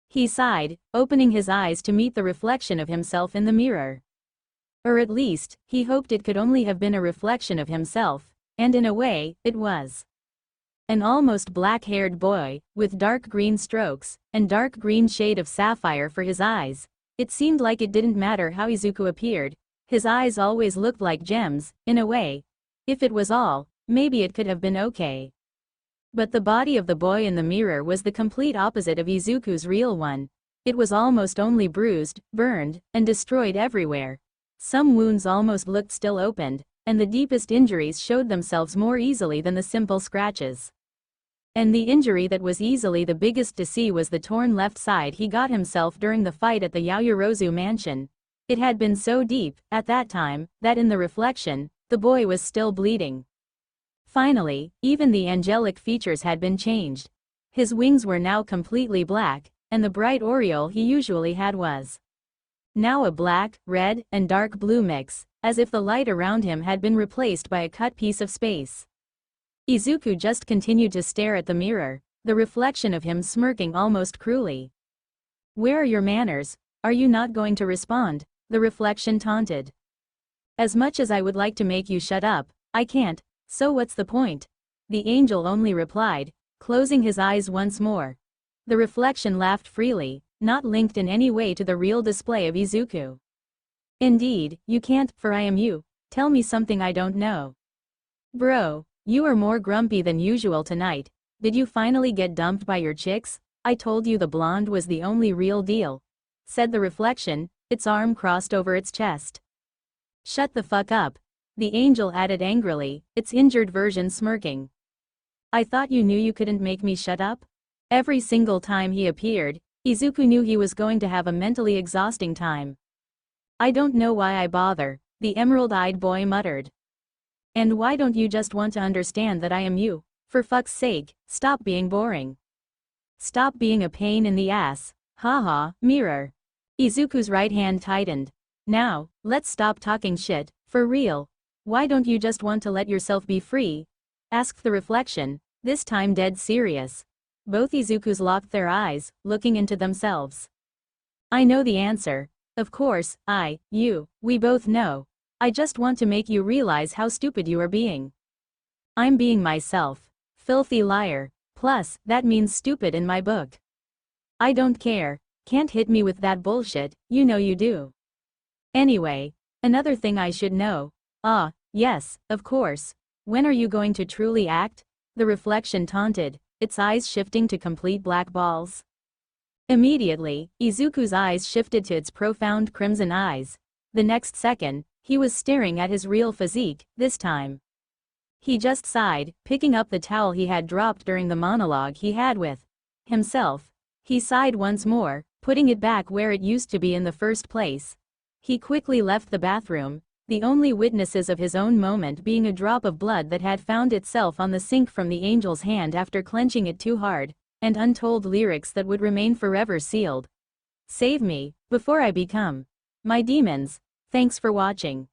He sighed, opening his eyes to meet the reflection of himself in the mirror. Or at least, he hoped it could only have been a reflection of himself, and in a way, it was. An almost black-haired boy, with dark green strokes, and dark green shade of sapphire for his eyes. It seemed like it didn't matter how Izuku appeared, his eyes always looked like gems, in a way. If it was all, maybe it could have been okay. But the body of the boy in the mirror was the complete opposite of Izuku's real one. It was almost only bruised, burned, and destroyed everywhere. Some wounds almost looked still opened, and the deepest injuries showed themselves more easily than the simple scratches. And the injury that was easily the biggest to see was the torn left side he got himself during the fight at the Yaoyorozu mansion. It had been so deep, at that time, that in the reflection, the boy was still bleeding. Finally, even the angelic features had been changed. His wings were now completely black, and the bright aureole he usually had was now a black, red, and dark blue mix, as if the light around him had been replaced by a cut piece of space. Izuku just continued to stare at the mirror, the reflection of him smirking almost cruelly. Where are your manners? Are you not going to respond? The reflection taunted. As much as I would like to make you shut up, I can't, so what's the point? The angel only replied, closing his eyes once more. The reflection laughed freely, not linked in any way to the real display of Izuku. Indeed, you can't, for I am you. Tell me something I don't know. Bro, you are more grumpy than usual tonight. Did you finally get dumped by your chicks? I told you the blonde was the only real deal, said the reflection, its arm crossed over its chest. Shut the fuck up, the angel added angrily, its injured version smirking. I thought you knew you couldn't make me shut up? Every single time he appeared, Izuku knew he was going to have a mentally exhausting time. I don't know why I bother, the emerald-eyed boy muttered. And why don't you just want to understand that I am you? For fuck's sake, stop being boring. Stop being a pain in the ass, haha, mirror. Izuku's right hand tightened. Now, let's stop talking shit, for real. Why don't you just want to let yourself be free? Asked the reflection, this time dead serious. Both Izukus locked their eyes, looking into themselves. I know the answer. Of course, we both know. I just want to make you realize how stupid you are being. I'm being myself. Filthy liar. Plus, that means stupid in my book. I don't care. Can't hit me with that bullshit, you know you do. Anyway, another thing I should know. Yes, of course. When are you going to truly act? The reflection taunted, its eyes shifting to complete black balls. Immediately, Izuku's eyes shifted to its profound crimson eyes. The next second, he was staring at his real physique, this time. He just sighed, picking up the towel he had dropped during the monologue he had with himself. He sighed once more, putting it back where it used to be in the first place. He quickly left the bathroom, the only witnesses of his own moment being a drop of blood that had found itself on the sink from the angel's hand after clenching it too hard, and untold lyrics that would remain forever sealed. Save me, before I become my demons. Thanks for watching.